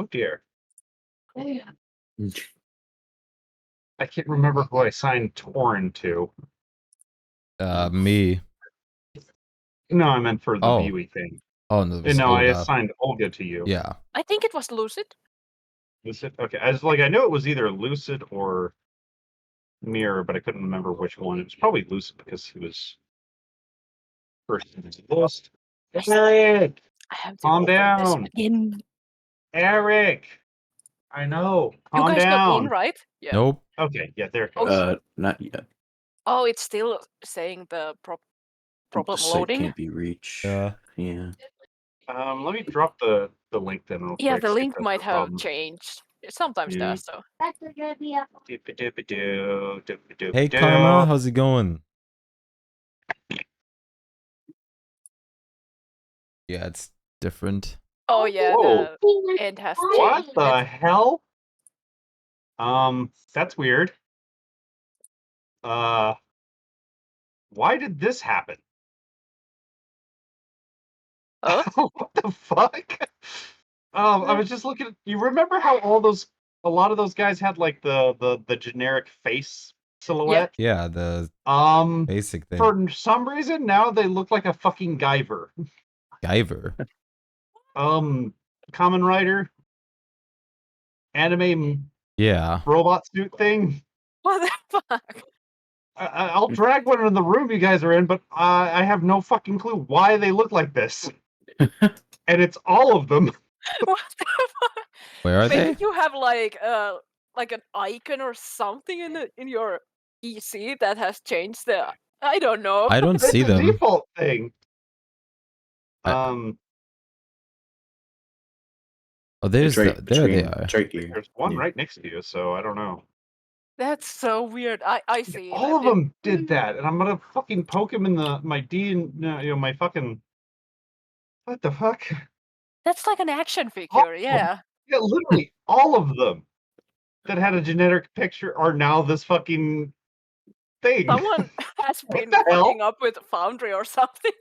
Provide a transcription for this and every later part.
Oh dear. I can't remember who I signed Torn to. Me. No, I meant for the Viewey thing. Oh, no, it was No, I Olga. assigned Olga to you. Yeah. I think it was Lucid. Lucid? Okay, I know it was either Lucid or Mirror, but I couldn't remember which one. It was probably Lucid because he was first in the list. Eric! I have to Calm open down! this again. Eric! I know. You Calm guys down. got in, right? Yeah. Nope. Okay, yeah, there it goes. Not yet. Oh, it's still saying the problem Site loading. can't be reached. Yeah. Let me drop the link then real Yeah, quick. the see if link that's might the have problem. changed. It sometimes Yeah. does, so. Hey, Karma, how's it going? Yeah, it's different. Oh yeah, Whoa. the end has What changed. the hell? That's weird. Why did this happen? Oh? What the fuck? I was just looking at, you remember how a lot of those guys had like the generic face silhouette? Yeah, the basic thing. For some reason now they look like a fucking Guyver. Guyver. Kamen Rider anime robot suit thing. What the fuck? I'll drag one in the room you guys are in, but I have no fucking clue why they look like this. And it's all of them. What the fuck? Where are Maybe they? you have like an icon or something in your EC that has changed the. I don't know. I don't see them. It's a default thing. Oh, there they are. There's one right next to you, so I don't know. That's so weird. I see. All of them did that, and I'm gonna fucking poke him in my fucking. What the fuck? That's like an action figure, yeah. Yeah, literally all of them that had a generic picture are now this fucking thing. Someone has been fucking up with Foundry or something.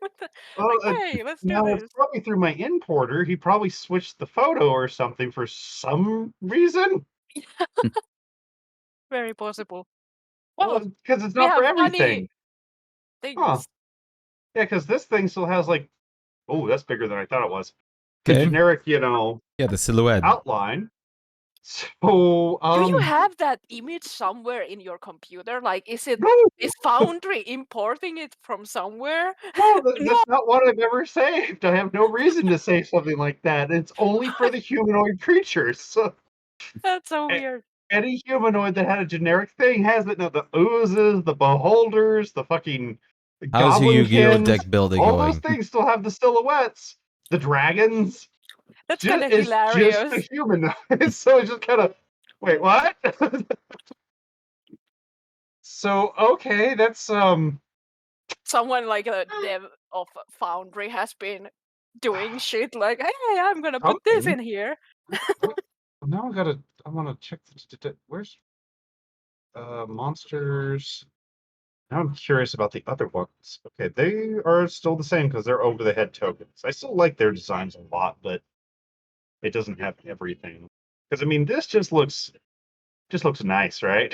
Hey, let's do this. It's probably through my importer. He probably switched the photo or something for some reason. Very possible. Well, because it's not for everything. Things. Huh. Yeah, because this thing still has like, oh, that's bigger than I thought it was. The Okay. generic, the silhouette outline. So, do you have that image somewhere in your computer? Like, is Foundry importing it from somewhere? No, that's not what I've ever saved. I have no reason to save something like that. It's only for the humanoid creatures. So, that's so weird. Any humanoid that had a generic thing has it. Now the oozes, the beholders, the fucking How's your Yu-Gi-Oh deck building all going? those things still have the silhouettes. The dragons. That's kind of hilarious. It's just a humanoid. So it's just kind of, wait, what? So okay, that's someone like a dev of Foundry has been doing shit like, hey, I'm gonna put this in here. Now I want to check where's monsters. Now I'm curious about the other ones. Okay, they are still the same because they're over the head tokens. I still like their designs a lot, but it doesn't have everything. Because I mean, this just looks nice, right?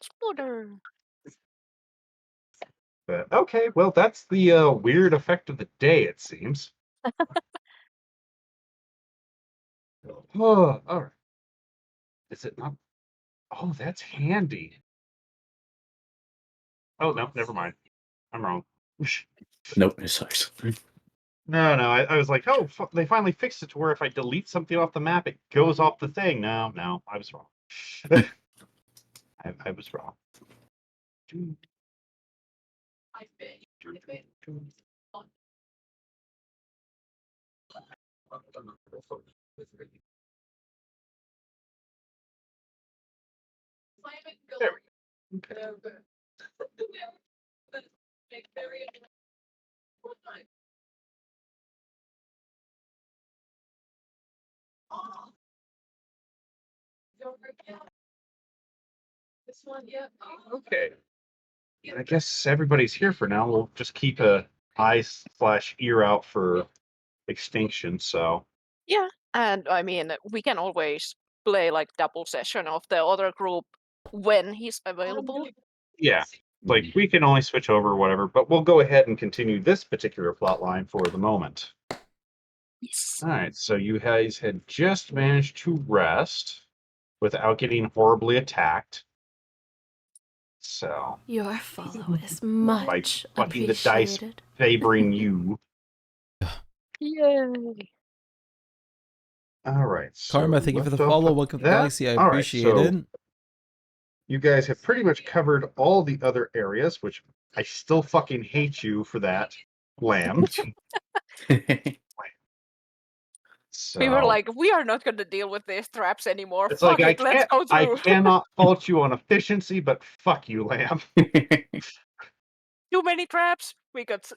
Spooder. But okay, well, that's the weird effect of the day, it seems. Oh, all right. Is it not? Oh, that's handy. Oh no, never mind. I'm wrong. Nope, it sucks. No, I was like, oh, they finally fixed it to where if I delete something off the map, it goes off the thing. No, I was wrong. I was wrong. There we go. Okay. Okay. I guess everybody's here for now. We'll just keep a eye/ear out for extinction. So yeah, And I mean, we can always play like double session of the other group when he's available. Yeah. Like, we can only switch over or whatever, but we'll go ahead and continue this particular plot line for the moment. Yes. Alright, so you guys had just managed to rest without getting horribly attacked. So, Your follow is much fucking the dice appreciated. favoring you. Yay. Alright, so Karma, thank you for the left off follow. with Welcome to that. Galaxy. I All right, appreciate so it. you guys have pretty much covered all the other areas, which I still fucking hate you for that, Lamb. So, We were like, we are not going to deal with these traps anymore. it's Fuck like it, let's go I through. cannot fault you on efficiency, but fuck you, Lamb. Too many traps. We got.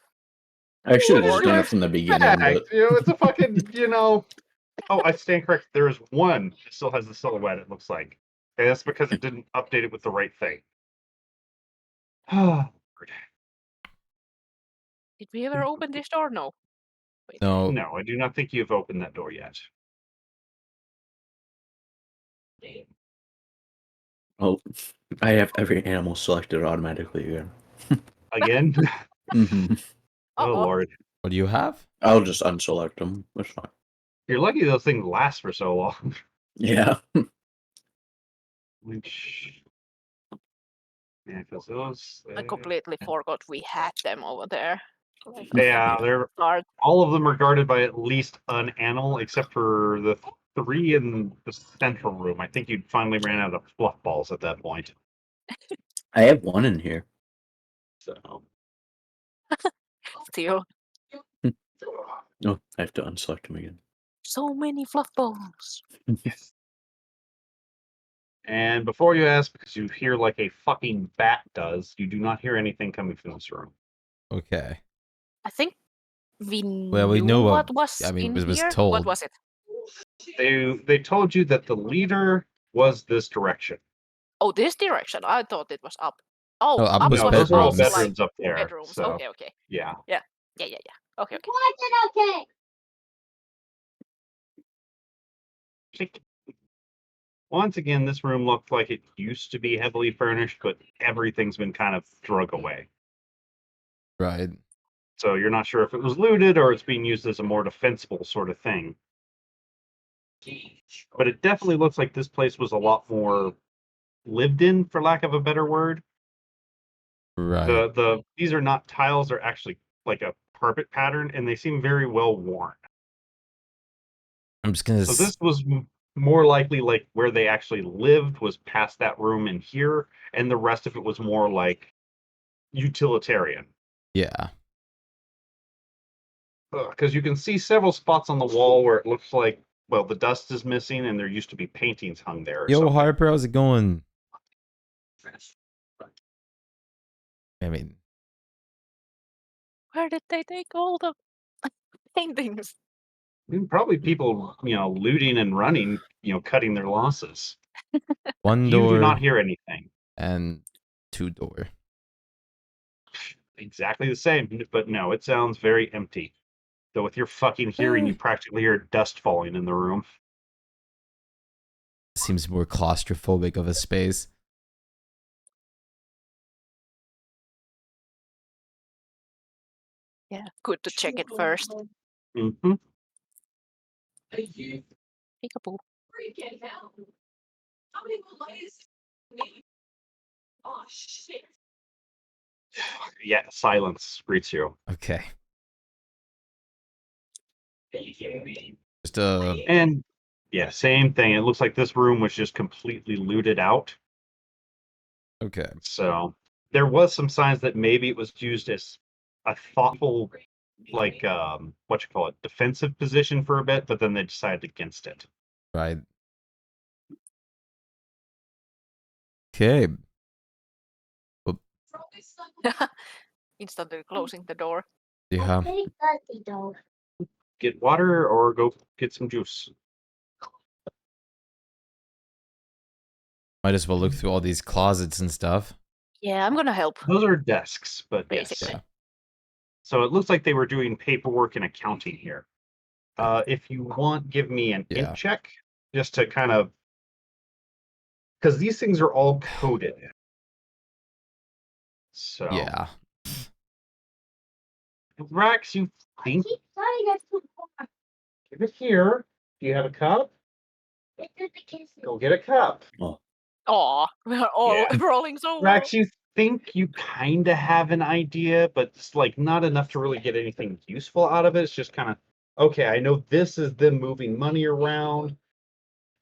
I should have just Order. done it from the beginning, but It's a fucking, Oh, I stand correct. There is one that still has the silhouette, it looks like. And that's because it didn't update it with the right thing. Did we ever open this door? No. Wait. No. No, I do not think you've opened that door yet. well, I have every animal selected automatically again. Again? Mm-hmm. Oh, Uh-oh. Lord. What do you have? I'll just unselect them. That's fine. You're lucky those things last for so long. Yeah. Which... Yeah, because those... I completely forgot we had them over there. Like, Yeah, they're hard. all of them are guarded by at least an animal, except for the 3 in the central room. I think you finally ran out of fluff balls at that point. I have one in here. So... Still, Oh, I have to unselect them again. so many fluff balls. Yes. And before you ask, because you hear like a fucking bat does, you do not hear anything coming from this room. Okay. I think we We knew know what was I mean, in it was here. told. What was it? They told you that the leader was this direction. Oh, this direction. I thought it was up. Oh, No, up up was No, those are all bedrooms. bedrooms up there. bedrooms. So, Okay, okay. yeah. Yeah. Okay. Once again, this room looked like it used to be heavily furnished, but everything's been kind of drug away. Right. So you're not sure if it was looted or it's being used as a more defensible sort of thing. But it definitely looks like this place was a lot more lived in, for lack of a better word. Right. These are not tiles, they're actually like a carpet pattern, and they seem very well worn. I'm just gonna. So this was more likely like where they actually lived was past that room in here, and the rest of it was more like utilitarian. Yeah. Because you can see several spots on the wall where it looks like, well, the dust is missing, and there used to be paintings hung there. Or Yo, something. Harper, how's it going? I mean, Where did they take all the paintings? Probably people, looting and running, cutting their losses. one You door do not hear anything. and 2 door. Exactly the same, but no, it sounds very empty. Though with your fucking hearing, you practically hear dust falling in the room. Seems more claustrophobic of a space. Yeah, good to check it first. Mm-hmm. Peekaboo. Yeah, silence greets you. Okay. Just And yeah, same thing. It looks like this room was just completely looted out. okay. So there was some signs that maybe it was used as a thoughtful, like defensive position for a bit, but then they decided against it. Right. Okay. Instantly closing the door. Yeah. Get water or go get some juice. Might as well look through all these closets and stuff. Yeah, I'm gonna help. Those are desks, but yes. Basically. Yeah. So it looks like they were doing paperwork and accounting here. If you want, give me an Yeah. int check just to kind of, because these things are all coded. So Yeah. Rax, you think? Give it here. Do you have a cup? Go get a cup. Aw, we're all Yeah. rolling so well. Rax, you think you kind of have an idea, but it's like not enough to really get anything useful out of it. It's just kind of, okay, I know this is them moving money around.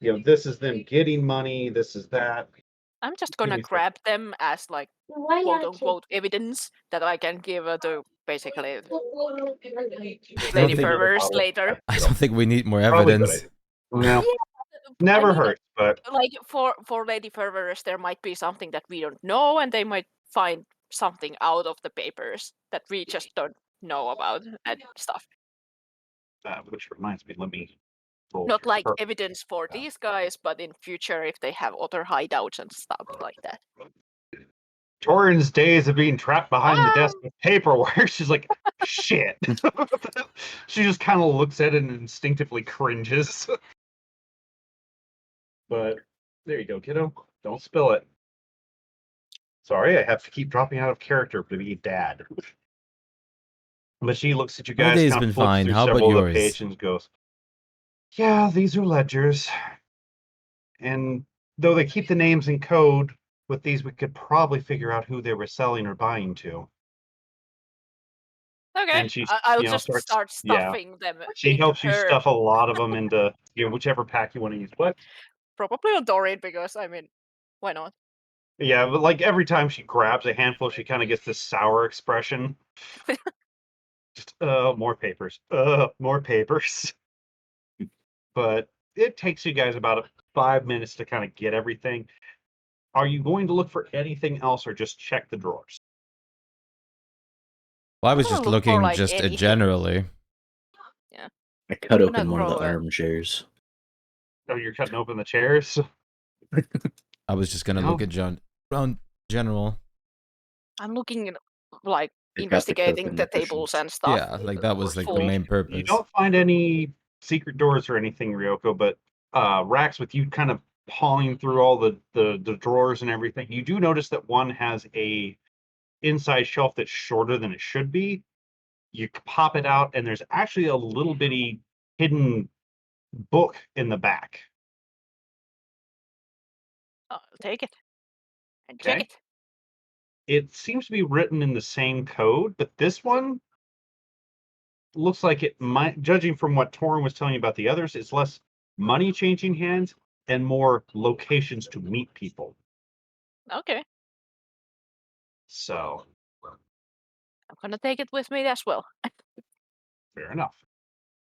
You know, this is them getting money. This is that. I'm just Give gonna me a second. grab them as like quote unquote evidence that I can give to basically Lady think- Fervors later. I don't think we need more Probably good evidence. idea. Well, I never mean, hurts, but like for Lady Fervors, there might be something that we don't know, and they might find something out of the papers that we just don't know about and stuff. which reminds me, let me roll Not here. like Perfect. evidence for these guys, but in future if they have other hideouts and stuff like that. Torin's days of being trapped behind the desk Ah! with paperwork. She's like, shit. She just kind of looks at it and instinctively cringes. But there you go, kiddo. Don't spill it. Sorry, I have to keep dropping out of character to be dad. But she looks at you My guys, day's kind been of flips fine. through How about several of the yours? pages and goes, yeah, these are ledgers. And though they keep the names in code, with these we could probably figure out who they were selling or buying to. Okay, And she, I'll you know, just starts, start yeah. stuffing them She into helps you her, stuff a lot of them into, you know, whichever pack you want to use. What? probably on Dorin, because I mean, why not? Yeah, but like every time she grabs a handful, she kind of gets this sour expression. Just, more papers. More papers. But it takes you guys about 5 minutes to kind of get everything. Are you going to look for anything else or just check the drawers? Well, I was I'm gonna just look for, looking like, just anything. generally. I cut I'm open gonna one of the roll a- armchairs. Oh, you're cutting open the chairs? I was just gonna No. look at around general. I'm looking like They've got the coke investigating and the the tables cushions. and stuff. Yeah, like that was like the Fully. main You purpose. don't find any secret doors or anything, Ryoko, but Rax, with you kind of hauling through all the drawers and everything, you do notice that one has a inside shelf that's shorter than it should be. You pop it out, and there's actually a little bitty hidden book in the back. I'll take it and check Okay. it. It seems to be written in the same code, but this one looks like it might, judging from what Torin was telling you about the others, it's less money changing hands and more locations to meet people. Okay, So, I'm gonna take it with me as well. fair enough.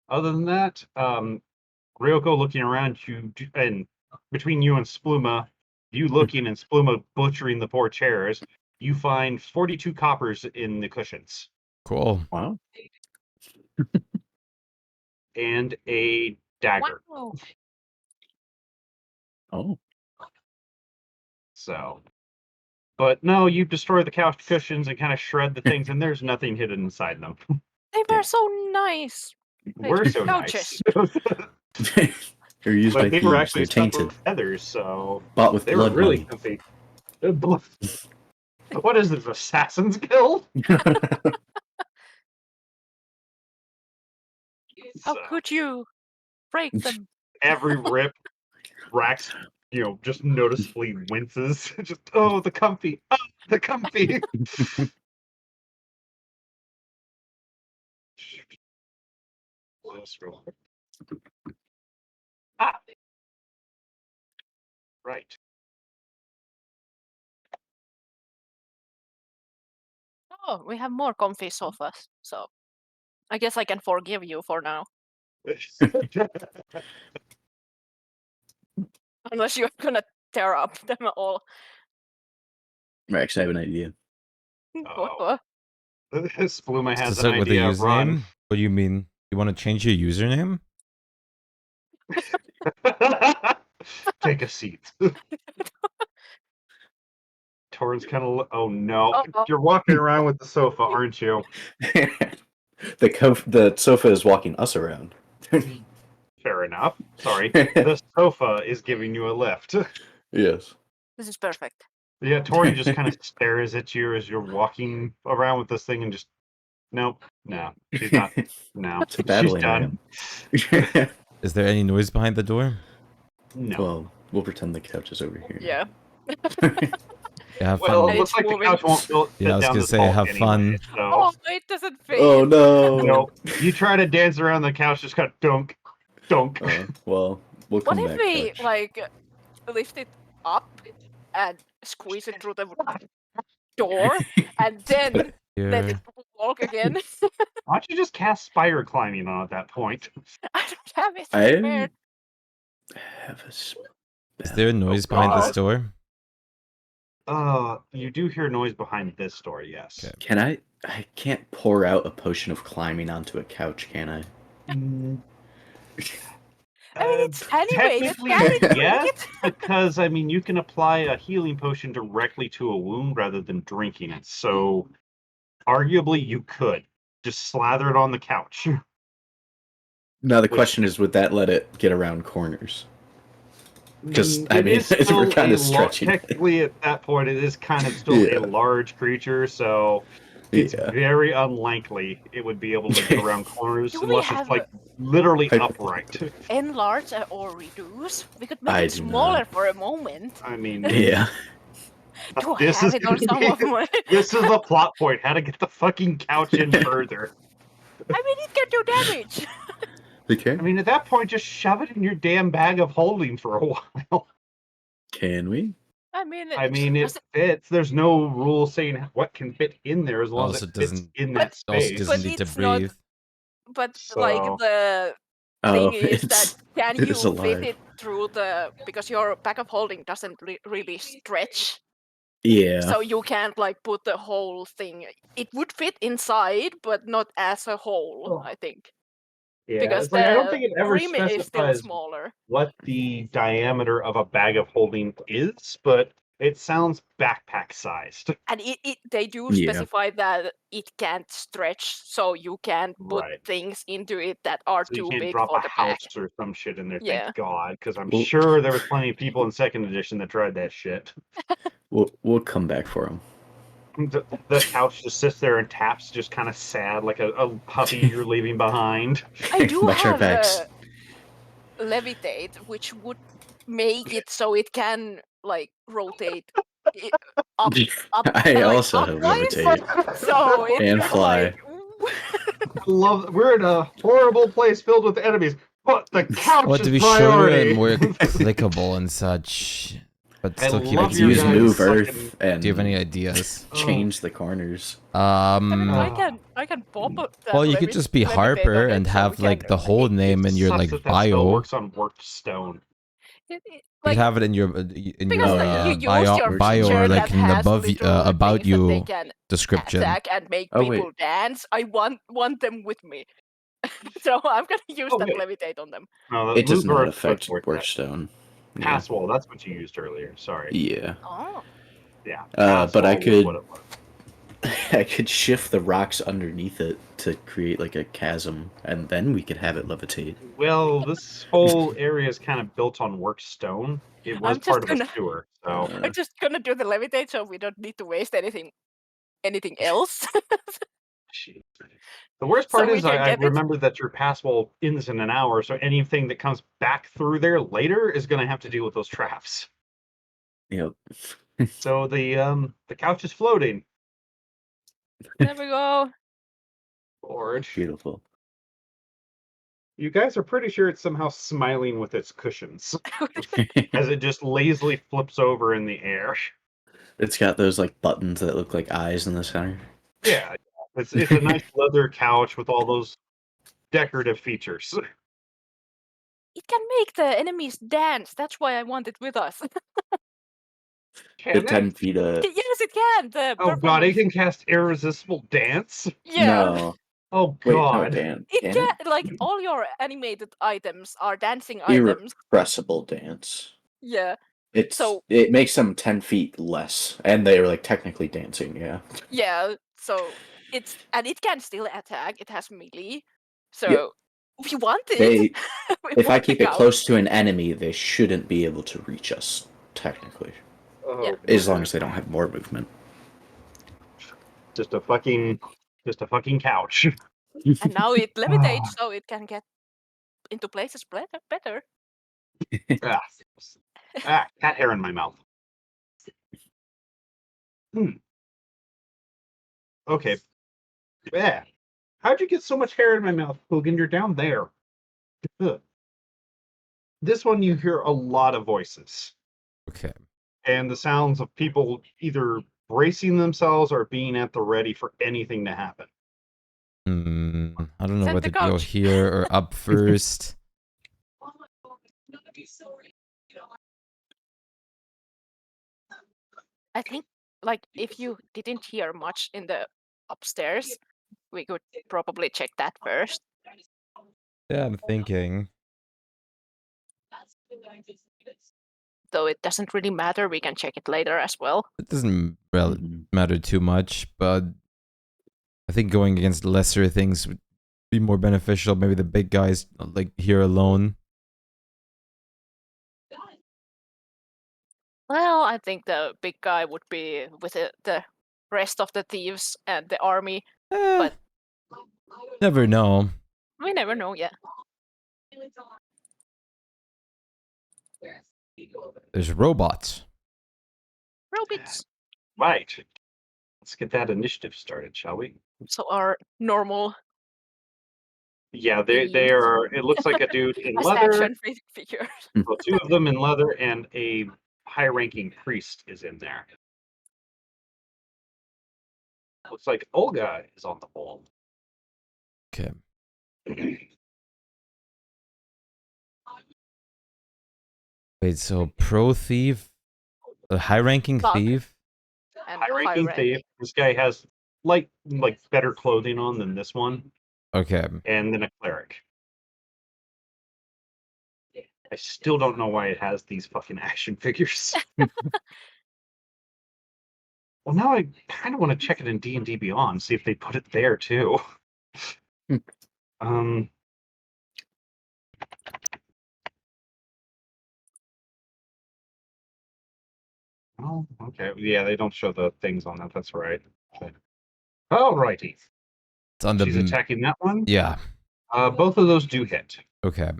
Other than that, Ryoko looking around you, and between you and Spluma, you looking and Spluma butchering the poor chairs, you find 42 coppers in the cushions Cool. Wow. and a dagger. Wow. Oh. So, but no, you destroy the couch cushions and kind of shred the things, and there's nothing hidden inside them. They were so nice. We're so Couches. nice. They're used by Like they were thieves. actually They're stuffed tainted. with feathers, so Bought with they were blood really money. comfy. What is this, Assassin's Guild? How So, could you break them? every rip, Rax, you know, just noticeably winces. Just, oh, the comfy. Oh, the comfy. This real quick. Ah. Right. Oh, we have more comfy sofas, so I guess I can forgive you for now. Unless you're gonna tear up them all. Rex, I have an idea. What? Spluma has So an with the idea. Run. username? What do you mean? You want to change your username? Take a seat. Torin's kind of. Oh no! Uh-oh. You're walking around with the sofa, aren't you? The sofa is walking us around. Fair enough. Sorry. The sofa is giving you a lift. Yes. This is perfect. Yeah, Tori just kind of stares at you as you're walking around with this thing and just, nope, no, she's not, no, It's a she's battling done. ram. Is there any noise behind the door? No. Well, we'll pretend the couch is over here. Yeah. Yeah, have Well, fun. it looks It's like the moving. couch won't Yeah, I fit was down gonna this say, hall have anyway, fun. so. Oh, it doesn't fit. Oh no! No, you try to dance around the couch, just kind of dunk, dunk. Well, we'll What come if back. we couch. like lift it up and squeeze it through the door and then let Here. it walk again? Why don't you just cast spire climbing on at that point? I don't have it I prepared. have a spell. Is there a noise behind this God. door? You do hear noise behind this door, yes. Okay. Can I? I can't pour out a potion of climbing onto a couch, can I? I mean, it's animated. Technically, Can it drink yes, it? because I mean, you can apply a healing potion directly to a wound rather than drinking it. So, arguably, you could just slather it on the couch. Now the Which- question is, would that let it get around corners? 'Cause, I It mean, is we're still kinda a stretching it. technically, at that point, it is kind of still Yeah. a large creature, so it's Yeah. very unlikely it would be able to get around corners Do we unless have it's like literally I- upright. Enlarge or reduce? We could make I it do smaller not. for a moment. I mean, Yeah. Do I this have is it on gonna some be- of my... this is the plot point: how to get the fucking couch in further. I mean, it can do damage. Okay. I mean, at that point, just shove it in your damn bag of holding for a while. Can we? I mean, I mean, it does fits. There's no rule saying what can fit in there as long as Also it fits doesn't- in But- that It also space. doesn't need to it's not- breathe. but like So- the Oh, thing is that can it you is fit alive. it through the, because your bag of holding doesn't really stretch, Yeah. so you can't like put the whole thing. It would fit inside, but not as a whole. Oh. I think Yeah, because it's like I don't the think it ever rim is still specifies smaller. what the diameter of a bag of holding is, but it sounds backpack sized. And they do Yeah. specify that it can't stretch, so you can't put Right. things into it that are So you too can't big drop for a the bag. house or some shit in there, Yeah. thank God, because I'm Well- sure there was plenty of people in second edition that tried that shit. We'll come back for him. The couch just sits there and taps, just kind of sad, like a puppy you're leaving behind. I do Watch our have backs. levitate, which would make it so it can like rotate up. I like, also have upwards. levitate. So it And could, fly. like, We're in a horrible place filled with enemies, but the couch What is to be priority. shorter and more clickable and such, but I still keep love it your Use guys' easy. move fucking- earth and Do you have any ideas? change the corners. I mean, Um, I can pop up that well, you could just be levitate Harper on it and so have we like can the whole hit name in your Sucks like that spell bio. works on worked stone. it. You Like, could have it in your because yeah. you use bio, your bio feature or like that in the has above literal about things that they you can description. attack and make Oh, wait. people dance. I want them with me. So I'm gonna use Oh, that wait. levitate on them. No, It does move not earth affect would work. workstone. Yeah. Pass wall, that's what you used earlier. Sorry. Yeah. Oh. Yeah. But I pass wall was could- what it was. I could shift the rocks underneath it to create like a chasm, and then we could have it levitate. Well, this whole area is kind of built on worked stone. It was I'm just part of a gonna- sewer, so I'm just gonna do the levitate so we don't need to waste anything else. shit. The worst So part we is can I get it? remember that your pass wall ends in an hour, so anything that comes back through there later is going to have to deal with those traps. Yep. So the couch is floating. There we go. Lord. Beautiful. You guys are pretty sure it's somehow smiling with its cushions as it just lazily flips over in the air. It's got those like buttons that look like eyes in the center. Yeah, it's a nice leather couch with all those decorative features. It can make the enemies dance. That's why I want it with us. Can The it? 10 feet of Yes, it can. The Oh god, it can cast irresistible dance. Yeah. no. Oh Wait, no, god. Dan. It Can can, like, all your animated items are dancing items. Irrepressible dance. Yeah. It's So- it makes them 10 feet less, and they're like technically dancing. Yeah. Yeah. So it can still attack. It has melee. So Yep. We want it. They, We if I want the keep it couch. close to an enemy, they shouldn't be able to reach us, technically. Yeah. As long as they don't have more movement. Just a fucking couch. And now it levitates, so it can get into places better. Ah, cat hair in my mouth. Okay. Yeah. How'd you get so much hair in my mouth, Hogan? You're down there. Ugh. This one you hear a lot of voices. Okay. And the sounds of people either bracing themselves or being at the ready for anything to happen. I don't know Send whether the to go couch. here or up first. I think, like, if you didn't hear much in the upstairs, we could probably check that first. Yeah, I'm thinking. Though it doesn't really matter, we can check it later as well. It doesn't Mhm. matter too much, but I think going against lesser things would be more beneficial. Maybe the big guys, like, here alone. Well, I think the big guy would be with the rest of the thieves and the army. But- Never know. We never know yet. There's robots. Robots. Right. Let's get that initiative started, shall we? So our normal Yeah, they thieves. are. It looks like a dude in As leather. action figure. Well, two of them in leather, and a high-ranking priest is in there. Looks like Olga is on the wall. Okay. Wait, so pro thief, a high-ranking Thug. thief. And High-ranking high thief. This guy has like better clothing on than this one, Okay. and then a cleric. I still don't know why it has these fucking action figures. Well, now I kind of want to check it in D&D Beyond, see if they put it there too. um. Oh, okay. Yeah, they don't show the things on that. That's right. Okay. Alrighty. It's on She's the. attacking that one. Yeah. Both of those do hit. Okay.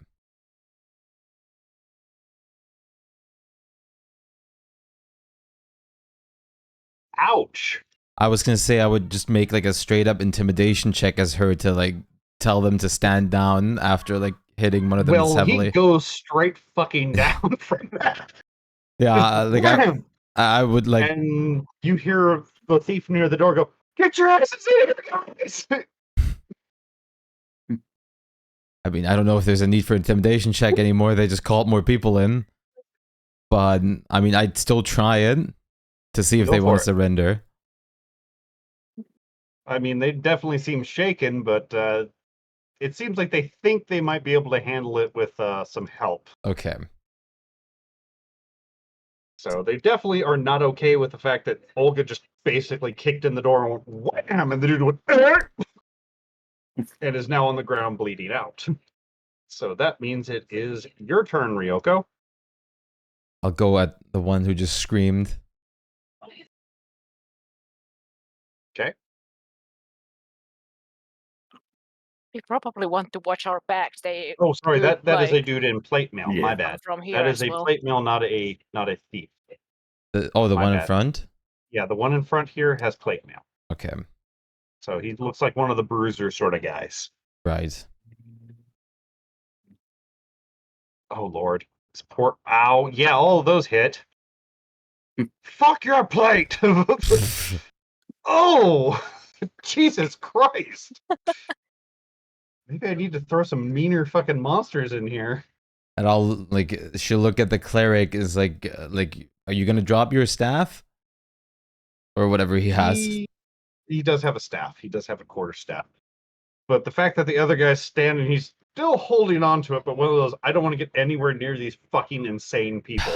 Ouch. I was gonna say I would just make like a straight up intimidation check as her to like tell them to stand down after like hitting one of them Well, heavily. he goes straight fucking down from that. Yeah, like I would like. And you hear the thief near the door go, "Get your asses in here, guys!" I mean, I don't know if there's a need for intimidation check anymore. They just called more people in, but I mean, I'd still try it to see if Go they for want it. to surrender. I mean, they definitely seem shaken, but it seems like they think they might be able to handle it with some help. Okay. So they definitely are not okay with the fact that Olga just basically kicked in the door and went wham, and the dude went and is now on the ground bleeding out. So that means it is your turn, Ryoko. I'll go at the one who just screamed. Okay. We probably want to watch our backs. They Oh, sorry, could, that is a like, dude in plate mail. Yeah. My come bad. from here That is as a well. plate mail, not a thief. The My one in bad. front? Yeah, the one in front here has plate mail. Okay. So he looks like one of the bruiser sort of guys. Right. Oh Lord. Support. Ow. Yeah, all of those hit. Fuck your plate. Oh, Jesus Christ. Maybe I need to throw some meaner fucking monsters in here. And I'll like she'll look at the cleric is like are you gonna drop your staff? Or whatever he has. He does have a staff. He does have a quarter staff. But the fact that the other guy's standing, he's still holding on to it, but one of those, I don't want to get anywhere near these fucking insane people.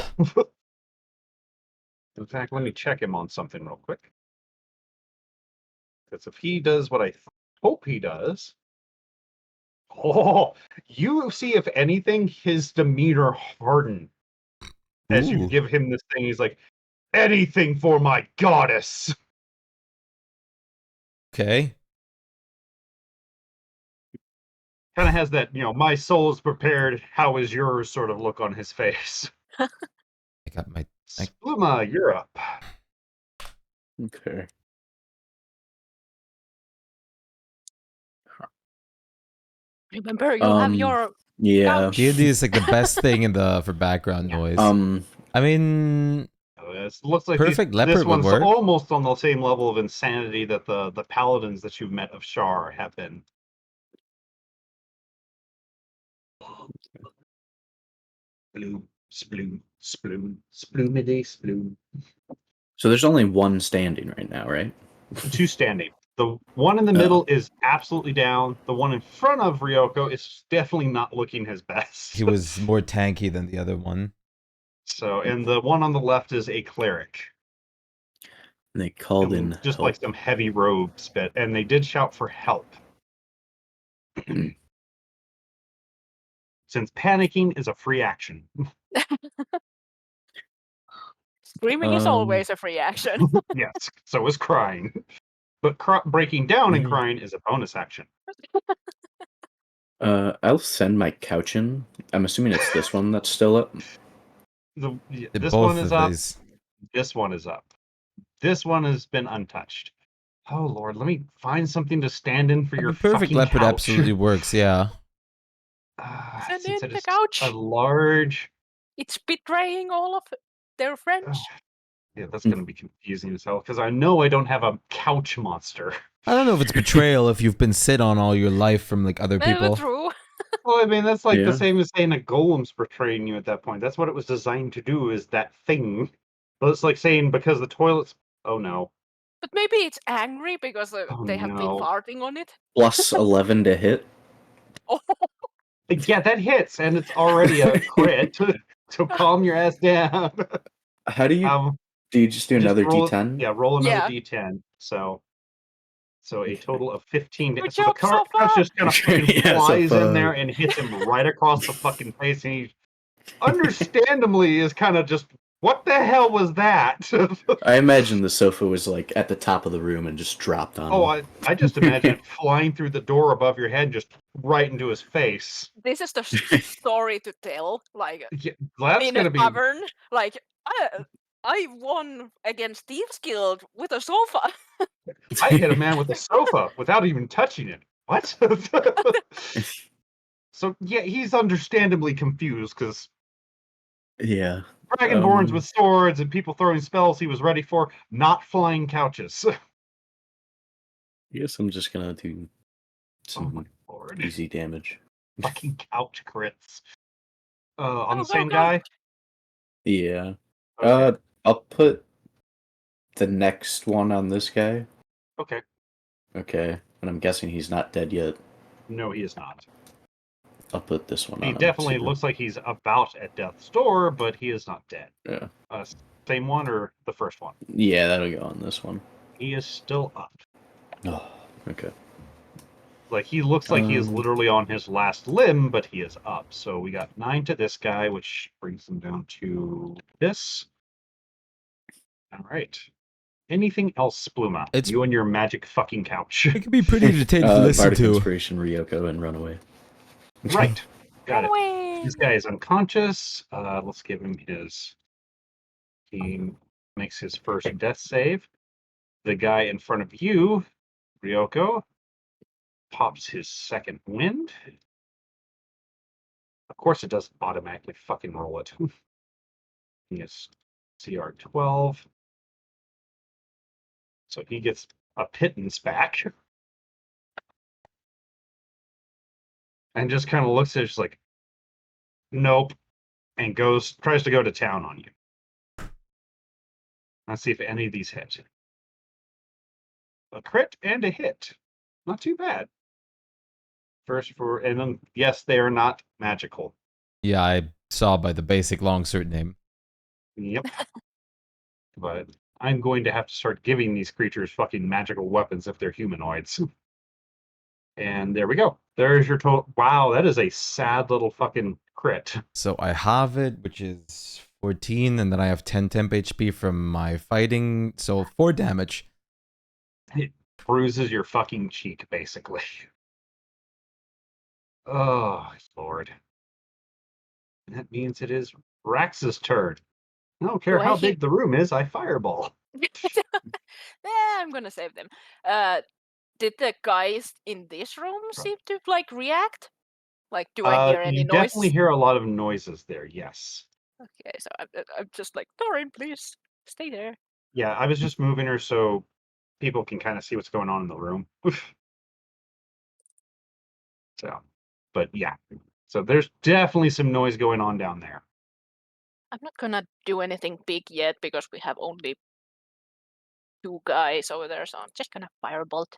In fact, let me check him on something real quick. Because if he does what I hope he does, Oh, you see, if anything, his demeanor hardened as you Ooh. give him this thing. He's like, anything for my goddess. Okay. Kind of has that, my soul is prepared, how is yours sort of look on his face. I got my. Spluma, you're up. Okay. Remember, you have your Yeah. couch. D&D is like the best thing for background noise. I mean, It looks like Perfect this Leopard would one's work. almost on the same level of insanity that the paladins that you've met of Shar have been. Sploom, sploom, sploom, sploomidy, sploom. So there's only one standing right now, right? Two standing. The one in the middle is absolutely down. The one in front of Ryoko is definitely not looking his best. he was more tanky than the other one. So, and the one on the left is a cleric. And they called And in just help. like some heavy robes, and they did shout for help. Since panicking is a free action. Screaming is always a free action. Yes, so is crying. But breaking down and crying is a bonus action. I'll send my couch in. I'm assuming it's this one that's still up. This Both one is of up. these. This one is up. This one has been untouched. Oh Lord, let me find something to stand in for your Perfect fucking Leopard couch. absolutely works, yeah. Send Since in it the is couch. a large. It's betraying all of their friends. Yeah, that's going to be confusing as hell because I know I don't have a couch monster. I don't know if it's betrayal if you've been sit on all your life from like other people. True. Well, I mean, that's like Yeah. the same as saying a golem's betraying you at that point. That's what it was designed to do, is that thing. But it's like saying because the toilet's. Oh no. But maybe it's angry because they have been no. farting on it. Plus 11 to hit. Oh, Yeah, that hits, and it's already a crit. So calm your ass down. How do you just do another roll, D10? Yeah, roll another Yeah. D10. So a total of 15. Good So the job, Sofa. couch just kind of fucking Yeah, flies in Sofa. there and hits him right across the fucking face, and he understandably is kind of just, what the hell was that? I imagine the sofa was like at the top of the room and just dropped on him. I just imagine it flying through the door above your head, just right into his face. this is the story to tell. Like Yeah, that's in gonna a be. tavern. Like I won against Thieves Guild with a sofa. I hit a man with a sofa without even touching it. What? So yeah, he's understandably confused because Yeah. Dragonborns with swords and people throwing spells he was ready for, not flying couches. I guess I'm just gonna do Oh my some Lord. easy damage. Fucking couch crits. On Go, the same go. guy? Yeah. Okay. I'll put the next one on this guy. Okay. Okay. And I'm guessing he's not dead yet. No, he is not. I'll put this one He on him, definitely too. looks like he's about at death's door, but he is not dead. Yeah. Same one or the first one? Yeah, that'll go on this one. He is still up. Oh, okay. Like, he looks like he is literally on his last limb, but he is up. So we got 9 to this guy, which brings him down to this. All right. Anything else, Spluma? You and your magic fucking couch. It can be pretty entertaining to listen Bardic to. Inspiration, Ryoko, and Runaway. Right. Got it. Away. This guy is unconscious. Let's give him his. He makes his first death save. The guy in front of you, Ryoko, pops his second wind. Of course, it doesn't automatically fucking roll it. He is CR 12. So he gets a pittance back. And just kind of looks at it, just like, nope. And tries to go to town on you. Let's see if any of these hit. A crit and a hit. Not too bad. And then, yes, they are not magical. Yeah, I saw by the basic longsword name. Yep. But I'm going to have to start giving these creatures fucking magical weapons if they're humanoids. And there we go. There's your total. Wow, that is a sad little fucking crit. So I have it, which is 14, and then I have 10 temp HP from my fighting, so 4 damage. It bruises your fucking cheek, basically. Oh, Lord. That means it is Rax's turn. I don't care Do I how hear- big the room is, I fireball. I'm gonna save them. Did the guys in this room seem to like react? Like, do I hear any You noise? definitely hear a lot of noises there, yes. Okay, so I'm just like, Thorin, please stay there. Yeah, I was just moving her so people can kind of see what's going on in the room. So, but yeah. So there's definitely some noise going on down there. I'm not gonna do anything big yet because we have only 2 guys over there, so I'm just gonna firebolt.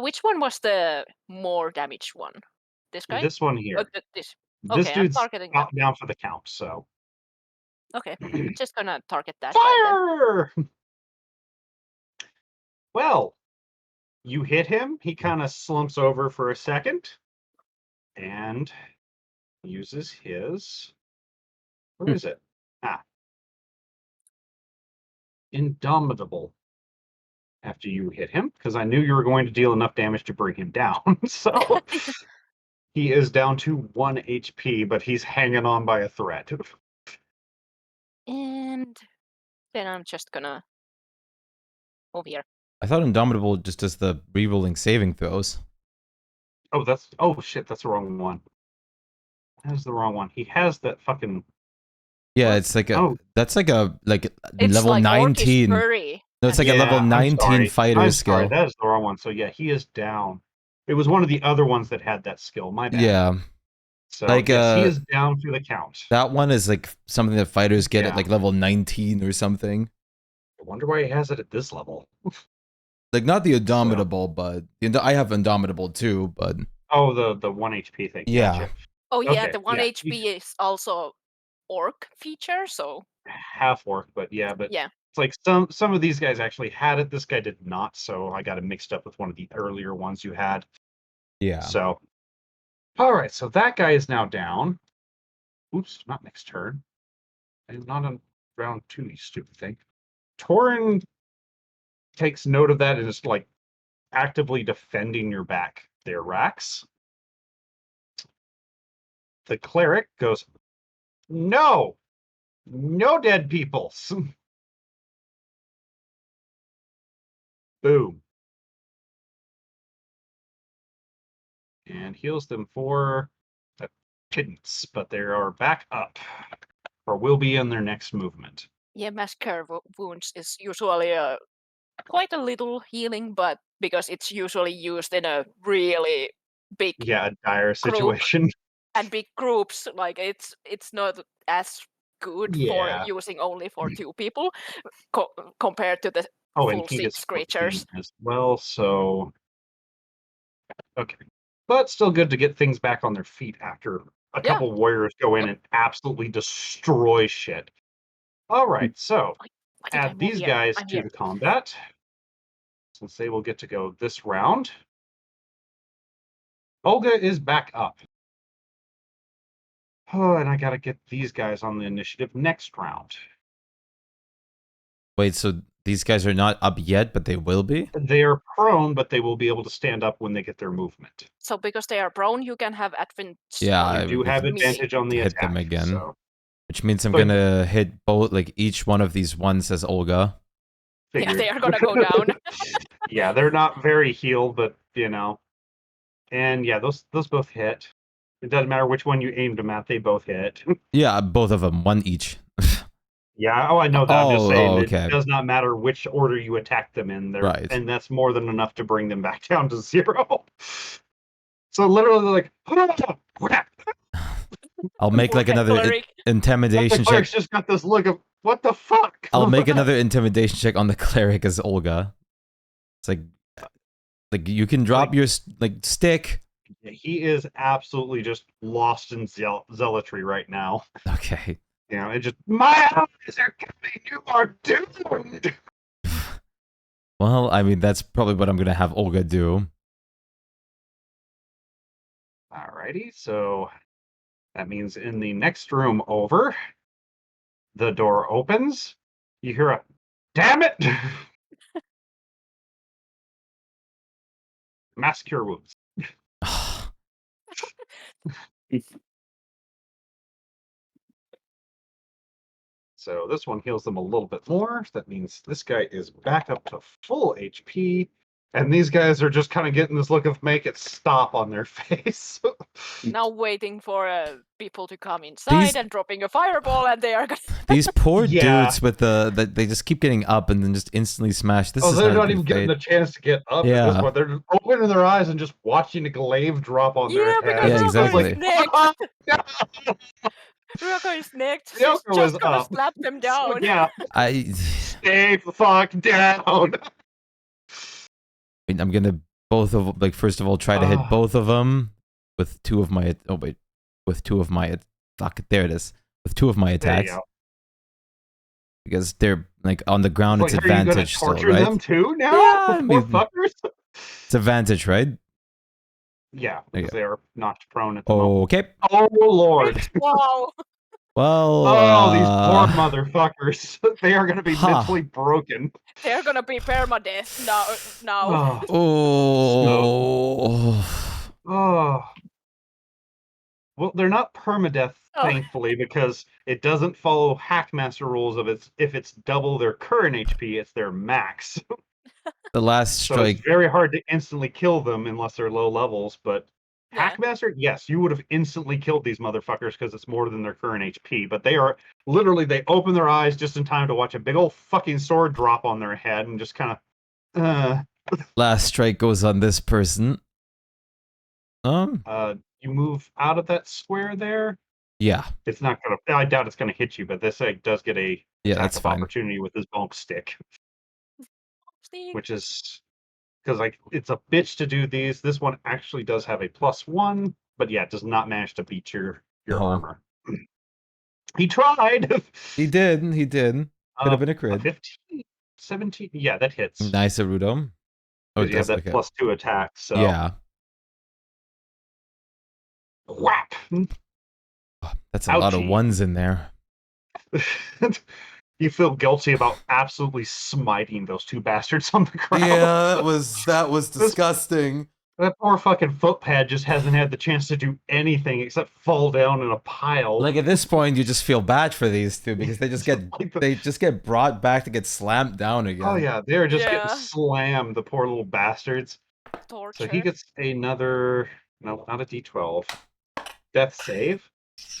Which one was the more damaged one? This guy? This one Oh, here. this. This Okay, I'm dude's targeting that. down for the count, so. Okay, I'm just gonna target that guy then. Fire! Well, you hit him. He kind of slumps over for a second and uses his. Where is it? Ah. Indomitable. After you hit him, because I knew you were going to deal enough damage to bring him down. So he is down to 1 HP, but he's hanging on by a thread. And then I'm just gonna move here. I thought Indomitable just does the rerolling saving throws. Oh shit, that's the wrong one. That's the wrong one. He has that fucking. Yeah, What? it's like a Oh. that's like a It's level like 19. Orcish furry. No, it's like a Yeah, level I'm 19 sorry. fighter I'm skill. sorry, that is the wrong one. So yeah, he is down. It was one of the other ones that had that skill. My bad. Yeah, So like, yes, he is down for the count. that one is like something that fighters get at Yeah. like level 19 or something. I wonder why he has it at this level. Like not the Indomitable, but I have Indomitable too. But Oh, the 1 HP thing. Yeah. Gotcha. Oh yeah, Okay, the 1 yeah, HP is also orc feature, so Half orc, but yeah, yeah. it's like some of these guys actually had it. This guy did not, so I got it mixed up with one of the earlier ones you had. yeah, So, all right, so that guy is now down. Oops, not next turn. And not on round 2, you stupid thing. Torin takes note of that and is like actively defending your back there, Rax. The cleric goes, no dead people. Boom. And heals them for a pittance, but they are back up, or will be in their next movement. Yeah, massacre wounds is usually quite a little healing, but because it's usually used in a really big Yeah, a dire group situation. and big groups, like it's not as good for Yeah. using only for 2 people compared to the Oh, and full he 6 gets 14 creatures. as well, so okay. But still good to get things back on their feet after a Yeah. couple warriors go in and absolutely destroy shit. All right, so Why did I add move these here? guys I'm to here. the combat, since they will get to go this round. Olga is back up. Oh, and I gotta get these guys on the initiative next round. Wait, so these guys are not up yet, but they will be? They are prone, but they will be able to stand up when they get their movement. So because they are prone, you can have advantage. Yeah, You do have we can advantage on the hit attack. them again. So Which means I'm But- gonna hit both, like each one of these ones as Olga. Yeah, figured. they are gonna go down. Yeah, they're not very healed, but you know. And yeah, those both hit. It doesn't matter which one you aimed them at; they both hit. Yeah, both of them, one each. Yeah. Oh, I know that. I'm just saying okay. it does not matter which order you attack them in. There, Right. and that's more than enough to bring them back down to 0. So literally, like, I'll make like Poor another cleric. intimidation the check. cleric's just got this look of what the fuck. I'll make another intimidation check on the cleric as Olga. It's like you can drop your stick. He is absolutely just lost in zealotry right now. Okay. You know, it just my eyes are coming. You are doomed. Well, I mean that's probably what I'm gonna have Olga do. Alrighty, so that means in the next room over, the door opens. You hear a "Damn it!" Mass cure wounds. So this one heals them a little bit more. That means this guy is back up to full HP. And these guys are just kind of getting this look of make it stop on their face. Now waiting for people to come inside and dropping a fireball, and they are gonna. These poor Yeah. dudes with they just keep getting up and then just instantly smash. This is they're not not good even getting fate. the chance to get up at Yeah. this point. They're just opening their eyes and just watching a glaive drop on their Yeah, head. because Yeah, Ryoko exactly. is next. Ryoko is next. She's Ryoko just is gonna up. slap them So, down. yeah, I stay the fuck down. I'm gonna first of all try to hit Ah. both of them with two of my with two of my fuck there it is with two of my There you attacks go. because they're like on the ground. Like, It's are you gonna advantage still, torture right? them too now? Yeah, I Poor mean- fuckers. It's advantage, right? Yeah, Okay. because they are knocked prone at the moment. Okay. Oh lord. Wow. Well. Oh, these poor motherfuckers. They are gonna be Ha. mentally broken. They're gonna be permadeath now. Oh. Oh. Oh. Well, they're not permadeath, Oh. thankfully, because it doesn't follow Hackmaster rules of if it's double their current HP, it's their max. The last So strike. it's very hard to instantly kill them unless they're low levels, but Yeah. Hackmaster, yes, you would have instantly killed these motherfuckers because it's more than their current HP, but they are literally, they open their eyes just in time to watch a big old fucking sword drop on their head and just kind of, Last strike goes on this person. you move out of that square there. Yeah. It's not gonna, I doubt it's gonna hit you, but this egg does get a Yeah, attack that's of fine. opportunity with his bump stick, Steve. which is because like it's a bitch to do these. This one actually does have a +1, but yeah, it does not manage to beat your No. armor. He tried. He did. Could have been a crit. 15, 17. Yeah, that hits. Nice, Arudo. Oh, Because you have that okay. +2 attack. So Yeah. whap. Oh, that's a lot of Ouchie. ones in there. You feel guilty about absolutely smiting those two bastards on the ground. Yeah, that was disgusting. That poor fucking footpad just hasn't had the chance to do anything except fall down in a pile. Like at this point, you just feel bad for these two because they just get Like the- they just get brought back to get slammed down again. Oh yeah, they're just Yeah. getting slammed, the poor little bastards. Torture. So he gets another, no, not a D12. Death save.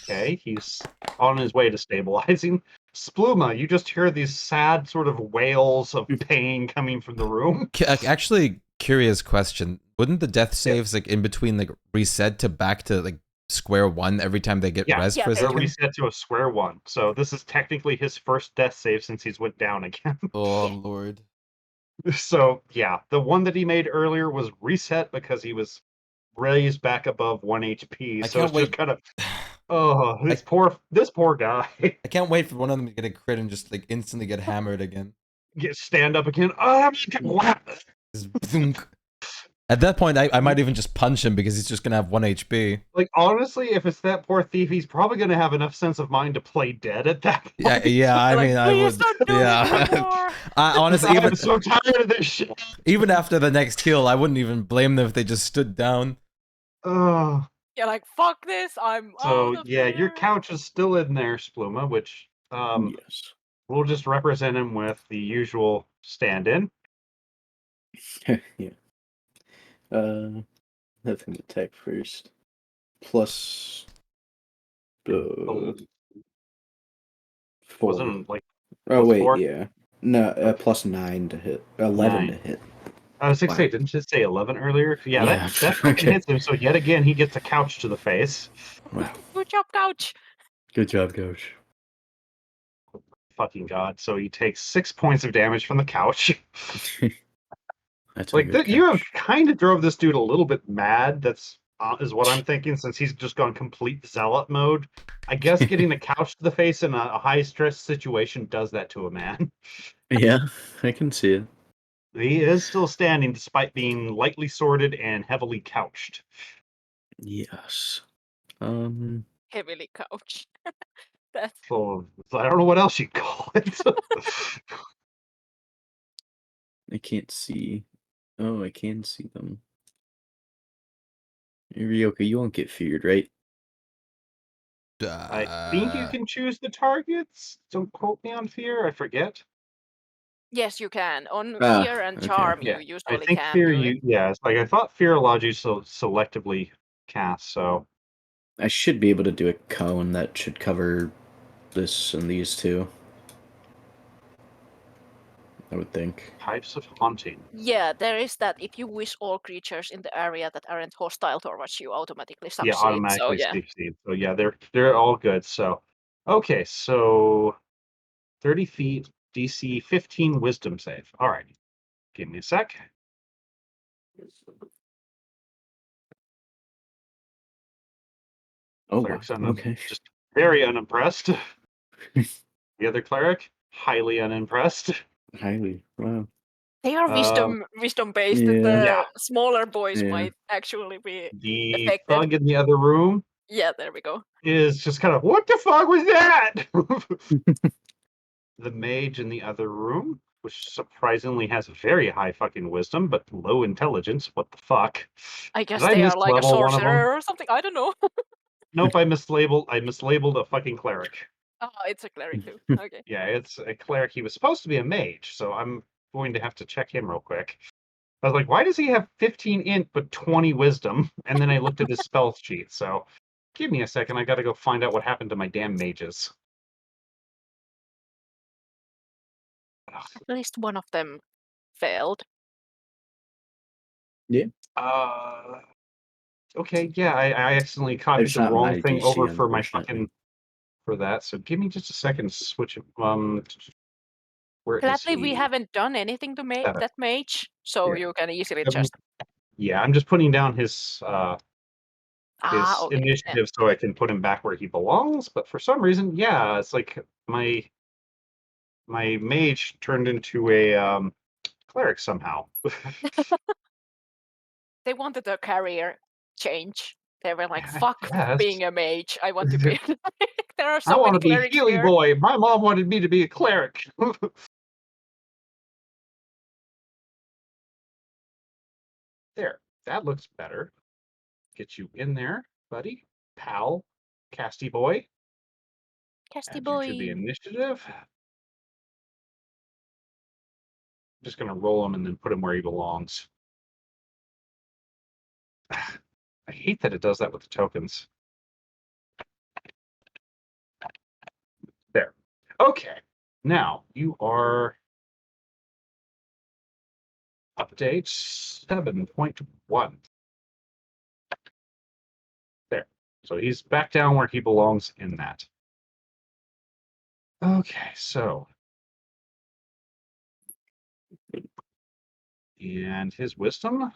Okay, he's on his way to stabilizing. Spluma, you just hear these sad sort of wails of pain coming from the room. Actually, curious question: wouldn't the death saves like in between like reset to back to like square one every time they get Yeah. res Yeah, for a they They're second? reset to a square one. So this is technically his first death save since he's went down again. Oh lord! So yeah, the one that he made earlier was reset because he was raised back above 1 HP. I So can't it's wait. just kind of, oh, this poor guy. I can't wait for one of them to get a crit and just like instantly get hammered again. Stand up again. Oh, whap. Just thunk. At that point, I might even just punch him because he's just gonna have 1 HP. Like honestly, if it's that poor thief, he's probably gonna have enough sense of mind to play dead at that point. Yeah, yeah. I Like, mean, I please would. don't do Yeah. this anymore. I honestly, I'm so tired of this shit. even after the next heal, I wouldn't even blame them if they just stood down. Oh, You're like, fuck this, I'm so out of yeah, your here. couch is still in there, Spluma, which Yes. we'll just represent him with the usual stand-in. Yeah. Have him attack first. Plus. Oh. 4. Wasn't like Oh wait, +4? yeah. No, +9 to hit. 11 to 9. hit. I was Wow. 6 didn't it say 11 earlier? Yeah, Yeah, that fucking okay. hits him. So yet again, he gets a couch to the face. Wow. Good job, couch. Good job, Coach. Fucking god! So he takes 6 points of damage from the couch. That's Like a good you have couch. kind of drove this dude a little bit mad. That's is what I'm thinking, since he's just gone complete zealot mode. I guess getting a couch to the face in a high stress situation does that to a man. Yeah, I can see it. He is still standing despite being lightly sworded and heavily couched. Yes. Heavily couch. That's So I don't know what else you call it. I can't see. Oh, I can see them. Ryoka, you won't get feared, right? I think you can choose the targets. Don't quote me on fear. I forget. yes, you can. On Ah, fear and okay. charm, Yeah, you I usually think can fear. do it. It's like I thought fear allowed you to selectively cast. So I should be able to do a cone that should cover this and these two. I would think. types of haunting. Yeah, there is that. If you wish all creatures in the area that aren't hostile towards you automatically Yeah, succeed. So automatically yeah, succeed. So yeah, they're all good. So okay, so 30 feet, DC 15 Wisdom save. All right, give me a sec. Oh wow. Cleric's Okay. just very unimpressed. The other cleric, highly unimpressed. Highly. Wow. they are Uh, wisdom based. Yeah. yeah, The smaller boys Yeah. might actually be the affected. thug in the other room Yeah, there we go. is just kind of, what the fuck was that? The mage in the other room, which surprisingly has very high fucking wisdom, but low intelligence. What the fuck? I Did guess I they are like a mislevel one of them? sorcerer or something. I don't know. Nope, I mislabeled a fucking cleric. Oh, it's a cleric too. Okay. Yeah, it's a cleric. He was supposed to be a mage, so I'm going to have to check him real quick. I was like, why does he have 15 int but 20 wisdom? And then I looked at his spell sheet. So give me a second. I got to go find out what happened to my damn mages. Ugh. At least one of them failed. Uh, okay, yeah, I accidentally copied It's the not wrong my thing over DC, for my unfortunately. fucking for that. So give me just a second to switch it. Where is Gladly, we he? haven't done anything to make Seven. that mage, so Yeah. you can easily Seven. just. Yeah, I'm just putting down his Okay. Yeah. initiative so I can put him back where he belongs. But for some reason, yeah, it's like my mage turned into a cleric somehow. They wanted a career change. They were like, I "Fuck guess. being a mage. I want to be." There are I so want many to be clerics Healy here. Boy. My mom wanted me to be a cleric. There, that looks better. Get you in there, buddy, pal, Casty Boy. Casty Add you to the boy. initiative. I'm just gonna roll him and then put him where he belongs. I hate that it does that with the tokens. There. Okay. Now you are update 7.1. There. So he's back down where he belongs in that. Okay, so. And his wisdom.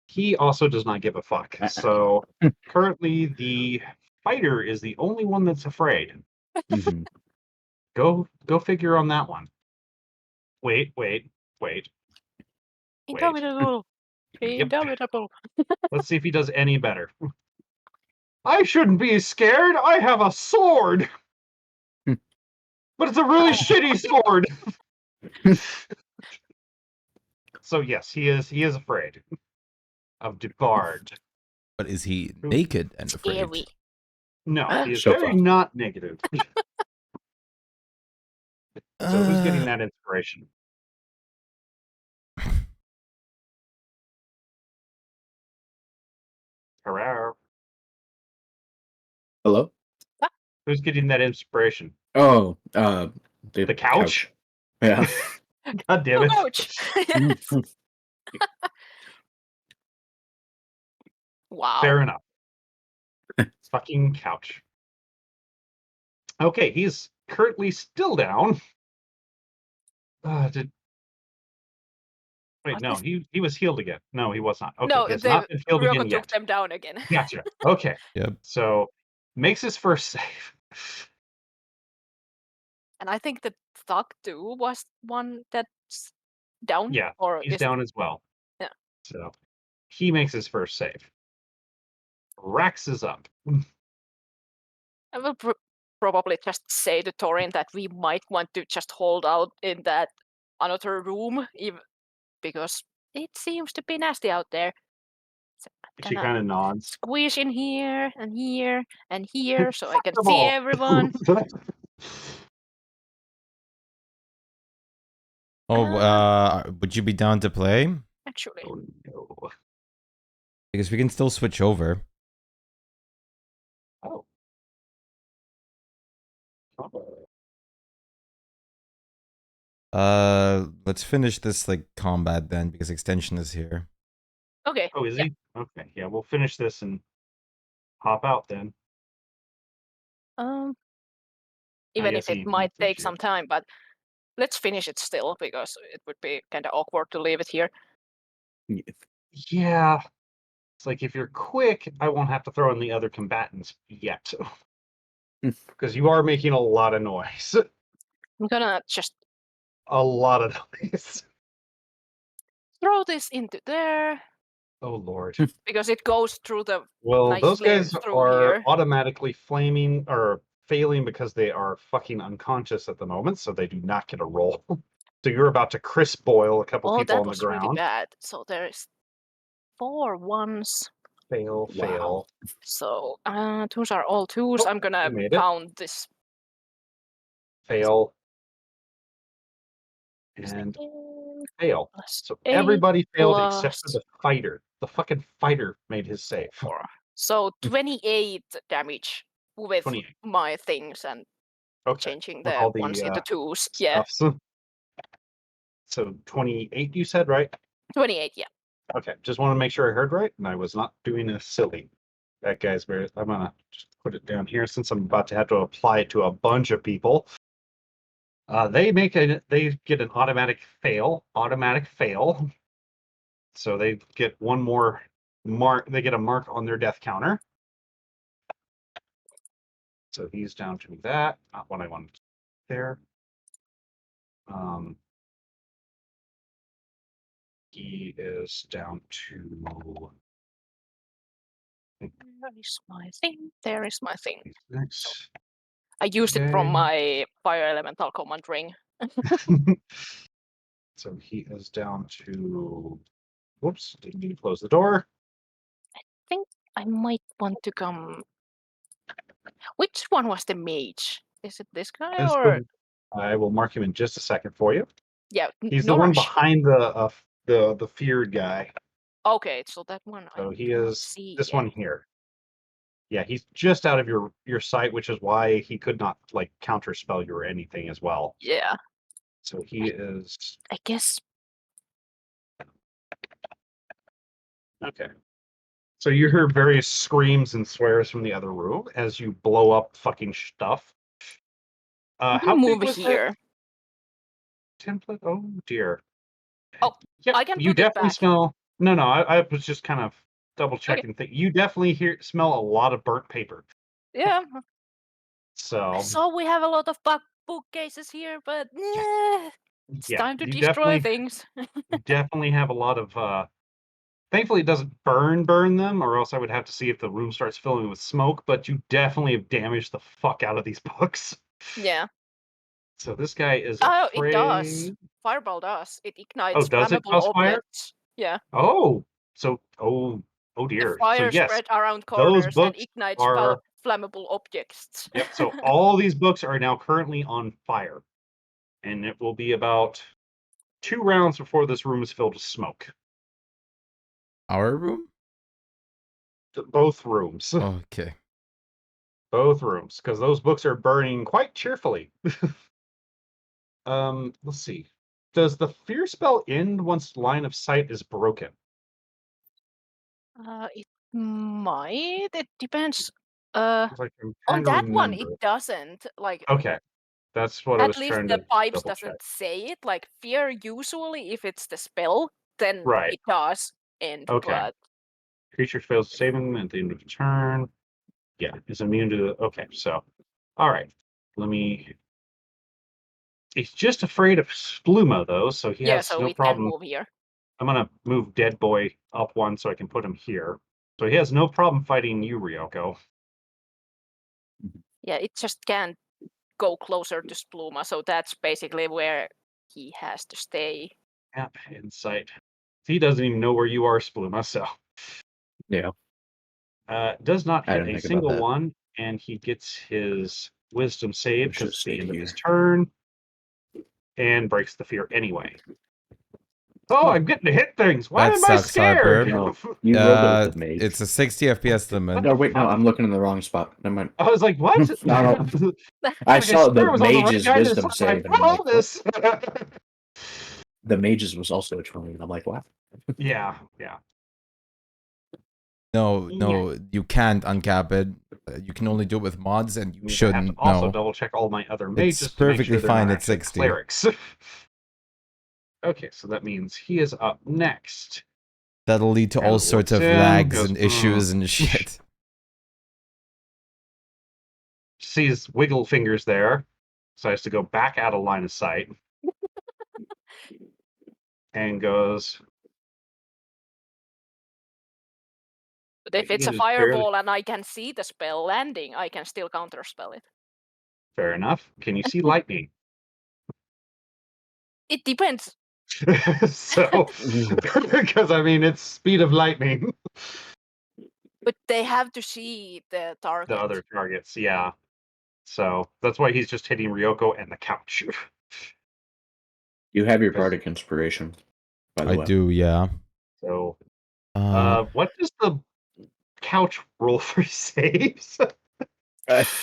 He also does not give a fuck. So currently the fighter is the only one that's afraid. Mhm. Go figure on that one. Wait. Indomitable. Yep. Indomitable. Let's see if he does any better. I shouldn't be scared. I have a sword. But it's a really shitty sword. So yes, he is afraid of Debard. But is he naked and afraid? Scary. No, he is So very far. not negative. So who's getting Uh, that inspiration? Hurrah. Hello? Who's getting that inspiration? Oh, The couch? Yeah. God damn Oh, it. ouch. Yes. Wow. Fair enough. Fucking couch. Okay, he's currently still down. Wait, What no, if- he was healed again. No, he was not. Okay, No, he has the not been healed Ryoko again took yet. them down again. Gotcha. Okay. Yep. So makes his first save. And I think the thug too was one that's down. Yeah, Or he's is it? down as well. Yeah. So he makes his first save. Rax is up. I will probably just say to Torin that we might want to just hold out in that another room, because it seems to be nasty out there. So I'm She gonna kind of nods. squeeze in here and here and here so I can Them see all. everyone. Oh, would you be down to play? Actually, Oh no. Because we can still switch over. Oh. Let's finish this like combat then, because extension is here. okay. Oh, is yeah. he? Okay, yeah, we'll finish this and hop out then. Even guess if it he might needs take you. some time, but let's finish it still because it would be kind of awkward to leave it here. Yeah. It's like if you're quick, I won't have to throw in the other combatants yet. Because you are making a lot of noise. I'm gonna just A lot of noise. throw this into there Oh lord. because it goes through the Well, those nicely guys through are here. automatically flaming or failing because they are fucking unconscious at the moment, so they do not get a roll. So you're about to crisp boil a couple Oh, people that on the was really ground. bad. So there is 4 ones. Fail, Wow. fail. So twos are all twos. Oh, I'm gonna you made it. count this. Fail and Second fail. plus So 8 everybody failed except for plus the fighter. The fucking fighter made his save. 4. So 28 damage with 28. my things and Okay. changing With the all the ones into twos. Yeah, stuff. So 28 you said, right? 28. Yeah. Okay. Just want to make sure I heard right and I was not doing a silly. That guy's very. I'm gonna just put it down here since I'm about to have to apply it to a bunch of people. They get an automatic fail. So they get one more mark. They get a mark on their death counter. So he's down to that. Not what I wanted there. He is down to. There is my thing. There is my thing. Next. I used it from Okay. my fire elemental command ring. So he is down to. Whoops! Didn't mean to close the door. I think I might want to come. Which one was the mage? Is it this guy or I will mark him in just a second for you. yeah? He's the No one rush. behind the feared guy. Okay, so that one So I he cannot is see this yet. one here. Yeah, he's just out of your sight, which is why he could not like counterspell you or anything as well. Yeah, So he is I guess. okay. So you hear various screams and swears from the other room as you blow up fucking stuff. I'm How gonna big move was that here. template? Oh dear. Oh, Yep, I can you put it definitely back. smell. No, I was just kind of double Okay. checking. You definitely smell a lot of burnt paper. Yeah. So So we have a lot of bookcases here, but it's yeah, time to you destroy definitely things. definitely have a lot of. Thankfully, it doesn't burn them, or else I would have to see if the room starts filling with smoke. But you definitely have damaged the fuck out of these books. Yeah. So this guy is Oh, it does. afraid. Fireball does. It Oh, ignites does it flammable cause fire? objects. Yeah. Oh, so oh The dear. So fire yes, spread around those corners and books ignites are. flammable objects. Yep. So all these books are now currently on fire, and it will be about 2 rounds before this room is filled with smoke. Our room? Both rooms. Okay. Both rooms, because those books are burning quite cheerfully. Let's see. Does the fear spell end once line of sight is broken? It might. It depends. Like I'm On trying to that one, it remember. doesn't. Like Okay, that's what I at was least trying the to pipes double check. doesn't say it. Like fear, usually, if it's the spell, then Right. it does end. Okay. But Creature fails to save him at the end of the turn. Yeah, is immune to the. Okay, so, all right. Let me. He's just afraid of Spluma though, so he yeah, has so no it can problem. move here. I'm gonna move Dead Boy up one so I can put him here. So he has no problem fighting you, Ryoko. Yeah, it just can't go closer to Spluma, so that's basically where he has to stay. Yep, insight. He doesn't even know where you are, Spluma, so. Yeah. Does not I hit didn't a think about single that. one, and he gets his wisdom save We should because it's the stay end of here. his turn, and breaks the fear anyway. Oh, I'm getting to hit things. Why That am I sucks, scared? No, you rolled it with the mage. It's a 60 FPS limit. No, wait, no, I'm looking in the wrong spot. Never mind. I was like, what? No, no. I Like, saw swear the I was on the right mage's guy this wisdom time. save, and I'm like, what? Promise. The mage's was also a 20, and I'm like, what? Yeah. No, you can't uncap it. You can only do it with mods, and you I have to shouldn't. also No. double check all my other mages It's to make perfectly sure they're fine not at actually 60. clerics. Okay, so that means he is up next. That'll lead to And all sorts of looks in, lags goes, and issues and shit. Sees wiggle fingers there, decides to go back out of line of sight, and goes. But if it's a It is fairly fireball and I can see the spell landing, I can still counterspell it. fair enough. Can you see lightning? It depends. So, because I mean, it's speed of lightning. But they have to see the target. The other targets, yeah. So that's why he's just hitting Ryoko and the couch. You have your bardic inspiration, by the I way. do, yeah. So, Uh, what does the couch roll for saves?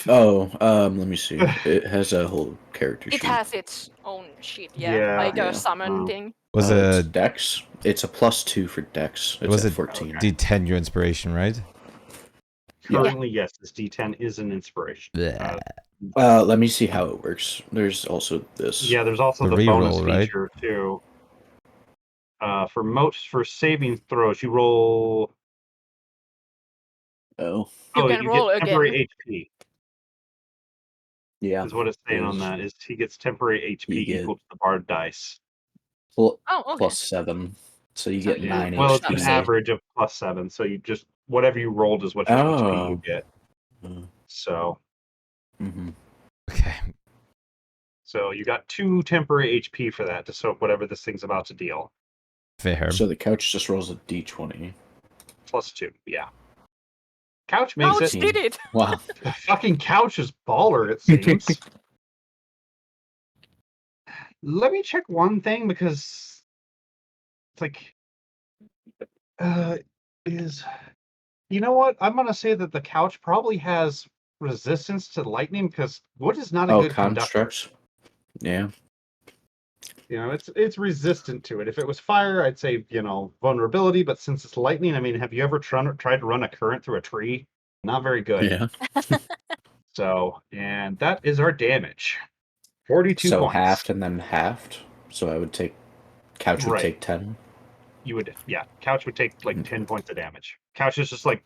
Let me see. It has a whole character sheet. It has its own sheet, yeah. Like Yeah. a summon Oh. thing. was It's it Dex. It's a +2 for Dex. It's was at it 14. D10 your inspiration, right? Currently, yes, this D10 is an inspiration. Bleh. Let me see how it works. There's also this. Yeah, there's also The the bonus reroll, right? feature too. For saving throws, you roll. Oh, You can roll get temporary again. HP. yeah. Is what it's saying on Is- that. Is he gets temporary HP You get- equal to the bard dice. Oh, okay. +7. So you So get you- 9 Well, it's HP. an average of +7, so you just whatever you rolled is what your HP you get. So Mm-hmm. Okay. so you got 2 temporary HP for that to soak whatever this thing's about to deal. Fair. So the couch just rolls a d20. +2, yeah. Couch makes Couch it. did it! Wow. The fucking couch is baller, it seems. Let me check one thing because it's like is you know what? I'm gonna say that the couch probably has resistance to lightning because wood is not a good conductor. constructs. Yeah. You know, it's resistant to it. If it was fire, I'd say, vulnerability, but since it's lightning, I mean, have you ever tried to run a current through a tree? Not very good. Yeah. So, and that is our damage. 42 So points. halved and then halved. So I would take. Couch would Right. take 10. You would, yeah. Couch would take like 10 points of damage. Couch is just like,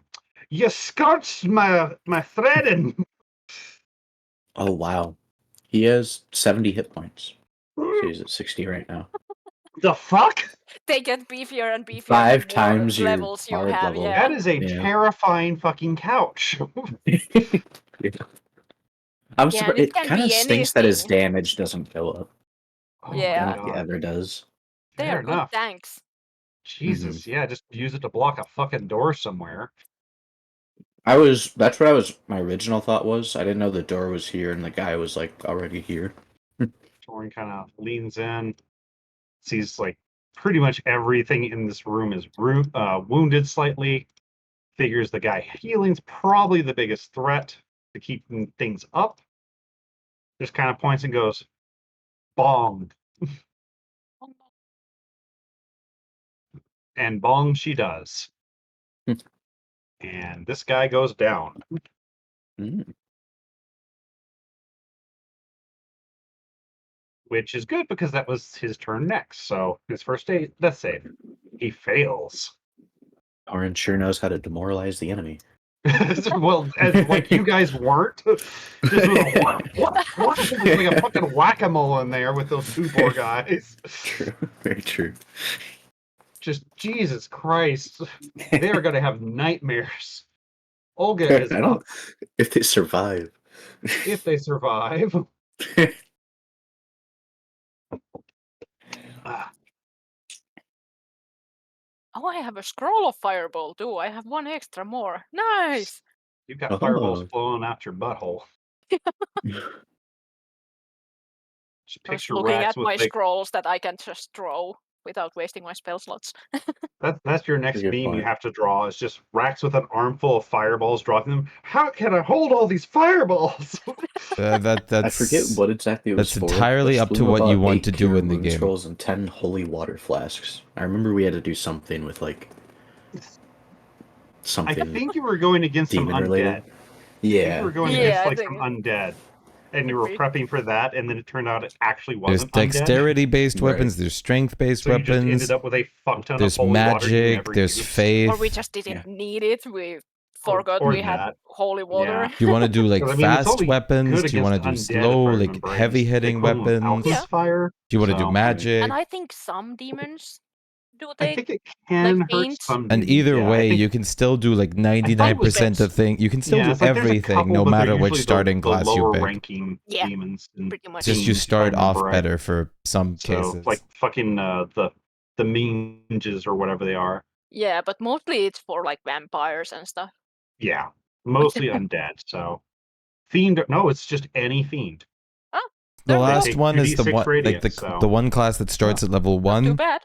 you scorched my threading. Oh, wow. He has 70 hit points. So he's at 60 right now. The fuck? They get beefier and beefier 5 the more times your levels you bard have, level. yeah. That is a Yeah. terrifying fucking couch. Yeah. I'm Yeah, surprised. and it It can kind of be stinks that his anything. damage doesn't go up. Oh Yeah. my Like it God. ever does. They Fair are good enough. tanks. Jesus, yeah, just use it to block a fucking door somewhere. That's what my original thought was. I didn't know the door was here and the guy was like already here. Torin kind of leans in, sees like pretty much everything in this room is wounded slightly. Figures the guy healing's probably the biggest threat to keeping things up. Just kind of points and goes, bong. And bong she does. And this guy goes down. Mm. Which is good because that was his turn next. So his first death save. He fails. Orin sure knows how to demoralize the enemy. Well, like you guys weren't. Just like a fucking whack-a-mole in there with those 2 poor guys. True. Very true. Just Jesus Christ. They are going to have nightmares. Olga is I up don't. If they survive. if they survive. Ah, Oh, I have a scroll of fireball too. I have one extra more. Nice. you've got fireballs Oh. flowing out your butthole. Just I was picture looking racks at with my like scrolls that I can just throw without wasting my spell slots. that's your next Good meme you point. have to draw. Is just racks with an armful of fireballs, dropping them. How can I hold all these fireballs? That's I forget what exactly it was that's for. entirely but up to slew what you about want 8 to do pure in the rune game. scrolls and 10 holy water flasks. I remember we had to do something with like I something think you were going against some demon undead. related. I think Yeah. you were going Yeah, against I like think some undead, and you could were be. prepping for that, and then it turned out it actually There's wasn't undead. dexterity-based Right. weapons. There's strength-based So you just weapons. ended up with a fuck ton There's of holy water you magic. never There's used. faith. Or we just didn't need it. We forgot or we had that. holy water. Yeah. Do you want to do like 'Cause, I mean, it's fast only weapons? good Do you want to against do undead, slow, if I like remember right. It's heavy-hitting the equivalent of weapons? Alchemist fire. Do you want to do So, magic? And I think some demons do I they think it can hurt faint? some And demons, either yeah. I way, think, you can still do like it 99% was- of things. You can still yeah, do it's like there's a everything, couple, no but they're matter which usually starting the class you lower pick. ranking Yeah, demons. And pretty much. Just you fiends, if I start off remember right. better for some So, cases. like fucking the ninjas or whatever they are. Yeah, but mostly it's for like vampires and stuff. Yeah, mostly undead. So, fiend. No, it's just any fiend. Oh, the there we go. last take one is the 2d6 one, like radius, the so- one class that starts at level Not too 1, bad.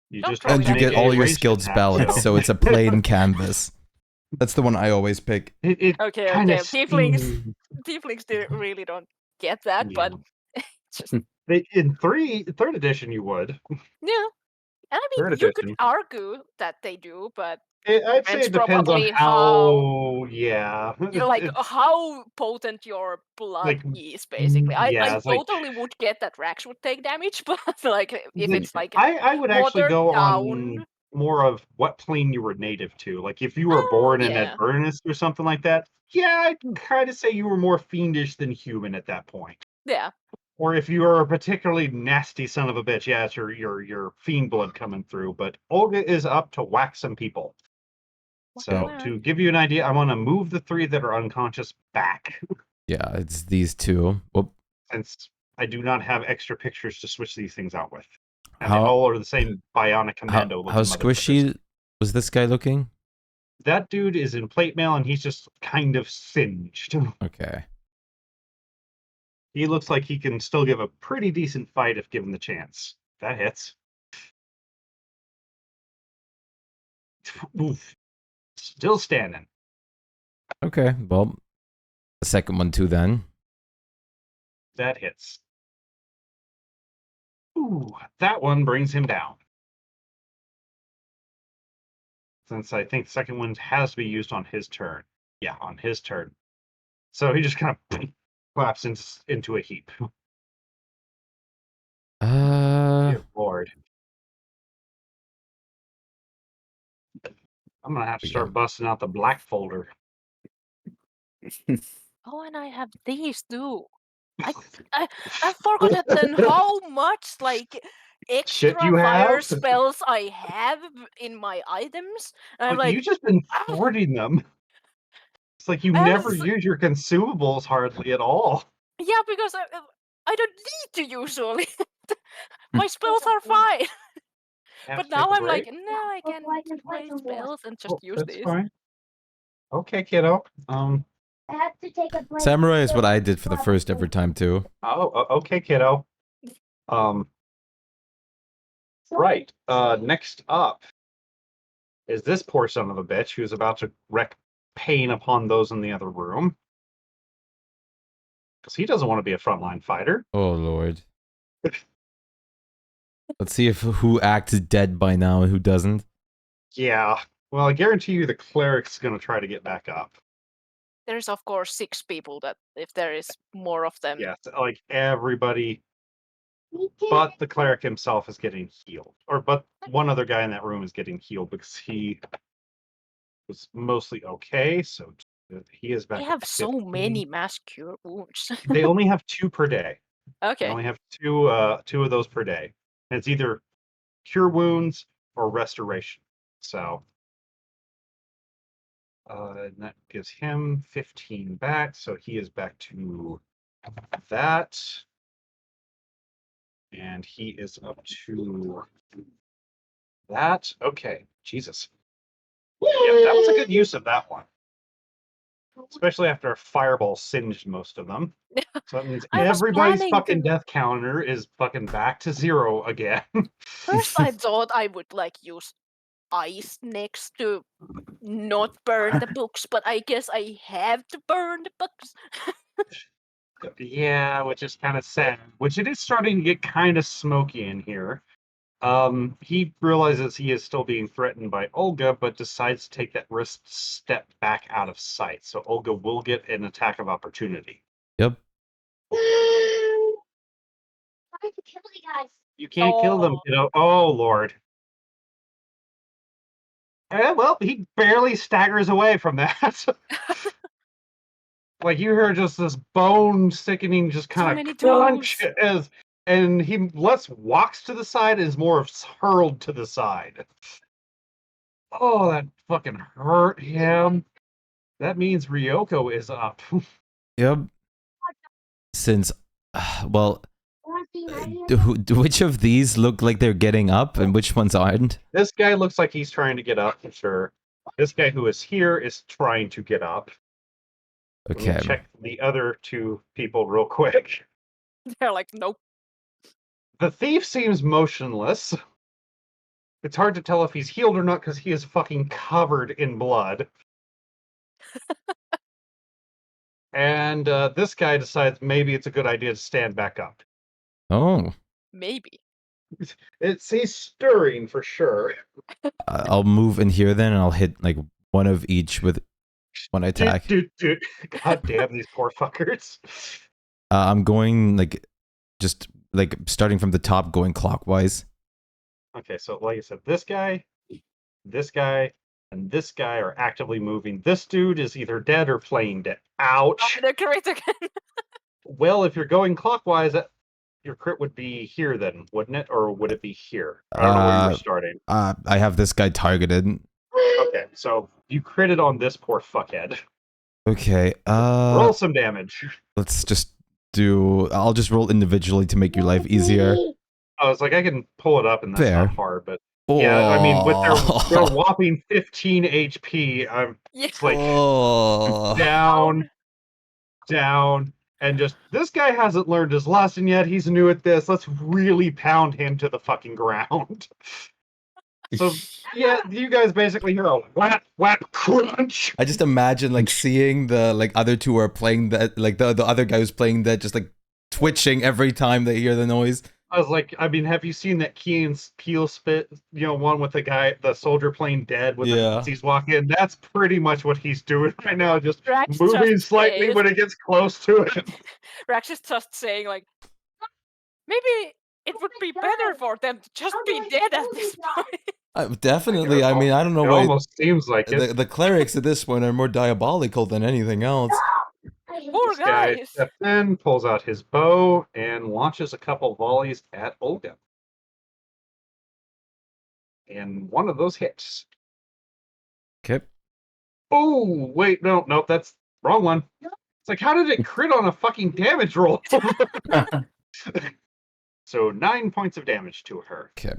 You Don't just throw have and to you that make get a all your ranged skilled attack, spells. So it's a plain canvas. That's the one I always pick. It Okay, kind okay. of Tieflings really don't get that, but just in third edition you would. yeah. And I mean, Third you could edition. argue that they do, but I'd say depends it depends on probably how. Yeah. like how potent your blood Like, is, basically. I it's like totally would get that Rax would take damage, but like if it's like I would actually watered go down. on more of what plane you were native to. Like if you were Oh, born in yeah. Avernus or something like that, yeah, I'd kind of say you were more fiendish than human at that point. Yeah. Or if you are a particularly nasty son of a bitch, yeah, it's your fiend blood coming through. But Olga is up to whack some people. So Wow. to give you an idea, I want to move the 3 that are unconscious back, Yeah, it's these two. Whoop. since I do not have extra pictures to switch these things out with. And How- they all are the same bionic commando How looking motherfuckers. squishy was this guy looking? That dude is in plate mail and he's just kind of singed. Okay. He looks like he can still give a pretty decent fight if given the chance. That hits. Oof. Still standing. Okay, well, the second one too then. That hits. Ooh, that one brings him down. Since I think the second one has to be used on his turn. Yeah, on his turn. So he just kind of collapses into a heap. Dear Lord. I'm gonna have to start busting out the black folder. Oh, and I have these too. I forgot then how much like extra you fire have? spells I have in my items. And I'm Like, like, you've just been hoarding them. It's like you I never was- use your consumables hardly at all. yeah, because I don't need to usually. My spells are fine. Have But to take now a I'm like, break? no, I can waste spells and just Oh, use that's these. fine. Okay, kiddo. I have to take a break. Samurai is what I did for the first ever time too. Okay, kiddo. Right. Next up is this poor son of a bitch who's about to wreak pain upon those in the other room. Because he doesn't want to be a frontline fighter. Oh lord. Let's see if who acts dead by now and who doesn't. Yeah. Well, I guarantee you the cleric's going to try to get back up. There's of course 6 people that if there is more of them. Yeah, like everybody but the cleric himself is getting healed. But one other guy in that room is getting healed because he was mostly okay, so he is back. They up have to so 15. many mass cure wounds. They only have 2 per day. They Okay. only have two of those per day. And it's either cure wounds or restoration. So and that gives him 15 back, so he is back to that. And he is up to that. Okay, Jesus. Yeah, that was a good use of that one. Especially after a fireball singed most of them. So that means I was everybody's planning fucking to. death counter is fucking back to 0 again. First, I thought I would like use ice next to not burn the books, but I guess I have to burn the books. Yeah, which is kind of sad. Which it is starting to get kind of smoky in here. He realizes he is still being threatened by Olga, but decides to take that risk to step back out of sight. So Olga will get an attack of opportunity. Yep. Trying to kill you guys. You can't kill them, Oh. kiddo. Oh, Lord. Well, he barely staggers away from that. Like, you hear just this bone-sickening, just So kind many of crunch, toes. and he walks to the side, is more of hurled to the side. Oh, that fucking hurt him. That means Ryoko is up. Yep. Since, well, which of these look like they're getting up and which ones aren't? This guy looks like he's trying to get up, for sure. This guy who is here is trying to get up. Let me Okay. check the other two people real quick. They're like, nope. The thief seems motionless. It's hard to tell if he's healed or not because he is fucking covered in blood. And this guy decides maybe it's a good idea to stand back up. Oh. Maybe. He's stirring for sure. I'll move in here then and I'll hit like one of each with one attack. Dude. God damn these poor fuckers. I'm going like just like starting from the top going clockwise. Okay, so like I said, this guy, and this guy are actively moving. This dude is either dead or playing dead. Ouch. The crit again. Well, if you're going clockwise, your crit would be here then, wouldn't it? Or would it be here? I don't know where you were starting. I have this guy targeted. Okay, so you critted on this poor fuckhead. Okay, Roll some damage. let's just I'll just roll individually to make your life easier. I was like, I can pull it up and that's Fair. not hard, but yeah, I mean, with their Oh. whopping 15 HP, I'm Yeah. it's like Oh. down, and just, this guy hasn't learned his lesson yet. He's new at this. Let's really pound him to the fucking ground. So, yeah, you guys basically hear a whap, whap, crunch. I just imagine like seeing the like other two are playing that, like the other guy who's playing that just like twitching every time they hear the noise. I was like, I mean, have you seen that Key and Peele spit, one with the soldier playing dead with the Nazis walking in? That's pretty much what he's doing right now, just Rax moving just slightly says- when it gets close to it. Rax is just saying like, maybe it would be better for them to just be dead at this point. Definitely. I mean, I don't know It why almost seems like it. the clerics at this point are more diabolical than anything else. Poor This guy guys. steps in, pulls out his bow, and launches a couple volleys at Olga. And one of those hits. Okay. Oh, wait, nope, that's wrong one. It's like, how did it crit on a fucking damage roll? So 9 points of damage to her. Okay.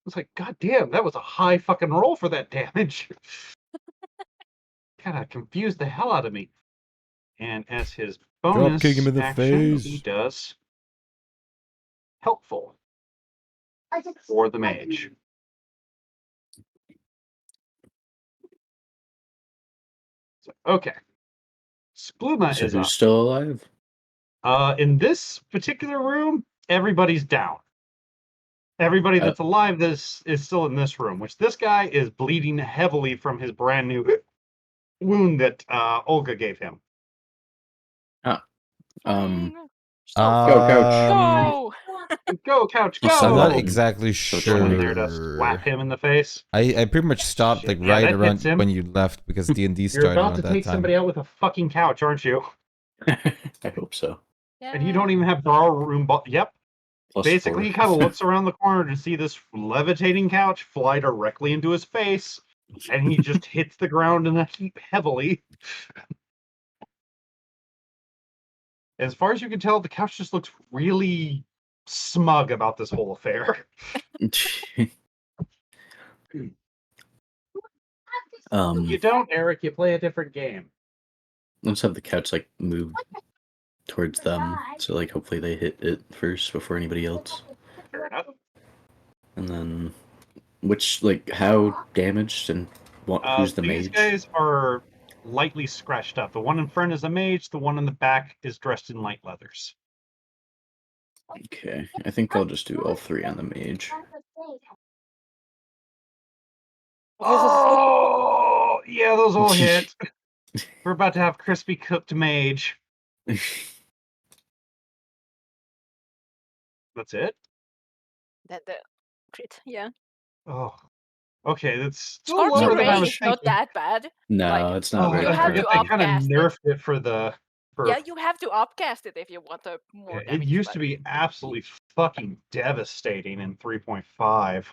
It's like, god damn, that was a high fucking roll for that damage. Kinda confused the hell out of me. And as his bonus kick him in the action, face. he does helpful for the mage. So, okay. Spluma So is who's up. still alive? In this particular room, everybody's down. Everybody that's alive is still in this room, which this guy is bleeding heavily from his brand new wound that Olga gave him. Go Go! Go, couch, go! I'm not exactly So someone there to sure. slap him in the face. I pretty much stopped Shit, like yeah, right that around hits him. when you left because D&D You're started about around to that take time. somebody out with a fucking couch, aren't you? I hope so. And you don't even have borrow room. Yep. basically, he kind of looks around the corner to see this levitating couch fly directly into his face, and he just hits the ground in a heap heavily. As far as you can tell, the couch just looks really smug about this whole affair. You don't, Eric. You play a different game. Let's have the couch like move towards them, so like hopefully they hit it first before anybody else. Fair enough. And then, which like how damaged and who's the These mage? guys are lightly scratched up. The one in front is a mage. The one in the back is dressed in light leathers. Okay, I think I'll just do all three on the mage. Oh, yeah, those all hit. We're about to have crispy cooked mage. That's it? The crit, yeah. Oh, okay, that's still Scorching lower than I Ray was is not thinking. that bad. No, Like, it's not Oh, very You I have forget to they kind of upcast it. nerfed it for the... Yeah, you have to upcast it if you want a more It damage. used but- to be absolutely fucking devastating in 3.5.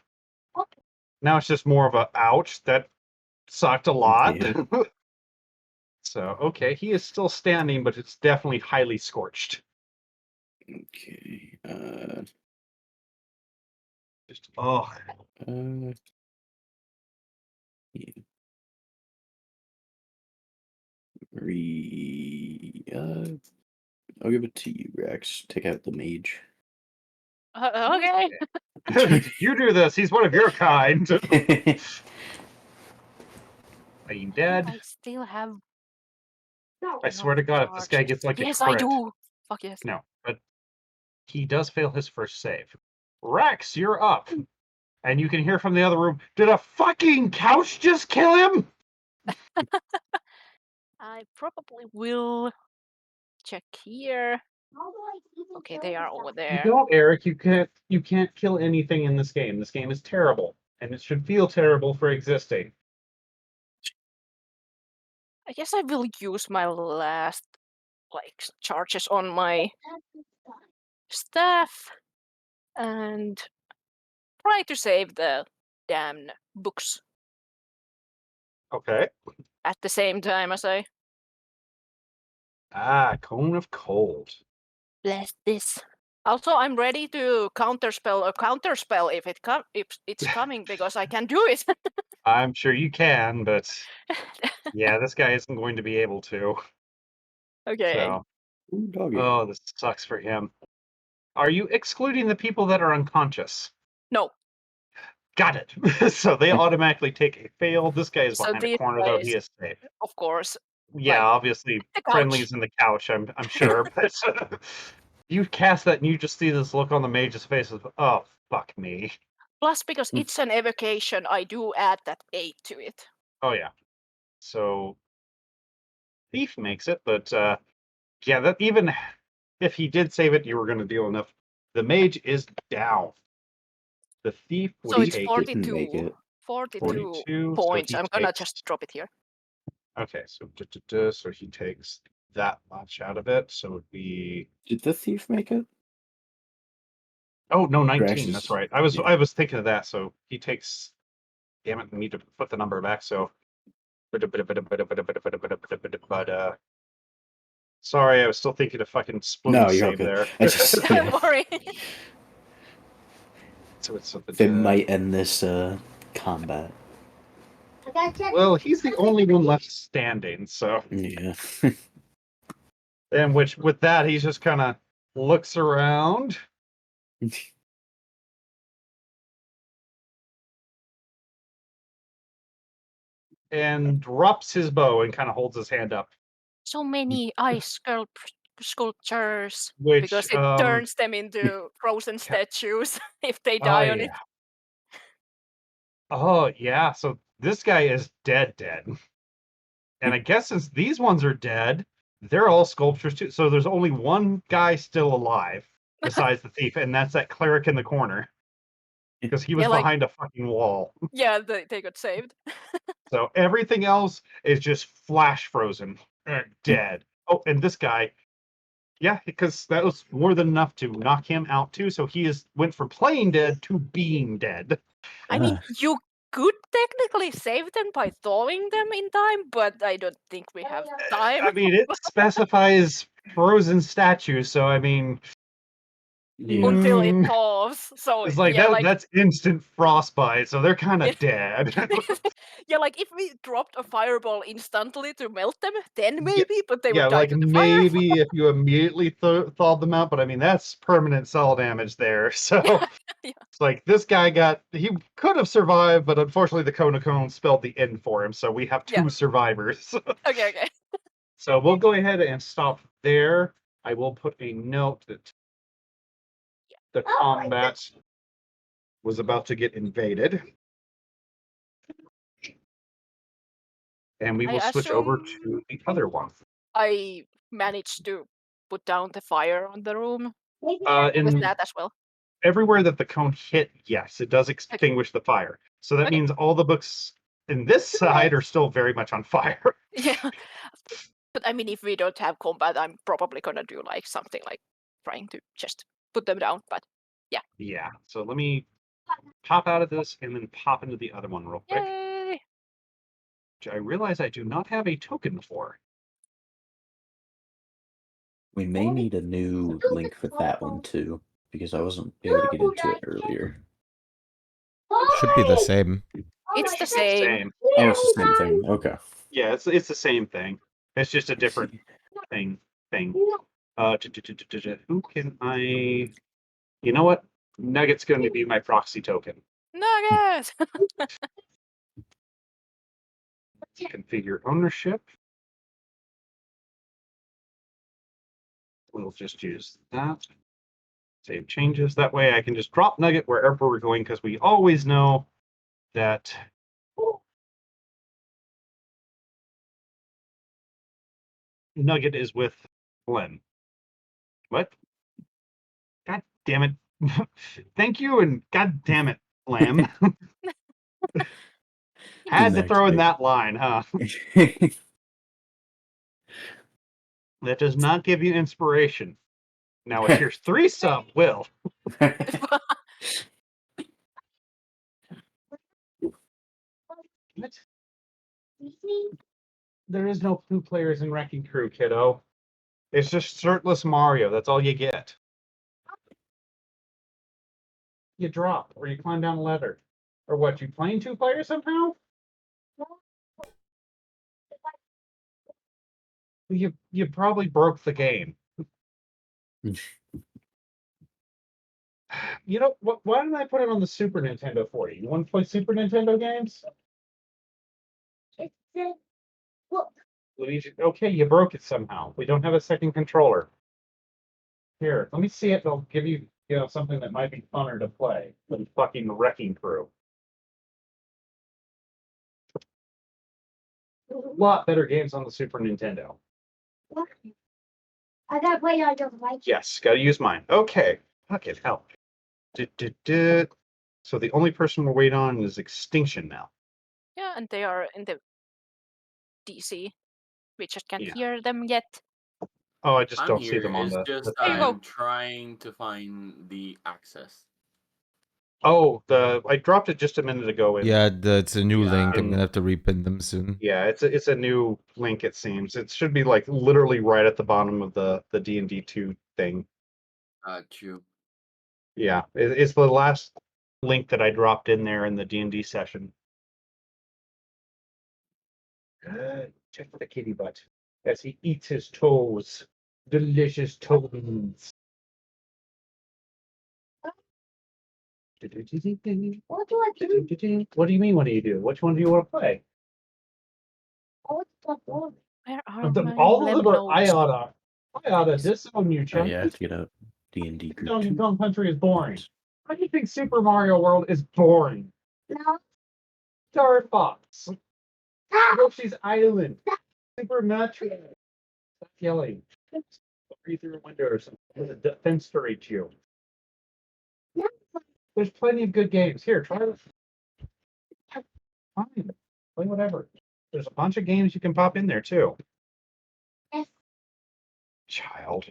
Now it's just more of a ouch, that sucked a lot. Yeah. So, okay, he is still standing, but it's definitely highly scorched. Okay. Just, oh, Yeah. I'll give it to you, Rex. Take out the mage. Okay. you do this, he's one of your kind. Are you dead? I still have. I swear to God, if this guy gets like Yes, a I crit... do. Fuck yes. No, but he does fail his first save. Rex, you're up. And you can hear from the other room, did a fucking couch just kill him? I probably will check here. Okay, they are over You there. don't, Eric. You can't kill anything in this game. This game is terrible. And it should feel terrible for existing. I guess I will use my last charges on my staff and try to save the damn books Okay. at the same time as I Ah, Cone of Cold. bless this. Also, I'm ready to counterspell a counterspell if it's coming because I can do it. I'm sure you can, but yeah, this guy isn't going to be able to. Okay. So, Ooh, doggy. oh, this sucks for him. Are you excluding the people that are unconscious? No. Got it. So they automatically take a fail. This guy is So behind a these corner, though. guys- He is safe. Of course. Yeah, Like, obviously, the couch. friendly's in the couch, I'm sure. But you cast that and you just see this look on the mage's face of, oh, fuck me. Plus, because it's an evocation, I do add that 8 to it. Oh, yeah. So, Thief makes it, but yeah, that even if he did save it, you were going to deal enough. The mage is down. The Thief would So it's take 42. Make it. 42 42, so points. he I'm gonna takes- just drop it here. Okay, so so he takes that much out of it, so it would be... Did the thief make it? Oh, no, 19, Crashes. that's right. I Yeah. was thinking of that, so he takes... Damn it, I need to put the number back, so... But, sorry, I was still thinking of fucking splitting No, you're save okay. there. I just Don't worry. So it's they might end this combat. well, he's the only one left standing, so... Yeah. And which, with that, he just kind of looks around. And drops his bow and kind of holds his hand up. So many ice sculptures Which, because it turns them into frozen statues if they die on it. Oh, yeah. So this guy is dead. And I guess since these ones are dead, they're all sculptures too. So there's only one guy still alive besides the thief, and that's that cleric in the corner. Because he was Yeah, like- behind a fucking wall. Yeah, they got saved. So everything else is just flash frozen. Dead. Oh, and this guy, Yeah, because that was more than enough to knock him out too. So he went from playing dead to being dead. I mean, you could technically save them by thawing them in time, but I don't think we have time. I mean, it specifies frozen statues, so I mean, Yeah. Until it mm, thaws. So it's like yeah, that. like That's instant frostbite, so they're kind Yeah. of dead. yeah, like if we dropped a fireball instantly to melt them, then Yeah, maybe, but they yeah, would die like to the fire. maybe if you immediately thawed them out, but I mean that's permanent cell damage there. So Yeah. it's like this guy he could have survived, but unfortunately the Konakon spelled the end for him, so we have Yeah. two survivors. Okay. So we'll go ahead and stop there. I will put a note that the combat was about to get invaded. And we I will switch over assume to the other one. I managed to put down the fire on the room with In that as well. everywhere that the cone hit, yes, it does extinguish the fire. So that Okay. means all the books in this side are still very much on fire. Yeah. But I mean, if we don't have combat, I'm probably gonna do like something like trying to just put them down. But Yeah. So let me pop out of this and then pop into the other one real quick. yay! Which I realize I do not have a token for. We may need a new link for that one too, because I wasn't able to get into it earlier. Should be the same. It's the same. Same. Oh, it's the same thing. Okay. Yeah, it's the same thing. It's just a different thing. Who can I? You know what? Nugget's going to be my proxy token. Nuggets! Configure ownership. We'll just use that. Save changes. That way I can just drop Nugget wherever we're going because we always know that Nugget is with Glenn. What? God damn it. Thank you, and god damn it, Lamb. Had to throw in that line, huh? That does not give you inspiration. Now a tier 3 sub will. What? There is no 2 players in Wrecking Crew, kiddo. It's just shirtless Mario. That's all you get. You drop, or you climb down a ladder. Or what, you playing 2 players somehow? You probably broke the game. You know what? Why didn't I put it on the Super Nintendo for you? You want to play Super Nintendo games? Luigi, okay, you broke it somehow. We don't have a second controller. Here, let me see it. They'll give you, something that might be funner to play than fucking Wrecking Crew. A lot better games on the Super Nintendo. I gotta play on your mic. Yes, gotta use mine. Okay. Fucking hell. So the only person we're waiting on is Extinction now. Yeah, and they are in the DC. We just can't Yeah. hear them yet. Oh, I just I'm don't see here. them on It's the just There you go. I'm trying to find the access. Oh, I dropped it just a minute ago. Yeah, it's a new Yeah. link. I'm gonna have to repin them soon. Yeah, it's a new link. It seems it should be like literally right at the bottom of the D&D 2 thing. True. Yeah, it's the last link that I dropped in there in the D&D session. Check the kitty butt as he eats his toes. Delicious toes. What do I do? What do you mean? What do you do? Which one do you want to play? Oh, it's the board. Where are my All of them are lemnos? I oughta disown you, Oh Chunk. yeah, I have to get a D&D group Donkey too. Kong Country is boring. Why do you think Super Mario World is boring? No. Star Fox, Ah! Yoshi's Island, Super Metroid. Stop yelling. Breathe through a window or something. There's a defense to reach you. No. There's plenty of good games. Here, try it. Fine. Play whatever. There's a bunch of games you can pop in there too. Yes. Child.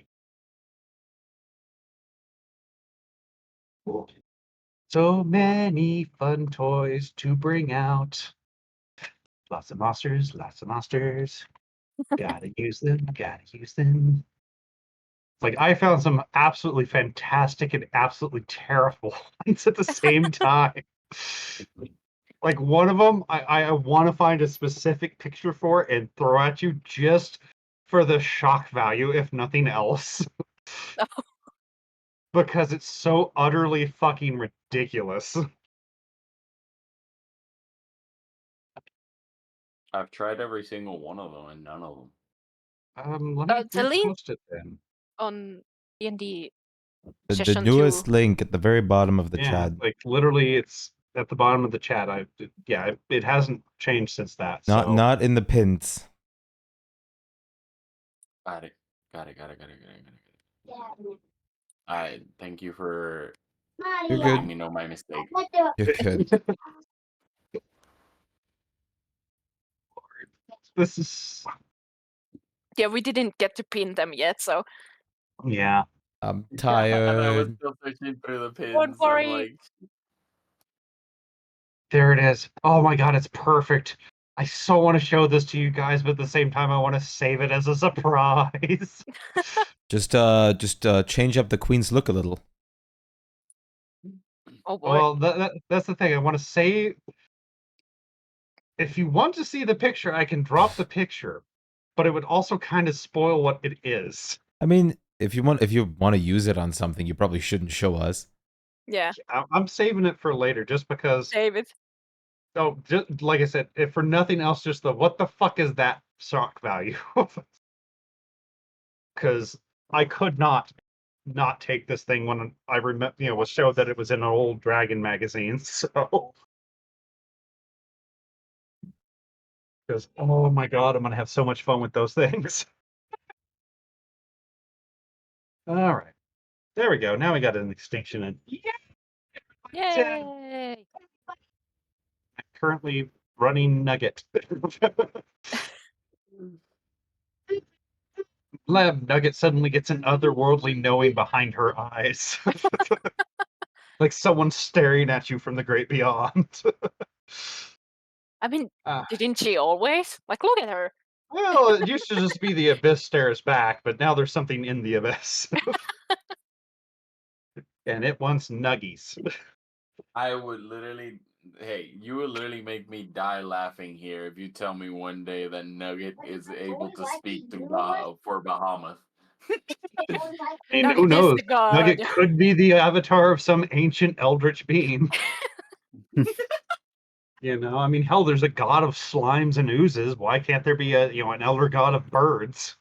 So many fun toys to bring out. Lots of monsters, lots of monsters. Gotta use them, gotta use them. Like, I found some absolutely fantastic and absolutely terrible ones at the same time. Like, one of them, I want to find a specific picture for it and throw at you just for the shock value, if nothing else. Because it's so utterly fucking ridiculous. I've tried every single one of them and none of them. Let me The link repost it then. on D&D The session newest 2. link at the very bottom of the Yeah, chat. like literally, it's at the bottom of the chat. It hasn't changed since that. Not So not in the pins. Got it. I thank you for You're letting good. me know my mistake. You're good. this is Yeah, we didn't get to pin them yet, so yeah. I'm Yeah, and I was tired. still searching through the pins. don't I'm worry. like, There it is. Oh my god, it's perfect. I so want to show this to you guys, but at the same time, I want to save it as a surprise. Just change up the queen's look a little. Oh boy. Well, that's the thing. I want to say, if you want to see the picture, I can drop the picture, but it would also kind of spoil what it is. I mean, if you want to use it on something, you probably shouldn't show us. Yeah, I'm saving it for later, just because. David. Oh, just like I said, if for nothing else, just the what the fuck is that shock value? Because I could not take this thing when I remember, was showed that it was in an old Dragon magazine. So, because oh my god, I'm gonna have so much fun with those things. All right, there we go. Now we got an extinction, and Yay! I'm currently running Nugget. Lab Nugget suddenly gets an otherworldly knowing behind her eyes. Like someone staring at you from the great beyond. I mean, Ah, didn't she always? Like, look at her. well, it used to just be the abyss stares back, but now there's something in the abyss. And it wants nuggies. I would literally, hey, you would literally make me die laughing here if you tell me one day that Nugget is able to speak to for Bahamas. I mean, who Nugget is knows? the god. Nugget could be the avatar of some ancient eldritch being. I mean, hell, there's a god of slimes and oozes. Why can't there be an elder god of birds?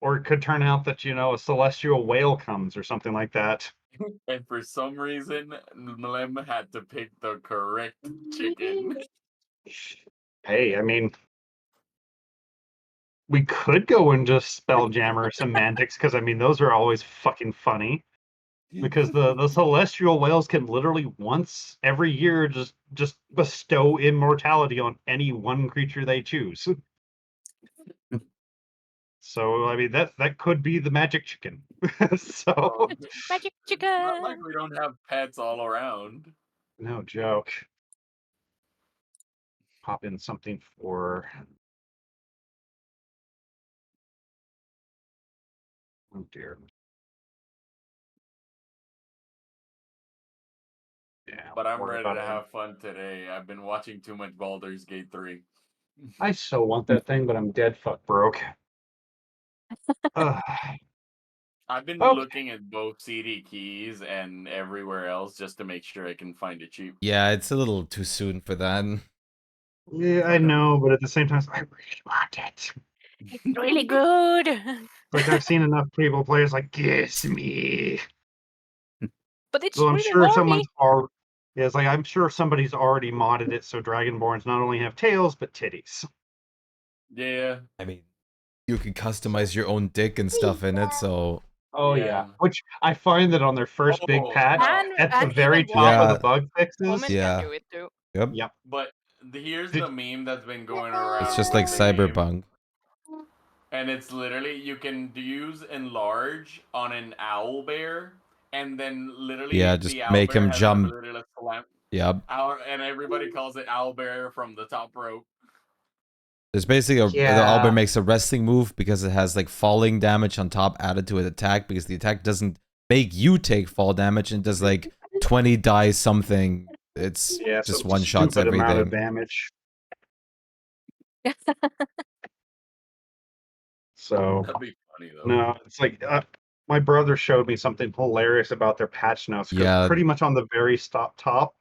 Or it could turn out that, a celestial whale comes or something like that. And for some reason, Mlem had to pick the correct chicken. Hey, I mean, we could go into Spelljammer semantics, because, I mean, those are always fucking funny. Because the celestial whales can literally once every year just bestow immortality on any one creature they choose. So I mean that could be the magic chicken. So Magic chicken. Not like we don't have pets all around. no joke. Pop in something for. Oh dear. Yeah, But I'm worry ready about to it. have fun today. I've been watching too much Baldur's Gate 3. I so want that thing, but I'm dead fuck broke. Ugh. I've been Okay. looking at both CD keys and everywhere else just to make sure I can find it cheap. Yeah, it's a little too soon for that. Yeah, I know, but at the same time, I really want it. It's really good. Like I've seen enough people players like, kiss me. But it's Well, I'm really sure horny. someone's already. Yeah, it's like I'm sure somebody's already modded it so Dragonborns not only have tails but titties. Yeah. I mean, you can customize your own dick and stuff in it, so Oh yeah. Yeah. Which I find that on their first big Oh, patch, no. at the And very even top of Yeah. the bug fixes. Women Yeah. can do it too. yep. Yep. But here's Did- the meme that's been going around. It's just like with the game. Cyberpunk. And it's literally you can use enlarge on an owl bear, and then literally Yeah, if just the owl make bear him has the jump. ability to slam Yep. and everybody calls it owl bear from the top rope. There's basically the Yeah. owlbear makes a wrestling move because it has like falling damage on top added to its attack because the attack doesn't make you take fall damage and does like 20 die something. It's Yeah, so just it's a one shots stupid amount of everything. damage. So That'd be funny though. no, it's like my brother showed me something hilarious about their patch notes. Yeah. Pretty much on the very top,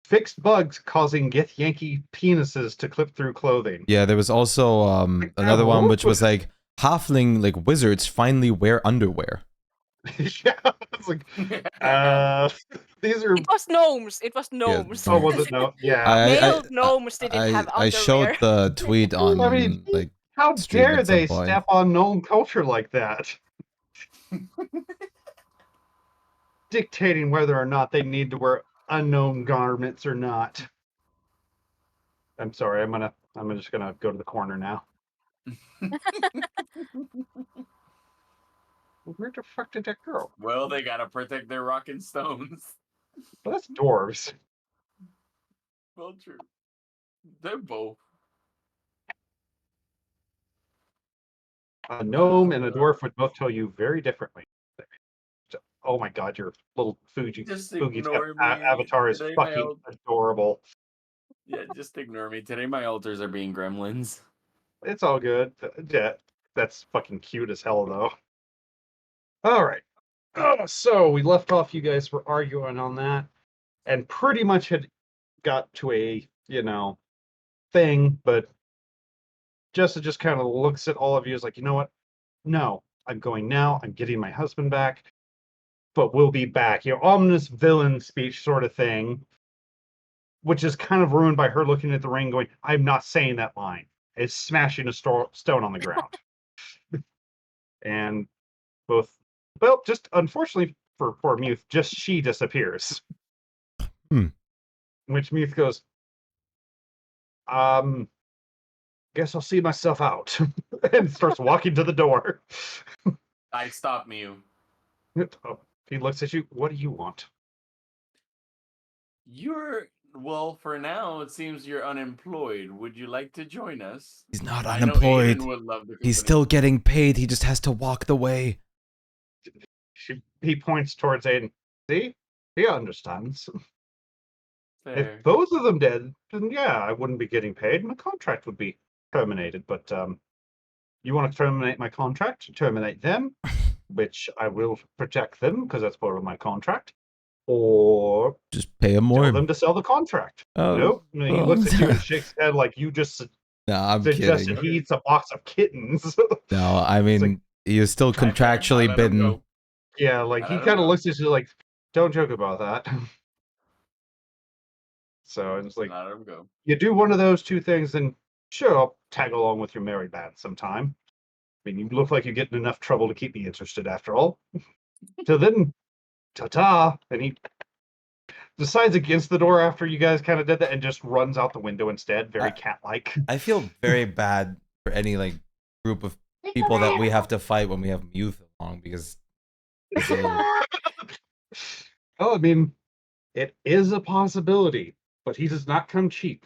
fixed bugs causing Gith Yankee penises to clip through clothing. Yeah, there was also another one which was like halfling like wizards finally wear underwear. Yeah, it's like these are. It was gnomes. It was gnomes. Oh, was it no? Yeah. Male gnomes didn't have I showed underwear. the tweet on I mean, like how stream dare at some they point. step on gnome culture like that? Dictating whether or not they need to wear unknown garments or not. I'm sorry. I'm just gonna go to the corner now. Where the fuck did that go? Well, they gotta protect their rock and stones. Well, that's dwarves. Well, true. They're both. A gnome and a dwarf would both tell you very differently. Oh my god, your little Just Fuji's ignore me. avatar is Today fucking adorable. Yeah, just ignore me. Today my altars are being gremlins. It's all good. Yeah, that's fucking cute as hell, though. All right. So we left off. You guys were arguing on that, and pretty much had got to a thing, but Jessa just kind of looks at all of you as like, you know what? No, I'm going now. I'm getting my husband back, but we'll be back. Ominous villain speech sort of thing, which is kind of ruined by her looking at the ring, going, "I'm not saying that line." Is smashing a stone on the ground, and both. Well, just unfortunately for poor Muth, just she disappears. Which Muth goes, guess I'll see myself out. And starts walking to the door. I stop Mew. He looks at you, what do you want? Well, for now, it seems you're unemployed. Would you like to join us? He's not I know unemployed. Aiden would love the He's company. still getting paid. He just has to walk the way. He points towards Aiden. See? He understands. Fair. If both of them did, then yeah, I wouldn't be getting paid. My contract would be terminated. But you want to terminate my contract? Terminate them, which I will protect them because that's part of my contract. Or just pay him more. Tell them to sell the contract. Nope. He looks at you and shakes his head like you just I'm suggested kidding. he eats a box of kittens. No, I mean, like, he is still contractually bidden. Yeah, like he kind of looks at you like, don't joke about that. So it's like, let him go. You do one of those two things, then sure, I'll tag along with your merry band sometime. I mean, you look like you're getting enough trouble to keep me interested after all. Till then, ta-ta. And he decides against the door after you guys kind of did that and just runs out the window instead, very cat-like. I feel very bad for any like group of people that we have to fight when we have youth along because Oh, I mean, it is a possibility, but he does not come cheap.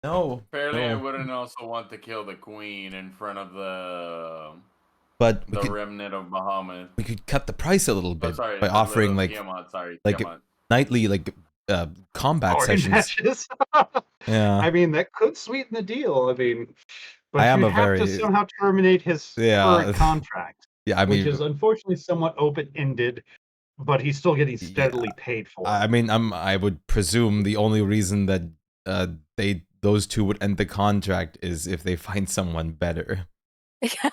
No. Fairly, no. I wouldn't also want to kill the queen in front of the remnant of Bahamut. We could cut the price a little bit sorry, by offering like Tiamat. nightly combat sessions. Matches. Yeah. I mean, that could sweeten the deal. I mean, but I am you a have very to somehow terminate his current contract. Yeah, I mean, which is unfortunately somewhat open-ended, but he's still getting steadily paid for. I mean, I would presume the only reason that those two would end the contract is if they find someone better. Yeah.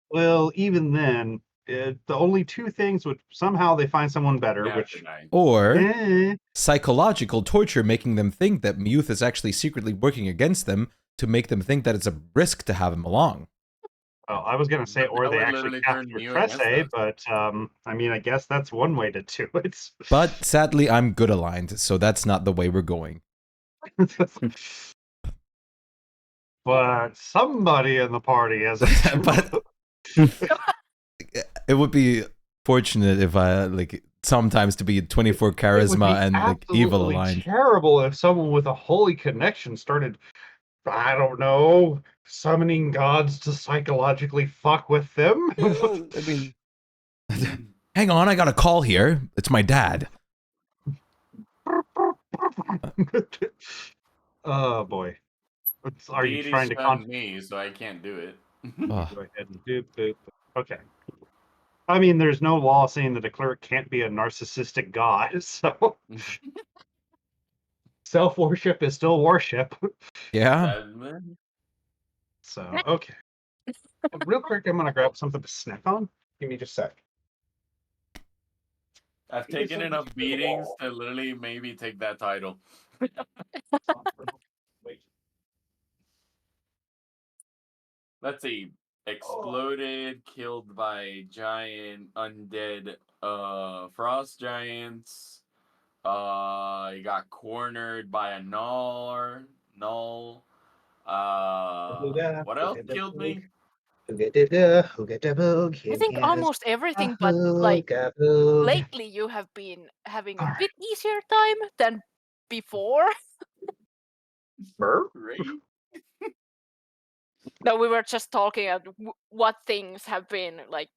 Well, even then, the only two things would somehow they find someone better, or psychological torture, making them think that Mewth is actually secretly working against them to make them think that it's a risk to have him along. Well, I was gonna say, or they actually capture Tresse, but I mean, I guess that's one way to do it. But sadly, I'm good aligned, so that's not the way we're going. but somebody in the party has. But it would be fortunate if I like sometimes to be 24 It would be charisma and like evil absolutely aligned. terrible if someone with a holy connection started, I don't know, summoning gods to psychologically fuck with them. I mean, hang on, I got a call here. It's my dad. Oh boy. Are you Deity trying to shunned me, so I can't do it. Oh, Go ahead and do boop. Okay. I mean, there's no law saying that a cleric can't be a narcissistic god, so self-worship is still worship. yeah. So, okay. Real quick, I'm gonna grab something to snack on. Give me just a sec. I've taken enough beatings to literally maybe take that title. Wait. Let's see. Exploded, killed by giant undead frost giants. He got cornered by a null. What else killed me? I think almost everything, but like lately you have been having a bit easier time than before. Right? No, we were just talking about what things have been like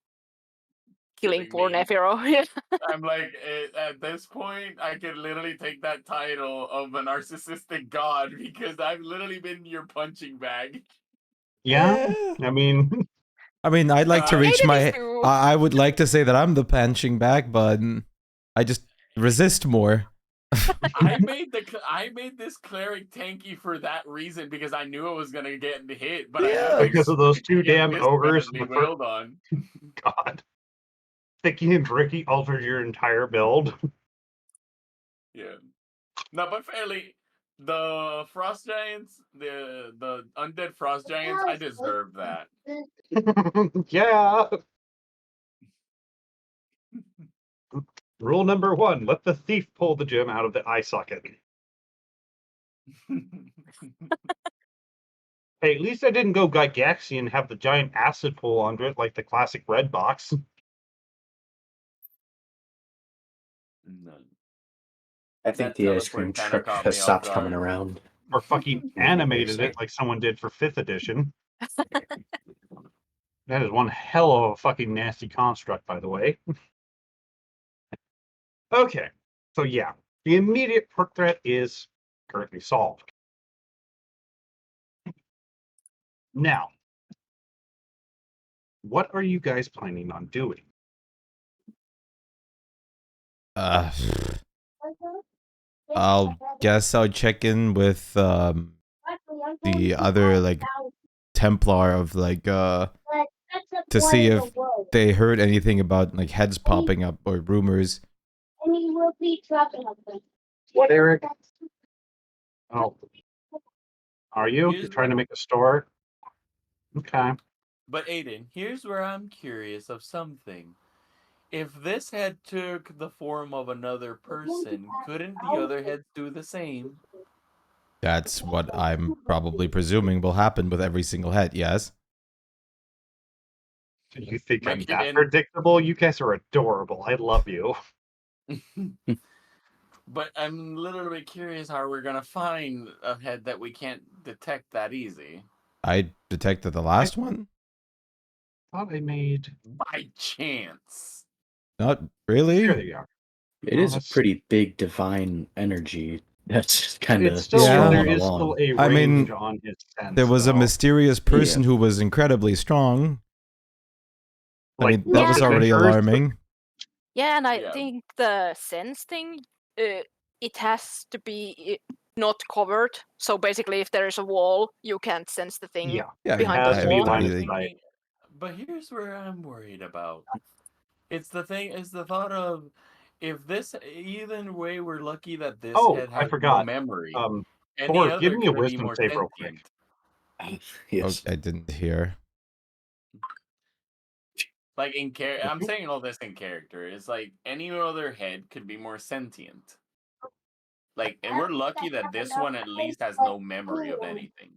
killing poor me. Nephiro. I'm like, at this point, I could literally take that title of a narcissistic god because I've literally been your punching bag. Yeah, I mean, I'd like to I reach hated my. this too. I would like to say that I'm the punching bag, but I just resist more. I made this cleric tanky for that reason because I knew it was gonna get hit, but I knew because of those two get damn this ogres better in the than first. wailed on. God. Sticky and Ricky altered your entire build. Yeah. No, but fairly, the frost giants, the undead frost giants, I deserve that. Yeah. Rule number 1, let the thief pull the gem out of the eye socket. Hey, at least I didn't go Gygaxian and have the giant acid pool under it like the classic red box. None. I think That the ice cream teleport kinda truck caught has me off stopped coming guard. around. Or fucking Made me very animated it sad. like someone did for 5th edition. That is one hell of a fucking nasty construct, by the way. Okay, so yeah, the immediate perk threat is currently solved. Now, what are you guys planning on doing? I'll guess I'll check in with the other like Templar of like to see if they heard anything about like heads popping up or rumors. What, Eric? Oh, are you? Here's You're trying what- to make a store? Okay. But Aiden, here's where I'm curious of something. If this head took the form of another person, couldn't the other heads do the same? That's what I'm probably presuming will happen with every single head. Yes. You think I'm Make it that in- predictable? You guys are adorable. I love you. But I'm literally curious how we're gonna find a head that we can't detect that easy. I detected the last one. Thought I made. By chance. Not really. Here they are. It is a pretty big divine energy. That's kind It's of still Yeah. there strolling is still along. a I mean, range on his sense. There was a though. mysterious person Yeah. who was incredibly strong. I Like, mean, that was Yeah. already adventurers, alarming. Yeah, and I Yeah. think the sense thing, it has to be not covered. So basically, if there is a wall, you can't sense the thing Yeah, Yeah, behind has the to be wall. line of pretty- sight. But here's where I'm worried about. It's the thought of if this either way we're lucky that this Oh, head I has no forgot. memory. Any Thor, other give me a could be wisdom more save real quick. sentient. Yes. Oh, I didn't hear. Like in character, I'm saying all this in character. It's like any other head could be more sentient. Like, and we're lucky that this one at least has no memory of anything.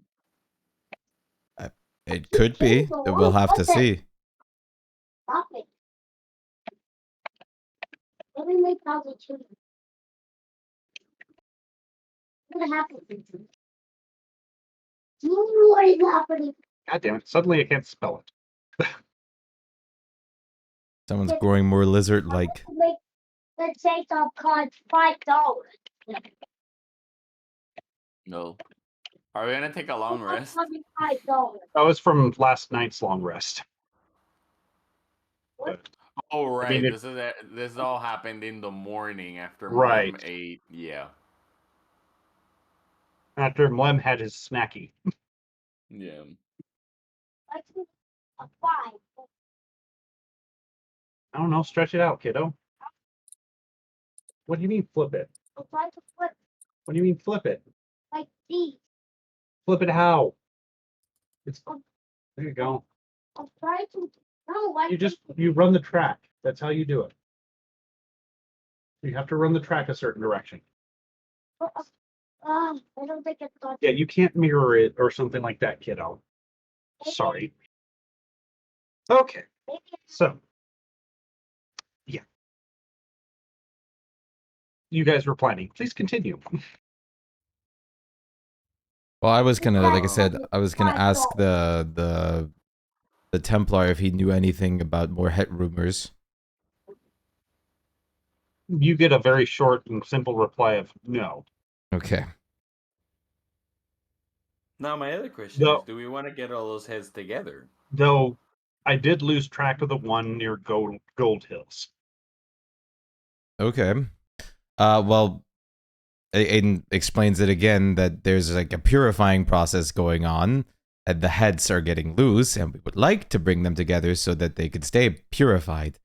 It could be. We'll have to see. Stop it. Let me make all the children. What happened? What is happening? God damn it! Suddenly I can't spell it. Someone's growing more lizard-like. Let's say some cost $5. No. Are we gonna take a long rest? $5. That was from last night's long rest. What? But, Oh right, mean, this all happened in the morning after Right. Mom ate. Yeah. after Mlem had his snacky. Yeah. Let's do a 5. I don't know. Stretch it out, kiddo. What do you mean flip it? I'll try to flip What do you mean flip it? like these. Flip it how? It's there you go. I'll try to. No, like You run the track. That's how you do it. You have to run the track a certain direction. I don't think it's got. Yeah, you can't mirror it or something like that, kiddo. Sorry. Okay, Maybe so yeah, you guys were planning. Please continue. Well, I was gonna, like I said, I was gonna ask the Templar if he knew anything about more het rumors. You get a very short and simple reply of no. Okay. Now my other question No. is, do we want to get all those heads together? Though I did lose track of the one near Gold Hills. Okay. Well, Aiden explains it again that there's like a purifying process going on, and the heads are getting loose, and we would like to bring them together so that they could stay purified.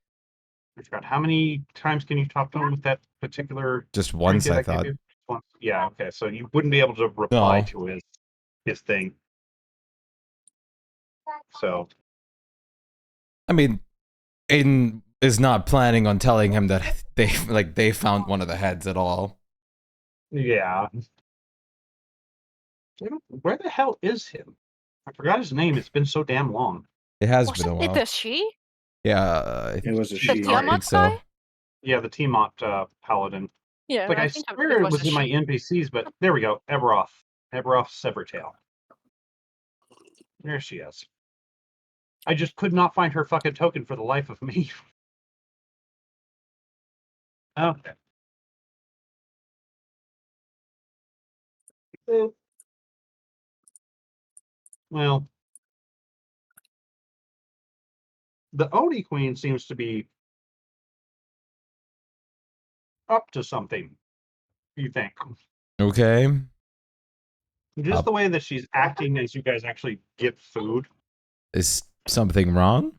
I forgot how many times can you top them with that particular Just once, trinket I gave thought. you? Once. Yeah, okay. So you wouldn't be able to reply No. to his thing. So I mean, Aiden is not planning on telling him that they found one of the heads at all. yeah. Where the hell is him? I forgot his name. It's been so damn long. It has been a Wasn't while. it a she? Yeah, It was a The she. I Tiamat think so. guy? Yeah, the Tiamat paladin. Yeah, Like I think swear it was a in my she. NPCs, but there we go. Eberoth Severtail. There she is. I just could not find her fucking token for the life of me. Okay. Well, the Oni Queen seems to be up to something. You think? Okay. Just the way that she's acting as you guys actually get food. Is something wrong?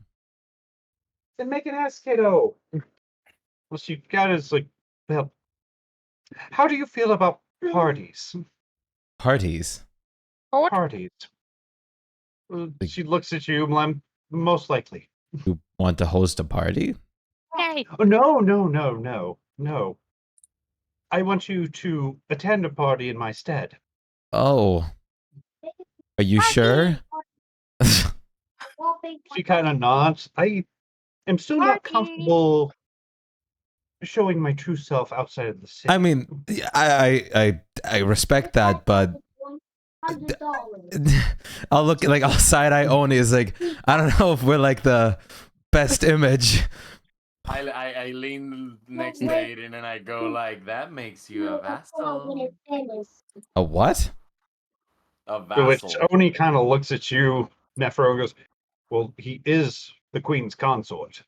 Then make an ass, kiddo. Well, she got is like, well, how do you feel about parties? Parties. What? Parties. She looks at you, Mlem. Most likely. You want to host a party? Hey, Oh, no. I want you to attend a party in my stead. Oh. Are you sure? She kind of nods. I am still not Party. comfortable showing my true self outside of the city. I mean, I respect that, but I'll look like our side eye only is like, I don't know if we're like the best image. I lean next to Aiden and I go like, that makes you a vassal. A what? A Which vassal. Oni kind of looks at you, Nephro, and goes, well, he is the queen's consort.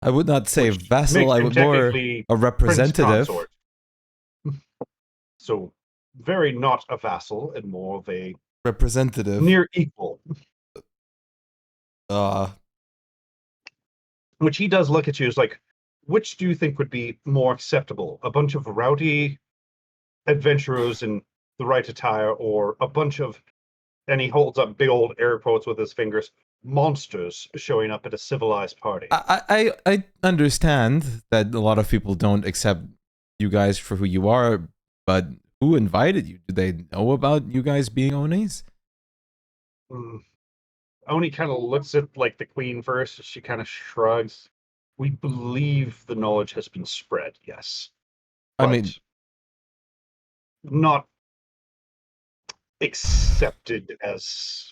I would not say Which vassal, makes I him would more technically a prince representative. consort. So, very not a vassal and more of a Representative. near equal. Which he does look at you as like, which do you think would be more acceptable? A bunch of rowdy adventurers in the right attire, or a bunch of, and he holds up big old air quotes with his fingers, monsters showing up at a civilized party? I understand that a lot of people don't accept you guys for who you are, but who invited you? Do they know about you guys being Onis? Oni kind of looks at like the queen first. She kind of shrugs. We believe the knowledge has been spread, yes. I But mean, not accepted as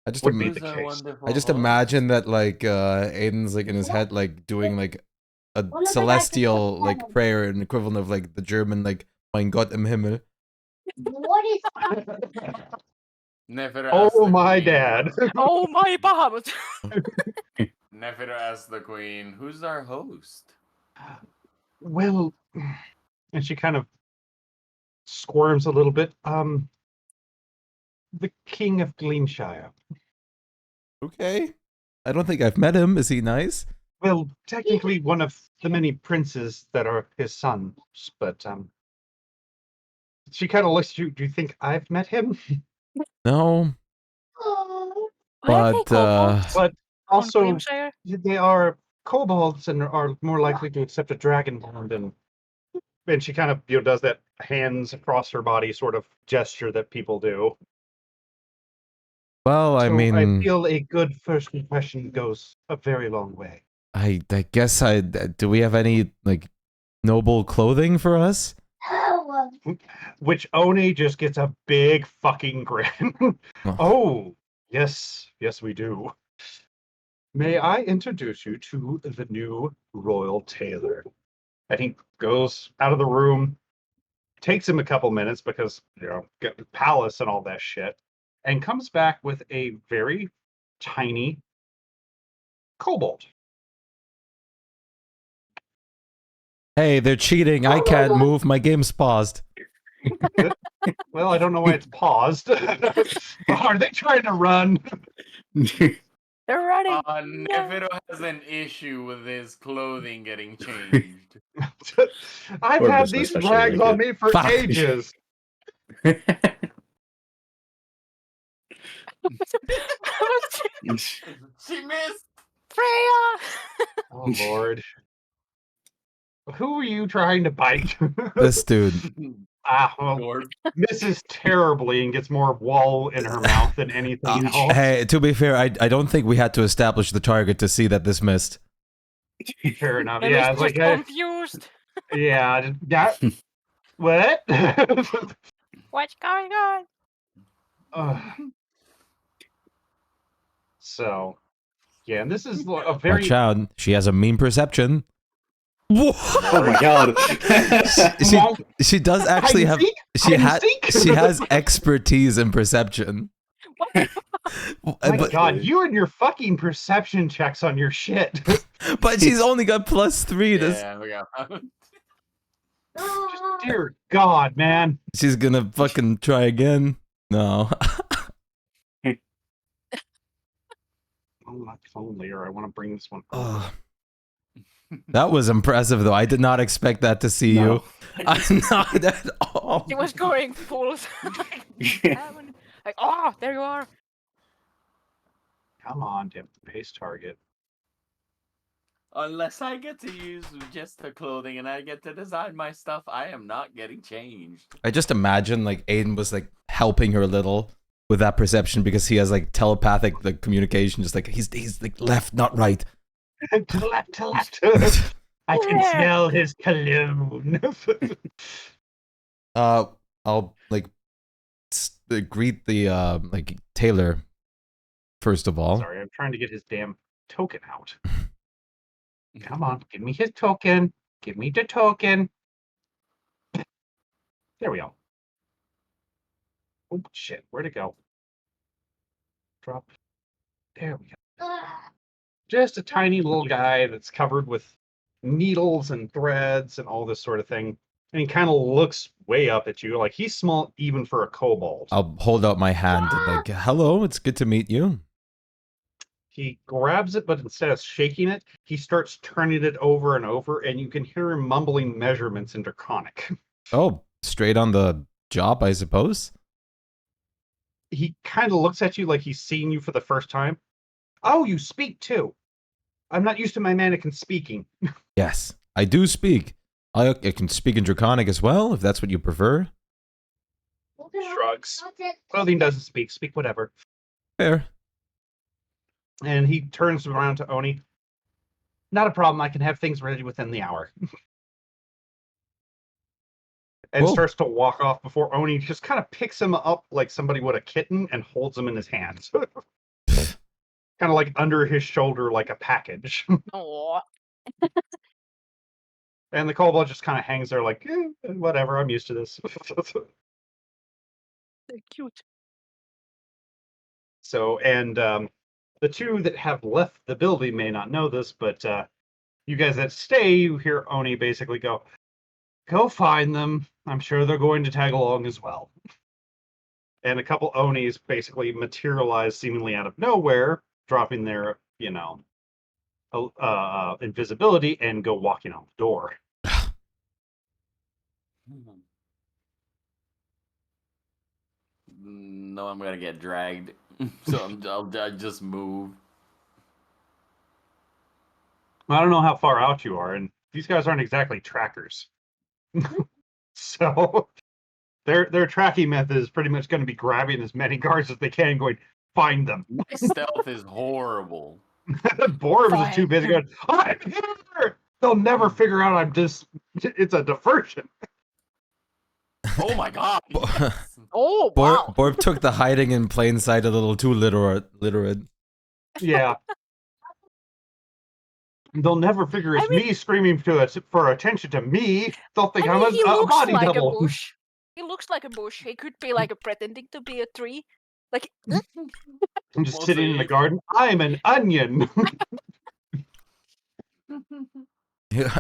I just would be Who's the our case. wonderful I just host? imagine that like Aiden's like in his head like doing like a celestial like prayer and equivalent of like the German like Mein Gott im Himmel. What is Nefer asked Oh the my queen. dad. Oh my Bahamut! Nefer asked the queen, "Who's our host?" Well, and she kind of squirms a little bit. The King of Gleamshire. Okay. I don't think I've met him. Is he nice? Well, technically one of the many princes that are his sons, but she kind of looks at you. Do you think I've met him? No. Why are they But kobolds But on also, Grimshire? they are kobolds and are more likely to accept a dragon bond. And she kind of does that hands across her body sort of gesture that people do. well, I So I mean, feel a good first impression goes a very long way. I guess do we have any like noble clothing for us? Which Oni just gets a big fucking grin. Oh. Oh, yes, we do. May I introduce you to the new royal tailor? And he goes out of the room, takes him a couple minutes because, get the palace and all that shit, and comes back with a very tiny kobold. Hey, they're cheating. I can't move. My game's paused. Well, I don't know why it's paused. Are they trying to run? They're running! Nefer has an issue with his clothing getting changed. I've Or had doesn't these especially rags like on it. me for Fuck. ages. She missed. Freya! Oh Lord. Who are you trying to bite? This dude. Well, Lord. misses terribly and gets more wall in her mouth than anything else. Hey, to be fair, I don't think we had to establish the target to see that this missed. Fair enough. And Yeah, it's it's just like, confused. yeah, what? What's going on? Ugh. So, yeah, and this is a very Watch out. She has a mean perception. Whoa! Oh my god. She does actually have she has expertise in perception. My God, you and your fucking perception checks on your shit. But she's only got +3. Yeah, we got. Dear God, man. She's gonna fucking try again. No. Oh, my phone layer. I want to bring this one over. Oh. That was impressive, though. I did not expect that to see you. I'm not at all. She was going full. Like, oh, there you are. Come on, Dip. Pace target. Unless I get to use just the clothing and I get to design my stuff, I am not getting changed. I just imagine like Aiden was like helping her a little with that perception because he has like telepathic like communication, just like he's like left, not right. To the left, to the left. I can smell his cologne. I'll like greet the like tailor first of all. Sorry, I'm trying to get his damn token out. Come on, give me his token. Give me the token. There we go. Oh shit, where'd it go? Drop. There we go. Just a tiny little guy that's covered with needles and threads and all this sort of thing. And he kind of looks way up at you, like he's small even for a kobold. I'll hold out my hand and like, hello, it's good to meet you. He grabs it, but instead of shaking it, he starts turning it over and over, and you can hear him mumbling measurements in Draconic. Oh, straight on the job, I suppose. He kind of looks at you like he's seeing you for the first time. Oh, you speak too. I'm not used to my mannequin speaking. Yes, I do speak. I can speak in Draconic as well, if that's what you prefer. Shrugs. Clothing doesn't speak. Speak whatever. Fair. And he turns around to Oni. Not a problem. I can have things ready within the hour. And Cool. starts to walk off before Oni just kind of picks him up like somebody would a kitten and holds him in his hands. Kind of like under his shoulder like a package. Oh, And the kobold just kind of hangs there like, whatever, I'm used to this. they're cute. So, and the two that have left the building may not know this, but you guys that stay, you hear Oni basically go find them. I'm sure they're going to tag along as well. And a couple Onis basically materialize seemingly out of nowhere, dropping their, invisibility and go walking out the door. No, I'm gonna get dragged. So I'll just move. I don't know how far out you are, and these guys aren't exactly trackers. So their tracking method is pretty much going to be grabbing as many guards as they can and going, find them. My stealth is horrible. Borbs is too busy going, I'm here! They'll never figure out I'm just, it's a diversion. Oh my god! Oh, wow. Borb took the hiding in plain sight a little too literate. Yeah. They'll never figure it's me screaming for attention to me. They'll think I'm he a looks body like double. a bush. He looks like a bush. He could be like pretending to be a tree. Like, I'm just Well, sitting in the see. garden. I'm an onion.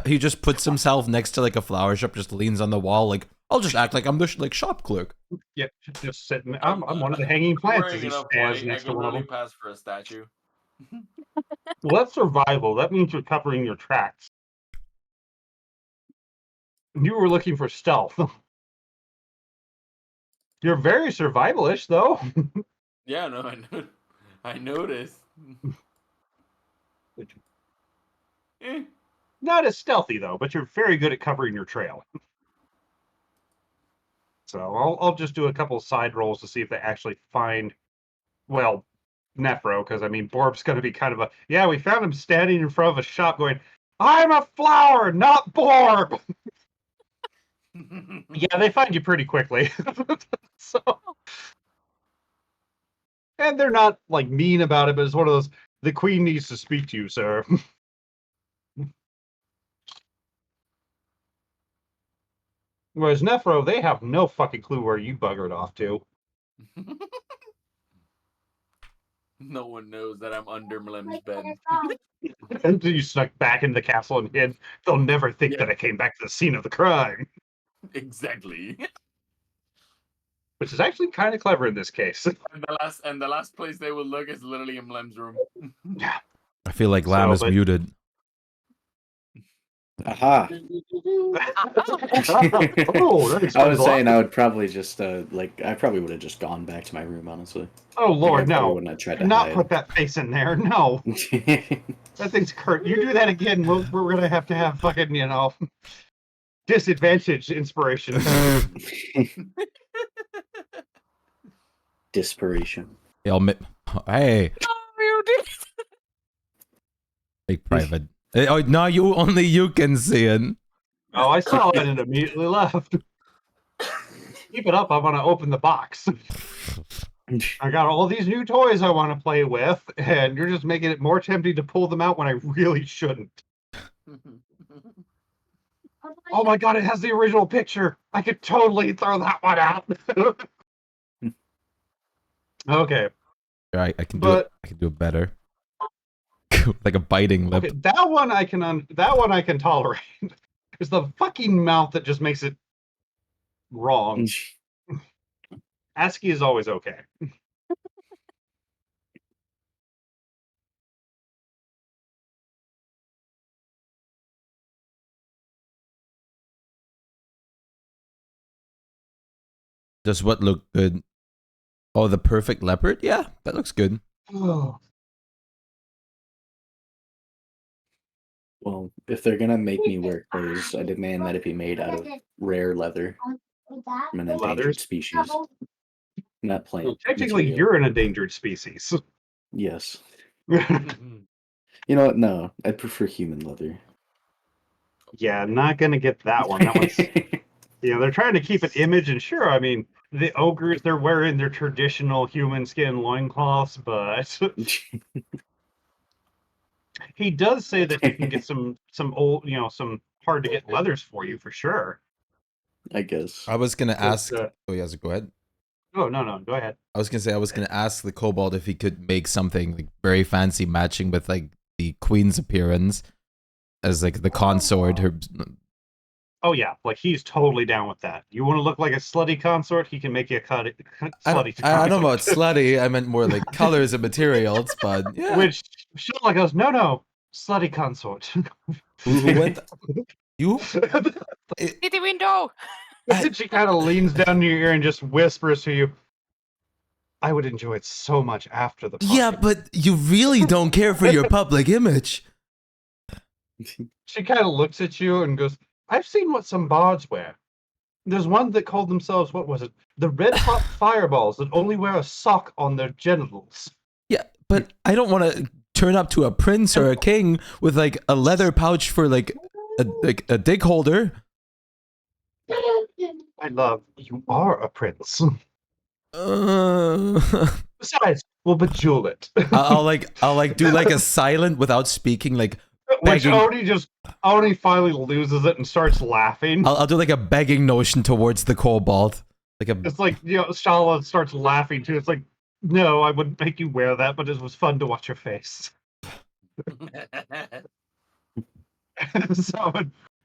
He just puts himself next to like a flower shop, just leans on the wall, like, I'll just act like I'm the like shop clerk. Yeah, just sitting. I'm one of the hanging plants as Wearing he enough stands white, I next to could one of really them. pass for a statue. Well, that's survival. That means you're covering your tracks. You were looking for stealth. You're very survivalish, though. Yeah, no, I noticed. Eh. Not as stealthy, though, but you're very good at covering your trail. So I'll just do a couple side rolls to see if they actually find, well, Nephro, because I mean, Borb's going to be kind of a, yeah, we found him standing in front of a shop going, I'm a flower, not Borb. Yeah, they find you pretty quickly. So, and they're not like mean about it, but it's one of those, the queen needs to speak to you, sir. Whereas Nephro, they have no fucking clue where you buggered off to. No one knows that I'm under Mlem's bed. And you snuck back into the castle and hid. They'll never think Yeah. that I came back to the scene of the crime. Exactly. Which is actually kind of clever in this case. And the last place they will look is literally in Mlem's room. I feel like Lamb is muted. Aha! Oh, that I explains was a lot. saying I would probably just I probably would have just gone back to my room, honestly. Oh Lord, I no! wouldn't have tried Do to not hide. put that face in there. No, that thing's curt. You do that again, we're gonna have fucking disadvantage inspiration. Dispiration. Hey, oh, you did. make private. Oh no, only you can see it. Oh, I saw it and immediately left. Keep it up. I want to open the box. I got all these new toys I want to play with, and you're just making it more tempting to pull them out when I really shouldn't. Oh my god, it has the original picture. I could totally throw that one out. Okay. I can do it. I can do it better. Like a biting lip. Okay, that one I can tolerate. It's the fucking mouth that just makes it wrong. ASCII is always okay. Does what look good? Oh, the perfect leopard? Yeah, that looks good. Oh. Well, if they're gonna make me wear clothes, I demand that it be made out of rare leather from an endangered species, not plant Well, technically, material. you're an endangered species. Yes. You know what? No, I prefer human leather. Yeah, not gonna get that one. That one's they're trying to keep an image, and sure, I mean the ogres they're wearing their traditional human skin loincloths, but he does say that he can get some old, some hard to get leathers for you for sure. I guess. I was gonna But, ask. Oh yes, go ahead. oh no, go ahead. I was gonna ask the kobold if he could make something like very fancy, matching with like the queen's appearance as like the consort. Her. Oh yeah, like he's totally down with that. You want to look like a slutty consort? He can make you a slutty consort. I don't know about slutty. I meant more like colors and materials, but yeah. Which Sherlock goes, no, slutty consort. Who went? You? City window! And she kind of leans down to your ear and just whispers to you, I would enjoy it so much after the party. Yeah, but you really don't care for your public image. She kind of looks at you and goes, I've seen what some bards wear. There's one that called themselves, what was it? The Red Hot Fireballs that only wear a sock on their genitals. Yeah, but I don't want to turn up to a prince or a king with like a leather pouch for like a dig holder. My love, you are a prince. Uh, Besides, we'll bejewel it. I'll do like a silent without speaking, like Which begging. Oni finally loses it and starts laughing. I'll do like a begging notion towards the kobold. It's like, Shala starts laughing too. It's like, no, I wouldn't make you wear that, but it was fun to watch your face. So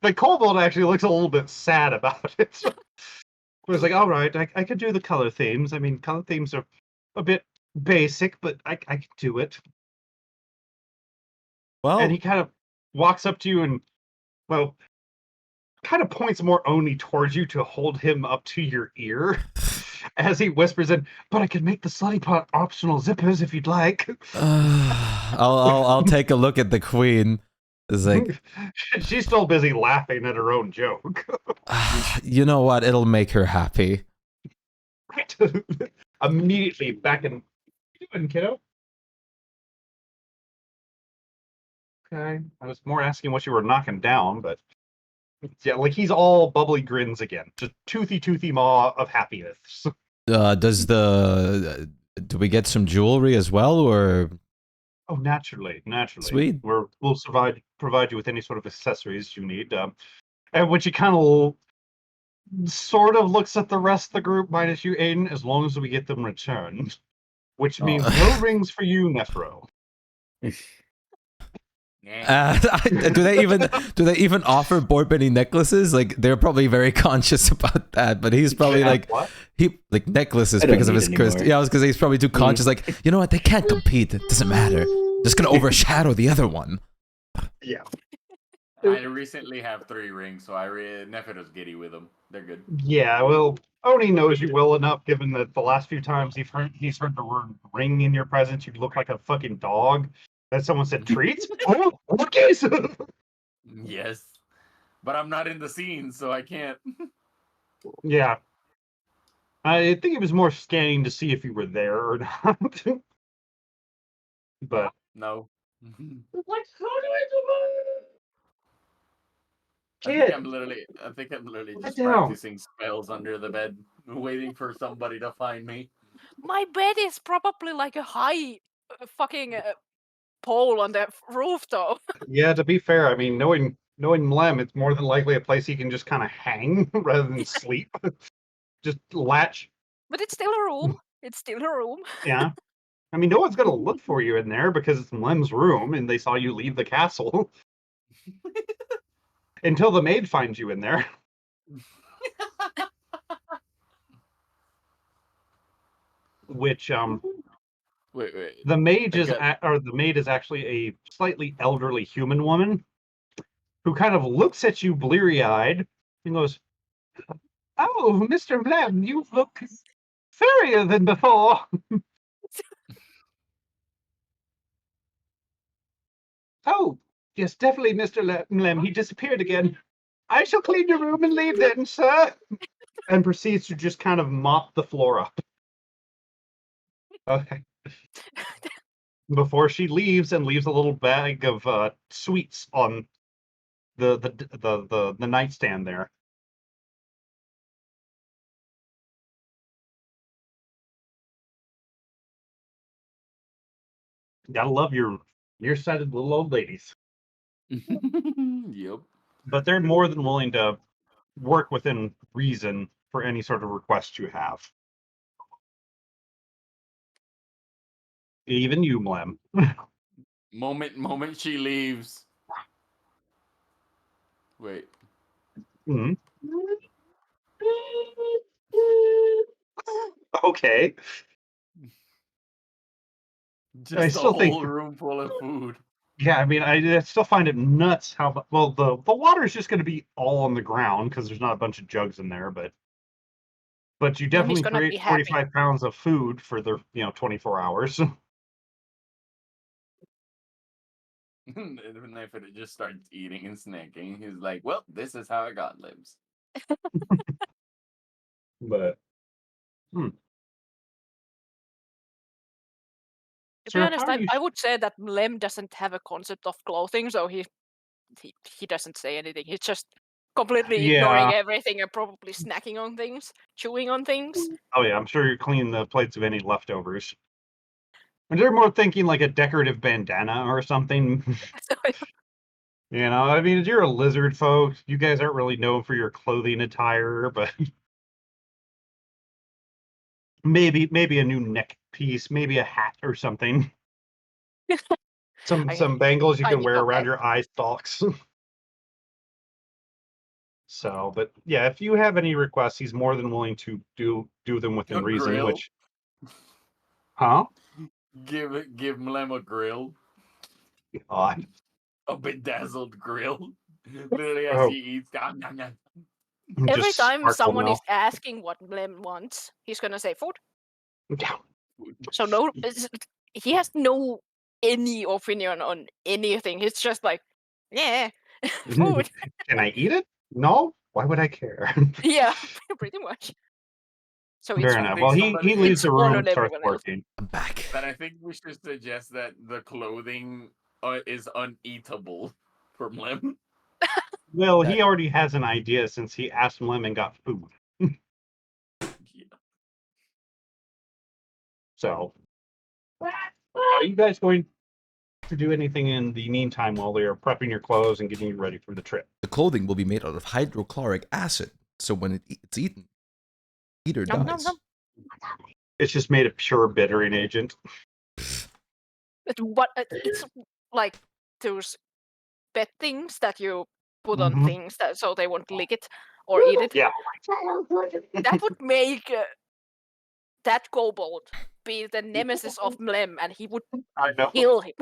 the kobold actually looks a little bit sad about it. So, it was like, all right, I could do the color themes. I mean, color themes are a bit basic, but I can do it. Well, And he kind of walks up to you and, well, kind of points more Oni towards you to hold him up to your ear as he whispers in, but I can make the slutty pot optional zippers if you'd like. I'll take a look at the queen. It's like, she's still busy laughing at her own joke. you know what? It'll make her happy. Right. Immediately back in. What are you doing, kiddo? Okay. I was more asking what you were knocking down, but yeah, like he's all bubbly grins again. Just toothy maw of happiness. Do we get some jewelry as well, or? Oh, naturally. Sweet. We'll provide you with any sort of accessories you need. And when she kind of sort of looks at the rest of the group, minus you, Aiden, as long as we get them returned, which means no rings for you, Nephro. Do they even offer Borbany necklaces? Like they're probably very conscious about that, but he's probably like what? he like necklaces because of his cursed. Yeah, I was gonna say he's probably too conscious. Like, you know what? They can't compete. It doesn't matter. Just gonna overshadow the other one. Yeah. I recently have 3 rings, so Nephito's giddy with them. They're good. Yeah, well, Oni knows you well enough, given that the last few times he's heard the word ring in your presence, you look like a fucking dog. That someone said treats? Oh, cookies! Yes. But I'm not in the scene, so I can't. Yeah. I think it was more scanning to see if you were there or not. But No. What? How do I do I think I'm literally just down. practicing spells under the bed, waiting for somebody to find me. My bed is probably like a high fucking pole on the roof, though. yeah, to be fair, I mean, knowing Mlem, it's more than likely a place he can just kind of hang rather than sleep. Just latch. But it's still a room. It's still a room. Yeah. I mean, no one's going to look for you in there because it's Mlem's room and they saw you leave the castle. Until the maid finds you in there. Which, Wait. the maid is actually a slightly elderly human woman who kind of looks at you bleary-eyed and goes, "Oh, Mr. Mlem, you look fairier than before." "Oh, yes, definitely, Mr. Mlem. He disappeared again. I shall clean your room and leave then, sir." And proceeds to just kind of mop the floor up. Okay. before she leaves and leaves a little bag of sweets on the nightstand there. Gotta love your nearsighted little old ladies. Yep. But they're more than willing to work within reason for any sort of request you have. Even you, Mlem. Moment she leaves. Wait. Mhm. Okay. I Just a still think, whole room full of food. yeah, I mean, I still find it nuts how well the water is just going to be all on the ground because there's not a bunch of jugs in there, but you Lem is definitely gonna be create happy. 45 pounds of food for the 24 hours. And if it just starts eating and snacking, he's like, "Well, this is how I got limbs." But To be sir, honest, how are you? I would say that Lem doesn't have a concept of clothing, so he doesn't say anything. He's just completely ignoring Yeah. everything and probably snacking on things, chewing on things. Oh yeah, I'm sure you're cleaning the plates of any leftovers. And they're more thinking like a decorative bandana or something. So, I mean, you're a lizard folk. You guys aren't really known for your clothing attire, but maybe a new neck piece, maybe a hat or something. Some bangles you I can need wear a around hat. your eye stalks. So, but yeah, if you have any requests, he's more than willing to do them within A reason. grill. Which, huh? Give Mlem a grill. God. A bedazzled grill. Literally as Oh, he eats. Nom, nom, nom. Every just time sparkle someone is now. asking what Lem wants, he's gonna say food. Yeah. So no, he has no any opinion on anything. He's just like, yeah, food. Can I eat it? No. Why would I care? Yeah, pretty much. So Fair I enough. think Well, he somebody leaves it's the one room, on starts everyone else. working. I'm back. But I think we should suggest that the clothing is uneatable for Mlem. Well, That he already has an idea since he asked Lim and got food. yeah. So, are you guys going to do anything in the meantime while they are prepping your clothes and getting you ready for the trip? The clothing will be made out of hydrochloric acid, so when it's eaten, eater Nom, nom, dies. nom. It's just made of pure bittering agent. It's like those pet things that you put on Mhm. things so they won't lick it or eat it. Yeah. That would make that kobold be the nemesis of Mlem, and he would I know. kill him.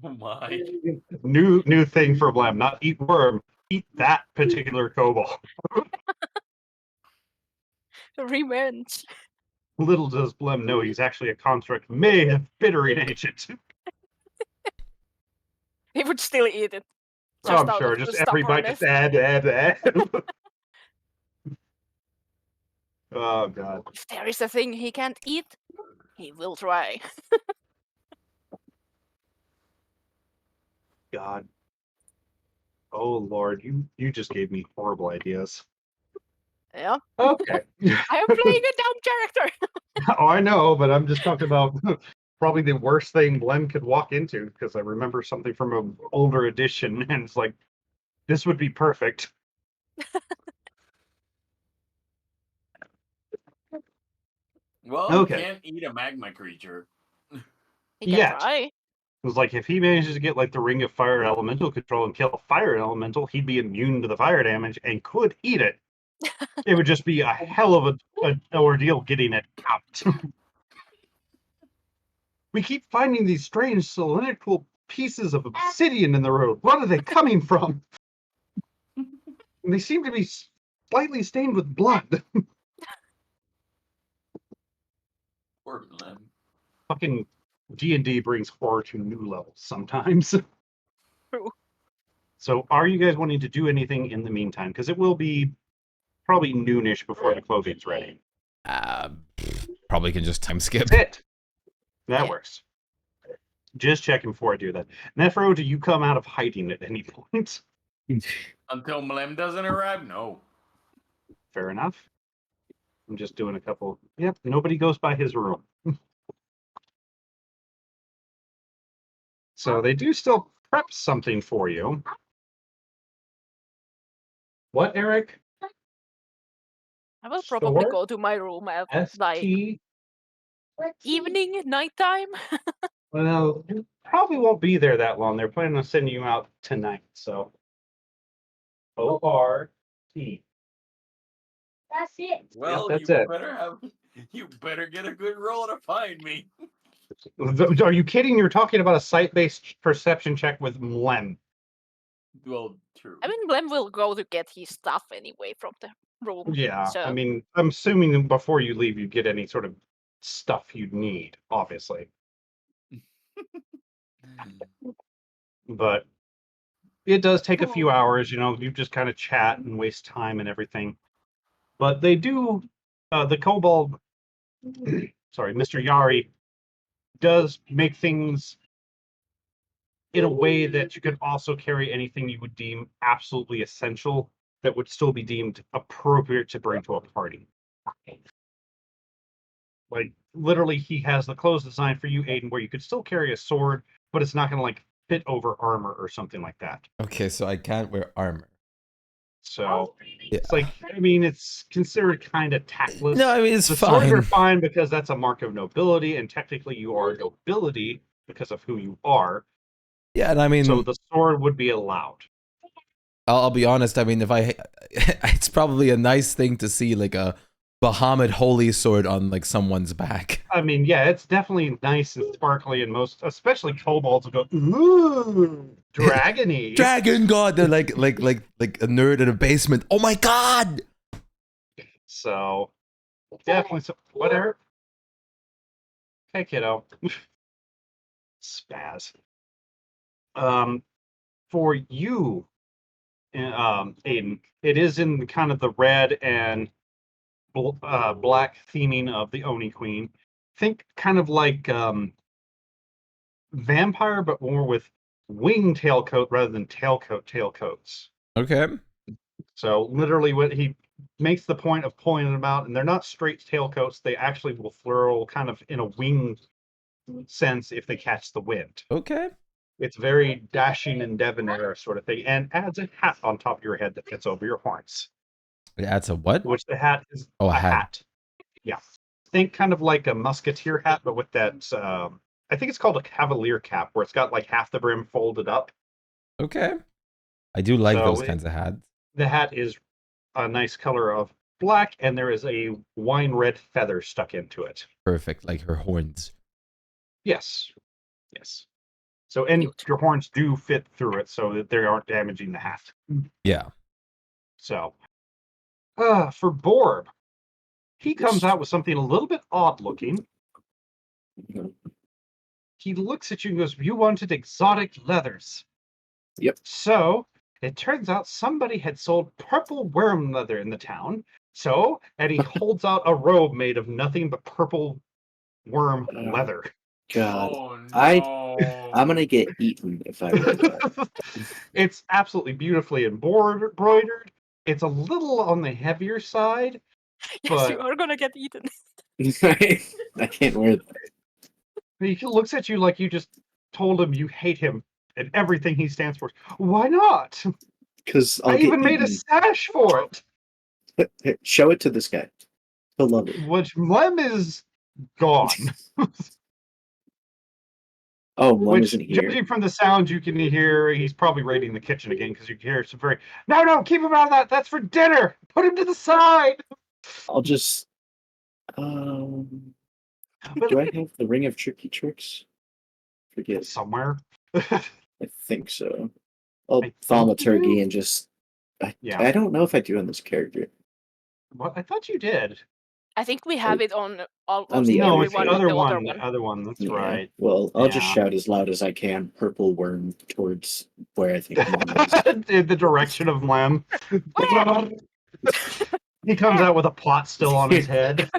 Oh my. New thing for Blem. Not eat worm. Eat that particular kobold. Revenge. Little does Blem know he's actually a construct made of bittering agent. He would still eat it. Oh, Just I'm out sure. of the Just every bite, just stubbornness. Oh god. If there is a thing he can't eat, he will try. God. Oh Lord, you just gave me horrible ideas. Yeah. Okay. I am playing a dumb character. Oh, I know, but I'm just talking about probably the worst thing Blem could walk into because I remember something from an older edition, and it's like this would be perfect. Well, he Okay. can't eat a magma creature. He can Yet. try. It was like if he manages to get like the Ring of Fire Elemental control and kill a fire elemental, he'd be immune to the fire damage and could eat it. It would just be a hell of an ordeal getting it out. We keep finding these strange cylindrical pieces of obsidian in the road. What are they coming from? And they seem to be slightly stained with blood. Poor Mlem. Fucking D&D brings horror to new levels sometimes. True. So are you guys wanting to do anything in the meantime? Because it will be probably noonish before the clothing's ready. Probably can just time skip. That's it. That Yeah. works. Just checking before I do that. Nephro, do you come out of hiding at any point? Until Mlem doesn't arrive, no. Fair enough. I'm just doing a couple. Yep, nobody goes by his room. So they do still prep something for you. What, Eric? I will probably Store? go to my room at like ST? evening, nighttime. Well, you probably won't be there that long. They're planning on sending you out tonight. So ORT. That's it. Well, that's you it. better get a good roll to find me. Are you kidding? You're talking about a site-based perception check with Mlem. Well, true. I mean, Blem will go to get his stuff anyway from the room. Yeah, So I mean, I'm assuming before you leave, you get any sort of stuff you'd need, obviously. But it does take a few hours, you just kind of chat and waste time and everything. But they do, the kobold, sorry, Mr. Yari, does make things in a way that you could also carry anything you would deem absolutely essential that would still be deemed appropriate to bring to a party. Like, literally, he has the clothes designed for you, Aiden, where you could still carry a sword, but it's not going to, like, fit over armor or something like that. Okay, so I can't wear armor. So, Yeah. it's like, I mean, it's considered kind of tactless. No, I mean, it's the swords fine. are fine because that's a mark of nobility, and technically you are nobility because of who you are. Yeah, and I mean, So the sword would be allowed. I'll be honest. I mean, it's probably a nice thing to see like a Bahamut holy sword on like someone's back. I mean, yeah, it's definitely nice and sparkly, and most, especially kobolds, will go, ooh, dragony. Dragon God, they're like a nerd in a basement. Oh my God! So, definitely, whatever. Hey, kiddo. Spaz. For you, Aiden, it is in kind of the red and black theming of the Oni Queen. Think kind of like vampire, but more with wing tailcoat rather than tailcoats. Okay. So literally, what he makes the point of pulling them out, and they're not straight tailcoats. They actually will furl kind of in a wing sense if they catch the wind. Okay. It's very dashing and debonair sort of thing, and adds a hat on top of your head that fits over your horns. It adds a what? Which the hat is a hat. Yeah. Think kind of like a musketeer hat, but with that, I think it's called a cavalier cap, where it's got like half the brim folded up. Okay. I do like those kinds of hats. The hat is a nice color of black, and there is a wine red feather stuck into it. Perfect, like her horns. Yes. Yes. So, and your horns do fit through it so that they aren't damaging the hat. Yeah. So, for Borb, he comes out with something a little bit odd looking. He looks at you and goes, "You wanted exotic leathers." Yep. So, it turns out somebody had sold purple worm leather in the town. So, and he holds out a robe made of nothing but purple worm leather. God, Oh, no. I'm gonna get eaten if I wear that. It's absolutely beautifully embroidered. It's a little on the heavier side. yes, but you are gonna get eaten. I can't wear that. He looks at you like you just told him you hate him and everything he stands for. Why not? Because I even made a sash for it. Here, show it to this guy. He'll love it. Which Mlem is gone. Oh, Mlem Which, isn't here. judging from the sounds you can hear, he's probably raiding the kitchen again because you can hear some very. No, keep him out of that. That's for dinner. Put him to the side. I'll just. Do I have the Ring of Tricky Tricks? Forget. Somewhere. I think so. I'll I thaumaturgy think you and just. Yeah. I don't know if I do on this character. What? I thought you did. I think we have it on almost On the No, every it's one the of other the one. other one. The other one. That's Yeah. right. Well, I'll just Yeah. shout as loud as I can. Purple worm towards where I think Mlem is. In the direction of Mlem. He comes out with a pot still on his head.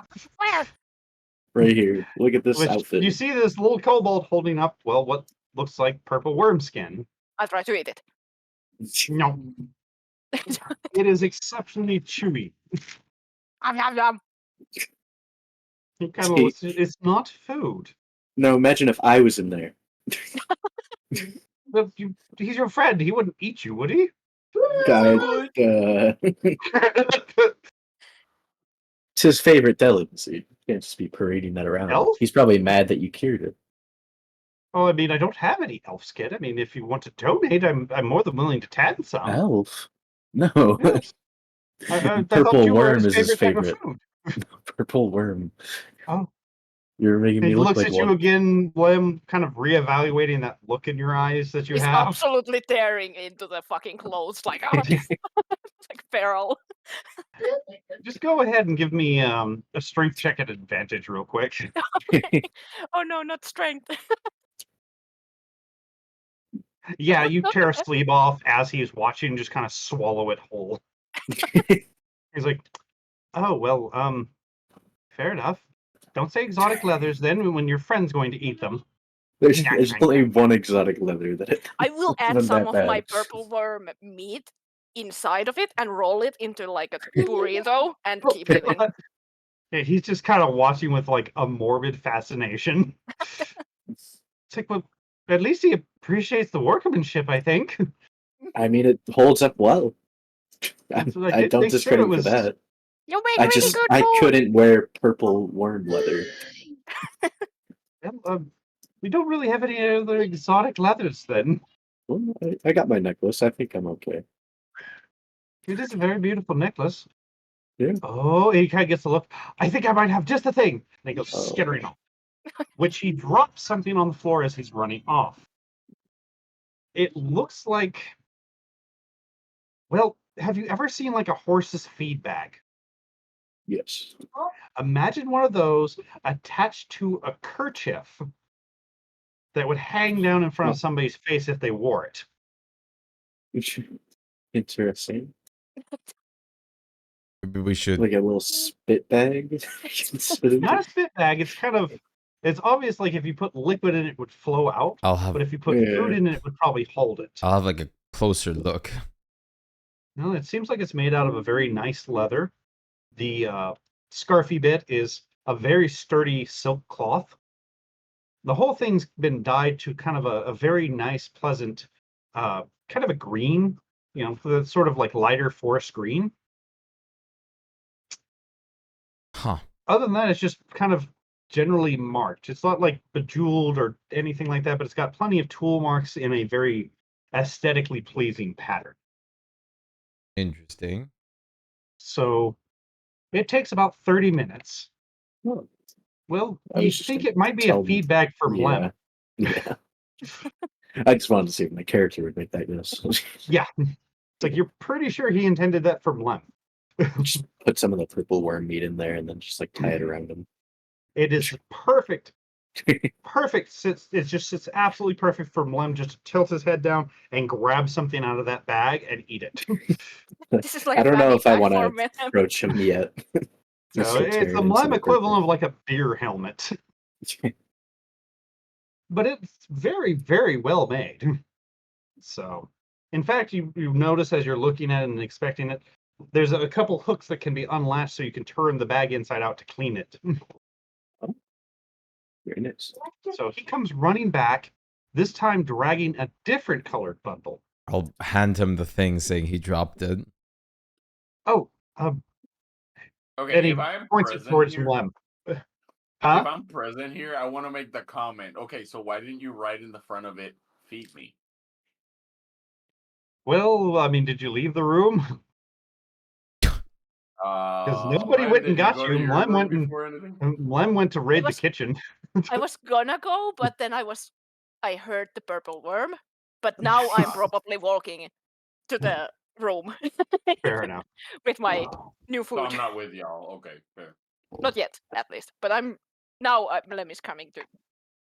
Right here. Look at this Which outfit. you see this little kobold holding up, well, what looks like purple worm skin. I try to eat it. No, it is exceptionally chewy. Yum, yum, yum. It kind of looks. It's not food. No, imagine if I was in there. But he's your friend. He wouldn't eat you, would he? God, it's his favorite delicacy. You can't just be parading that around. Elf? He's probably mad that you cured it. Oh, I mean, I don't have any elf skin. I mean, if you want to donate, I'm more than willing to tan some. Elf? No. Yes. I thought Purple you were worm his is his favorite type favorite. of food. Purple worm. Oh. You're making me He look looks like at one. you again, Lim, kind of reevaluating that look in your eyes that you He's have. absolutely tearing into the fucking clothes like, oh, like feral. Just go ahead and give me a strength check at advantage real quick. Oh no, not strength. Yeah, you tear a sleeve off as he's watching, just kind of swallow it whole. He's like, oh, well, fair enough. Don't say exotic leathers then when your friend's going to eat them. There's only one exotic leather that I will add isn't some that of my bad. purple worm meat inside of it and roll it into like a burrito and keep it in. Yeah, he's just kind of watching with like a morbid fascination. It's like, well, at least he appreciates the workmanship, I think. I mean, it holds up well. So I don't make sure discredit it for was. that. You make really good I food. couldn't wear purple worm leather. Well, we don't really have any other exotic leathers then. Well, I got my necklace. I think I'm okay. It is a very beautiful necklace. Yeah. Oh, he kind of gets a look. I think I might have just the thing. And he goes Oh. skittering off, which he drops something on the floor as he's running off. It looks like. Well, have you ever seen like a horse's feed bag? Yes. Imagine one of those attached to a kerchief that would hang down in front of somebody's face if they wore it. Interesting. Maybe we should. Like a little spit bag. Not a spit bag. It's kind of. It's obvious. Like if you put liquid in it, it would flow out. I'll have. But if you put food in it, it would probably hold it. I'll have like a closer look. No, it seems like it's made out of a very nice leather. The scarfy bit is a very sturdy silk cloth. The whole thing's been dyed to kind of a very nice, pleasant, kind of a green, the sort of like lighter forest green. Huh. Other than that, it's just kind of generally marked. It's not like bejeweled or anything like that, but it's got plenty of tool marks in a very aesthetically pleasing pattern. Interesting. So it takes about 30 minutes. Oh, Well, I you was just think gonna it might be tell a them. feedback from Lem. Yeah. I just wanted to see if my character would make that guess. Yeah. It's like you're pretty sure he intended that from Lem. Just put some of the purple worm meat in there and then just like tie it around him. It is perfect. Perfect. It's absolutely perfect for Lem just to tilt his head down and grab something out of that bag and eat it. This is like I don't know if I want want to approach him yet. So it's the Lem equivalent of like a beer helmet. But it's very, very well made. So, in fact, you notice as you're looking at it and expecting it, there's a couple hooks that can be unlatched so you can turn the bag inside out to clean it. Oh, very nice. So he comes running back, this time dragging a different colored bundle. I'll hand him the thing saying he dropped it. Oh, Okay, and he if I'm points it present towards here, Lem. if Huh? I'm present here, I want to make the comment. Okay, so why didn't you write in the front of it, "Feed me"? Well, I mean, did you leave the room? Because nobody Ren, went did and you got go you. to your Lem room went before anything? Lem went to raid the was- kitchen. I was gonna go, but then I heard the purple worm. But now I'm probably walking to the room Fair enough. with my new So food. I'm not with y'all. Okay, fair. Not yet, at least. But now Lem is coming to.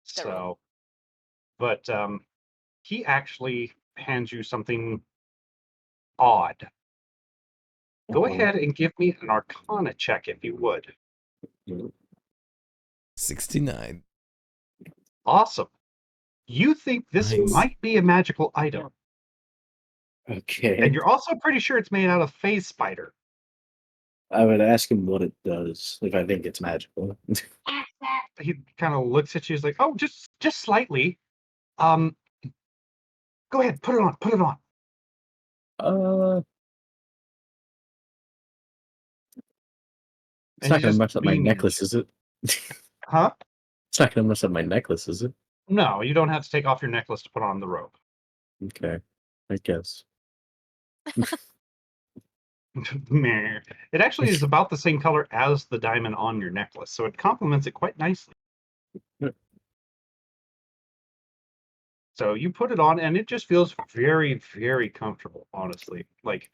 So, but he actually hands you something odd. Go Uh-oh. ahead and give me an Arcana check if you would. 69. Awesome. You think this Nice. might be a magical item, Okay. and you're also pretty sure it's made out of phase spider. I would ask him what it does if I think it's magical. He kind of looks at you. He's like, "Oh, just slightly. Go ahead, put it on. Put it on." It's And not he's gonna just mess up my beaming at necklace, you. is it? Huh? It's not gonna mess up my necklace, is it? No, you don't have to take off your necklace to put on the robe. Okay, I guess. Meh. It actually is about the same color as the diamond on your necklace, so it complements it quite nicely. So you put it on, and it just feels very, very comfortable, honestly. Like,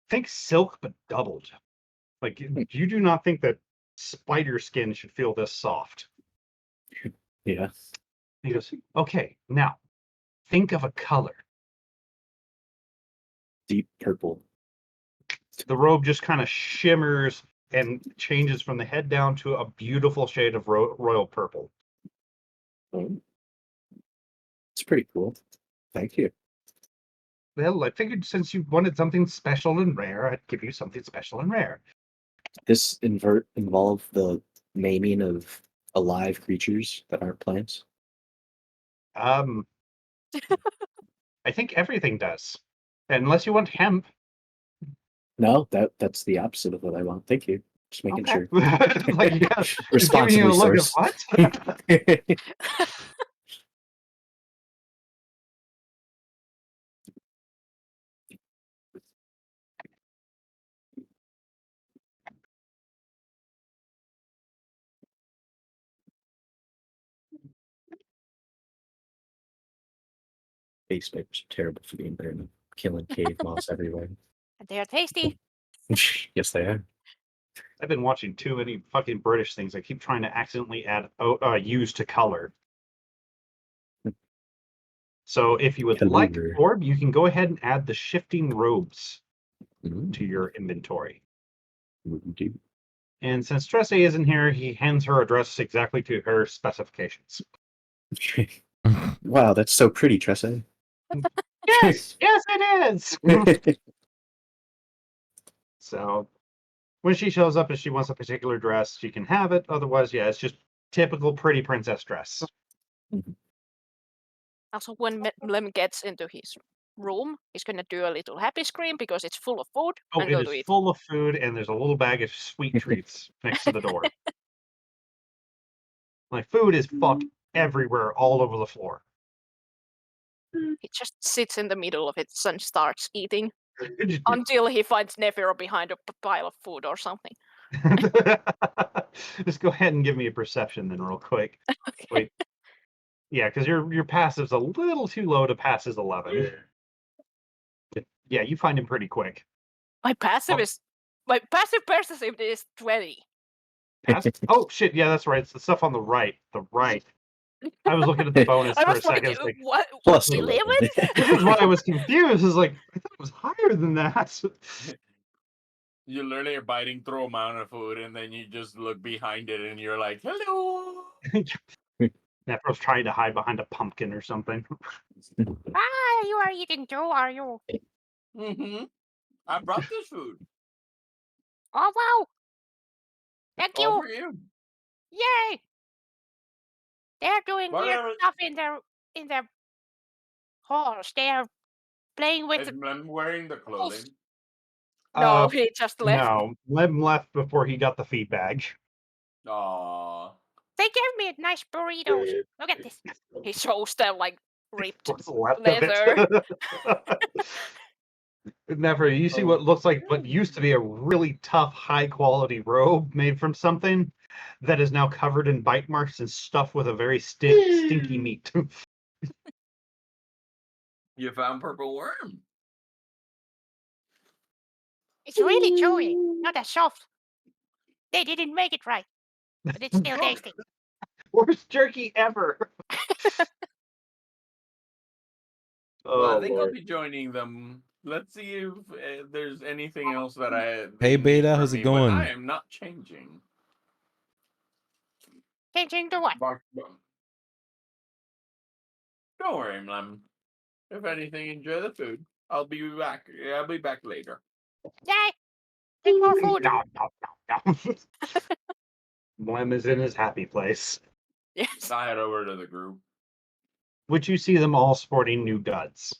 think silk, but doubled. Like, you do not think that spider skin should feel this soft. Yeah. He goes, "Okay, now, think of a color." Deep purple. The robe just kind of shimmers and changes from the head down to a beautiful shade of royal purple. Oh. It's pretty cool. Thank you. Well, I figured since you wanted something special and rare, I'd give you something special and rare. This involve the naming of alive creatures that aren't plants? I think everything does. Unless you want hemp. No, that's the opposite of what I want. Thank you. Just making Okay. sure. Like, yeah, he's giving you Responsibly a look of sourced. what? Face papers are terrible for the environment. Killing cave moss everywhere. And they're tasty. Yes, they are. I've been watching too many fucking British things. I keep trying to accidentally add use to color. So if you would like, Color. Orb, you can go ahead and add the shifting robes Mm, to your inventory. we do. And since Tressy isn't here, he hands her a dress exactly to her specifications. Wow, that's so pretty, Tressa. Yes, yes, it is. So when she shows up and she wants a particular dress, she can have it. Otherwise, yeah, it's just typical pretty princess dress. Also, when Lem gets into his room, he's gonna do a little happy scream because it's full of food Oh, and it go is to eat. full of food, and there's a little bag of sweet treats next to the door. Like, food is fucked everywhere, all over the floor. He just sits in the middle of it and starts eating until he finds Nephiro behind a pile of food or something. Just go ahead and give me a perception then, real quick. Okay. Wait. Yeah, because your passive's a little too low to pass his 11. Yeah, you find him pretty quick. My passive perception is 20. Oh shit! Yeah, that's right. It's the stuff on the right. The right. I was looking at the bonus I for a was second. like, It's like, what? Plus 11? 11. this is why I was confused. It's like I thought it was higher than that. You literally are biting through a amount of food, and then you just look behind it, and you're like, "Hello." Nephro's trying to hide behind a pumpkin or something. Ah, you are eating too, are you? Mm-hmm. I brought this food Oh wow! Thank all you! for you. Yay! They're doing weird Whatever. stuff in their halls. They're playing with. I'm wearing the clothing. No, he just left. No, Lem left before he got the feed bag. Aww. They gave me nice burritos. Look at this. He shows them like ripped What's left leather. of it? Never. You see what looks like what used to be a really tough, high quality robe made from something that is now covered in bite marks and stuffed with a very stinky meat. You found purple worm. It's really chewy, not as soft. They didn't make it right, but it's still tasty. Worst jerky ever. Well, I Oh, think I'll Lord. be joining them. Let's see if there's anything else that Hey, they need Beta, from how's it me, but going? I am not changing. Changing to what? Don't worry, Mlem. If anything, enjoy the food. I'll be back. I'll be back later. Yay! Get more food. No, no, no, no. Blem is in his happy place, Yes. I head over to the group. which you see them all sporting new guns.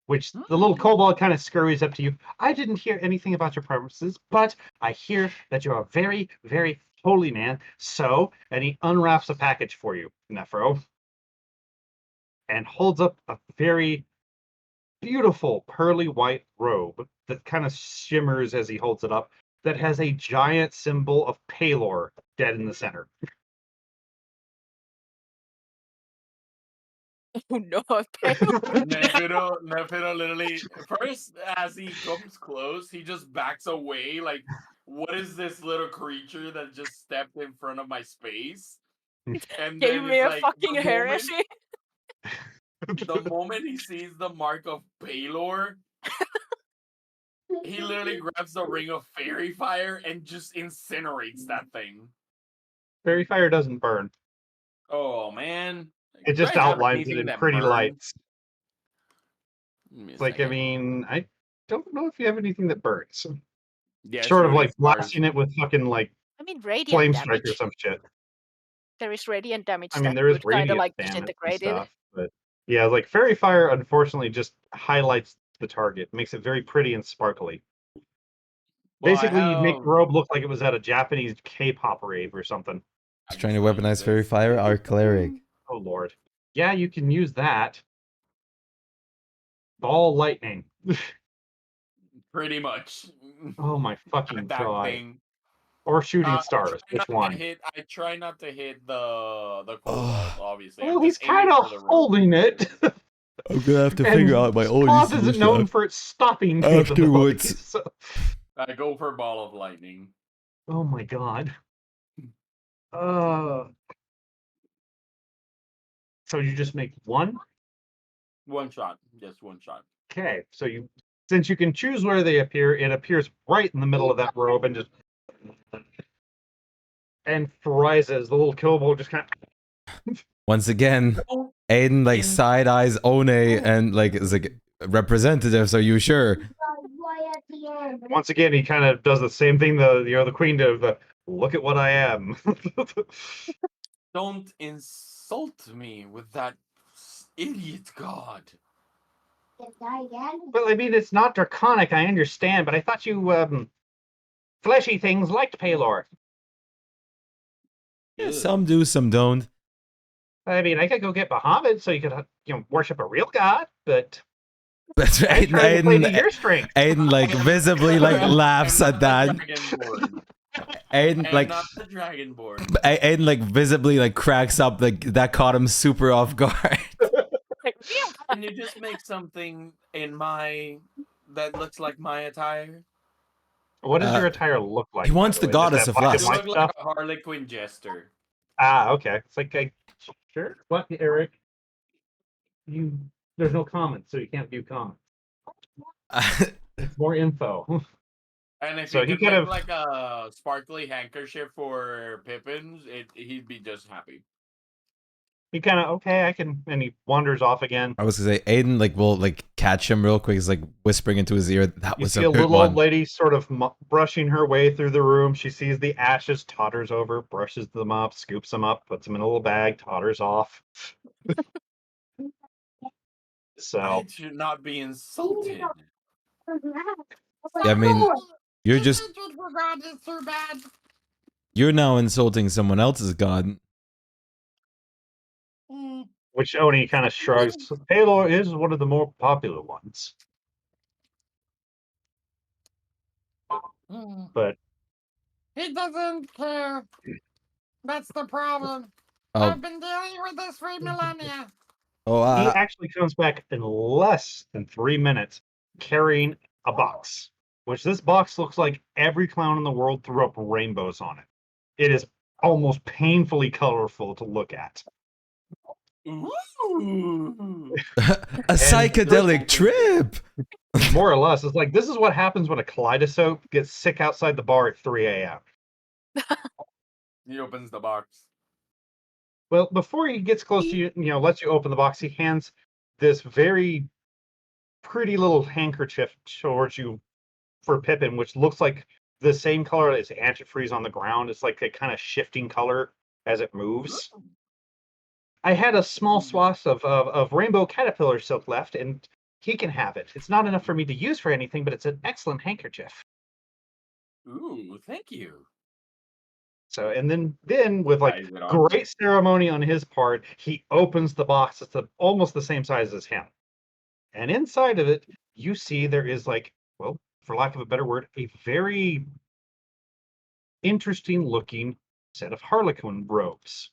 Which the little kobold kind of scurries up to you. I didn't hear anything about your premises, but I hear that you're a very, very holy man. So, and he unwraps a package for you, Nephro, and holds up a very beautiful pearly white robe that kind of shimmers as he holds it up, that has a giant symbol of Palor dead in the center. Oh no, Nephiro literally, first, as he comes close, he just backs away. Like, what is this little creature that just stepped in front of my space? And gave then me it's a like, fucking heresy. the moment he sees the mark of Palor, he literally grabs the ring of fairy fire and just incinerates that thing. Fairy fire doesn't burn. Oh man. It Do I just have outlines it anything in that pretty burns? lights. Give me a It's like, I second. mean, I don't know if you have anything that burns. Yeah, Short of shoot, like as far as- blasting it with fucking like I mean, radiant flame strike or damage. some shit. There is radiant damage I mean, that there is would kind of radiant like damage and disintegrate it. stuff, but yeah, like fairy fire unfortunately just highlights the target, makes it very pretty and sparkly. Well, Basically, you make have- the robe look like it was at a Japanese K-pop rave or something. He's trying to weaponize fairy fire, our cleric. Oh lord. Yeah, you can use that. Ball lightning. Pretty much. Oh my fucking That god. thing. Or shooting stars. Which one? I try not to hit the cobalt, obviously. Well, I'm he's just aiming kind of for the rope. holding it. I'm gonna have to And figure out my own Sloth isn't known stuff. for its stopping capability. Afterwards. So... I go for ball of lightning. Oh my god. So you just make one? One shot. Just one shot. Okay, so since you can choose where they appear, it appears right in the middle of that robe and just frises. The little kobold just kind of Once again, Aiden like side eyes One and like is like representative. So you sure? once again he kind of does the same thing the queen did. Look at what I am. Don't insult me with that idiot god. Well, I mean, it's not draconic, I understand, but I thought you fleshy things liked Palor. Yeah, some do, some don't. I mean, I could go get Bahamut so you could, worship a real god, but That's I right. try to play to your strength. Aiden like visibly like laughs at that. Aiden like not the dragonborn. Aiden like visibly like cracks up, like that caught him super off guard. Can you just make something that looks like my attire? What does your attire look like? He wants the goddess of lust. You look like a Harlequin jester. Ah, okay. It's like sure. What, Eric? There's no comments, so you can't view comments. It's more info. And if So you he could kind make of- like a sparkly handkerchief for Pippins, he'd be just happy. He kind of okay. I can, and he wanders off again. I was gonna say Aiden like will like catch him real quick. He's like whispering into his ear. That You was see a a good little one. old lady sort of brushing her way through the room. She sees the ashes, totters over, brushes them up, scoops them up, puts them in a little bag, totters off. So I should not be insulted. I mean, you're just you're now insulting someone else's god. which Oni kind of shrugs. Palor is one of the more popular ones, but He doesn't care. That's the problem. Oh, I've been dealing with this for millennia. oh, he actually comes back in less than 3 minutes carrying a box, which this box looks like every clown in the world threw up rainbows on it. It is almost painfully colorful to look at. Ooh. a psychedelic trip. More or less, it's like this is what happens when a kaleidoscope gets sick outside the bar at 3 a.m. He opens the box. Well, before he gets close to you, lets you open the box, he hands this very pretty little handkerchief towards you for Pippin, which looks like the same color as antifreeze on the ground. It's like a kind of shifting color as it moves. I had a small swath of rainbow caterpillar silk left, and he can have it. It's not enough for me to use for anything, but it's an excellent handkerchief. Ooh, thank you. So, and then with like Ties it on. great ceremony on his part, he opens the box. It's almost the same size as him. And inside of it, you see there is like, well, for lack of a better word, a very interesting looking set of Harlequin robes.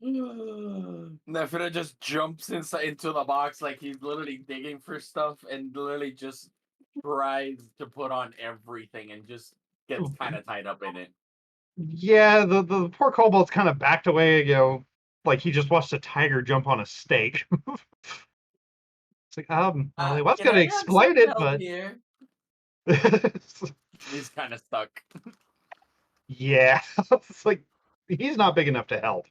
Nefera just jumps into the box like he's literally digging for stuff and literally just tries to put on everything and just gets kind of tied up in it. Yeah, the poor kobold's kind of backed away, like he just watched a tiger jump on a stake. It's like, well, I was going to explain it, but here? He's kind of stuck. Yeah, it's like he's not big enough to help.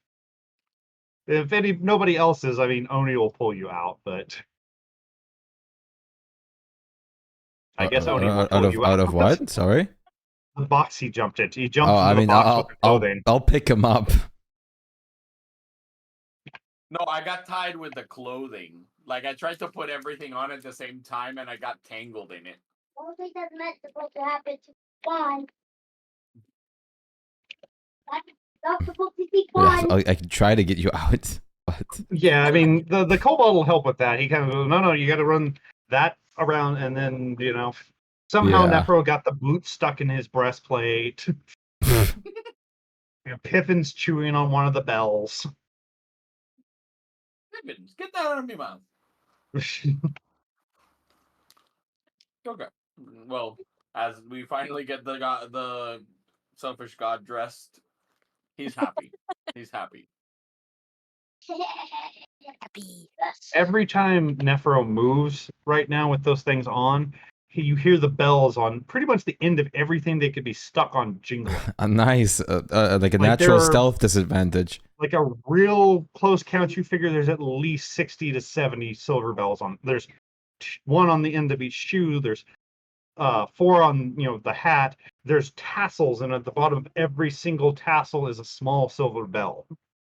If nobody else is, I mean, Oni will pull you out, but I guess Oni will pull you out. Out of what? Sorry. The box he jumped into. He Oh, jumped into the box with the clothing. I'll pick him up. No, I got tied with the clothing. Like I tried to put everything on at the same time, and I got tangled in it. I don't think that's meant supposed to happen to fun. That's not supposed to be Yeah, fun. I can try to get you out. But Yeah, I mean, the kobold will help with that. He kind of goes, no, you got to run that around, and then, somehow Yeah. Nephro got the boot stuck in his breastplate. Pippin's chewing on one of the bells. Pippin, get that out of my mouth. Okay. Well, as we finally get the selfish god dressed, he's happy. He's happy. Happy. Every time Nephro moves right now with those things on, you hear the bells on pretty much the end of everything they could be stuck on jingling. a nice, like a Like natural there are- stealth disadvantage. Like a real close count, you figure there's at least 60 to 70 silver bells on. There's one on the end of each shoe. There's 4 on the hat. There's tassels, and at the bottom of every single tassel is a small silver bell.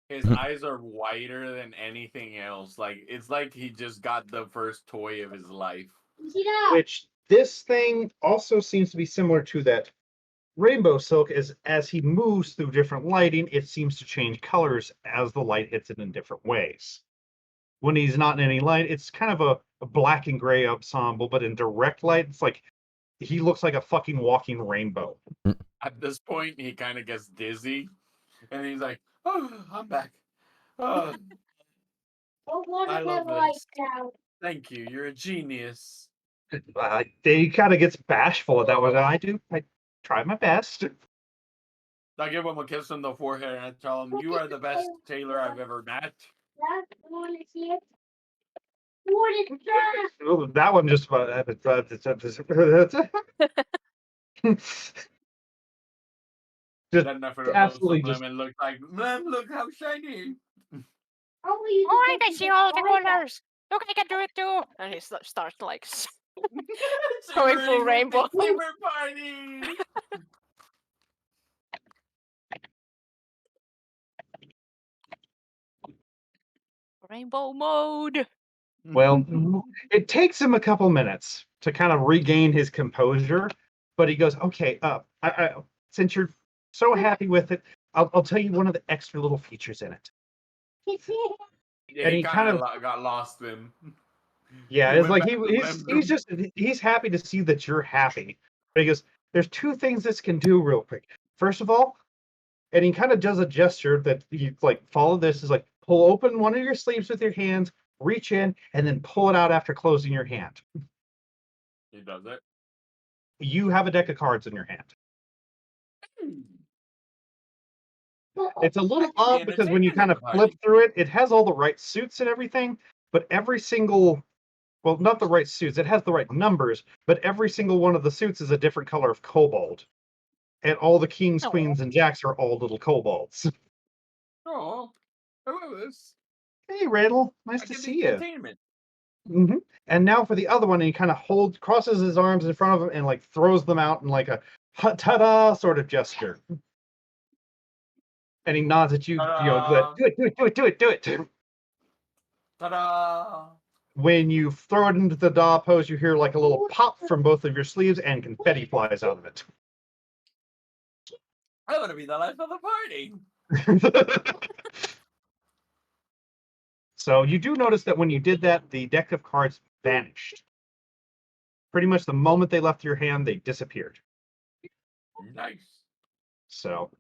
His eyes are whiter than anything else. Like it's like he just got the first toy of his life. Which this thing also seems to be similar to that rainbow silk. As he moves through different lighting, it seems to change colors as the light hits it in different ways. When he's not in any light, it's kind of a black and gray ensemble, but in direct light, it's like he looks like a fucking walking rainbow. At this point, he kind of gets dizzy, and he's like, "Oh, I'm back. Oh, I love this. Thank you. You're a genius." He kind of gets bashful at that one. I try my best. I give him a kiss on the forehead and I tell him, "You are the best tailor I've ever met." Want to see it? What is that? Well, that one just Then Nefer absolutely looks at him and looks like, "Man, look how shiny." Oh, I can see all the colors. Look, I can do it too. And he starts like going full rainbow. Party. Rainbow mode. Well, it takes him a couple minutes to kind of regain his composure, but he goes, "Okay, I since you're so happy with it, I'll tell you one of the extra little features in it." Yeah, And he he kind of kind got lost in. Yeah, He it's went like back to he's happy to see that you're happy. But he goes, "There's 2 things this can do real quick. First of all," and he kind of does a gesture that he like follow this is like pull open one of your sleeves with your hands, reach in, and then pull it out after closing your hand. He does it. You have a deck of cards in your hand. It's a little odd because when you kind of flip through it, it has all the right suits and everything, but every single, well, not the right suits, it has the right numbers, but every single one of the suits is a different color of kobold. and all the kings, Oh. queens, and jacks are all little kobolds. Oh, I love this. Hey, Randall, nice I to can see be you. containment. And now for the other one, and he kind of crosses his arms in front of him and like throws them out in like a ta-da sort of gesture. And he nods at you, Ta-da! do it. Ta-da! When you throw it into the da pose, you hear like a little pop from both of your sleeves, and confetti flies out of it. I want to be the life of the party. So you do notice that when you did that, the deck of cards vanished. Pretty much the moment they left your hand, they disappeared. Nice. So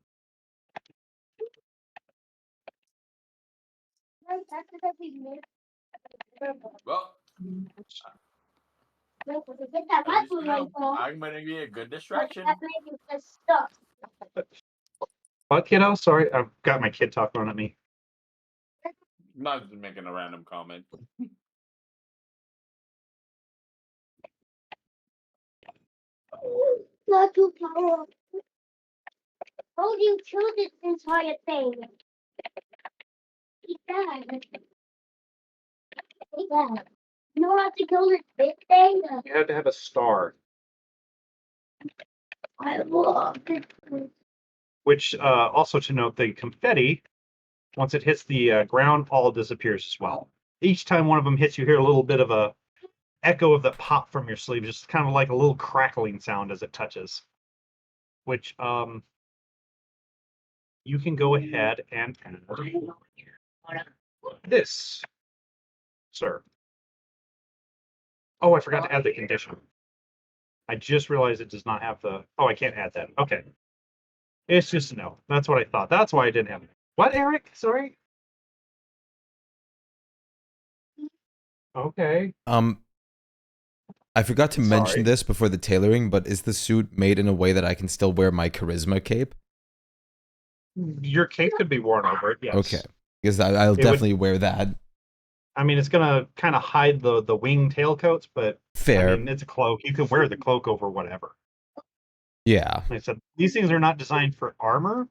Well, Get that at least rifle you know, rifle. I'm gonna be a good distraction. That makes it stuck. what, kiddo? Sorry, I've got my kid talking at me. Not just making a random comment. Not too powerful. How do you kill this entire thing? Eat that. Eat that. You know how to kill this big thing? You had to have a star, I love this. which also to note, the confetti, once it hits the ground, all disappears as well. Each time one of them hits, you hear a little bit of a echo of the pop from your sleeve, just kind of like a little crackling sound as it touches. Which you can go ahead and add this, sir. Oh, I forgot to add the condition. I just realized it does not have the. Oh, I can't add that. Okay. It's just a no. That's what I thought. That's why I didn't have it. What, Eric? Sorry. Okay. I forgot to mention Sorry. this before the tailoring, but is the suit made in a way that I can still wear my charisma cape? Your cape could be worn over it, yes. Okay, because I'll definitely wear that. I mean, it's gonna kind of hide the wing tailcoats, but Fair. I mean, it's a cloak. You can wear the cloak over whatever. Yeah. Like I said, these things are not designed for armor,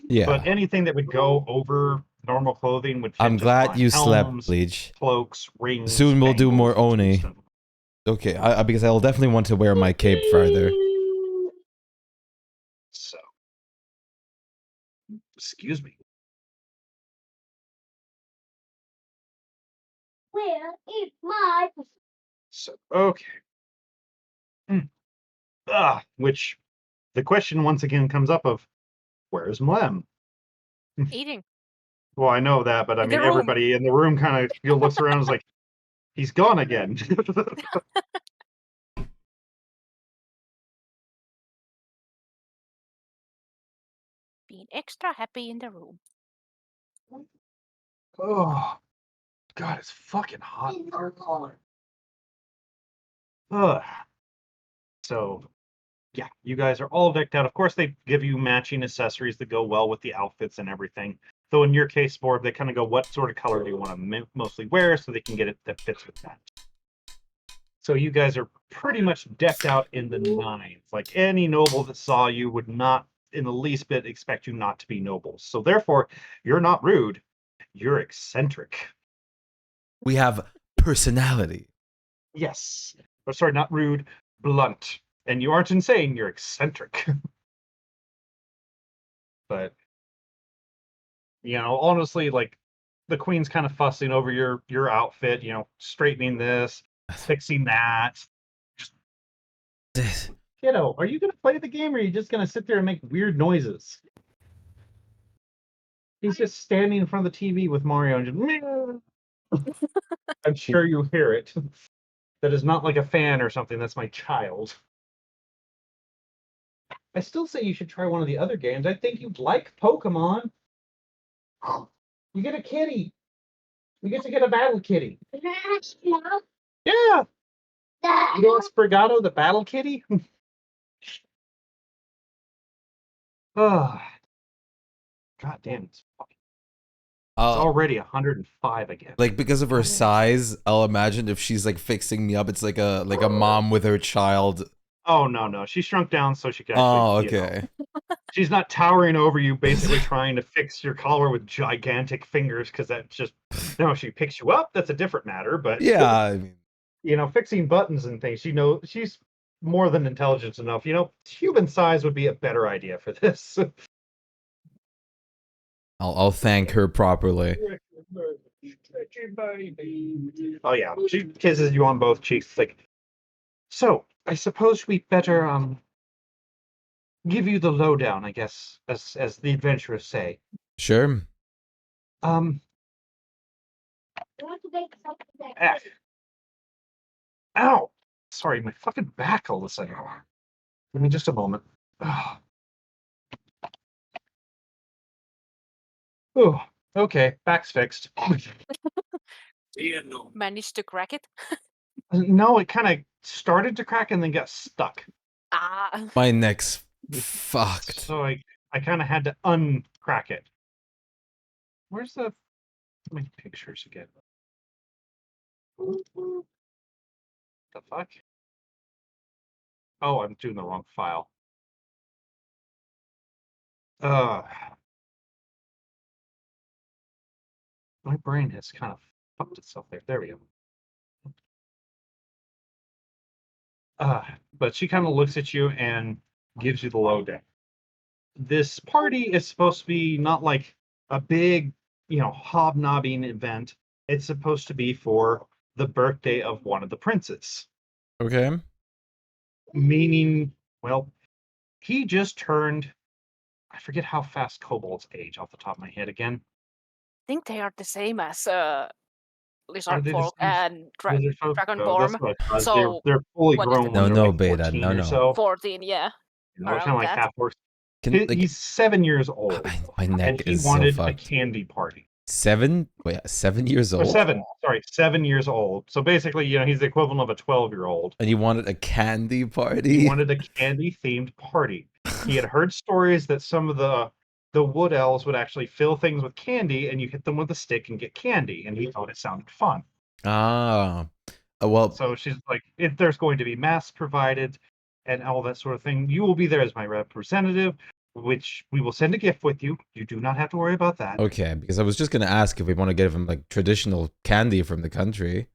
Yeah. but anything that would go over normal clothing would fit I'm just glad fine. you Helms, slept, Bleach. cloaks, rings. Soon we'll do more bangles, Oni. stuff. Okay, because I'll definitely want to wear my cape further. So, excuse me. Where is my? So, okay. Which the question once again comes up of, where's Mlem? Eating. Well, I know that, but I In the mean, room. everybody in the room kind of looks around and is like, he's gone again. Being extra happy in the room. Oh, God, it's fucking hot. Ugh. So, yeah, you guys are all decked out. Of course, they give you matching accessories that go well with the outfits and everything. Though in your case, Borb, they kind of go, what sort of color do you want to mostly wear so they can get it that fits with that. So you guys are pretty much decked out in the nines. Like any noble that saw you would not in the least bit expect you not to be nobles. So therefore, you're not rude. You're eccentric. We have personality. Yes. Or sorry, not rude, blunt. And you aren't insane, you're eccentric. But you know, honestly, like the queen's kind of fussing over your outfit, you know, straightening this, fixing that. Kiddo, are you gonna play the game or are you just gonna sit there and make weird noises? He's just standing in front of the TV with Mario and just I'm sure you hear it. That is not like a fan or something, that's my child. I still say you should try one of the other games. I think you'd like Pokemon. You get a kitty. You get to get a battle kitty. Yeah. You know Sprigato, the battle kitty? Oh, God damn, it's already 105 again. Like because of her size, I'll imagine if she's like fixing me up, it's like a mom with her child Oh no, she shrunk down so she could actually. Oh, You know, okay. she's not towering over you, basically trying to fix your collar with gigantic fingers, because that's just no. She picks you up. That's a different matter. But Yeah, I mean, you know, fixing buttons and things. She's more than intelligent enough. You know, human size would be a better idea for this. I'll thank her properly. Oh yeah, she kisses you on both cheeks. It's like, so I suppose we better give you the lowdown, I guess, as the adventurers say. Sure. Um, You want to make something that ah, ow! Sorry, my fucking back all of a sudden. Give me just a moment. Ah. Oh, okay, back's fixed. Managed to crack it. No, it kind of started to crack and then got stuck. Ah. My neck's fucked. So I kind of had to uncrack it. Where's my pictures again? The fuck? Oh, I'm doing the wrong file. My brain has kind of fucked itself there. There we go. But she kind of looks at you and gives you the lowdown. This party is supposed to be not like a big, you know, hobnobbing event. It's supposed to be for the birthday of one of the princes. Okay. Meaning, well, he just turned. I forget how fast kobolds age off the top of my head again. I think they are the same as Are lizard they the folk same and lizard folk? Oh, dragonborn. that's what I thought. So They're fully what is grown it? when No, they're no, like Beta. 14 No, or no. so. 14, yeah. You know, kind Around of like that. half orcs. Can like He's 7 years old, my neck and he is so wanted a fucked. candy party. 7? Wait, 7 years Or old? 7 years old. So basically, you know, he's the equivalent of a 12-year-old. And you wanted a candy party? He wanted a candy-themed party. He had heard stories that some of the wood elves would actually fill things with candy, and you hit them with a stick and get candy, and he thought it sounded fun. Ah. Well, So she's like, if there's going to be masks provided and all that sort of thing, you will be there as my representative, which we will send a gift with you. You do not have to worry about that. okay, because I was just gonna ask if we want to give him like traditional candy from the country.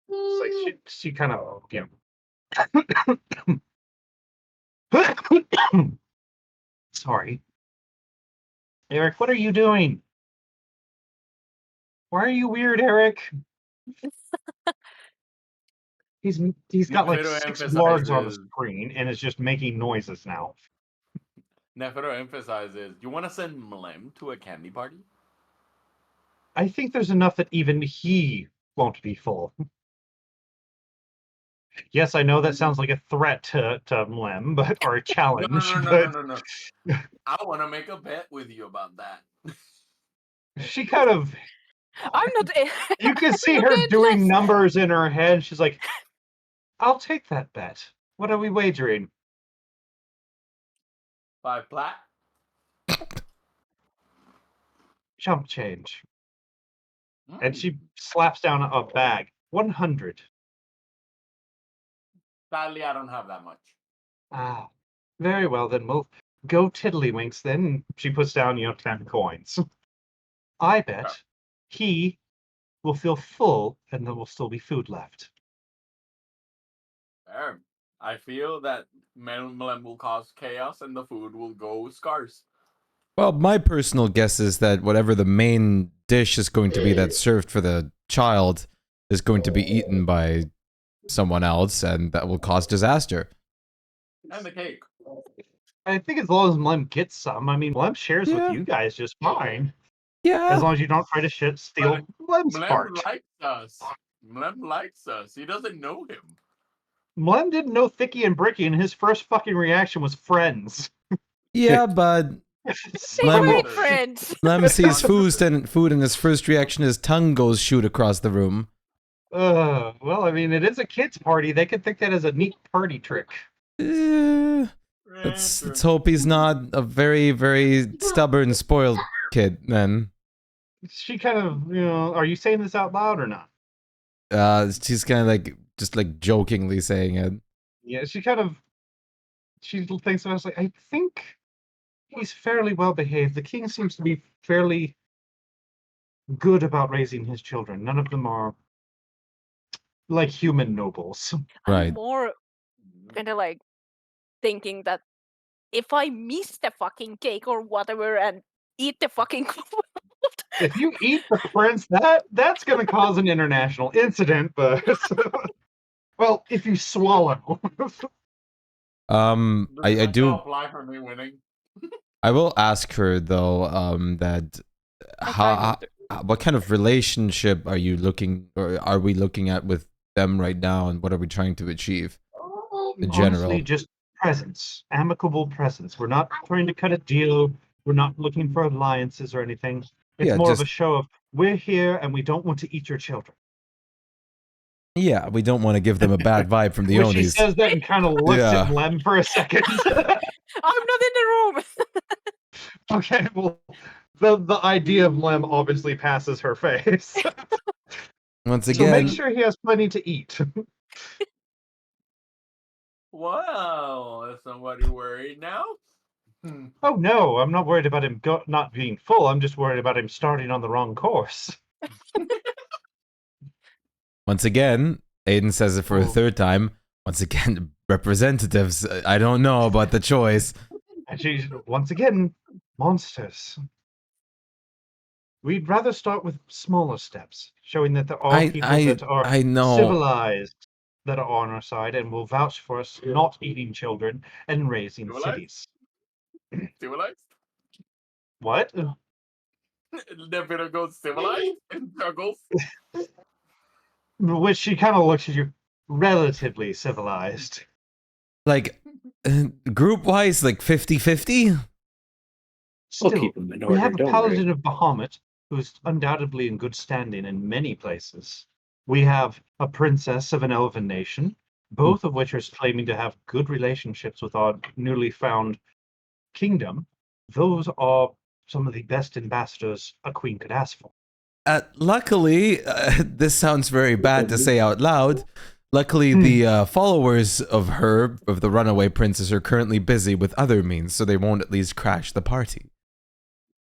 It's like she kind of, you know. Sorry. Eric, what are you doing? Why are you weird, Eric? He's got like Nefero 6 blargs on the emphasizes. screen and is just making noises now. Nefero emphasizes. You want to send Mlem to a candy party? I think there's enough that even he won't be full. Yes, I know that sounds like a threat to Mlem, but or a challenge. No. I want to make a bet with you about that. She kind of. I'm not. You can see I'm her not doing interested. numbers in her head. She's like, "I'll take that bet. What are we wagering?" 5 plat. Chump change. And she slaps down a bag. 100. Sadly, I don't have that much. Ah, very well then. We'll go tiddlywinks then. She puts down, you know, 10 coins. I bet he will feel full and there will still be food left. Fair. I feel that Mlem will cause chaos and the food will go scarce. Well, my personal guess is that whatever the main dish is going to be that's served for the child is going to be eaten by someone else, and that will cause disaster. And the cake. I think as long as Mlem gets some, I mean, Mlem shares with you guys just fine. Yeah. As long as you don't try to steal Mlem's Mlem part. likes us. Mlem likes us. He doesn't know him. Mlem didn't know Thicky and Bricky, and his first fucking reaction was friends. Yeah, but They're great friends. Lem sees food and his first reaction, his tongue goes shoot across the room. Well, I mean, it is a kid's party. They could think that as a neat party trick. Let's hope he's not a very, very stubborn, spoiled kid, then. She kind of, you know, are you saying this out loud or not? She's kind of like, just like jokingly saying it. Yeah, she kind of she thinks I was like, I think he's fairly well behaved. The king seems to be fairly good about raising his children. None of them are like human nobles. I'm Right. more kind of like thinking that if I miss the fucking cake or whatever and eat the fucking If you eat the prince, that's going to cause an international incident. But well, if you swallow. I That do. don't apply for me winning. I will ask her though. That I try not what kind of relationship are you looking, or are we looking at with them right now, and what are we trying to achieve in Honestly, general? just presence, amicable presence. We're not trying to cut a deal. We're not looking for alliances or anything. It's Yeah, more of just a show of we're here and we don't want to eat your children. yeah. We don't want to give them a bad vibe from the When she Onis. says that and kind of looks Yeah. at Lem for a second. I'm not in the room. Okay, well, the idea of Lem obviously passes her face. Once So again, make sure he has plenty to eat. Well, is somebody worried now? Oh no, I'm not worried about him not being full. I'm just worried about him starting on the wrong course. once again, Aiden says it for a Oh. third time. Once again, representatives. I don't know about the choice. And she's once again monsters. We'd rather start with smaller steps, showing that there are people that are I know. civilized that are on our side and will vouch for us not eating children and raising Civilized? cities. Civilized? What? They're gonna go civilized and juggles. Which she kind of looks at you relatively civilized. Like group wise, like 50-50? We'll Still, keep them in we order. have a Don't paladin worry. of Bahamut who's undoubtedly in good standing in many places. We have a princess of an elven nation, both of which are claiming to have good relationships with our newly found kingdom. Those are some of the best ambassadors a queen could ask for. Luckily, this sounds very bad to say out loud. Luckily, the followers of her, of the runaway princess, are currently busy with other means, so they won't at least crash the party.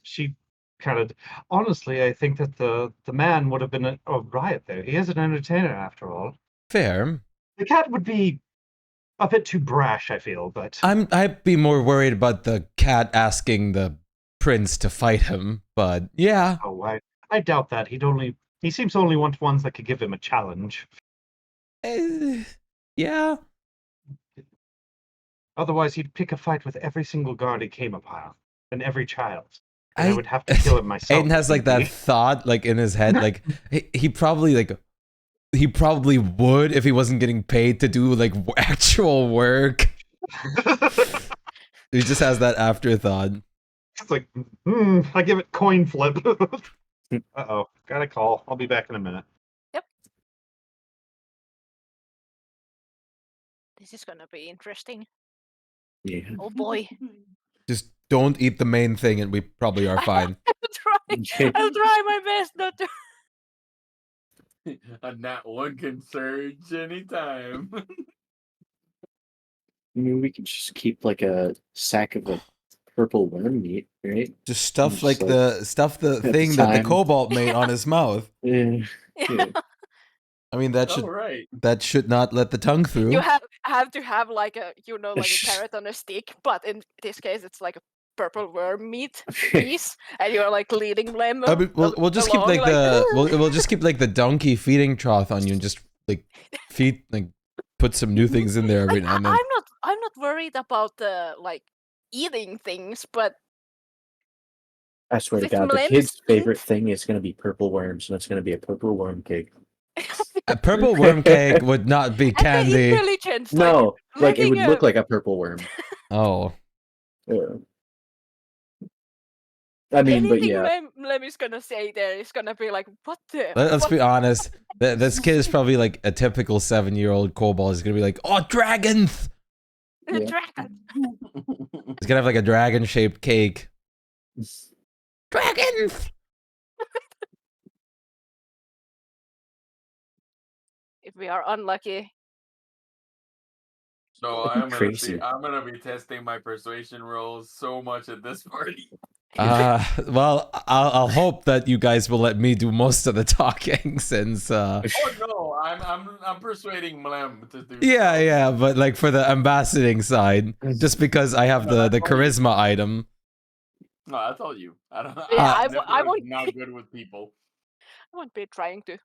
She kind of, honestly, I think that the man would have been a riot there. He is an entertainer after all. Fair. The cat would be a bit too brash, I feel, but I'd be more worried about the cat asking the prince to fight him, but yeah. oh, I doubt that. He seems to only want ones that could give him a challenge. Yeah. Otherwise, he'd pick a fight with every single guard he came upon, and every child. And I would have to kill him myself. Aiden has like that thought like in his head, like he probably would if he wasn't getting paid to do like actual work. He just has that afterthought. It's like, I give it coin flip. Uh-oh, got a call. I'll be back in a minute. Yep. This is gonna be interesting. Yeah. Oh boy. Just don't eat the main thing and we probably are fine. I'll try my best not to. And that one can surge anytime. I mean, we could just keep like a sack of like purple worm meat, right? Just stuff Just like the thing that the time. kobold made on his mouth. Yeah. Yeah. I mean that should right. that should not let the tongue through. You have to have like a like a carrot on a stick, but in this case it's like a purple worm meat piece, and you're like leading Lem. I mean, we'll just keep along, like the we'll just keep like the donkey feeding trough on you and just like feed like put some new things in there every Like, now and then. I'm not worried about the like eating things, but I swear to With God, the Lem's kid's favorite ink? thing is going to be purple worms, and it's going to be a purple worm cake. A purple worm cake would not be and the candy. intelligence. No, like it would letting look a- like a purple worm. Oh, I mean, but anything yeah, Lem is gonna say there is gonna be like, what the? let's what? be honest. This kid is probably like a typical 7-year-old kobold. He's gonna be like, "Oh, dragons!" The Yeah. dragon. He's gonna have like a dragon-shaped cake. Dragons! If we are unlucky, So Crazy. I'm gonna be testing my persuasion rolls so much at this party. Well, I'll hope that you guys will let me do most of the talking since Oh no, I'm persuading Mlem to do. yeah, stuff. yeah, but like for the ambassading side, just because I have No, the that's all you. charisma item. No, I told you. I don't. Yeah, I'm I won't. not good with people. I won't be trying to.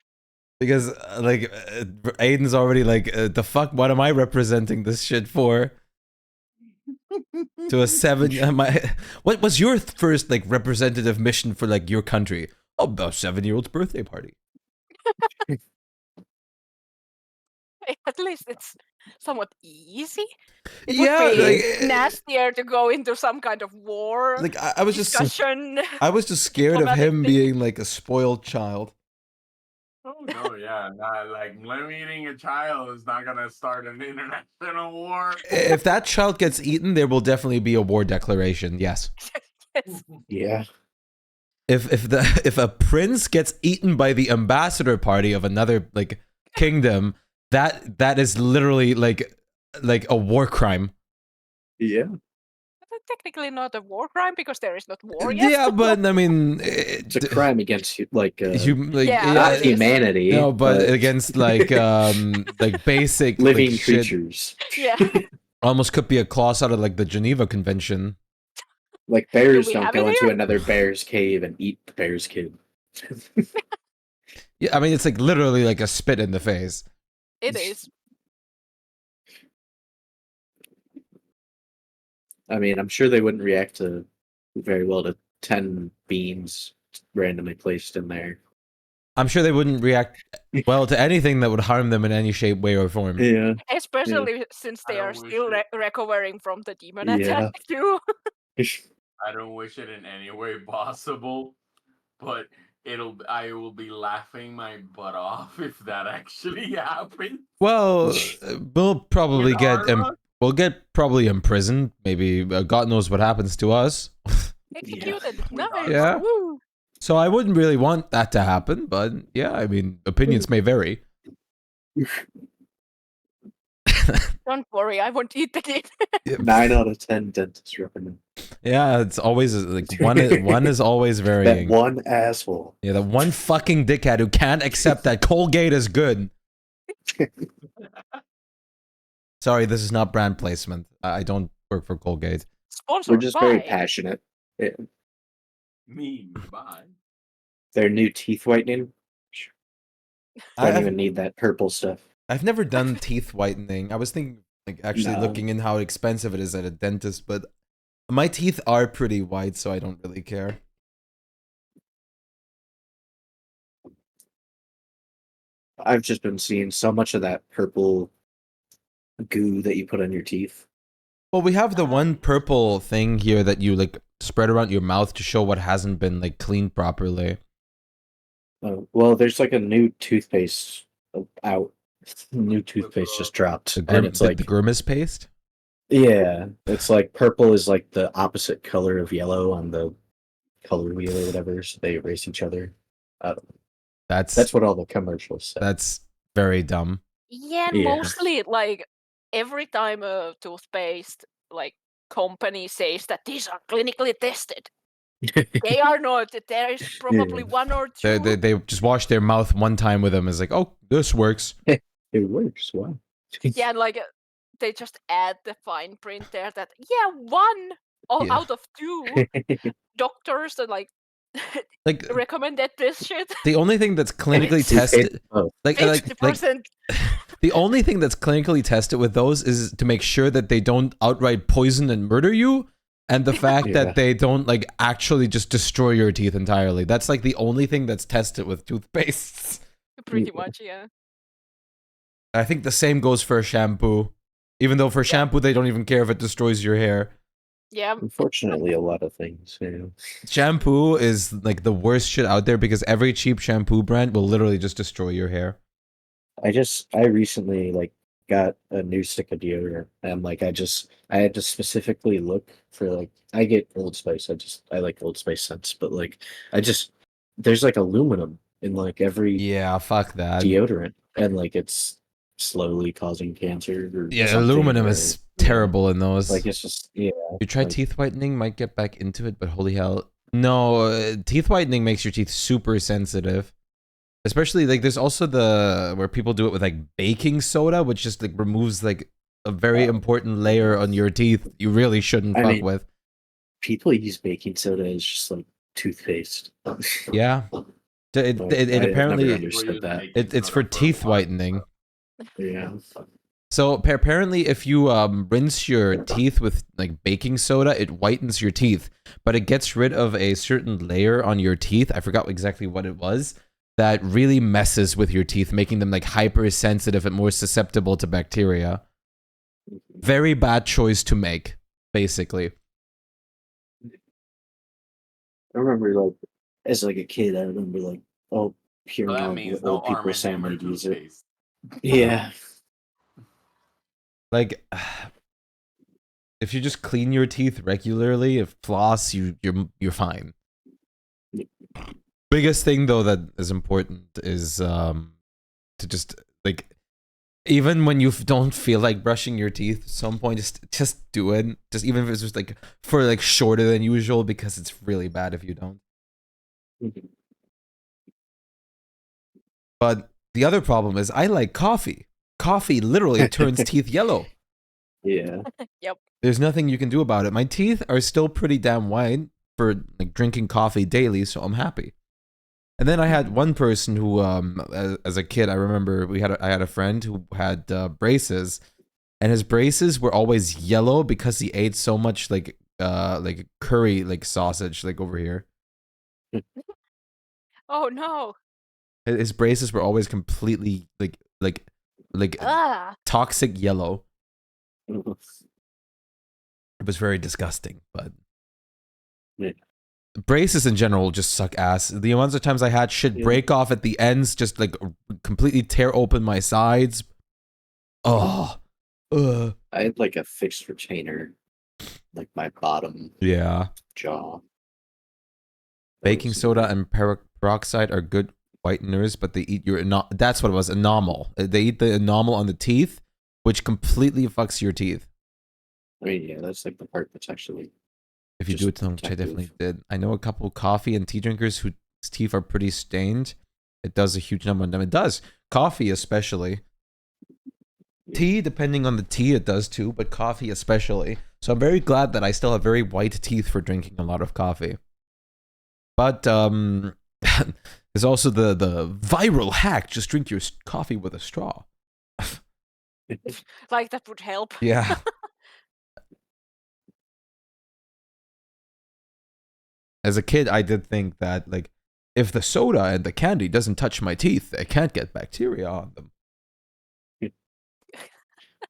Because Aiden's already like the fuck, what am I representing this shit for? To a 7 what was your first like representative mission for like your country? Oh, a 7-year-old's birthday party. At least it's somewhat easy. It would Yeah, be like nastier to go into some kind of war like I was just discussion. I was just scared of diplomatic him thing. being like a spoiled child. Oh no, yeah, not like Mlem eating a child is not gonna start an international war. If that child gets eaten, there will definitely be a war declaration. Yes. Yes. Yeah. If a prince gets eaten by the ambassador party of another like kingdom, that is literally like a war crime. Yeah. But technically not a war crime because there is not war yet. Yeah, but I mean, It's a crime against like Yeah, not it is. humanity. No, but against like basic living like, shit. creatures. Yeah. Almost could be a clause out of like the Geneva Convention. Like bears we don't have go it into here? another bear's cave and eat the bear's kid. Yeah, I mean it's like literally like a spit in the face. It is. I mean, I'm sure they wouldn't react very well to 10 beans randomly placed in there. I'm sure they wouldn't react well to anything that would harm them in any shape, way, or form. Yeah. Especially since they I are don't wish still it. recovering from the demon Yeah. attack too. I don't wish it in any way possible, but I will be laughing my butt off if that actually happens. Well, we'll probably With get our luck. we'll get probably imprisoned. Maybe God knows what happens to us. Executed. With our Nice. Yeah. Woo. So I wouldn't really want that to happen, but yeah, I mean, opinions may vary. Don't worry, I won't eat the kid. 9 out of 10 dentists recommend. Yeah, it's always like one is always That varying. one asshole. Yeah, the one fucking dickhead who can't accept that Colgate is good. Sorry, this is not brand placement. I don't work for Colgate. Sponsored We're just very by- passionate. Yeah. Me, goodbye. Their new teeth whitening. Don't I've- even need that purple stuff. I've never done teeth whitening. I was thinking, like, actually No. looking in how expensive it is at a dentist, but my teeth are pretty white, so I don't really care. I've just been seeing so much of that purple goo that you put on your teeth. Well, we have the one purple thing here that you like spread around your mouth to show what hasn't been like cleaned properly. Well, there's like a new toothpaste out. New toothpaste just dropped. And it's like the grimace paste. yeah, it's like purple is like the opposite color of yellow on the color wheel or whatever, so they erase each other. That's what all the commercials say. That's very dumb. Yeah, and Yeah. mostly like every time a toothpaste like company says that these are clinically tested, they are not. There is probably one or two. They just wash their mouth one time with them. It's like, oh, this works. It works. Wow. Yeah, and like they just add the fine print there that one Yeah. out of two doctors that like recommended this shit. The only thing that's clinically tested, like 50%. the only thing that's clinically tested with those is to make sure that they don't outright poison and murder you, and the fact that they don't like actually just destroy your teeth entirely. That's like the only thing that's tested with toothpastes. Pretty much, yeah. I think the same goes for shampoo. Even though for shampoo they don't even care if it destroys your hair. Yeah. Unfortunately, a lot of things. Yeah. Shampoo is like the worst shit out there because every cheap shampoo brand will literally just destroy your hair. I recently like got a new stick of deodorant, and like I had to specifically look for like I get Old Spice. I like Old Spice scents, but like there's like aluminum in like every fuck that deodorant, and like it's slowly causing cancer or Yeah, something. aluminum or, is terrible in those. Like it's just You try like- teeth whitening, might get back into it, but holy hell. No, teeth whitening makes your teeth super sensitive. Especially like there's also the where people do it with like baking soda, which just like removes like a very important layer on your teeth you really shouldn't I fuck mean- with. people use baking soda as just like toothpaste. Yeah. It Like, I've never apparently understood that. it's for teeth whitening. Yeah. So apparently, if you rinse your teeth with like baking soda, it whitens your teeth, but it gets rid of a certain layer on your teeth. I forgot exactly what it was that really messes with your teeth, making them like hypersensitive and more susceptible to bacteria. Very bad choice to make, basically. I remember like as like a kid, I remember like hearing So that all means the no old people Arm & saying Hammer they'd use it. toothpaste. Yeah. Like, if you just clean your teeth regularly, if floss, you're fine. Biggest thing though that is important is to just like even when you don't feel like brushing your teeth at some point, just do it. Just even if it's just like for like shorter than usual, because it's really bad if you don't. But the other problem is I like coffee. Coffee literally turns teeth yellow. Yeah. Yep. There's nothing you can do about it. My teeth are still pretty damn white for like drinking coffee daily, so I'm happy. And then I had one person who, as a kid, I remember I had a friend who had braces, and his braces were always yellow because he ate so much like curry like sausage like over here. Oh no. His braces were always completely like Ah. toxic yellow. It was very disgusting, but Yeah. braces in general just suck ass. The amounts of times I had shit Yeah. break off at the ends, just like completely tear open my sides. Oh, I had like a fixed retainer, like my bottom yeah. jaw. Baking soda and peroxide are good whiteners, but they eat your that's what it was, enamel. They eat the enamel on the teeth, which completely fucks your teeth. I mean, yeah, that's like the part that's actually. If you Just do it to them, which I protective. definitely did. I know a couple coffee and tea drinkers whose teeth are pretty stained. It does a huge number on them. It does. Coffee especially. Tea, depending on the tea, it does too, but coffee especially. So I'm very glad that I still have very white teeth for drinking a lot of coffee. But there's also the viral hack: just drink your coffee with a straw. Like that would help. Yeah. As a kid, I did think that like if the soda and the candy doesn't touch my teeth, I can't get bacteria on them.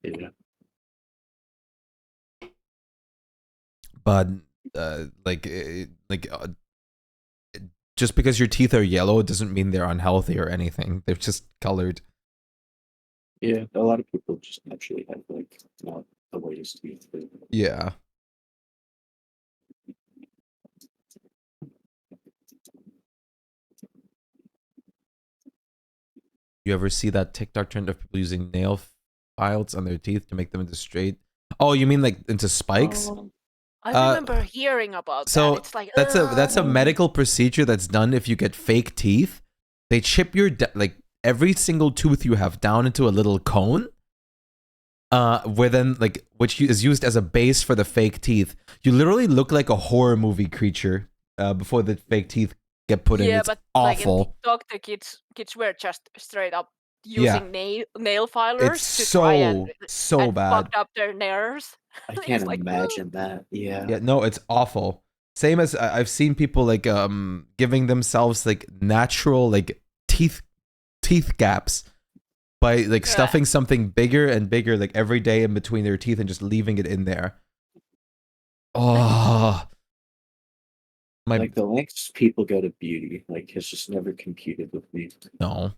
Yeah. But just because your teeth are yellow doesn't mean they're unhealthy or anything. They're just colored. Yeah, a lot of people just naturally have like not the whitest teeth. But Yeah. You ever see that TikTok trend of people using nail files on their teeth to make them into straight? Oh, you mean like into spikes? I remember hearing about So that. It's like that's a medical procedure that's done if you get fake teeth. They chip your like every single tooth you have down into a little cone. Where then like which is used as a base for the fake teeth. You literally look like a horror movie creature before the fake teeth get put in. yeah, It's but awful. like in TikTok, the kids were just straight up using nail filers It's to try and so bad. fucked up their nerves. I It's can't like, imagine that. Yeah. Yeah, no, it's awful. Same as I've seen people like giving themselves like natural like teeth gaps by like stuffing something bigger and bigger like every day in between their teeth and just leaving it in there. Oh, Like the lengths people go to beauty, like has just never computed with me. no.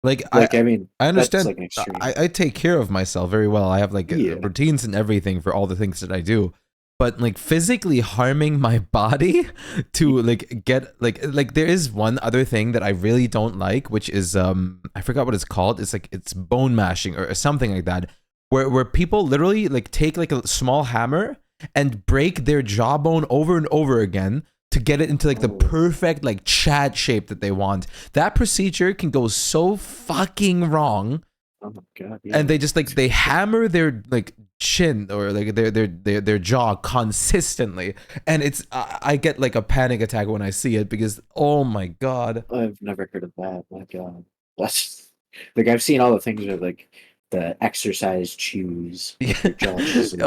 Like I mean, I understand. That's like an extreme. I take care of myself very well. I have like Yeah. routines and everything for all the things that I do. but like physically harming my body to like get like there is one other thing that I really don't like, which is I forgot what it's called. It's like it's bone mashing or something like that, where people literally like take like a small hammer and break their jawbone over and over again to get it into like the perfect like Chad shape that they want. That procedure can go so fucking wrong. Oh my god! Yeah. And they just like they hammer their like chin or like their jaw consistently, and it's I get like a panic attack when I see it because oh my god. I've never heard of that. My god, that's like I've seen all the things with like the exercise chews, like, your jaw chiseling.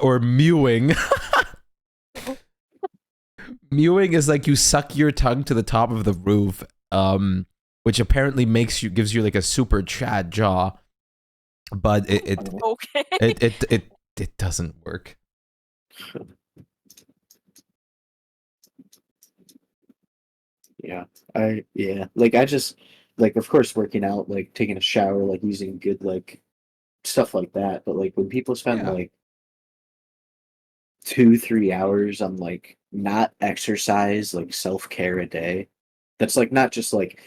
or mewing. Mewing is like you suck your tongue to the top of the roof, which apparently gives you like a super Chad jaw, but Okay. it doesn't work. Yeah, like I just like of course working out, like taking a shower, like using good like stuff like that. But like when people spend Yeah. like 2-3 hours on like not exercise, like self-care a day, that's like not just like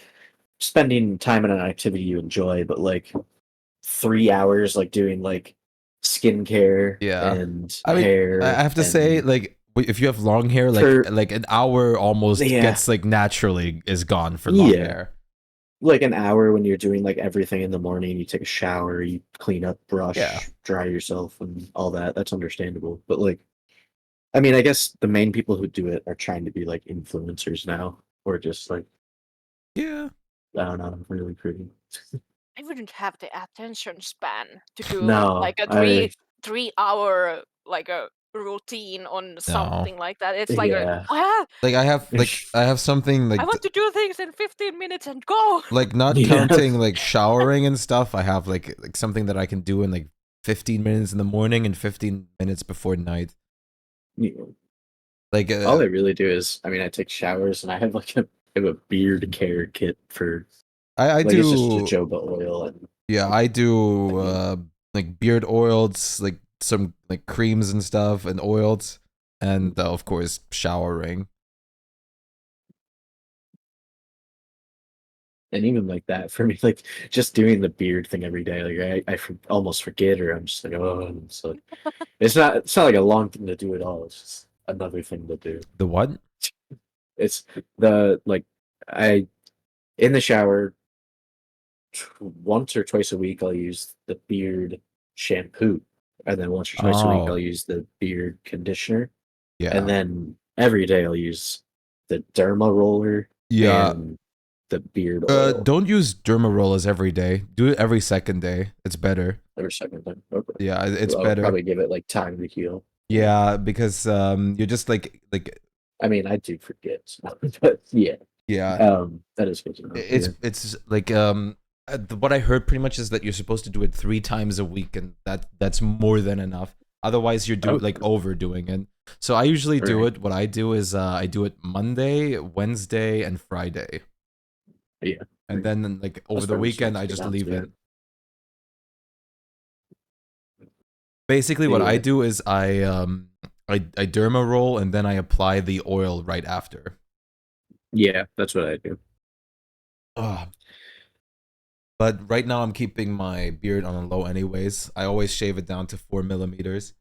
spending time on an activity you enjoy, but like 3 hours like doing like skincare Yeah. and I mean, hair. I have to say, and like, if you have long hair, for like an hour almost yeah, gets like naturally is gone for long yeah, hair. like an hour when you're doing like everything in the morning, you take a shower, you clean up, brush, Yeah. dry yourself, and all that. That's understandable. But like, I mean, I guess the main people who do it are trying to be like influencers now, or just like Yeah. I don't know, really pretty. I wouldn't have the attention span to do No, like a I 3 hour like a routine on No. something like that. It's like yeah. Like I have something I like want to do things in 15 minutes and go. like not Yeah. counting like showering and stuff. I have like something that I can do in like 15 minutes in the morning and 15 minutes before night. Yeah. Like All I really do is, I mean, I take showers and I have like I have a beard care kit for I like it's just do jojoba oil and yeah, I do like, like beard oils, like some like creams and stuff and oils and of course showering. and even like that for me, like just doing the beard thing every day, like almost forget, or I'm just like, oh, and so it's not like a long thing to do at all. It's just another thing to do. The what? It's the like I in the shower once or twice a week I'll use the beard shampoo, and then once or twice a week I'll Oh, use the beard conditioner, and yeah. then every day I'll use the derma roller Yeah. and the beard oil Don't use derma rollers every day. Do it every second day. It's better. every second time. Okay. Yeah, it's I'll better. probably give it like time to heal. Yeah, because you're just like I mean, I do forget, so, but yeah, yeah. that is good to know. It's like what I heard pretty much is that you're supposed to do it 3 times a week, and that's more than enough. Otherwise, you're Oh, like overdoing it. So I usually do right. it. What I do is I do it Monday, Wednesday, and Friday, Yeah, and then like over that's the probably weekend sounds I good just on leave to it. Basically, what I Yeah, do is I derma roll and then I apply the oil right after. yeah, that's what I do. Ugh. But right now I'm keeping my beard on a low anyways. I always shave it down to 4 millimeters.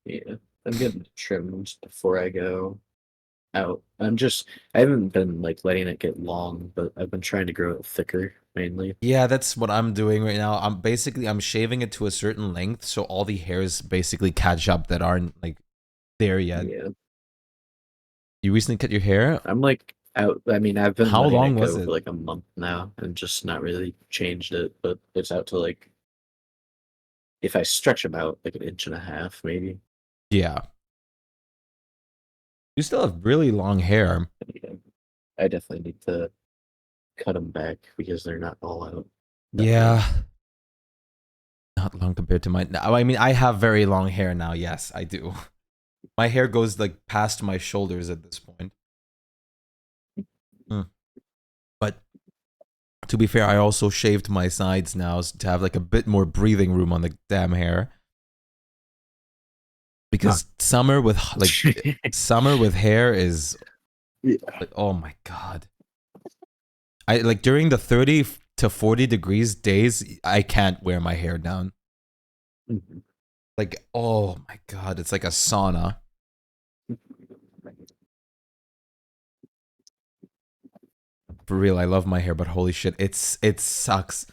Yeah, I'm getting it trimmed before I go out. I haven't been like letting it get long, but I've been trying to grow it thicker mainly. Yeah, that's what I'm doing right now. I'm shaving it to a certain length so all the hairs basically catch up that aren't like there yet. Yeah, You recently cut your hair? I'm like out. I mean, I've been How letting long it was go for it? like a month now and just not really changed it, but it's out to like if I stretch them out like an inch and a half, maybe. Yeah. You still have really long hair. Yeah, I definitely need to cut them back because they're not all out. that long. Yeah. Not long compared to my. I mean, I have very long hair now. Yes, I do. My hair goes like past my shoulders at this point. But to be fair, I also shaved my sides now to have like a bit more breathing room on the damn hair. because summer with hair is Yeah. like, oh my god. I like during the 30 to 40 degrees days, I can't wear my hair down. Mhm. Like, oh my god, it's like a sauna. For real, I love my hair, but holy shit, it sucks.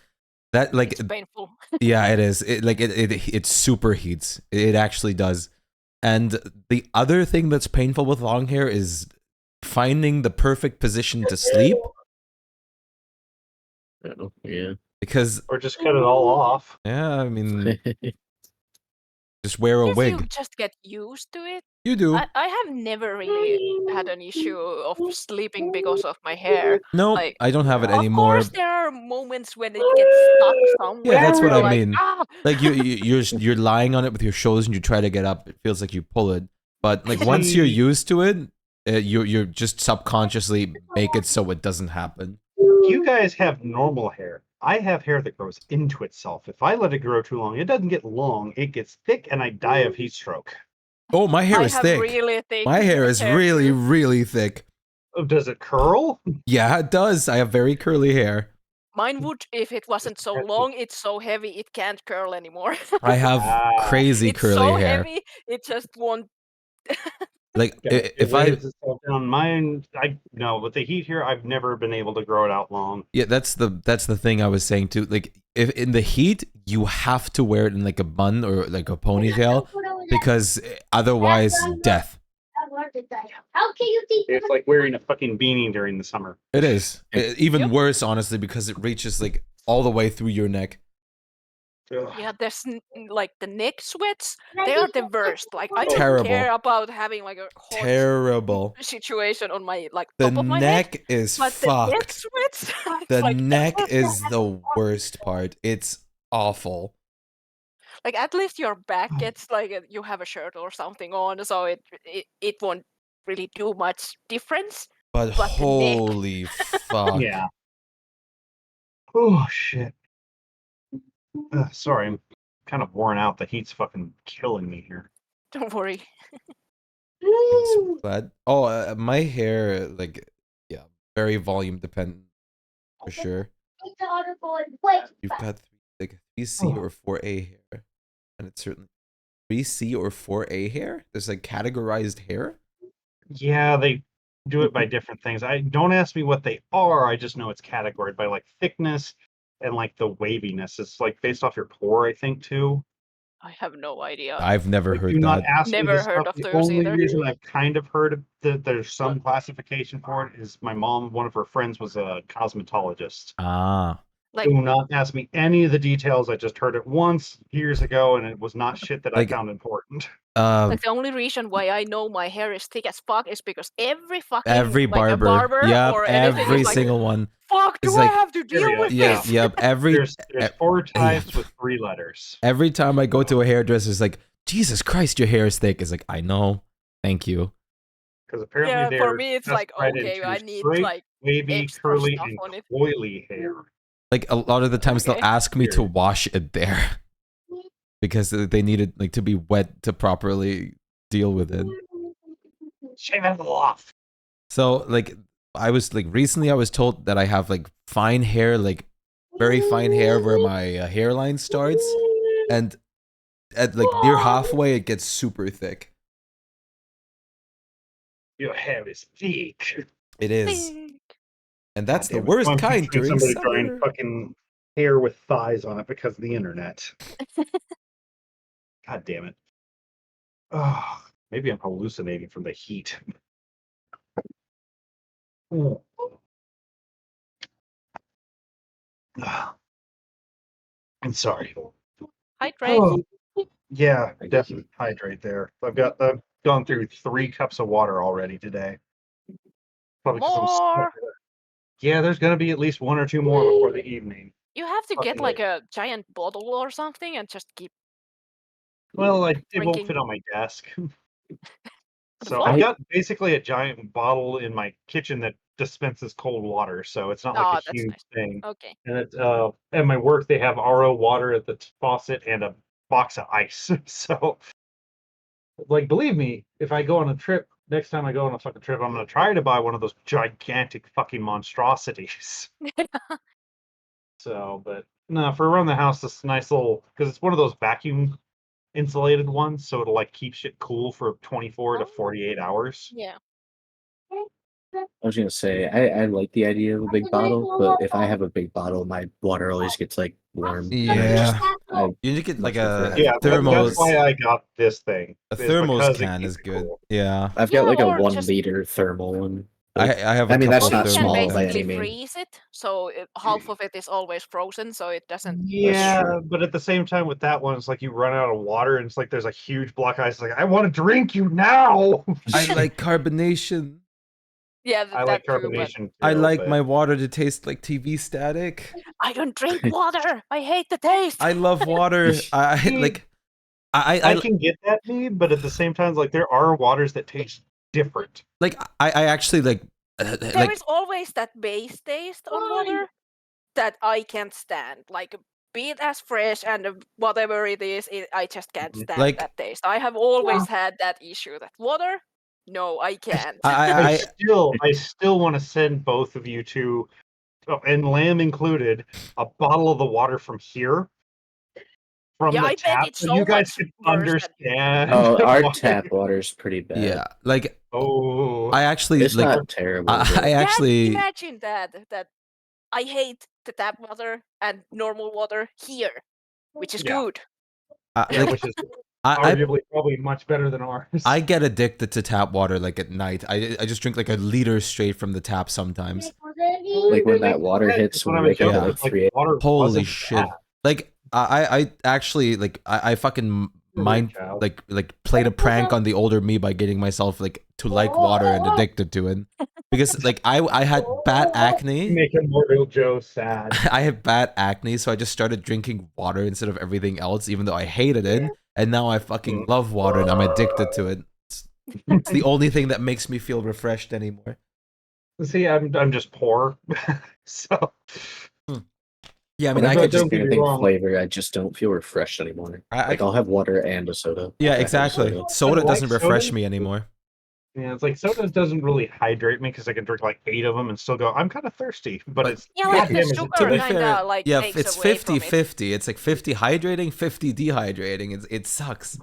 That like It's painful. yeah, it is. It super heats. It actually does. And the other thing that's painful with long hair is finding the perfect position to sleep. Oh, yeah. Because Or just cut it all off. yeah, I mean, just wear a Guess you wig. just get used to it. You do. I have never really had an issue of sleeping because of my hair. No, Like, I don't have it of anymore. course, there are moments when it gets stuck somewhere. Yeah, that's what I like, mean. ah! Like you're lying on it with your shoulders and you try to get up. It feels like you pull it, but like once you're used to it, you're just subconsciously make it so it doesn't happen. You guys have normal hair. I have hair that grows into itself. If I let it grow too long, it doesn't get long. It gets thick, and I die of heat stroke. Oh, my hair I is have thick. really thick My hair is really, too. really thick. Oh, does it curl? Yeah, it does. I have very curly hair. Mine would, if it wasn't so long, it's so heavy it can't curl anymore. I have crazy it's curly so hair. heavy, it just won't. Like It if I weighs itself down. Mine, no, with the heat here, I've never been able to grow it out long. yeah, that's the thing I was saying too. Like if in the heat, you have to wear it in like a bun or like a ponytail because otherwise death. How can you think It's like wearing a fucking beanie during the summer. It is. Even Yep. worse, honestly, because it reaches like all the way through your neck. Ugh. Yeah, there's like the neck sweats. They are the worst. Like I don't Terrible. care about having like a hot Terrible. situation on my like The top of my head. neck is But the neck fucked. sweats. it's The like, neck is the worst part. It's awful. like at least your back gets like you have a shirt or something on, so it won't really do much difference. But But the neck. holy fuck. Yeah. Oh shit. Sorry, I'm kind of worn out. The heat's fucking killing me here. Don't worry. But my hair, like, yeah, very volume dependent for sure. You've got like 3C or 4A hair, and it's certainly 3C or 4A hair. There's like categorized hair. Yeah, they do it by different things. I don't ask me what they are. I just know it's categorized by like thickness and like the waviness. It's like based off your pore, I think too. I have no idea. I've never Like, heard do not that. ask me Never this heard stuff. of The those only either. reason I've kind of heard that there's some classification for it is my mom, one of her friends was a cosmetologist. Ah. Like, Do not ask me any of the details. I just heard it once years ago, and it was not shit that Like, I found important. like the only reason why I know my hair is thick as fuck is because every fucking every like, a barber, barber yep, or anything every is like, single one. fuck, do It's I like- have to deal with Yes, this? yep. There's 4 types with 3 letters. Every time I go to a hairdresser, it's like, Jesus Christ, your hair is thick. It's like, I know. Thank you. Because apparently Yeah, they're for me it's like, classified okay, into I need straight, like wavy, extra curly, stuff and on it. coily hair. Like a lot of the times Okay. they'll ask me to wash it there because they need it like to be wet to properly deal with it. Shave it off. So like I was like recently I was told that I have like fine hair, like very fine hair where my hairline starts, and at like near halfway it gets super thick. Your hair is thick. It is, Thick. and that's the Damn it. worst I'm kind picturing during somebody summer. drawing fucking hair with thighs on it because of the internet. God damn it. Oh, maybe I'm hallucinating from the heat. Oh. I'm sorry. Hydrate. Oh, yeah, definitely hydrate there. I've gone through 3 cups of water already today. Probably 'cause I'm More. sick. Yeah, there's gonna be at least 1 or 2 more before the evening. You have to get Fucking like a giant bottle or something and just keep. Well, it won't Drinking. fit on my desk. The So fuck? I've got basically a giant bottle in my kitchen that dispenses cold water, so it's not Oh, like a that's huge nice. thing. Okay. And it's at my work they have RO water at the faucet and a box of ice. So Like, believe me, if I go on a trip, next time I go on a fucking trip, I'm gonna try to buy one of those gigantic fucking monstrosities. So, but no, for around the house, this nice little, because it's one of those vacuum insulated ones, so it'll like keep shit cool for 24 to 48 hours. Yeah. I was gonna say I like the idea of a big bottle, but if I have a big bottle, my water always gets like warm. Yeah. I You need to get like much prefer a having Yeah, a big thermos. that's why I got this thing. A is thermos because it can keeps is it good. cool. Yeah. I've got like a or 1 just- liter thermal one. I have a I mean, that's couple Or not you can small thermos by basically any means. freeze it, so half of it is always frozen, so it doesn't. Yeah, true. but at the same time with that one, it's like you run out of water and it's like there's a huge block of ice. It's like, I want to drink you now. I like carbonation. Yeah, I that like too, but carbonation too. I like but my water to taste like TV static. I don't drink water. I hate the taste. I love water. I See, like I can get that need, but at the same time, like there are waters that taste different. like I actually like There like is always that base taste on water that I can't stand. Like, be it as fresh and whatever it is, I just can't stand Like- that taste. I have always had that issue. That water, no, I can't. I I still want to send both of you to, and Lamb included, a bottle of the water from here. From Yeah, the I bet tap, it's so so you guys much can worse than- understand. Oh, our why- tap water's pretty bad. yeah, like Oh, I actually It's like not terrible. but- I actually imagine that I hate the tap water and normal water here, which is Yeah. good. yeah, like which is I arguably probably much better than ours. I get addicted to tap water like at night. I just drink like a liter straight from the tap sometimes. Like when that water hits when I you was wake up younger, at younger, like like 3 a.m. water Holy wasn't shit! bad. Like I actually like I fucking mind child. like played a prank on the older me by getting myself like to like water and addicted to it because like I had bad acne. Make Immortal Joe sad. I had bad acne, so I just started drinking water instead of everything else, even though I hated it. And now I fucking love water and I'm addicted to it. It's the only thing that makes me feel refreshed anymore. See, I'm just poor, so Yeah, I mean, But I don't could just get me anything wrong. flavor, I just don't feel refreshed anymore. Like I'll have water and a soda. yeah, Apple exactly. soda. Soda like doesn't refresh soda. me anymore. Yeah, it's like soda doesn't really hydrate me because I can drink like 8 of them and still go, I'm kind of thirsty, but But- it's Yeah, like goddamn, the is it sugar To be good. kinda fair, like yeah, takes it's away from it. 50-50. It's like 50 hydrating, 50 dehydrating. It sucks.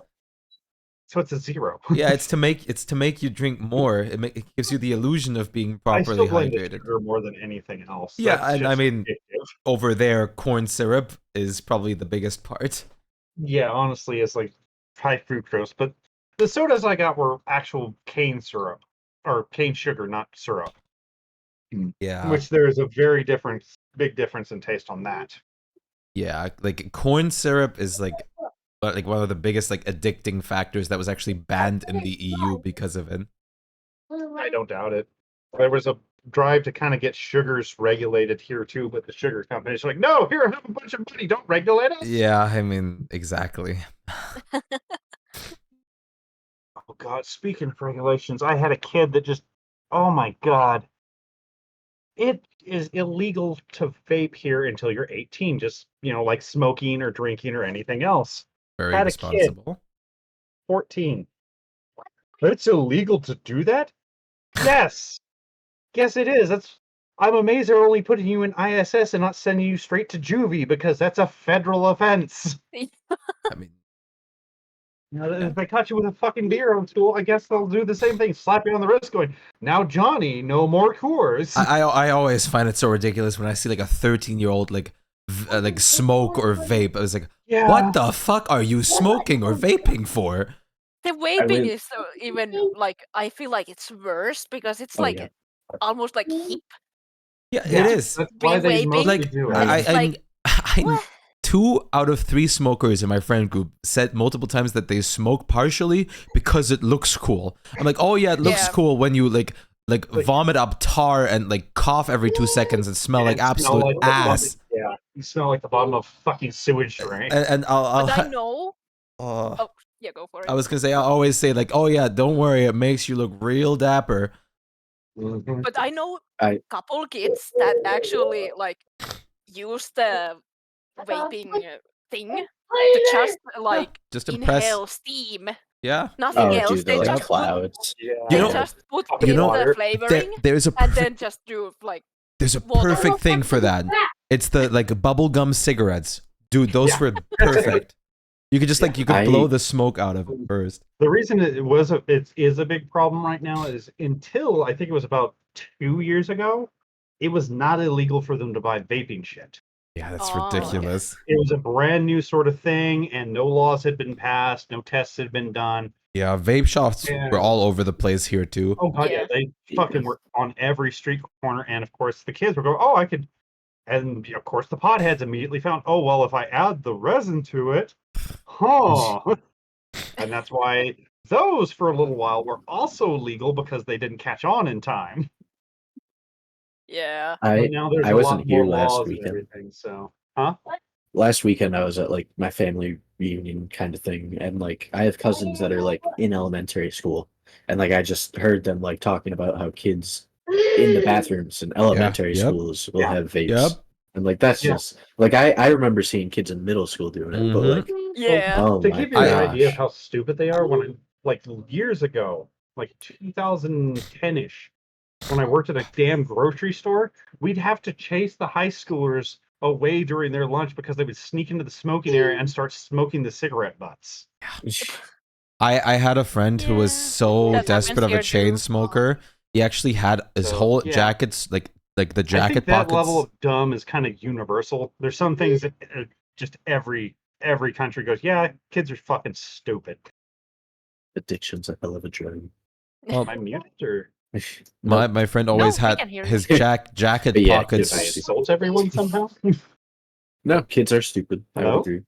So it's a 0. Yeah, it's to make you drink more. It gives you the illusion of being I properly still blame the hydrated. sugar more than anything else. Yeah, That's and I just mean- addictive. Over there, corn syrup is probably the biggest part. Yeah, honestly, it's like high fructose, but the sodas I got were actual cane syrup or cane sugar, not syrup. Yeah. Which there is a very big difference in taste on that. Yeah, like corn syrup is like one of the biggest like addicting factors that was actually banned in the EU because of it. I don't doubt it. There was a drive to kind of get sugars regulated here too, but the sugar companies are like, no, here, have a bunch of money, don't regulate us. Yeah, I mean, exactly. Oh God, speaking of regulations, I had a kid that just, oh my God. It is illegal to vape here until you're 18, just, like smoking or drinking or anything else. Very Had a kid. responsible. 14. It's illegal to do that? Yes. Yes, it is. I'm amazed they're only putting you in ISS and not sending you straight to juvie because that's a federal offense. I mean, If they caught you with a fucking beer on school, I guess they'll do the same thing. Slap you on the wrist going, now Johnny, no more Coors. I always find it so ridiculous when I see like a 13-year-old like smoke or vape. I was like, Yeah. what the fuck are you smoking or vaping for? The vaping went- is even like I feel like it's worse because it's Oh, like yeah. almost like hip. Yeah, Yeah, it is. That's why they Vaping. mostly Like, do it. I- It's like, I what? 2 out of 3 smokers in my friend group said multiple times that they smoke partially because it looks cool. I'm like, oh yeah, it looks Yeah. cool when you like vomit up tar and like cough every 2 seconds and smell like And smell absolute like the ass. bottom- yeah, you smell like the bottom of fucking sewage drain. And I'll But I know. uh, Oh, yeah, go for it. I was gonna say I always say like, oh yeah, don't worry, it makes you look real dapper. Mhm. But I know I- couple kids that actually like use the vaping thing to just like Just impress. inhale steam Yeah. Nothing Oh, else. dude, they're They like just put, clouds. Yeah. they know- just put Up you in know- the water. flavoring There's a and per- then just do like there's a water. perfect thing for that. It's the like bubblegum cigarettes. Dude, those Yeah. were perfect. You could just like you could I- blow the smoke out of it first. The reason it is a big problem right now is until I think it was about 2 years ago, it was not illegal for them to buy vaping shit. Yeah, that's Oh, okay. ridiculous. It was a brand new sort of thing, and no laws had been passed, no tests had been done. Yeah, vape shops Yeah. were all over the place here too. Oh god, yeah, Yeah. they fucking were on every street corner, and of course the kids were going, "Oh, I could," and of course the potheads immediately found, "Oh, well, if I add the resin to it, huh?" And that's why those for a little while were also legal because they didn't catch on in time. Yeah. But now there's I a wasn't lot here more last laws and weekend. everything. So, huh? Last weekend I was at like my family reunion kind of thing, and like I have cousins that are like in elementary school, and like I just heard them like talking about how kids in the bathrooms in elementary yep. schools will Yeah. have vapes. Yep. And like that's Yeah. just like I remember seeing kids in middle school doing it, but Mhm. like Yeah. oh To my give you an idea of gosh. how stupid they are, when I, like years ago, like 2010-ish, when I worked at a damn grocery store, we'd have to chase the high schoolers away during their lunch because they would sneak into the smoking area and start smoking the cigarette butts. I had a friend who was Yeah. so That happens desperate of a here chain too. smoker. He actually had his So, whole yeah. jackets like the I jacket think that pockets. level of dumb is kind of universal. There's some things that just every country goes, yeah, kids are fucking stupid. Addiction's a hell of a drug. Am I muted or My friend always we had can hear his you. jacket But yeah, pockets. did I kids- insult everyone somehow? No, kids are stupid. I Hello? would agree.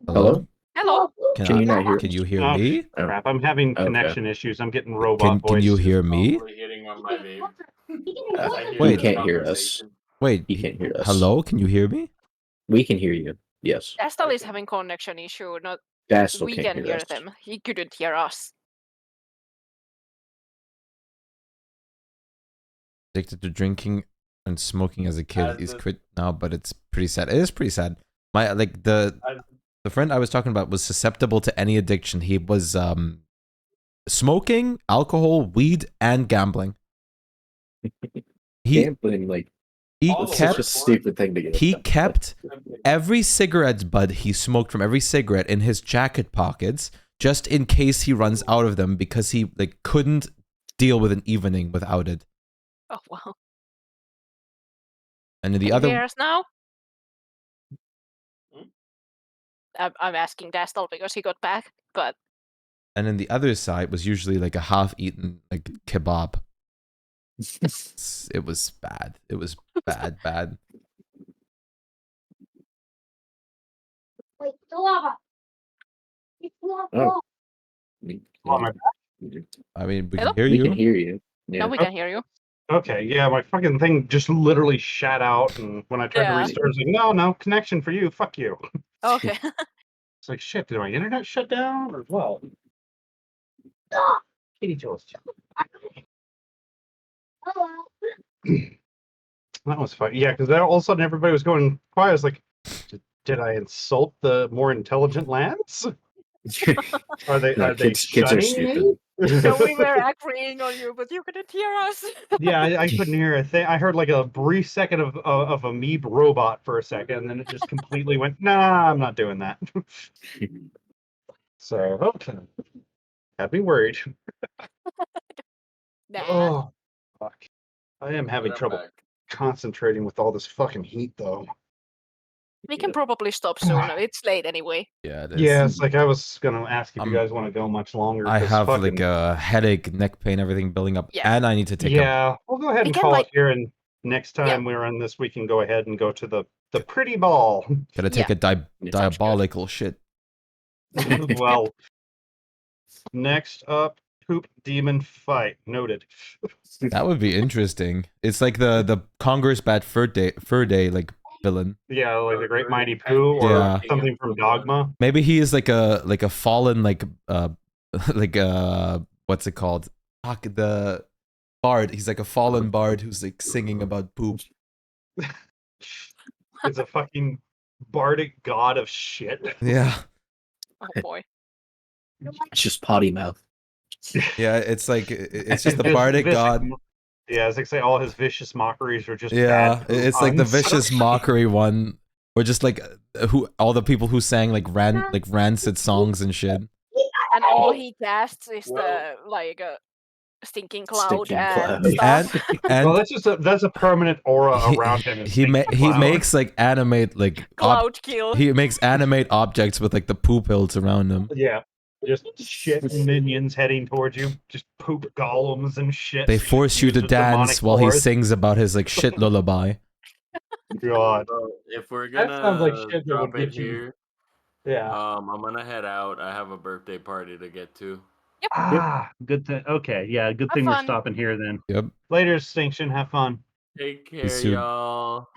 Hello? Hello. Can you not hear Can us? you hear Oh, me? Oh. Crap, I'm having Okay. connection issues. I'm getting robot Can you voice. hear me? Probably hitting on my vape. I hear Wait. the He can't hear us. conversation. Wait. He can't hear us. Hello? Can you hear me? We can hear you. Yes. Dastal is having connection issue. Not Dastel we can't can hear hear us. them. He couldn't hear us. Addicted to drinking and smoking as a kid. As He's the- quit now, but it's pretty sad. It is pretty sad. My like the friend I was talking about was susceptible to any addiction. He was smoking, alcohol, weed, and gambling. He Gambling, like, he All it's kept such a stupid thing to get. he done. kept every cigarette bud he smoked from every cigarette in his jacket pockets just in case he runs out of them because he like couldn't deal with an evening without it. Oh wow. And then the Can you other hear us now? Hmm? I'm asking Dastal because he got back, but and then the other side was usually like a half-eaten like kebab. It was bad. It was bad. Wait, the lava. It's not Oh. On my I mean, we Hello? can hear We you. can hear you. now Yeah. we can hear you. Okay, yeah, my fucking thing just literally shat out, and when I tried to Yeah. restart, it's like, no, connection for you, fuck you. Okay. It's like, shit, did my internet shut down or what? Kitty toast. Hello. That was fun. Yeah, because all of a sudden everybody was going quiet. I was like, did I insult the more intelligent lands? Are they No, are they kids are shunning stupid. So we me? were agreeing on you, but you couldn't hear us. Yeah, I couldn't hear a thing. I heard like a brief second of amoeb robot for a second, and then it just completely went, nah, I'm not doing that. So, okay. Had me worried. Nah. Oh, fuck. I am having But I'm trouble back. concentrating with all this fucking heat, though. We can probably stop soon. It's late anyway. Yeah, it is. Yeah, it's like I was gonna ask if you Um, guys want to go much longer. I 'cause have fucking, like a headache, neck pain, everything building up, Yeah. and I need to take a yeah, we'll go ahead We and can, call like- it here, and next Yeah. time we're on this, we can go ahead and go to the pretty ball. gotta take Yeah. a diabolical shit. Well, next up, poop demon fight. Noted. That would be interesting. It's like the Congress Bad Fur Day like villain. Yeah, like the Great Mighty Pooh or Yeah. something from Dogma. Maybe he is like a fallen like what's it called? Fuck, the bard. He's like a fallen bard who's like singing about poop. It's a fucking bardic god of shit. Yeah. Oh boy. It's just potty mouth. Yeah, it's like it's just the His bardic vicious- god. Yeah, as they say, all his vicious mockeries are just Yeah, bad poo it's like the puns. vicious mockery one, or just like who all the people who sang like rancid songs and shit. And all he casts is Well- the stinking cloud Stinking and cloud. stuff. Well, And that's a permanent aura around him. is he stinky he cloud. makes like animate like Cloud kill. he makes animate objects with like the poop hills around him. Yeah, just shit minions heading towards you, just poop golems and shit. They force you to Use with demonic dance while he chords. sings about his like shit lullaby. God, So if we're That gonna sounds like shit that drop would it get you- here, yeah. I'm gonna head out. I have a birthday party to get to. Good thing. Okay, yeah, good Have thing we're fun. stopping here then. Yep. Later, Extinction. Have fun. Take See you care, soon. y'all.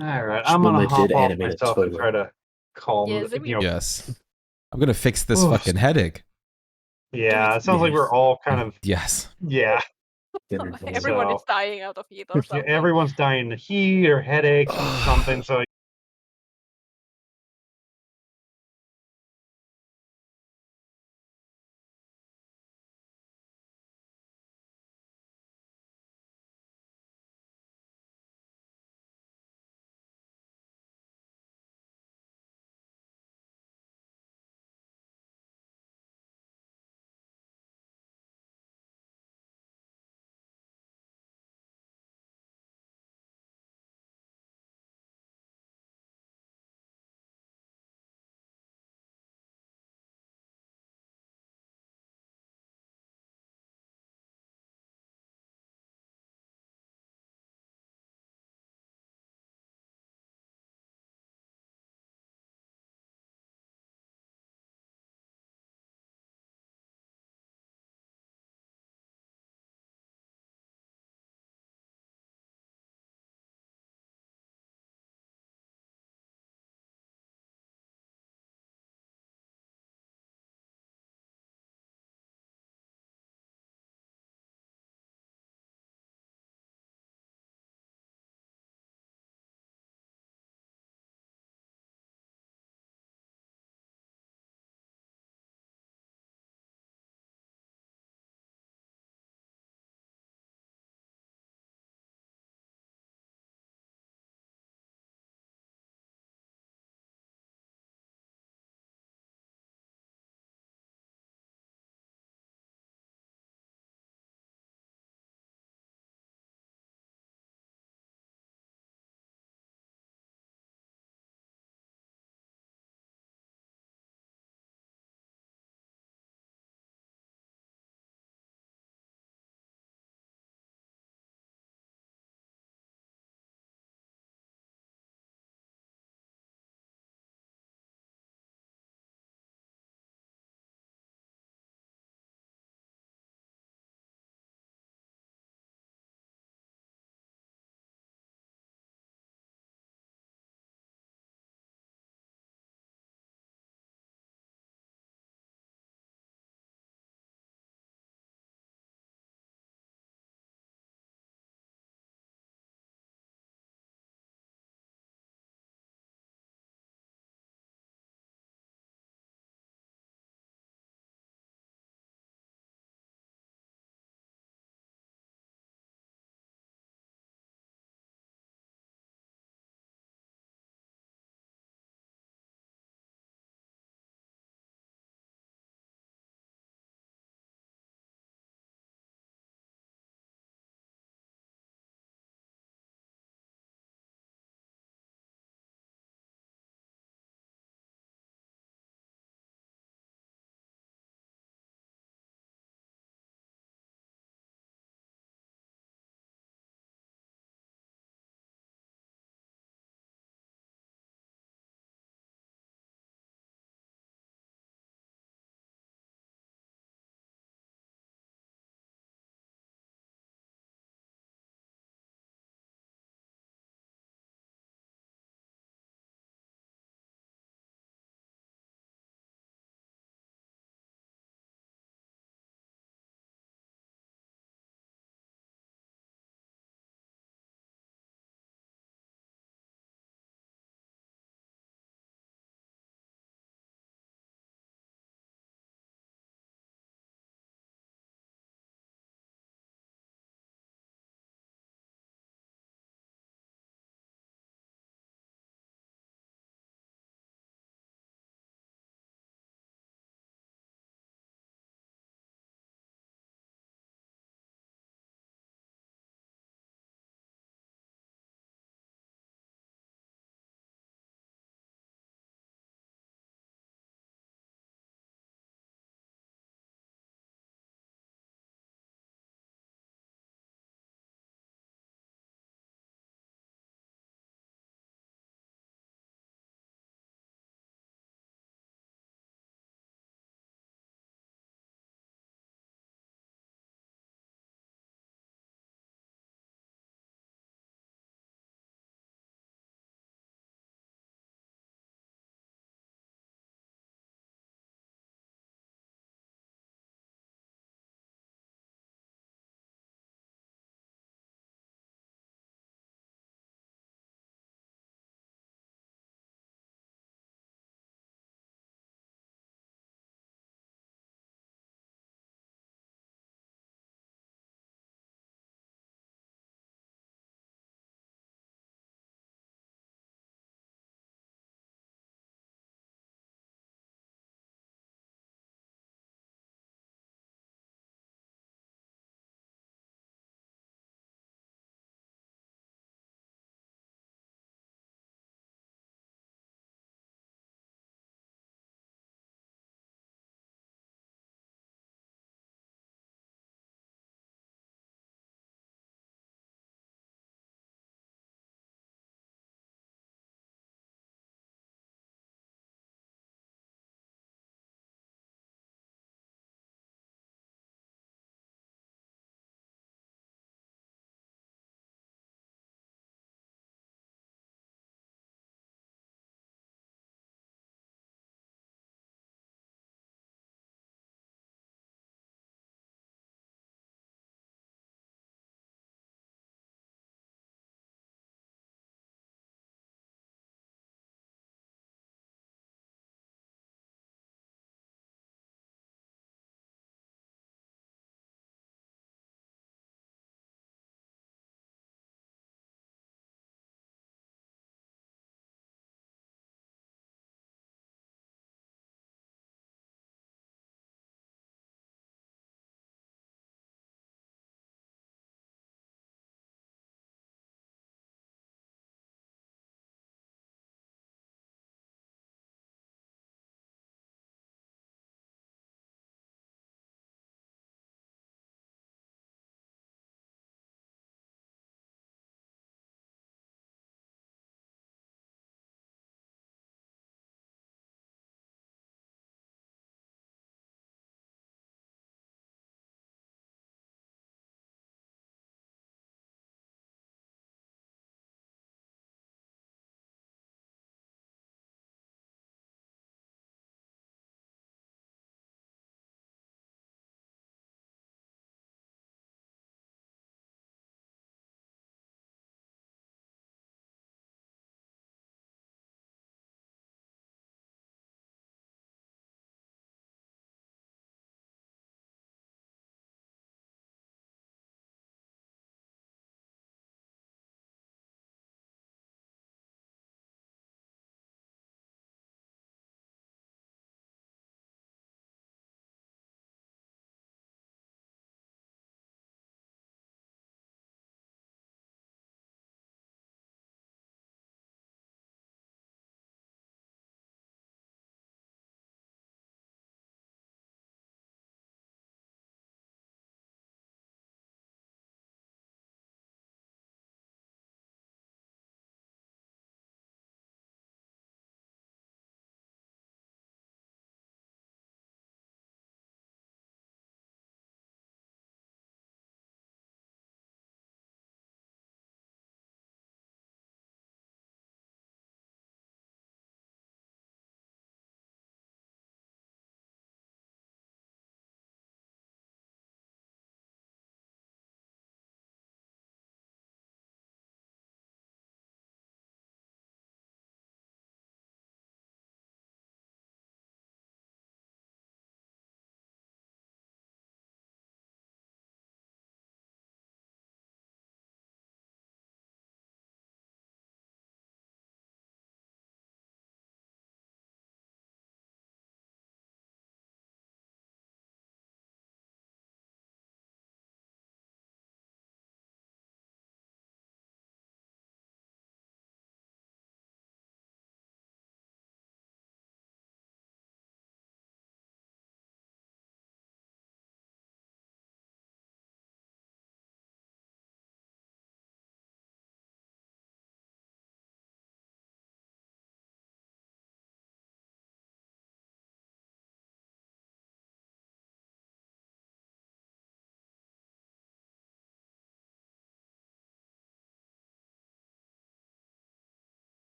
All right, I'm gonna Shpyke hop did off animate a myself and toilet. try to calm. Yes, You know, Yes. I'm gonna fix this Oof. fucking headache. yeah, it sounds like we're all kind of Yes. yeah. Everyone is So- dying out of heat or something. Everyone's dying of heat or headaches or something. So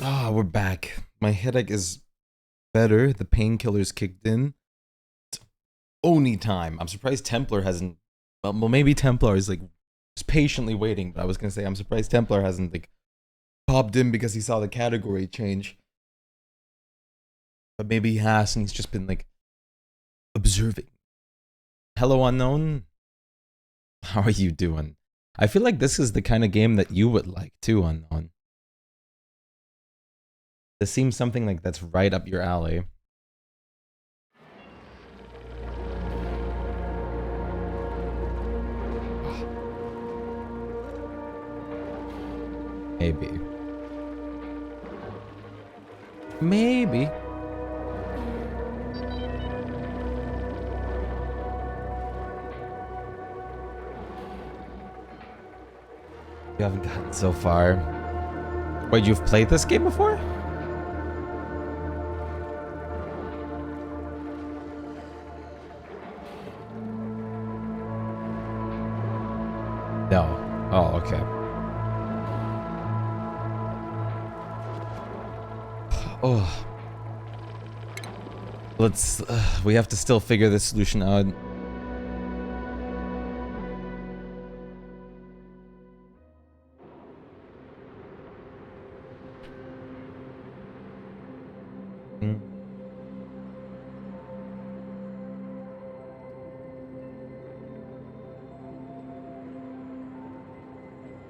Ah, we're back. My headache is better. The painkillers kicked in. It's Oni time. I'm surprised Templar hasn't. Well, maybe Templar is like just patiently waiting. But I was gonna say I'm surprised Templar hasn't like popped in because he saw the category change. But maybe he has, and he's just been like observing. Hello, unknown. How are you doing? I feel like this is the kind of game that you would like too, unknown. This seems something like that's right up your alley. Maybe. Maybe. You haven't gotten so far. Wait, you've played this game before? No. Oh, okay. Oh. Let's... we have to still figure this solution out. Hmm.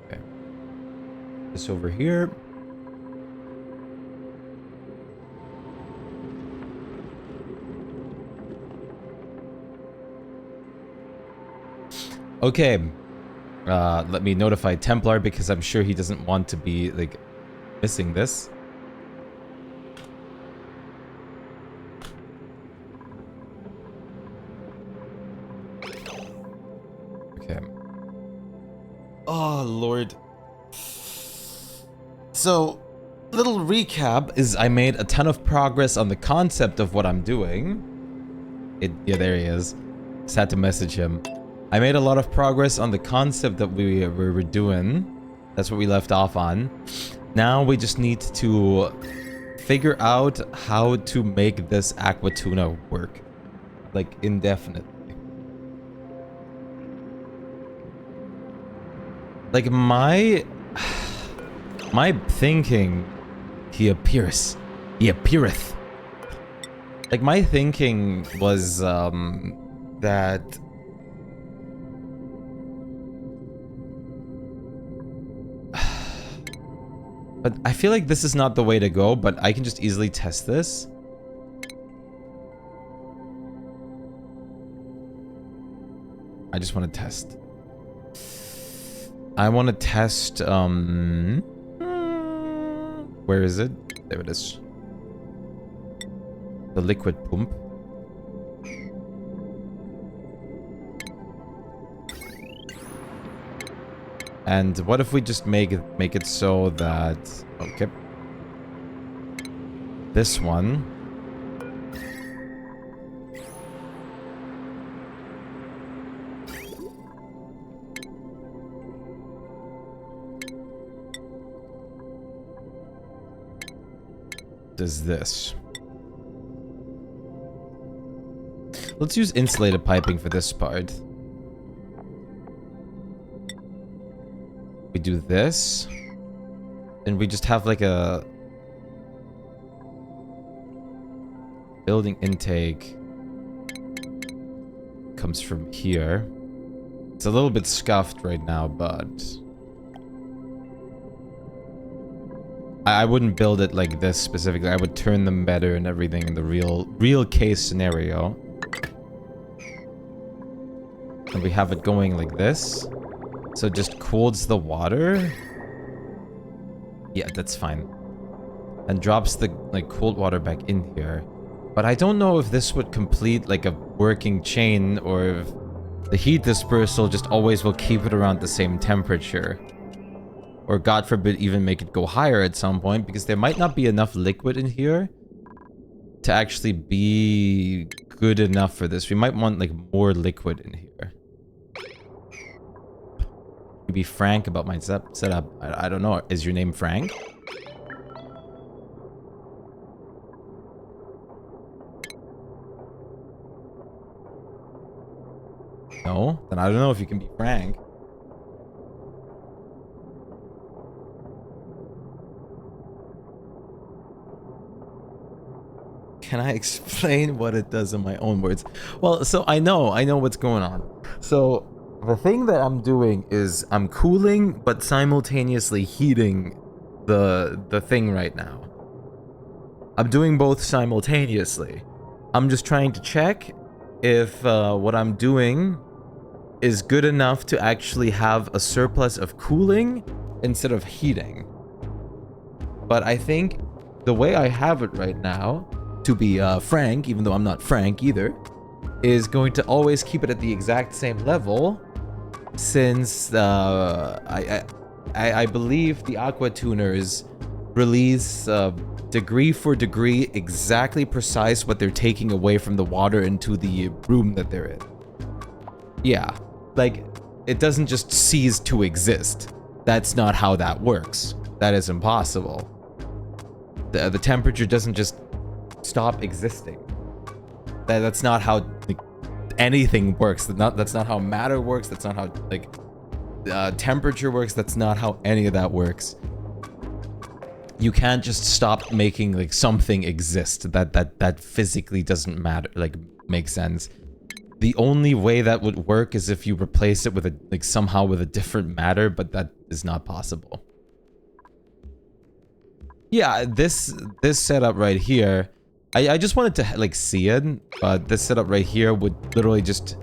Okay. This over here. Okay. Let me notify Templar because I'm sure he doesn't want to be, like, missing this. Okay. Oh, Lord. So, little recap is I made a ton of progress on the concept of what I'm doing. Yeah, there he is. Just had to message him. I made a lot of progress on the concept that we were doing. That's what we left off on. Now we just need to figure out how to make this Aquatuna work. Like, indefinitely. Like, my thinking... He appeareth. Like, my thinking was, that... But I feel like this is not the way to go, but I can just easily test this. I just want to test. I want to test, where is it? There it is. The liquid pump. And what if we just make it so that... Okay. This one... does this. Let's use insulated piping for this part. We do this. And we just have like a building intake comes from here. It's a little bit scuffed right now, but I wouldn't build it like this specifically. I would turn them better and everything in the real case scenario. And we have it going like this. So it just cools the water. Yeah, that's fine. And drops the like cold water back in here. But I don't know if this would complete like a working chain or if the heat dispersal just always will keep it around the same temperature. Or God forbid even make it go higher at some point because there might not be enough liquid in here to actually be good enough for this. We might want like more liquid in here. Be frank about my setup. I don't know. Is your name Frank? No? Then I don't know if you can be Frank. Can I explain what it does in my own words? Well, so I know what's going on. So the thing that I'm doing is I'm cooling but simultaneously heating the thing right now. I'm doing both simultaneously. I'm just trying to check if what I'm doing is good enough to actually have a surplus of cooling instead of heating. But I think the way I have it right now, to be frank, even though I'm not Frank either, is going to always keep it at the exact same level, since I believe the Aqua Tuners release degree for degree exactly precise what they're taking away from the water into the room that they're in. Yeah, like it doesn't just cease to exist. That's not how that works. That is impossible. The temperature doesn't just stop existing. That's not how like, anything works. That's not how matter works. That's not how like temperature works. That's not how any of that works. You can't just stop making like something exist. That physically doesn't matter. Like make sense. The only way that would work is if you replace it with a like somehow with a different matter, but that is not possible. Yeah, this setup right here, I just wanted to like see it, but this setup right here would literally just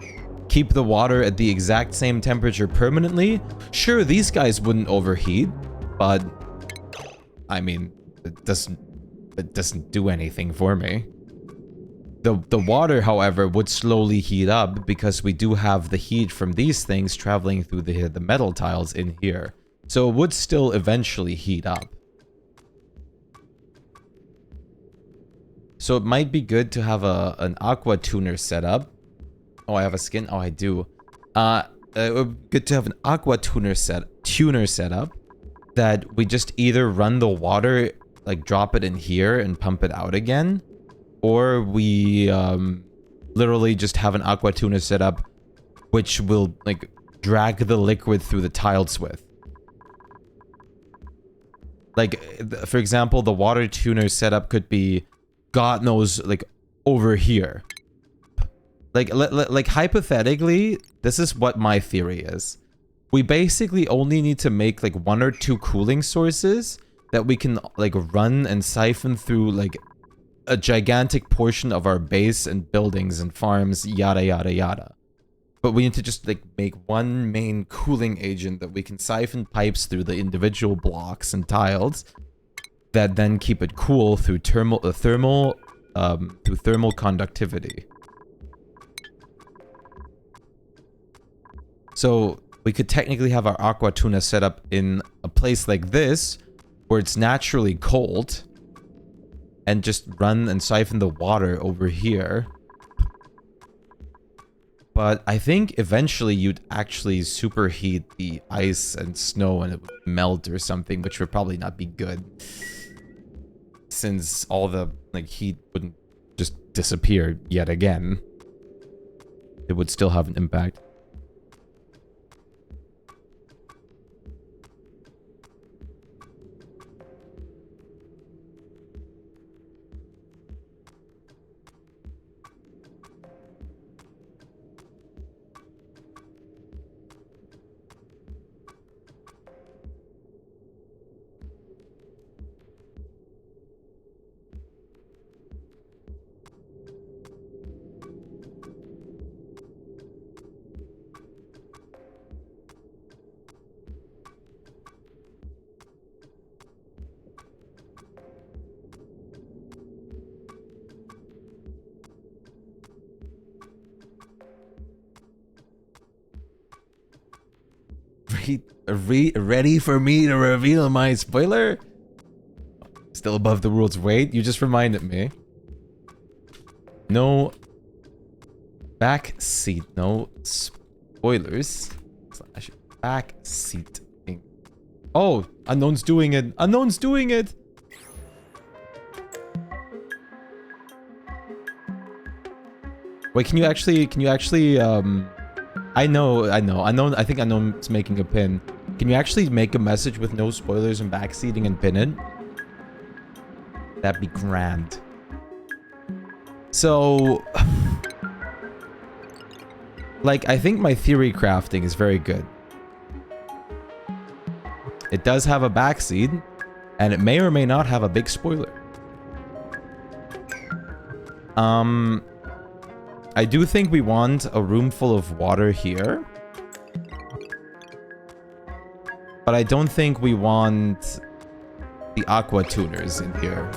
keep the water at the exact same temperature permanently. Sure, these guys wouldn't overheat, but I mean, it doesn't do anything for me. The water, however, would slowly heat up because we do have the heat from these things traveling through the metal tiles in here. So it would still eventually heat up. So it might be good to have an aqua tuner setup. Oh, I have a skin? Oh, I do. It would be good to have an aqua tuner setup that we just either run the water, like drop it in here and pump it out again, or we literally just have an aqua tuner setup which will like drag the liquid through the tiles with. Like, for example, the water tuner setup could be, God knows, like, over here. Like hypothetically, this is what my theory is. We basically only need to make, like, 1 or 2 cooling sources that we can, like, run and siphon through, like, a gigantic portion of our base and buildings and farms, yada, yada, yada. But we need to just, like, make one main cooling agent that we can siphon pipes through the individual blocks and tiles that then keep it cool through thermal conductivity. So we could technically have our aqua tuna set up in a place like this, where it's naturally cold, and just run and siphon the water over here. But I think eventually you'd actually superheat the ice and snow and it would melt or something, which would probably not be good, since all the like heat wouldn't just disappear yet again. It would still have an impact. Ready for me to reveal my spoiler? Still above the world's weight? You just reminded me. No back seat. No spoilers. Slash back seat. Oh, Unknown's doing it. Unknown's doing it. Wait, can you actually I know. I think I know it's making a pin. Can you actually make a message with no spoilers and backseating and pin it? That'd be grand. So, like, I think my theory crafting is very good. It does have a backseat, and it may or may not have a big spoiler. I do think we want a room full of water here. But I don't think we want the aqua tuners in here.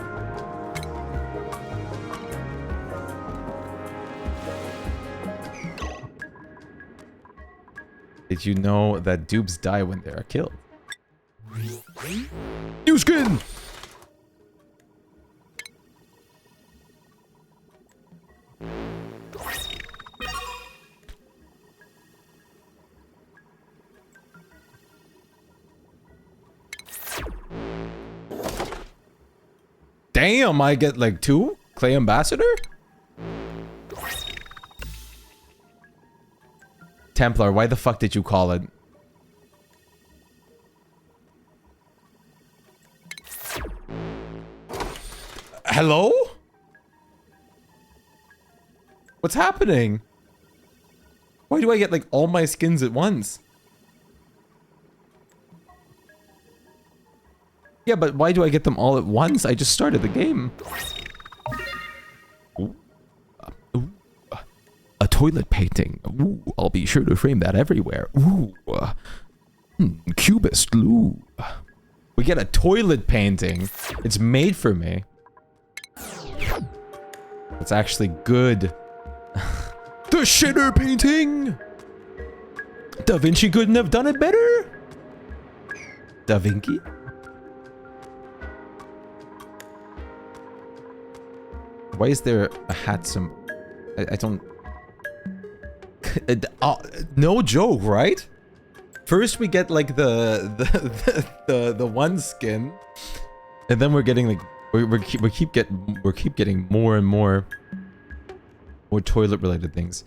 Did you know that dupes die when they are killed? New skin! Damn, I get like 2? Clay Ambassador? Templar, why the fuck did you call it? Hello? What's happening? Why do I get like all my skins at once? Yeah, but why do I get them all at once? I just started the game. Ooh. Ooh. A toilet painting. Ooh, I'll be sure to frame that everywhere. Ooh. Cubist glue. We get a toilet painting. It's made for me. It's actually good. The shitter painting! Da Vinci couldn't have done it better? Da Vinci? Why is there a hat symbol? I don't... no joke, right? First we get like the one skin, and then we're getting like we keep getting more and more toilet related things.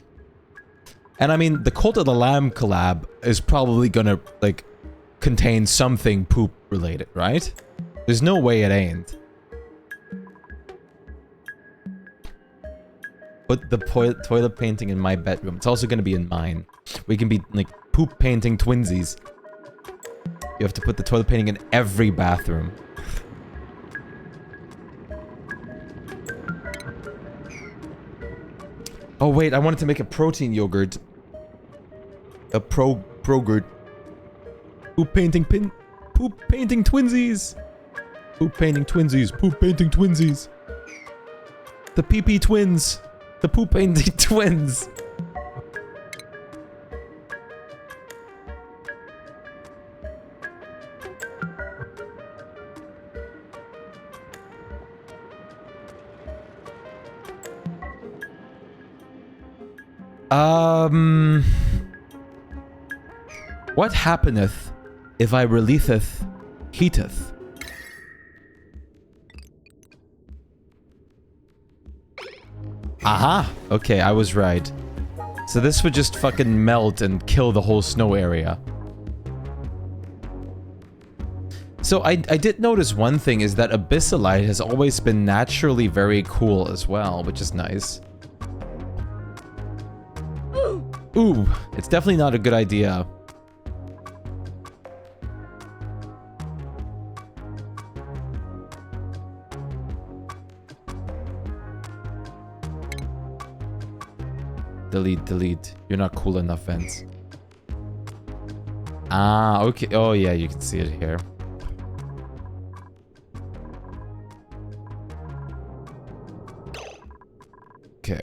And I mean, the Cult of the Lamb collab is probably gonna like contain something poop related, right? There's no way it ain't. Put the toilet painting in my bedroom. It's also gonna be in mine. We can be like poop painting twinsies. You have to put the toilet painting in every bathroom. Oh wait, I wanted to make a protein yogurt. A progurt. Poop painting twinsies. Poop painting twinsies. Poop painting twinsies. The PP twins. The poop painting twins. What happeneth if I releaseth heateth? Aha! Okay, I was right. So this would just fucking melt and kill the whole snow area. So I did notice one thing is that Abyssalite has always been naturally very cool as well, which is nice. Ooh, it's definitely not a good idea. Delete. You're not cool enough, Vance. Ah, okay. Oh, yeah, you can see it here. Okay.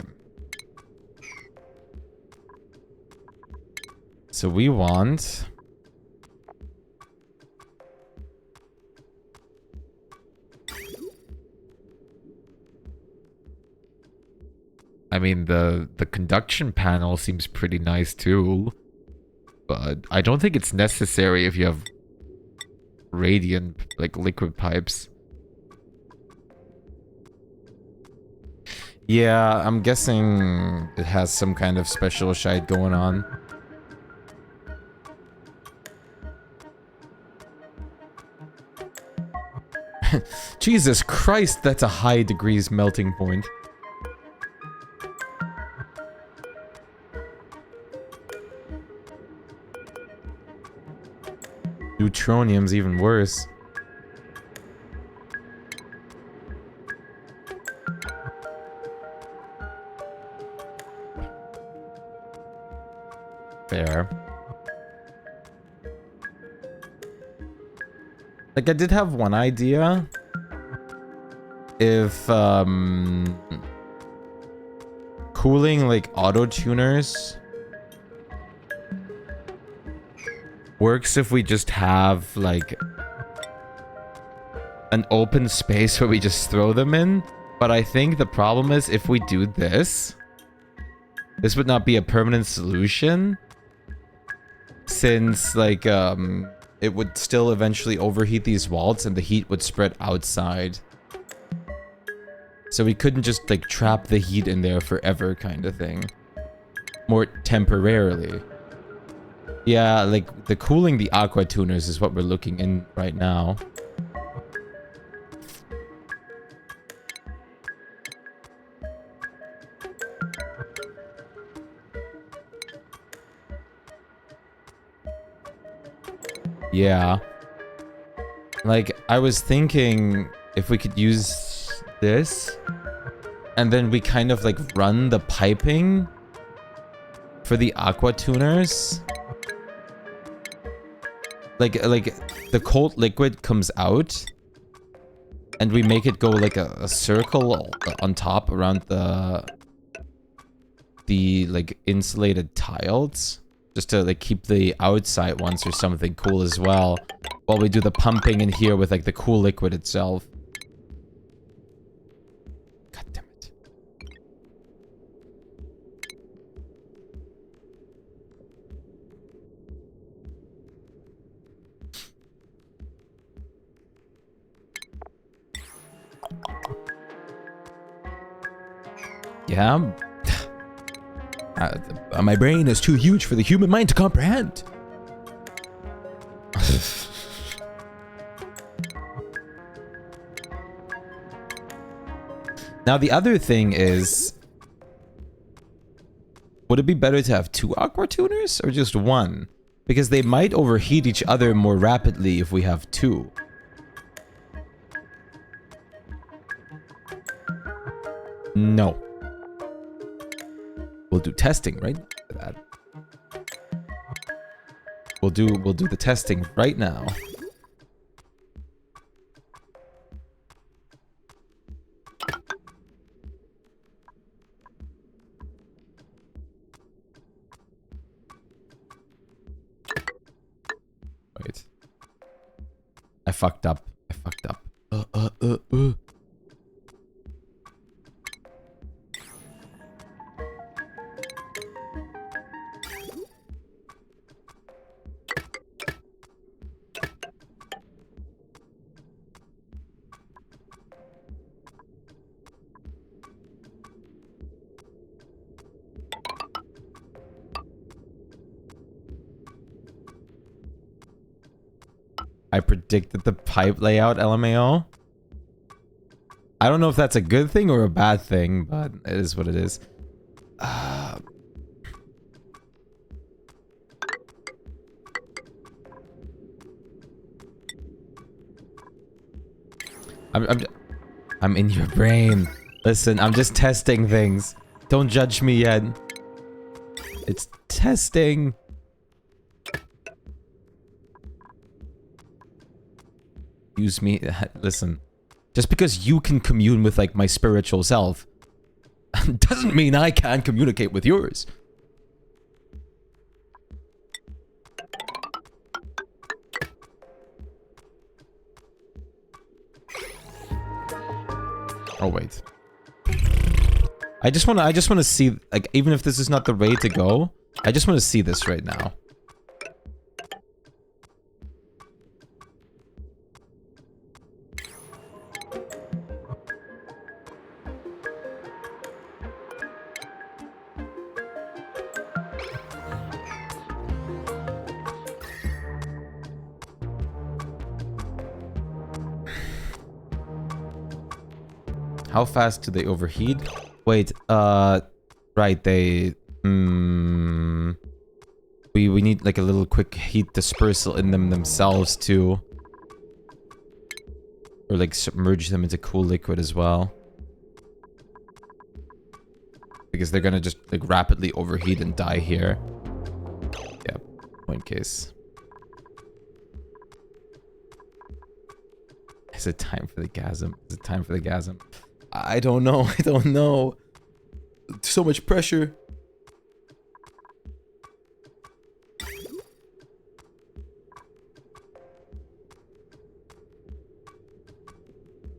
So we want... I mean, the conduction panel seems pretty nice too, but I don't think it's necessary if you have radiant, like, liquid pipes. Yeah, I'm guessing it has some kind of special shite going on. Jesus Christ, that's a high degrees melting point. Neutronium's even worse. Fair. Like, I did have one idea. If, cooling, like, auto-tuners works if we just have, like, an open space where we just throw them in. But I think the problem is if we do this, this would not be a permanent solution. Since, like, it would still eventually overheat these walls and the heat would spread outside. So we couldn't just, like, trap the heat in there forever kind of thing. More temporarily. Yeah, like, the cooling the aqua tuners is what we're looking in right now. Yeah. Like, I was thinking if we could use this, and then we kind of, like, run the piping for the aqua tuners. Like, the cold liquid comes out, and we make it go, like, a circle on top around the like, insulated tiles. Just to, like, keep the outside ones or something cool as well. While we do the pumping in here with, like, the cool liquid itself. God damn it. Yeah. My brain is too huge for the human mind to comprehend. Now, the other thing is, would it be better to have 2 aqua tuners or just 1? Because they might overheat each other more rapidly if we have 2. No. We'll do testing right for that. We'll do the testing right now. Wait. I fucked up. I predicted the pipe layout, LMAO. I don't know if that's a good thing or a bad thing, but it is what it is. I'm in your brain. Listen, I'm just testing things. Don't judge me yet. It's testing. Use me. Listen. Just because you can commune with, like, my spiritual self doesn't mean I can't communicate with yours. Oh wait. I just want to see, like, even if this is not the way to go, I just want to see this right now. How fast do they overheat? Wait, right, they... We need like a little quick heat dispersal in them themselves too. Or like submerge them into cool liquid as well. Because they're gonna just like rapidly overheat and die here. Yeah, point case. Is it time for the gasm? Is it time for the gasm? I don't know. I don't know. So much pressure.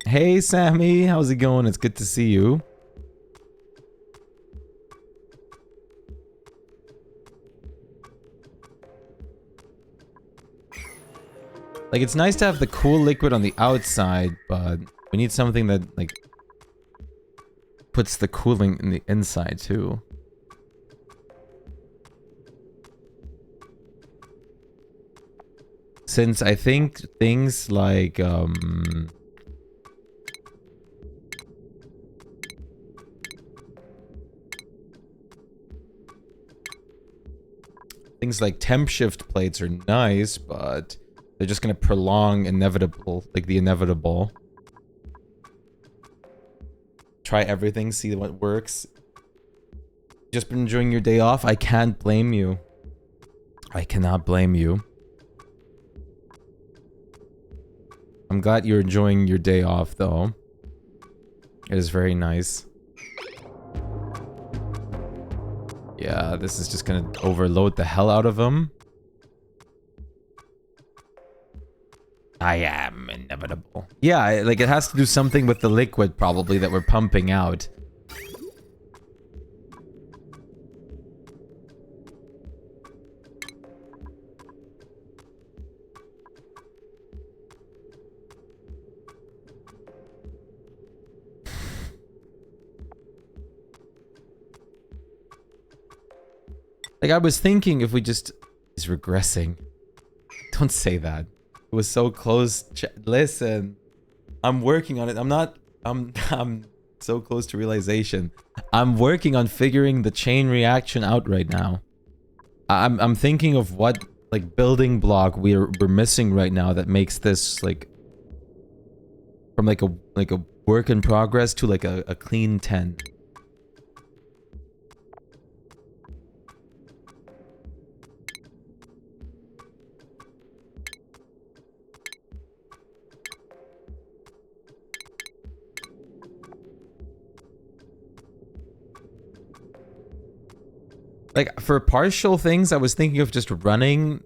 Hey, Sammy. How's it going? It's good to see you. Like, it's nice to have the cool liquid on the outside, but we need something that, like, puts the cooling in the inside, too. Since I think things like, things like temp shift plates are nice, but they're just gonna prolong the inevitable. Try everything, see what works. Just been enjoying your day off? I can't blame you. I cannot blame you. I'm glad you're enjoying your day off, though. It is very nice. Yeah, this is just gonna overload the hell out of him. I am inevitable. Yeah, like it has to do something with the liquid probably that we're pumping out. Like I was thinking if we just... He's regressing. Don't say that. It was so close. Listen, I'm working on it. I'm so close to realization. I'm working on figuring the chain reaction out right now. I'm thinking of what like building block we're missing right now that makes this like from like a work in progress to like a clean 10. Like, for partial things, I was thinking of just running,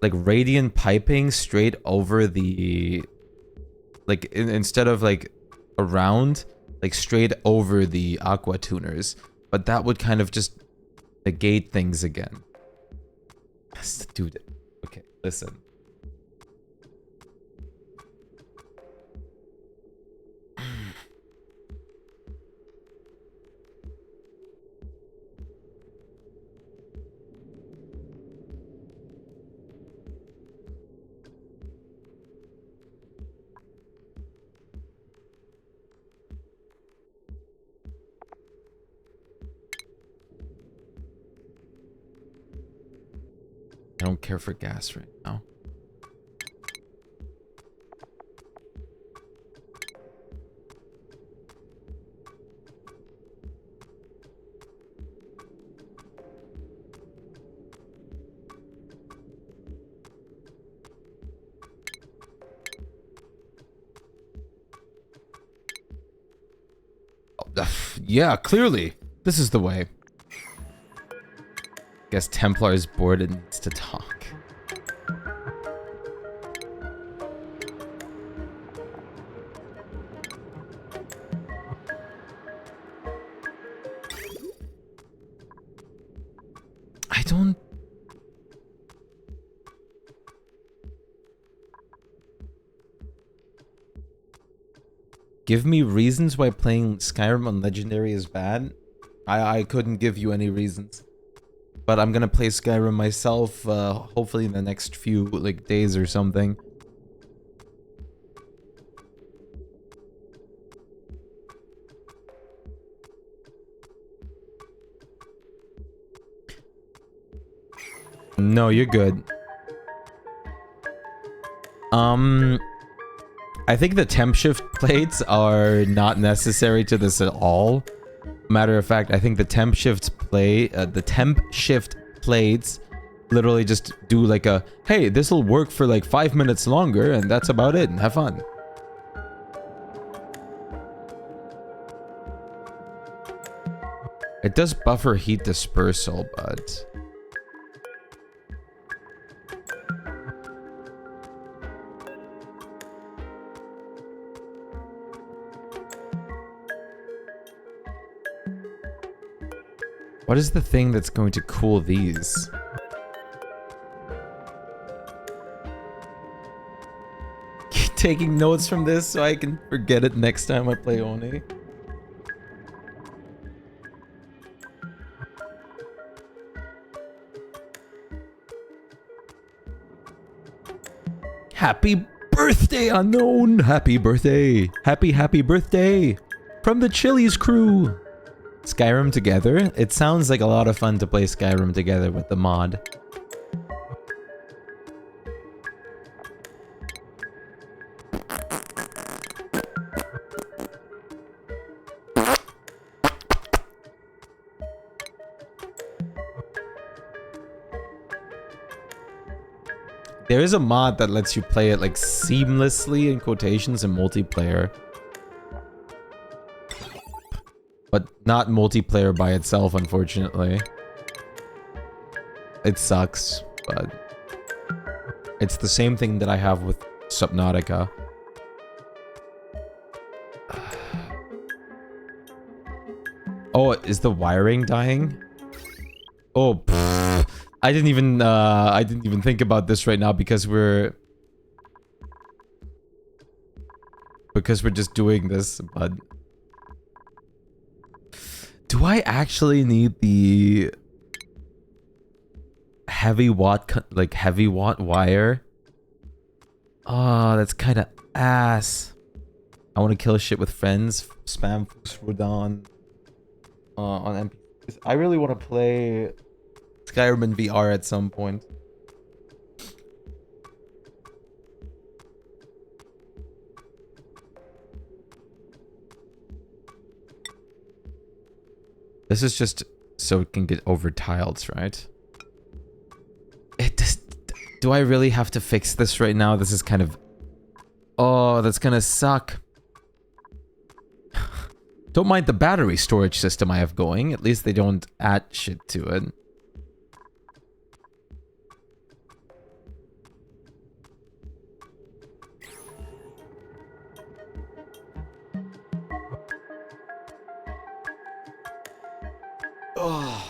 like, radiant piping straight over the... Like, instead of, like, around, like, straight over the aqua tuners. But that would kind of just negate things again. Dude, okay, listen. I don't care for gas right now. Yeah, clearly. This is the way. Guess Templar is bored and needs to talk. I don't... Give me reasons why playing Skyrim on Legendary is bad? I couldn't give you any reasons. But I'm gonna play Skyrim myself, hopefully in the next few, like, days or something. No, you're good. I think the temp shift plates are not necessary to this at all. Matter of fact, I think the temp shift plates literally just do like a, hey, this will work for like 5 minutes longer, and that's about it, and have fun. It does buffer heat dispersal, but... what is the thing that's going to cool these? Taking notes from this so I can forget it next time I play Oni. Happy birthday, Unknown! Happy birthday! Happy birthday! From the Chili's crew! Skyrim together? It sounds like a lot of fun to play Skyrim together with the mod. There is a mod that lets you play it like seamlessly in quotations in multiplayer. But not multiplayer by itself, unfortunately. It sucks, but it's the same thing that I have with Subnautica. Oh, is the wiring dying? Oh, pfft. I didn't even think about this right now because we're just doing this, but do I actually need the heavy watt wire? Oh, that's kind of ass. I want to kill shit with friends. Spam Rodan on NPCs. I really want to play Skyrim in VR at some point. This is just so it can get over tiles, right? It just... do I really have to fix this right now? This is kind of... oh, that's gonna suck. Don't mind the battery storage system I have going. At least they don't add shit to it. Oh.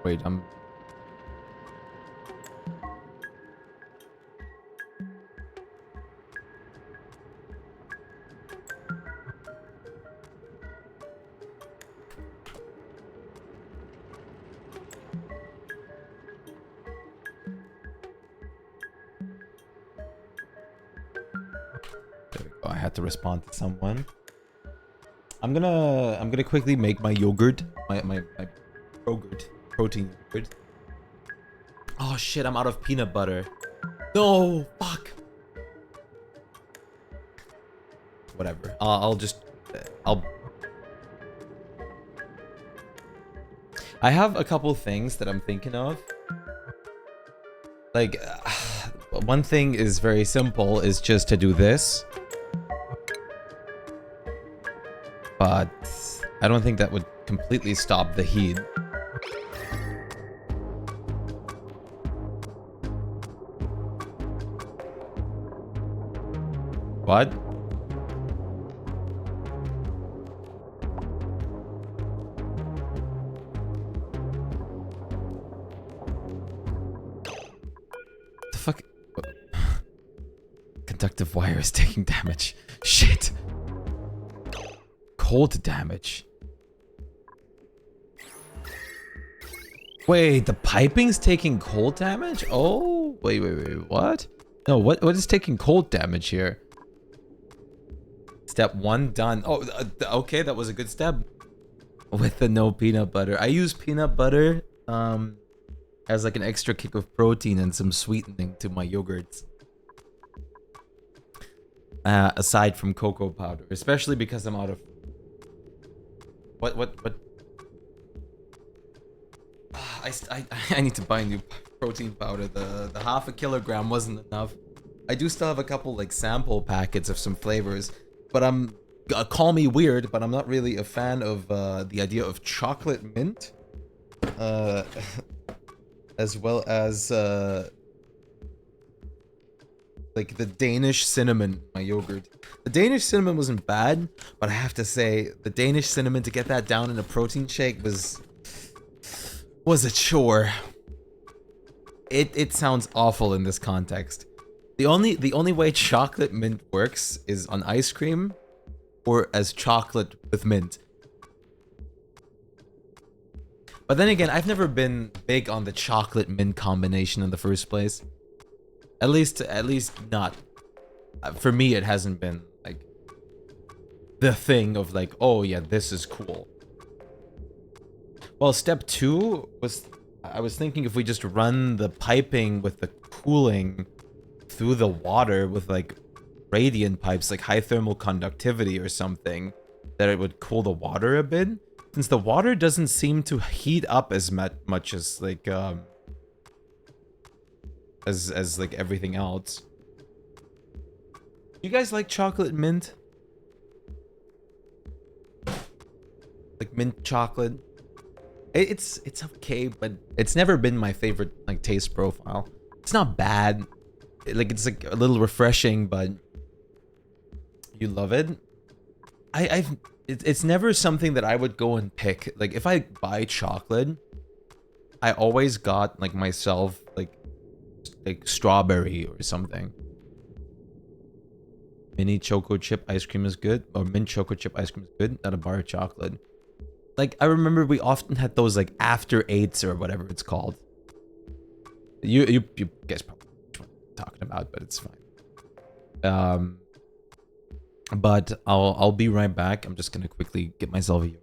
Wait, I'm... there we go. I had to respond to someone. I'm gonna quickly make my yogurt, my yogurt, protein yogurt. Oh shit, I'm out of peanut butter. No, fuck. Whatever. I'll I have a couple things that I'm thinking of. Like, one thing is very simple, is just to do this. But I don't think that would completely stop the heat. What? The fuck? Conductive wire is taking damage. Shit. Cold damage. Wait, the piping's taking cold damage? Oh, wait, what? No, what is taking cold damage here? Step 1 done. Oh, okay, that was a good step. With the no peanut butter. I use peanut butter as like an extra kick of protein and some sweetening to my yogurts. Aside from cocoa powder, especially because I'm out of... What? I need to buy new protein powder. The half a kilogram wasn't enough. I do still have a couple like sample packets of some flavors, but I'm call me weird, but I'm not really a fan of the idea of chocolate mint, as well as like the Danish cinnamon in my yogurt. The Danish cinnamon wasn't bad, but I have to say the Danish cinnamon, to get that down in a protein shake was a chore. It sounds awful in this context. The only way chocolate mint works is on ice cream or as chocolate with mint. But then again, I've never been big on the chocolate mint combination in the first place. At least not. For me, it hasn't been like the thing of like, oh yeah, this is cool. Well, step 2 was, I was thinking if we just run the piping with the cooling through the water with like radiant pipes, like high thermal conductivity or something, that it would cool the water a bit. Since the water doesn't seem to heat up as much as like as like everything else. You guys like chocolate mint? Like mint chocolate? It's okay, but it's never been my favorite like taste profile. It's not bad. Like it's like a little refreshing, but you love it. It's never something that I would go and pick. Like if I buy chocolate, I always got like myself like strawberry or something. Mini choco chip ice cream is good, or mint choco chip ice cream is good, not a bar of chocolate. Like I remember we often had those like after 8s or whatever it's called. You guys probably know which one I'm talking about, but it's fine. But I'll be right back. I'm just gonna quickly get myself a...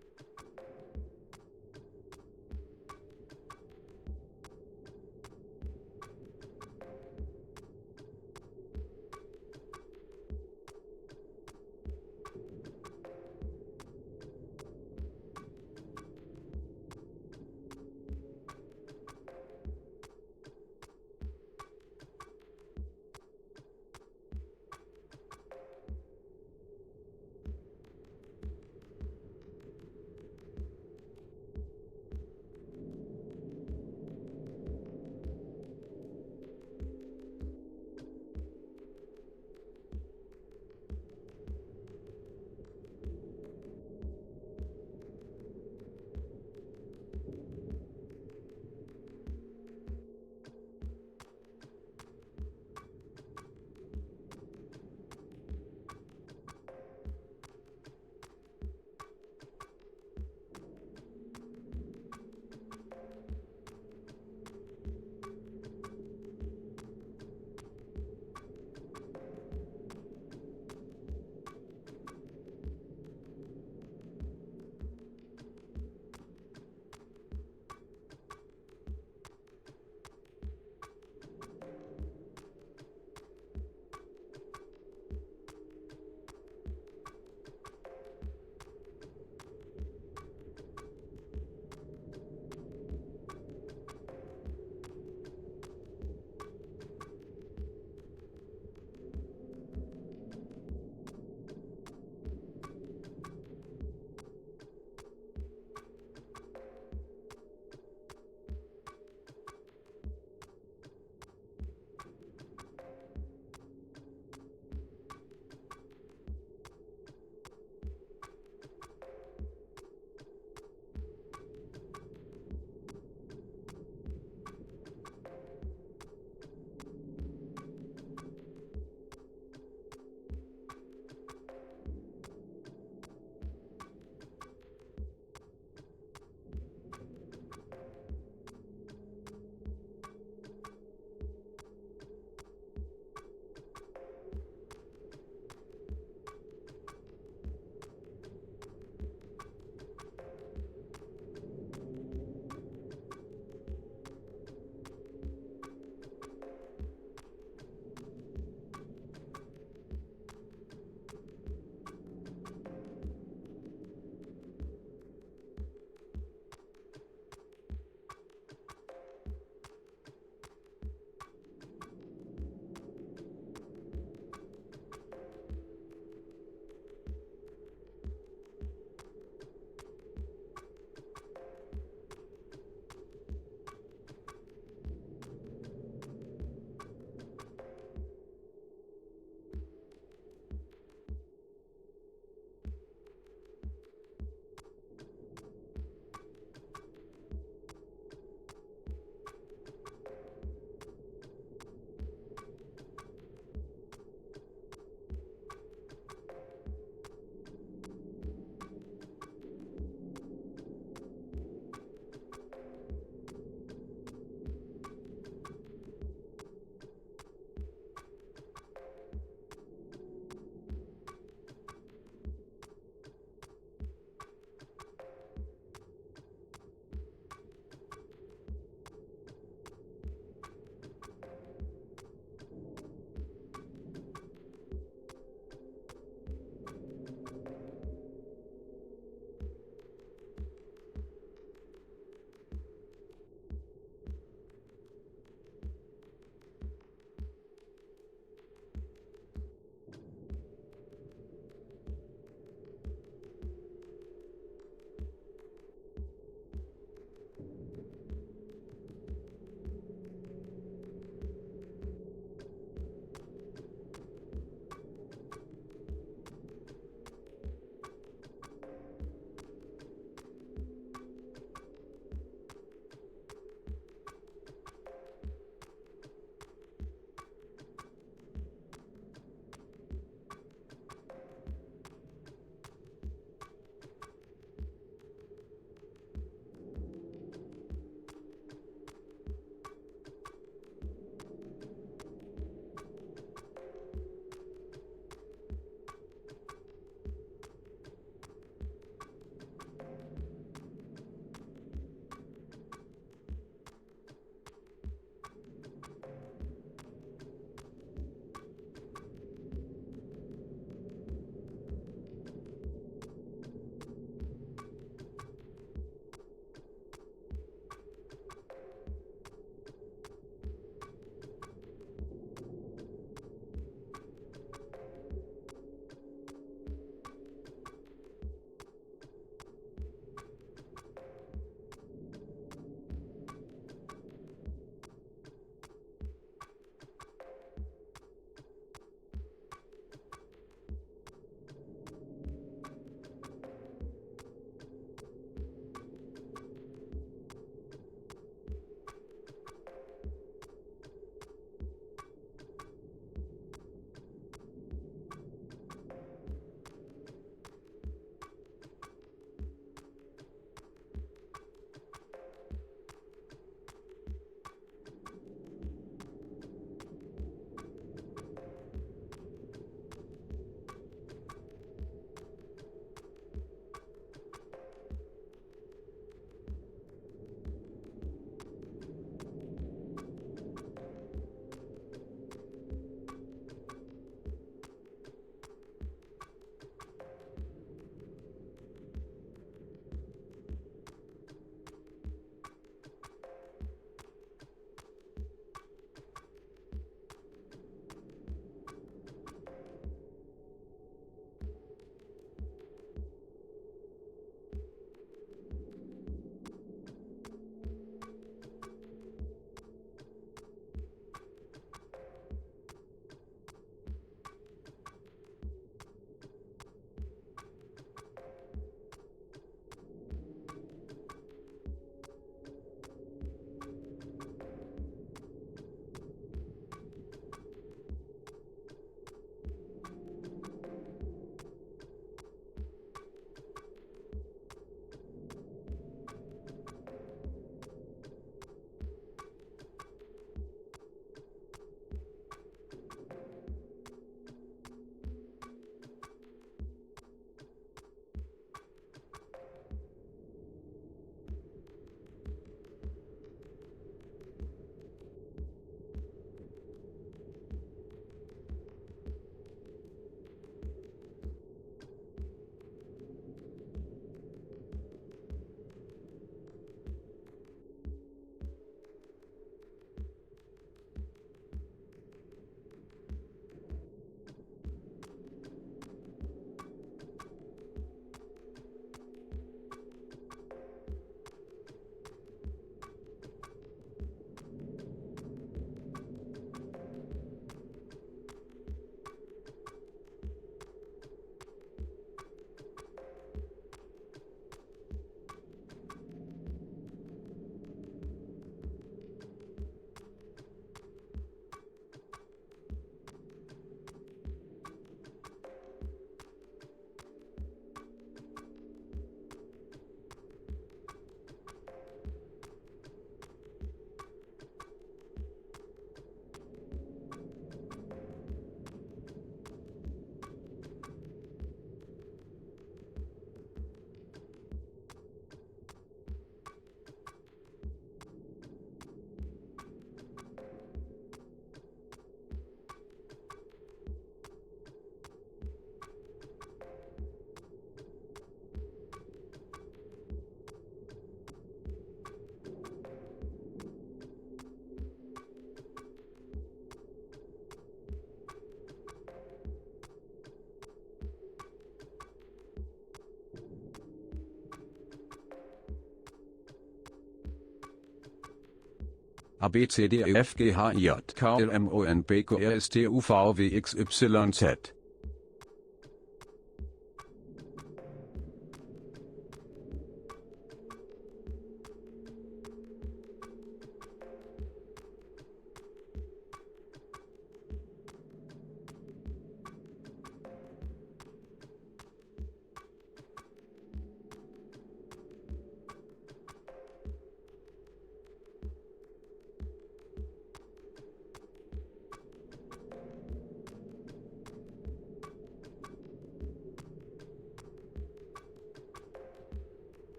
A B C D E F G H I J K L M O N P Q R S T U V W X Y Z.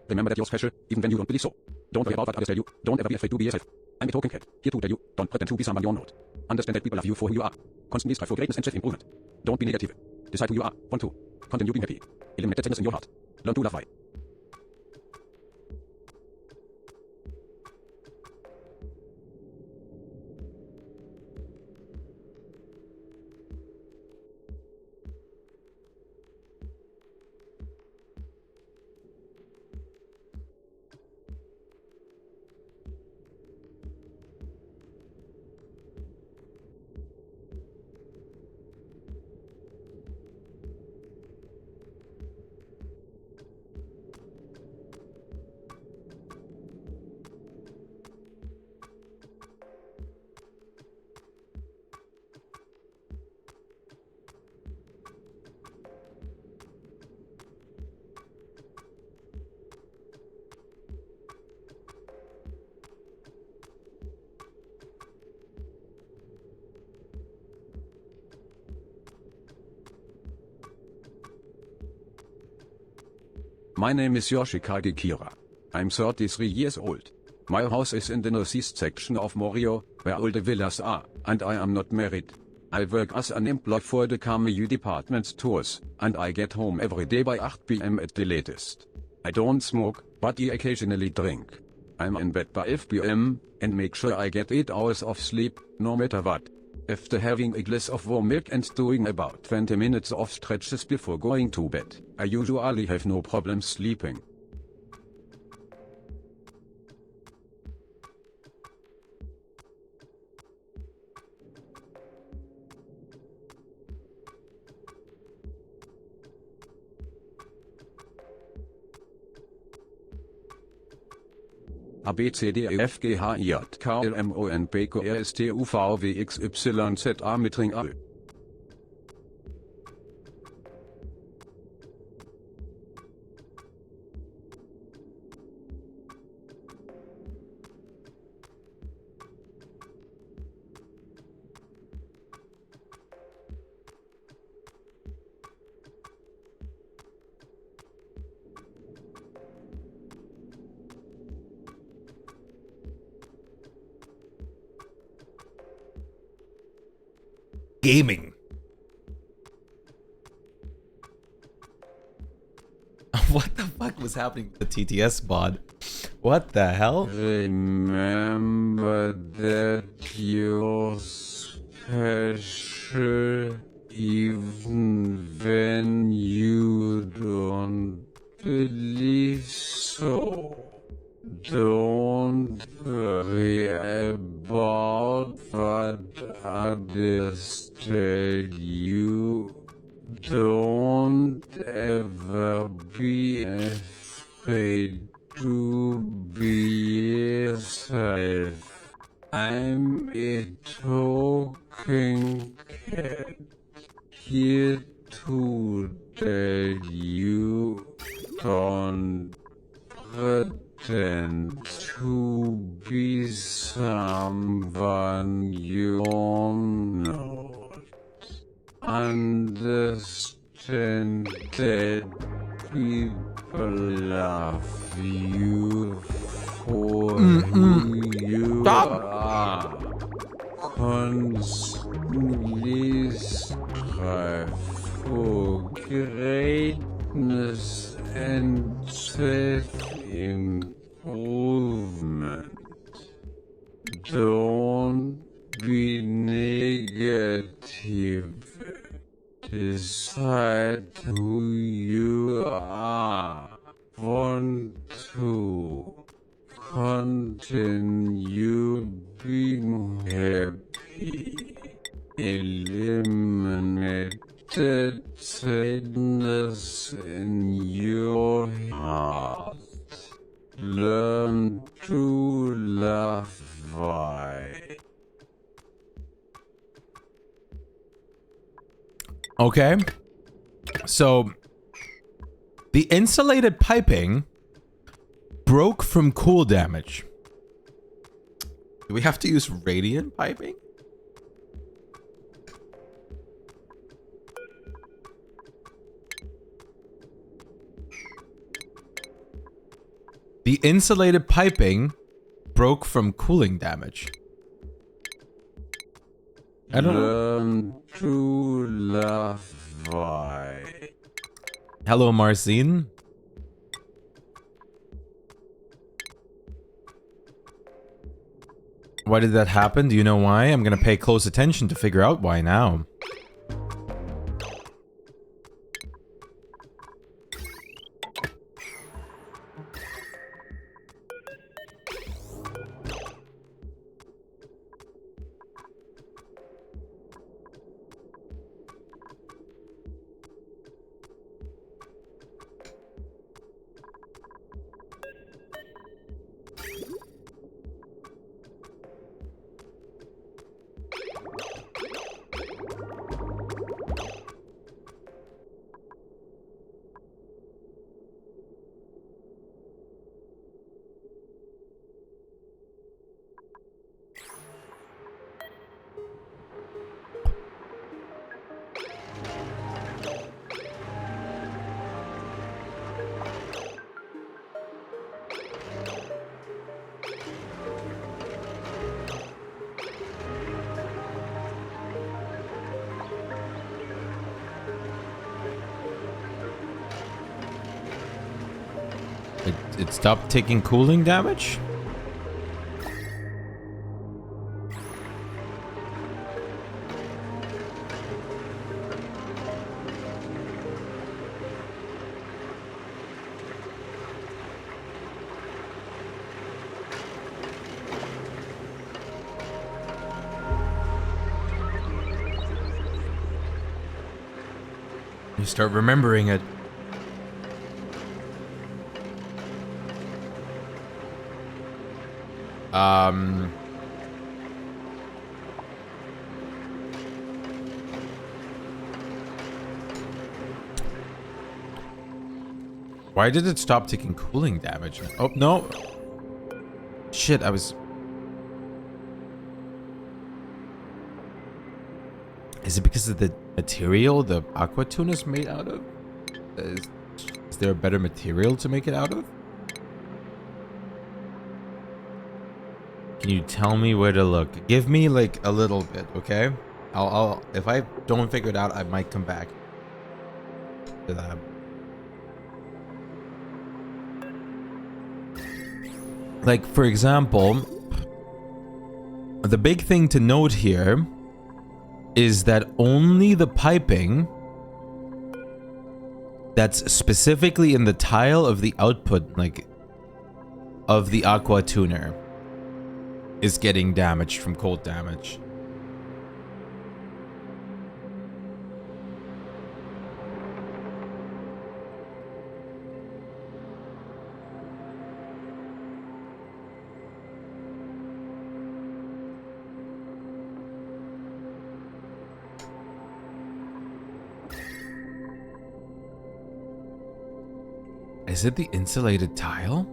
Remember that you're special, even when you don't believe so. Don't worry about what others tell you. Don't ever be afraid to be yourself. I'm a talking cat, here to tell you, don't pretend to be someone you're not. Understand that people love you for who you are. Constantly strive for greatness and self-improvement. Don't be negative. Decide who you are, want to. Continue being happy. Eliminate that sadness in your heart. Learn to love why. My name is Shpyke Kira. I'm 33 years old. My house is in the northeast section of Morio, where all the villas are, and I am not married. I work as an employee for the KMU department stores, and I get home every day by 8 p.m. at the latest. I don't smoke, but I occasionally drink. I'm in bed by 5 p.m., and make sure I get 8 hours of sleep, no matter what. After having a glass of warm milk and doing about 20 minutes of stretches before going to bed, I usually have no problem sleeping. A B C D E F G H I J K L M O N P Q R S T U V W X Y Z A mit Ring A. Gaming. What the fuck was happening to the TTS mod? What the hell? Remember that you're special even when you don't believe so. Don't worry about what others tell you. Don't ever be afraid to be yourself. I'm a talking cat, here to tell you, don't pretend to be someone you're understand that people love you for who you are. Constantly strive for greatness and self-improvement. Don't be negative. Decide who you are. Want to continue being happy. Eliminate the sadness in your heart. Learn to love why. Okay. So the insulated piping broke from cool damage. Do we have to use radiant piping? The insulated piping broke from cooling damage. I don't know. Learn to love why. Hello, Marcine. Why did that happen? Do you know why? I'm gonna pay close attention to figure out why now. It stopped taking cooling damage? You start remembering it. Why did it stop taking cooling damage? Oh, no. Shit, I was... Is it because of the material the aqua tuna is made out of? Is there a better material to make it out of? Can you tell me where to look? Give me like a little bit, okay? I'll if I don't figure it out, I might come back to that. Like, for example, the big thing to note here is that only the piping that's specifically in the tile of the output, like, of the aqua tuner is getting damaged from cold damage. Is it the insulated tile?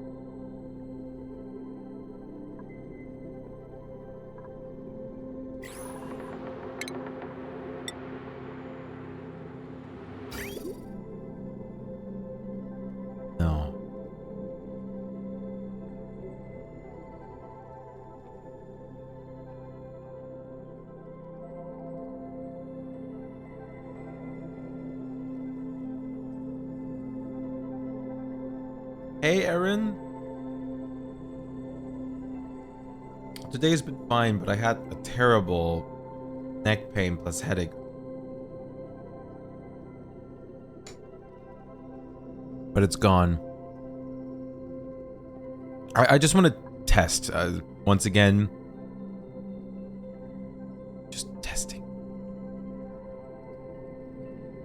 Hey, Aaron. Today's been fine, but I had a terrible neck pain plus headache. But it's gone. I just want to test once again. Just testing.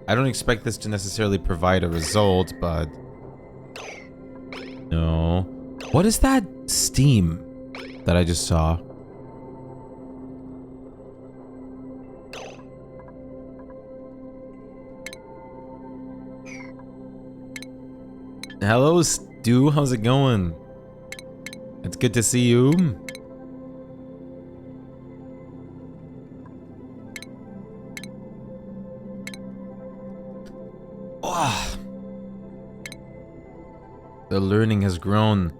I don't expect this to necessarily provide a result, but no. What is that steam that I just saw? Hello, Stu. How's it going? It's good to see you. Oh. The learning has grown.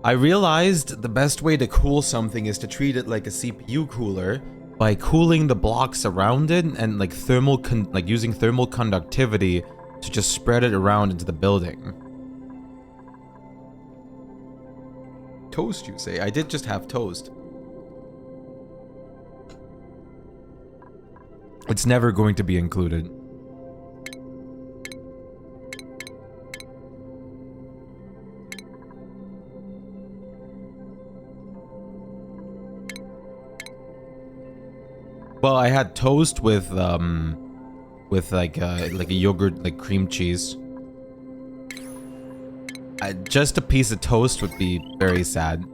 I realized the best way to cool something is to treat it like a CPU cooler by cooling the blocks around it and like using thermal conductivity to just spread it around into the building. Toast, you say? I did just have toast. It's never going to be included. Well, I had toast with like a yogurt, like cream cheese. Just a piece of toast would be very sad.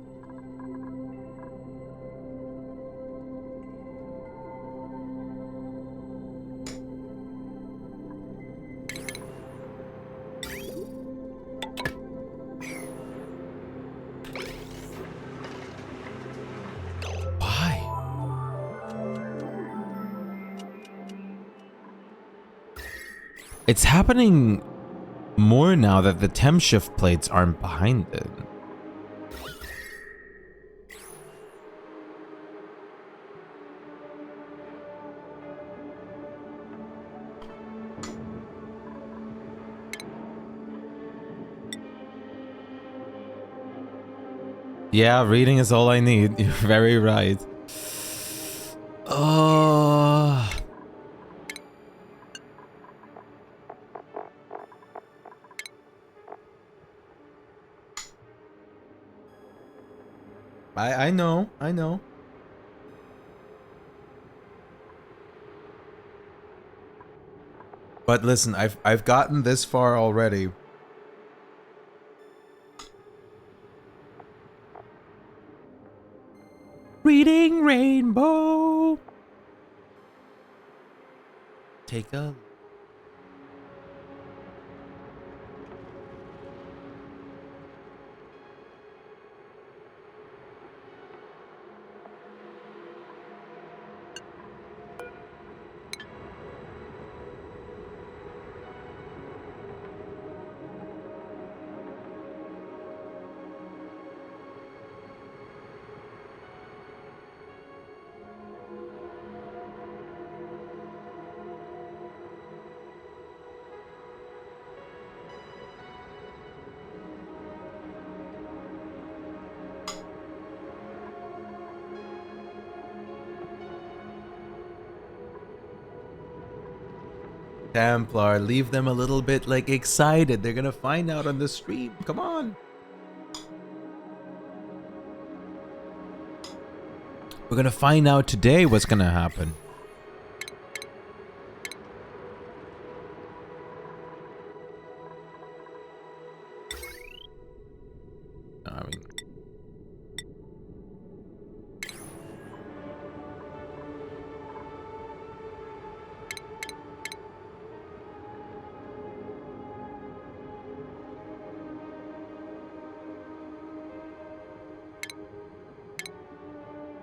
Why? It's happening more now that the temp shift plates aren't behind it. Yeah, reading is all I need. You're very right. Oh. I know, I know. But listen, I've gotten this far already. Reading Rainbow. Take a Templar, leave them a little bit like excited. They're gonna find out on the stream. Come on. We're gonna find out today what's gonna happen. I mean,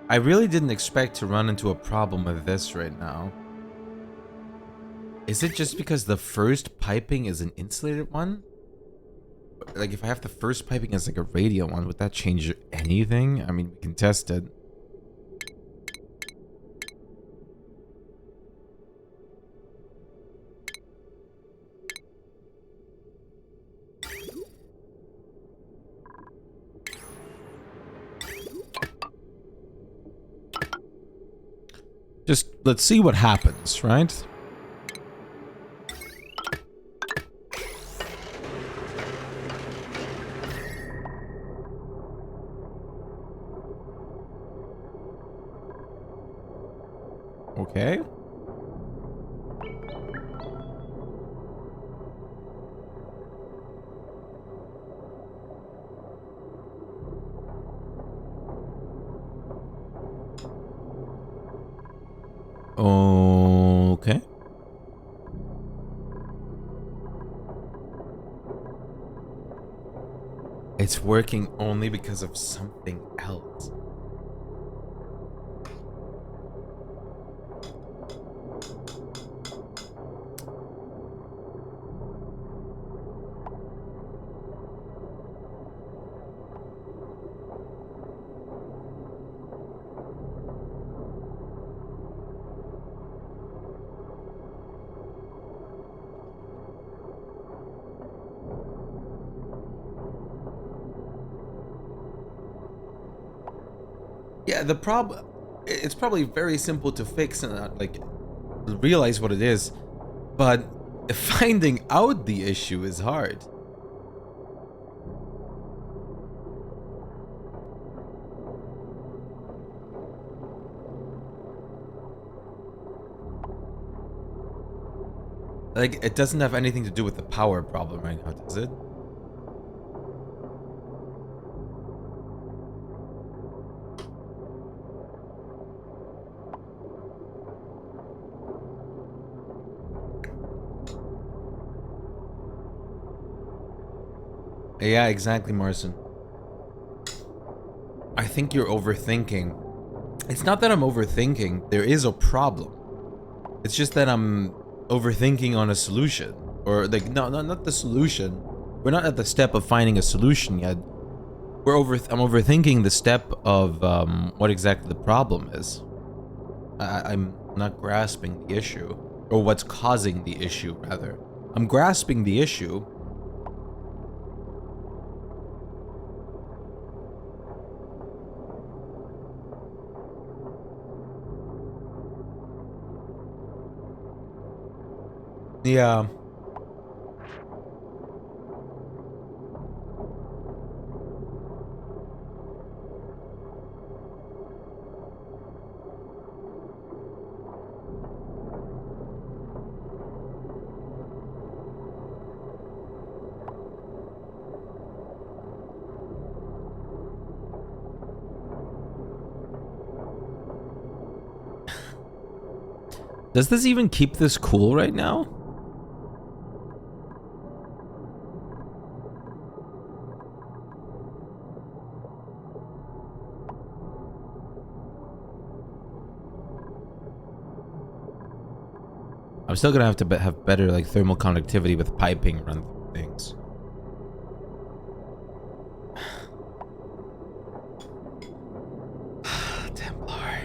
I really didn't expect to run into a problem with this right now. Is it just because the first piping is an insulated one? Like, if I have the first piping as like a radiant one, would that change anything? I mean, we can test it. Just let's see what happens, right? Okay. Okay. It's working only because of something else. Yeah, the problem, it's probably very simple to fix and like realize what it is, but finding out the issue is hard. Like, it doesn't have anything to do with the power problem right now, does it? Yeah, exactly, Marcin. I think you're overthinking. It's not that I'm overthinking. There is a problem. It's just that I'm overthinking on a solution. Or, like, no, not the solution. We're not at the step of finding a solution yet. I'm overthinking the step of what exactly the problem is. I'm not grasping the issue. Or what's causing the issue, rather. I'm grasping the issue. Yeah. Does this even keep this cool right now? I'm still gonna have to have better like thermal conductivity with piping run through things. Templar.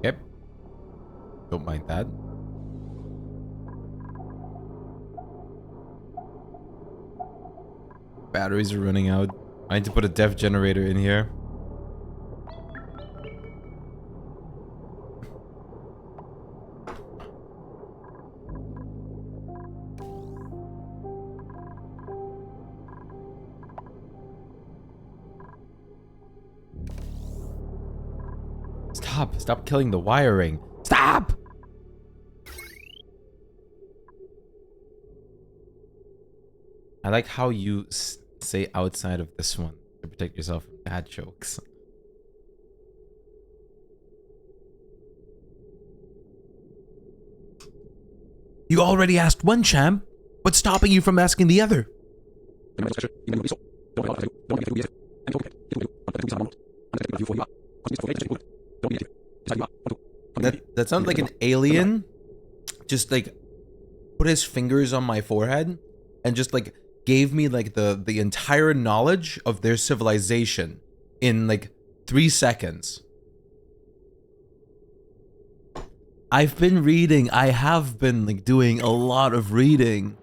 Yep. Don't mind that. Batteries are running out. I need to put a def generator in here. Stop killing the wiring. Stop! I like how you say outside of this one to protect yourself from bad jokes. You already asked one, champ. What's stopping you from asking the other? That sounds like an alien just like put his fingers on my forehead and just like gave me like the entire knowledge of their civilization in like 3 seconds. I've been reading. I have been like doing a lot of reading.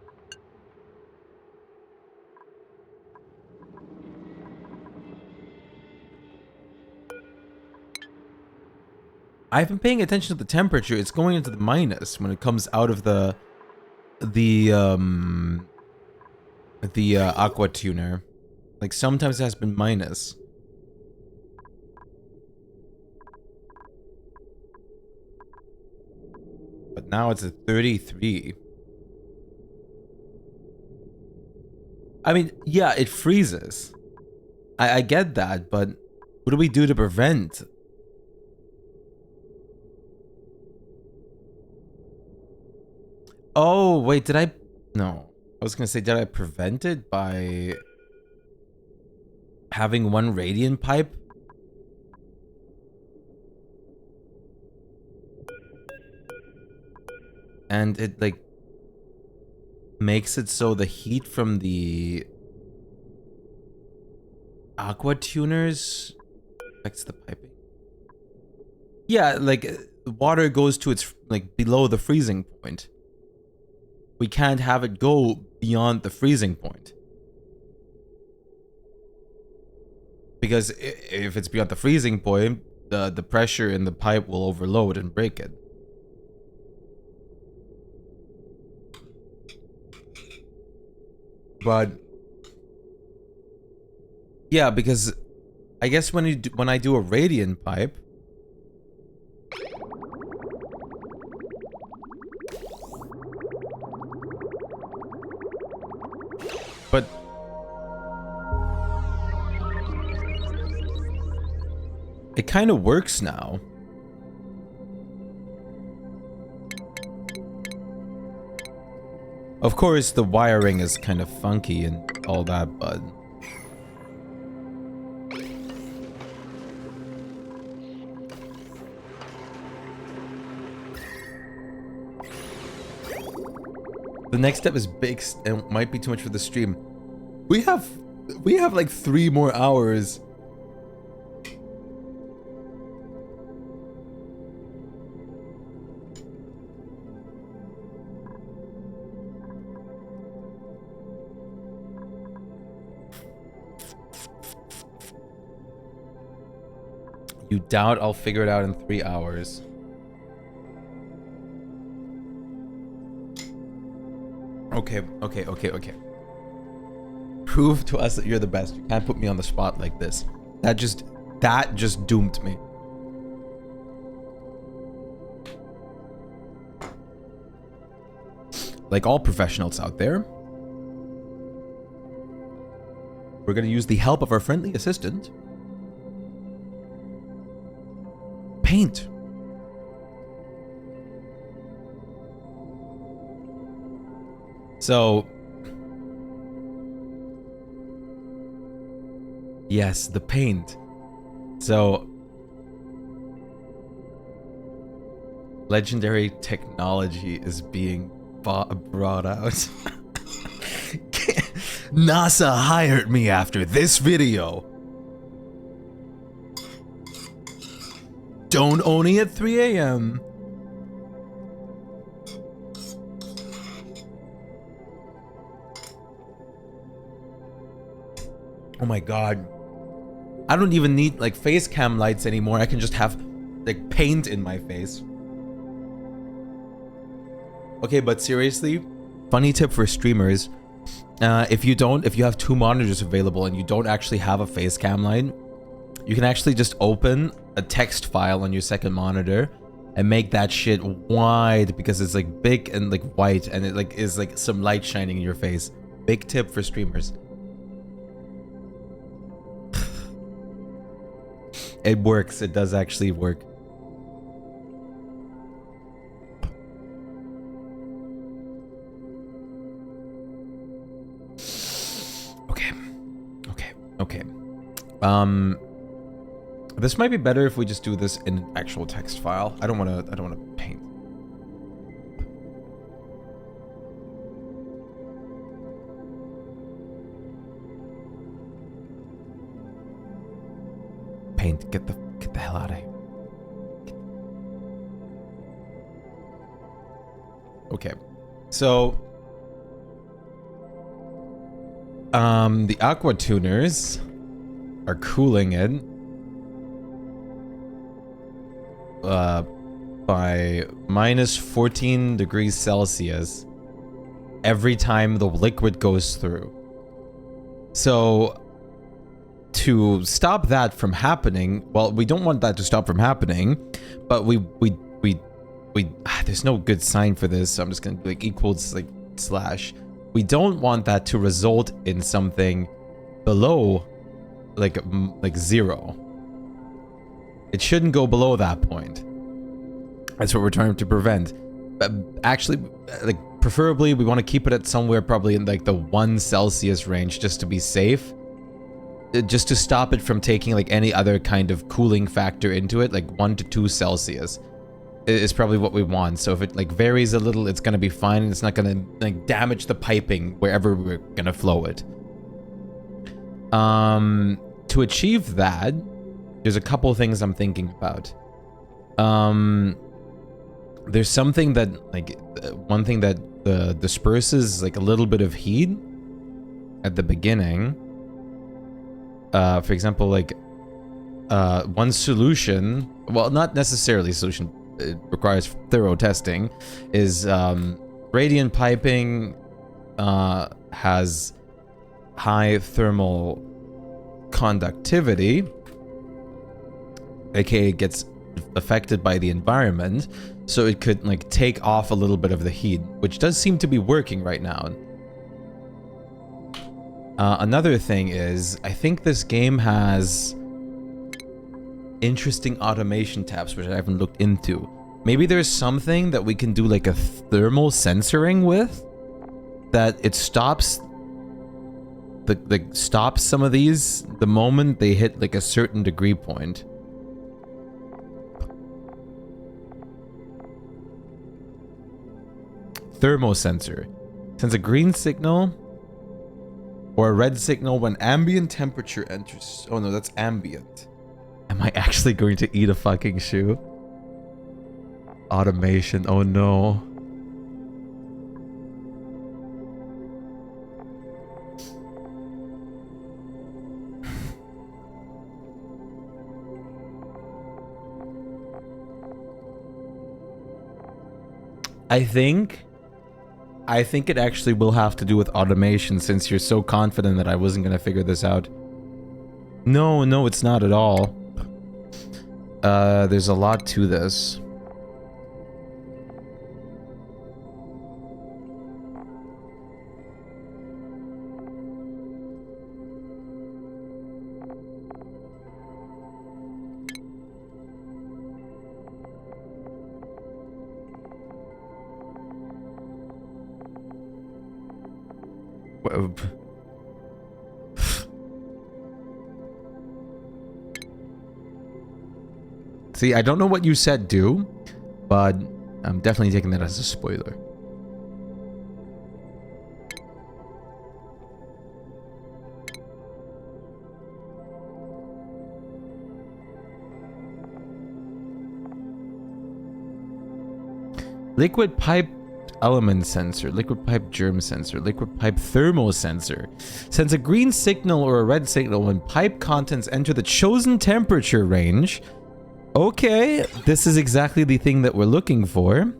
I've been paying attention to the temperature. It's going into the minus when it comes out of the aqua tuner. Like sometimes it has been minus. But now it's at 33. I mean, yeah, it freezes. I get that, but what do we do to prevent? Oh, wait, did I? No. I was gonna say, did I prevent it by having one radiant pipe? And it, like, makes it so the heat from the aqua tuners affects the piping. Yeah, like, water goes to its, like, below the freezing point. We can't have it go beyond the freezing point. Because if it's beyond the freezing point, the pressure in the pipe will overload and break it. But yeah, because I guess when I do a radiant pipe, but it kind of works now. Of course, the wiring is kind of funky and all that, but the next step is big and might be too much for the stream. We have like 3 more hours. You doubt I'll figure it out in 3 hours. Okay. Prove to us that you're the best. You can't put me on the spot like this. That just doomed me. Like all professionals out there, we're gonna use the help of our friendly assistant. Paint. So, yes, the paint. So, legendary technology is being brought out. NASA hired me after this video. Don't Oni at 3 a.m. Oh my god. I don't even need like face cam lights anymore. I can just have like paint in my face. Okay, but seriously, funny tip for streamers. If you have 2 monitors available and you don't actually have a face cam light, you can actually just open a text file on your second monitor and make that shit wide because it's like big and like white and it like is like some light shining in your face. Big tip for streamers. It works. It does actually work. Okay. This might be better if we just do this in an actual text file. I don't want to paint. paint. Get the hell out of here. Okay. So the aqua tuners are cooling it by minus 14 degrees Celsius every time the liquid goes through. So to stop that from happening, well, we don't want that to stop from happening, but we there's no good sign for this, so I'm just gonna be like equals like slash. We don't want that to result in something below like 0. It shouldn't go below that point. That's what we're trying to prevent. But actually, like preferably we want to keep it at somewhere probably in like the 1 Celsius range just to be safe. Just to stop it from taking like any other kind of cooling factor into it, like 1 to 2 Celsius is probably what we want. So if it like varies a little, it's gonna be fine, and it's not gonna like damage the piping wherever we're gonna flow it. To achieve that, there's a couple things I'm thinking about. There's something that like one thing that disperses like a little bit of heat at the beginning. For example, like one solution, well, not necessarily solution, it requires thorough testing, is radiant piping has high thermal conductivity, aka it gets affected by the environment, so it could like take off a little bit of the heat, which does seem to be working right now. Another thing is, I think this game has interesting automation tabs, which I haven't looked into. Maybe there's something that we can do like a thermal censoring with, that it stops stops some of these the moment they hit like a certain degree point. Thermosensor sends a green signal or a red signal when ambient temperature enters. Oh no, that's ambient. Am I actually going to eat a fucking shoe? Automation, oh no. I think it actually will have to do with automation, since you're so confident that I wasn't going to figure this out. No, it's not at all. There's a lot to this. See, I don't know what you said do, but I'm definitely taking that as a spoiler. Liquid pipe element sensor, liquid pipe germ sensor, liquid pipe thermo sensor. Sends a green signal or a red signal when pipe contents enter the chosen temperature range. Okay, this is exactly the thing that we're looking for.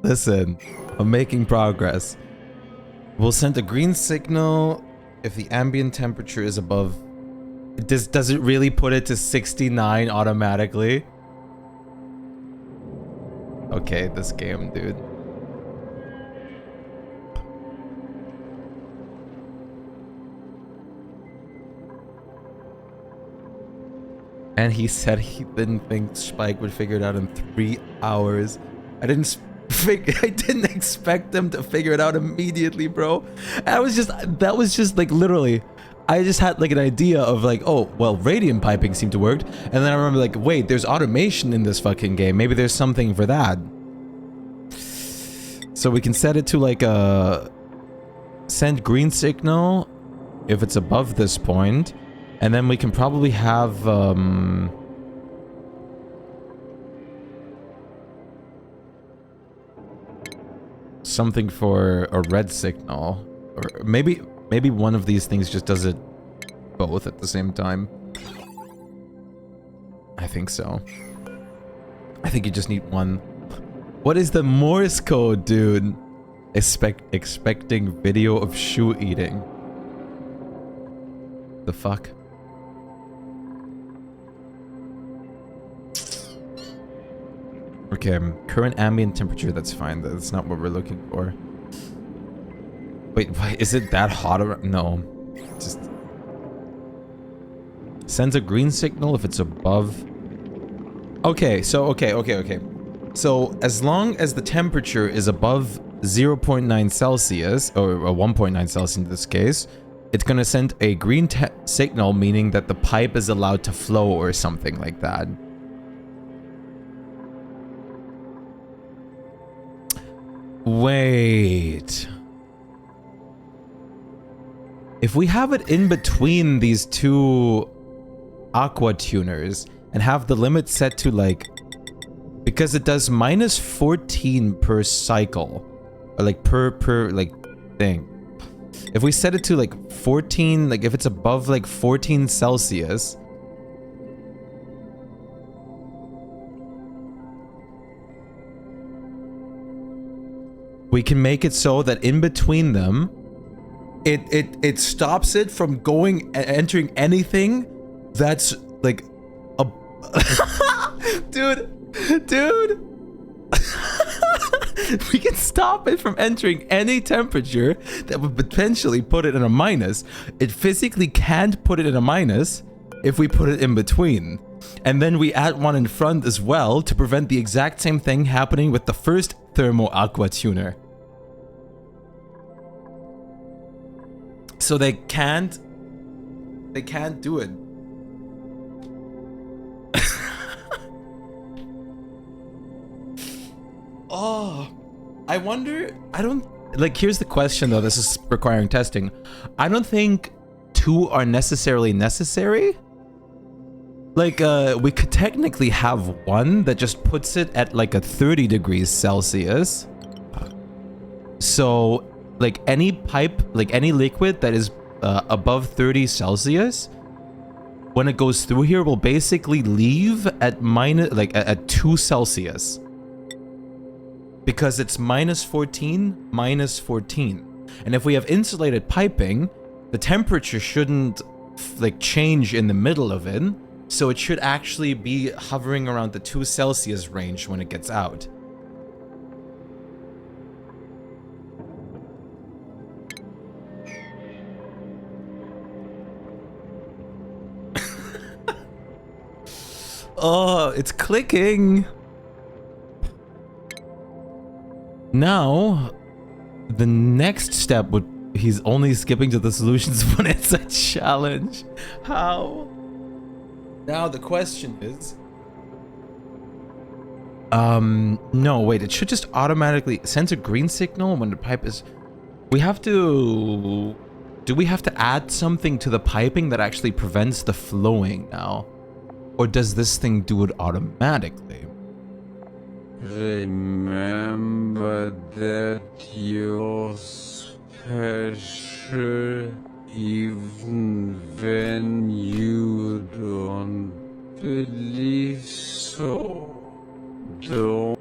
Listen, I'm making progress. We'll send a green signal if the ambient temperature is above... Does it really put it to 69 automatically? Okay, this game, dude. And he said he didn't think Shpyke would figure it out in 3 hours. I didn't expect them to figure it out immediately, bro. That was just like literally, I just had like an idea of like, oh, well, radiant piping seemed to work. And then I remember like, wait, there's automation in this fucking game. Maybe there's something for that. So we can set it to like a send green signal if it's above this point, and then we can probably have something for a red signal, or maybe one of these things just does it both at the same time. I think so. I think you just need one. What is the Morse code, dude? Expecting video of shoe eating. The fuck? Okay, current ambient temperature, that's fine. That's not what we're looking for. Wait, is it that hot around? No. Just... sends a green signal if it's above... Okay, so, okay. So, as long as the temperature is above 0.9 Celsius, or 1.9 Celsius in this case, it's gonna send a green signal, meaning that the pipe is allowed to flow or something like that. Wait. If we have it in between these two aqua tuners and have the limit set to like, because it does minus 14 per cycle, or like per like thing. If we set it to like 14, like if it's above like 14 Celsius, we can make it so that in between them, it stops it from entering anything that's like a dude. We can stop it from entering any temperature that would potentially put it in a minus. It physically can't put it in a minus if we put it in between. And then we add one in front as well to prevent the exact same thing happening with the first thermo aqua tuner. So they can't do it. Oh, I wonder, here's the question though, this is requiring testing. I don't think two are necessarily necessary. Like, we could technically have one that just puts it at like a 30 degrees Celsius. So, like any pipe, like any liquid that is above 30 Celsius, when it goes through here, will basically leave at at 2 Celsius. Because it's minus 14, minus 14. And if we have insulated piping, the temperature shouldn't like change in the middle of it. So it should actually be hovering around the 2 Celsius range when it gets out. Oh, it's clicking. Now, the next step would... He's only skipping to the solutions when it's a challenge. How? Now the question is... no, wait, it should just automatically send a green signal when the pipe is... We have to... Do we have to add something to the piping that actually prevents the flowing now? Or does this thing do it automatically? Remember that you're special even when you don't believe so. Don't.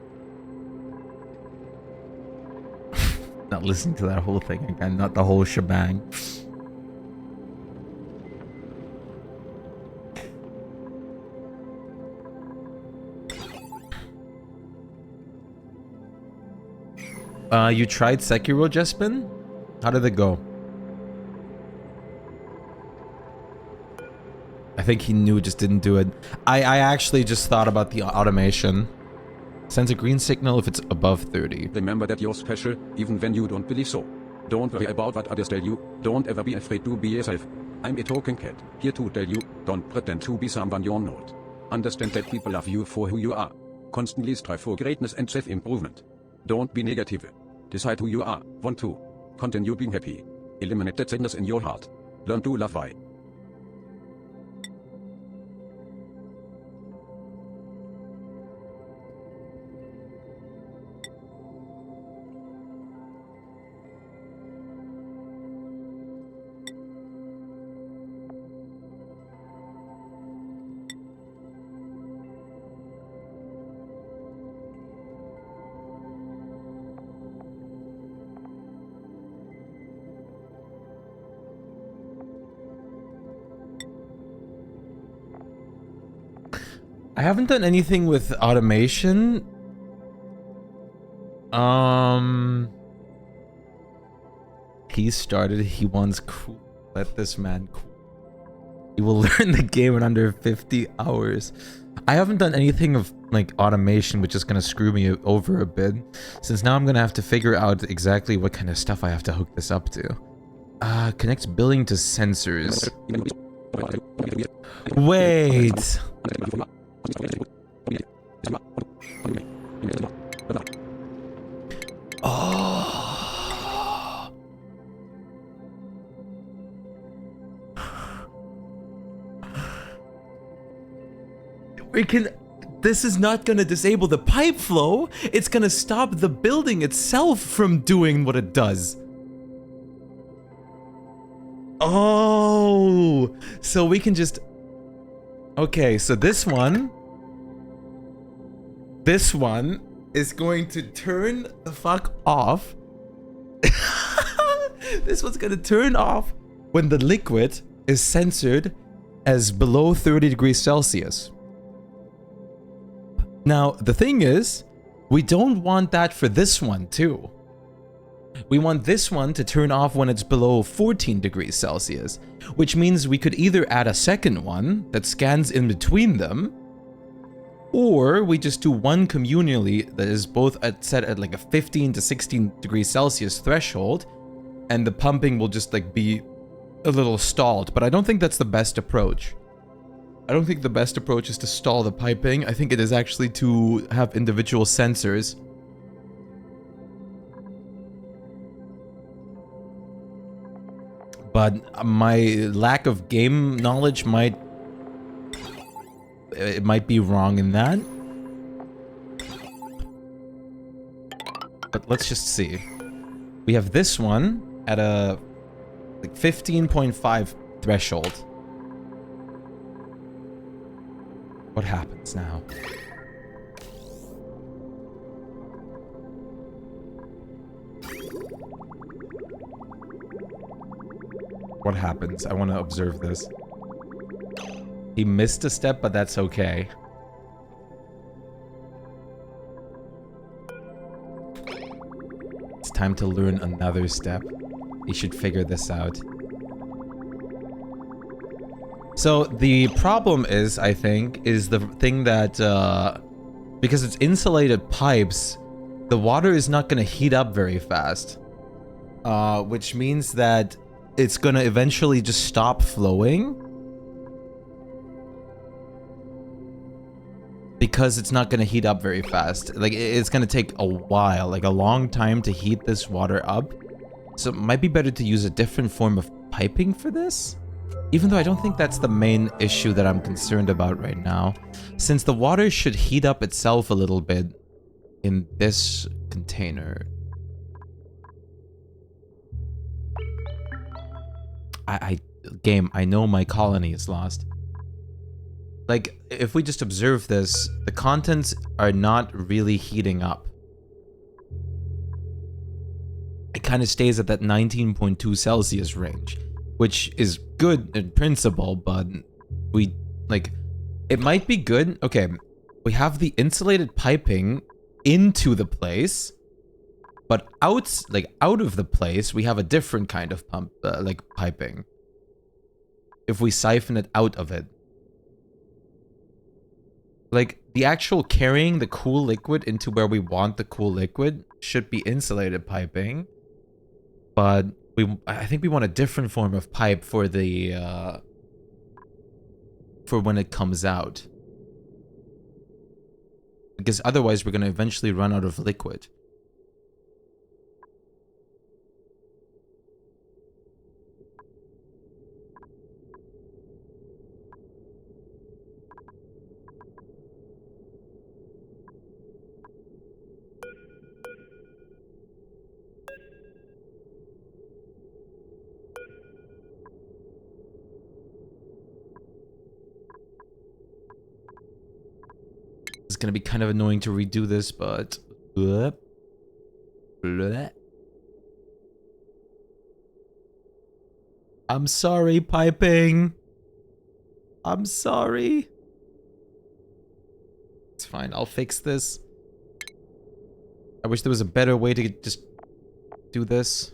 Not listening to that whole thing again, not the whole shebang. You tried Sekiro, Jespin? How did it go? I think he knew, just didn't do it. I actually just thought about the automation. Sends a green signal if it's above 30. Remember that you're special, even when you don't believe so. Don't worry about what others tell you. Don't ever be afraid to be yourself. I'm a talking cat, here to tell you, don't pretend to be someone you're not. Understand that people love you for who you are. Constantly strive for greatness and self-improvement. Don't be negative. Decide who you are. Want to continue being happy. Eliminate the sadness in your heart. Learn to love why. I haven't done anything with automation. He started, he wants cool. Let this man cool. He will learn the game in under 50 hours. I haven't done anything of like automation, which is gonna screw me over a bit, since now I'm gonna have to figure out exactly what kind of stuff I have to hook this up to. Connects billing to sensors. Wait. Oh. We can... This is not gonna disable the pipe flow. It's gonna stop the building itself from doing what it does. Oh, so we can just... Okay, so this one is going to turn the fuck off. This one's gonna turn off when the liquid is censored as below 30 degrees Celsius. Now, the thing is, we don't want that for this one too. We want this one to turn off when it's below 14 degrees Celsius, which means we could either add a second one that scans in between them, or we just do one communally that is both set at like a 15 to 16 degrees Celsius threshold, and the pumping will just like be a little stalled. But I don't think that's the best approach. I don't think the best approach is to stall the piping. I think it is actually to have individual sensors. But my lack of game knowledge might be wrong in that. But let's just see. We have this one at a like 15.5 threshold. What happens now? What happens? I want to observe this. He missed a step, but that's okay. It's time to learn another step. He should figure this out. So the problem is, I think, is the thing that, because it's insulated pipes, the water is not going to heat up very fast. Which means that it's going to eventually just stop flowing. Because it's not going to heat up very fast. Like, it's going to take a while, like a long time to heat this water up. So it might be better to use a different form of piping for this. Even though I don't think that's the main issue that I'm concerned about right now. Since the water should heat up itself a little bit in this container. Game, I know my colony is lost. Like, if we just observe this, the contents are not really heating up. It kind of stays at that 19.2 Celsius range, which is good in principle, but we, like, it might be good. Okay, we have the insulated piping into the place, but out of the place, we have a different kind of piping. If we siphon it out of it. Like, the actual carrying the cool liquid into where we want the cool liquid should be insulated piping. But I think we want a different form of pipe for the, for when it comes out. Because otherwise we're going to eventually run out of liquid. gonna be kind of annoying to redo this, but... Bleh. Bleh. I'm sorry, piping. I'm sorry. It's fine, I'll fix this. I wish there was a better way to just do this.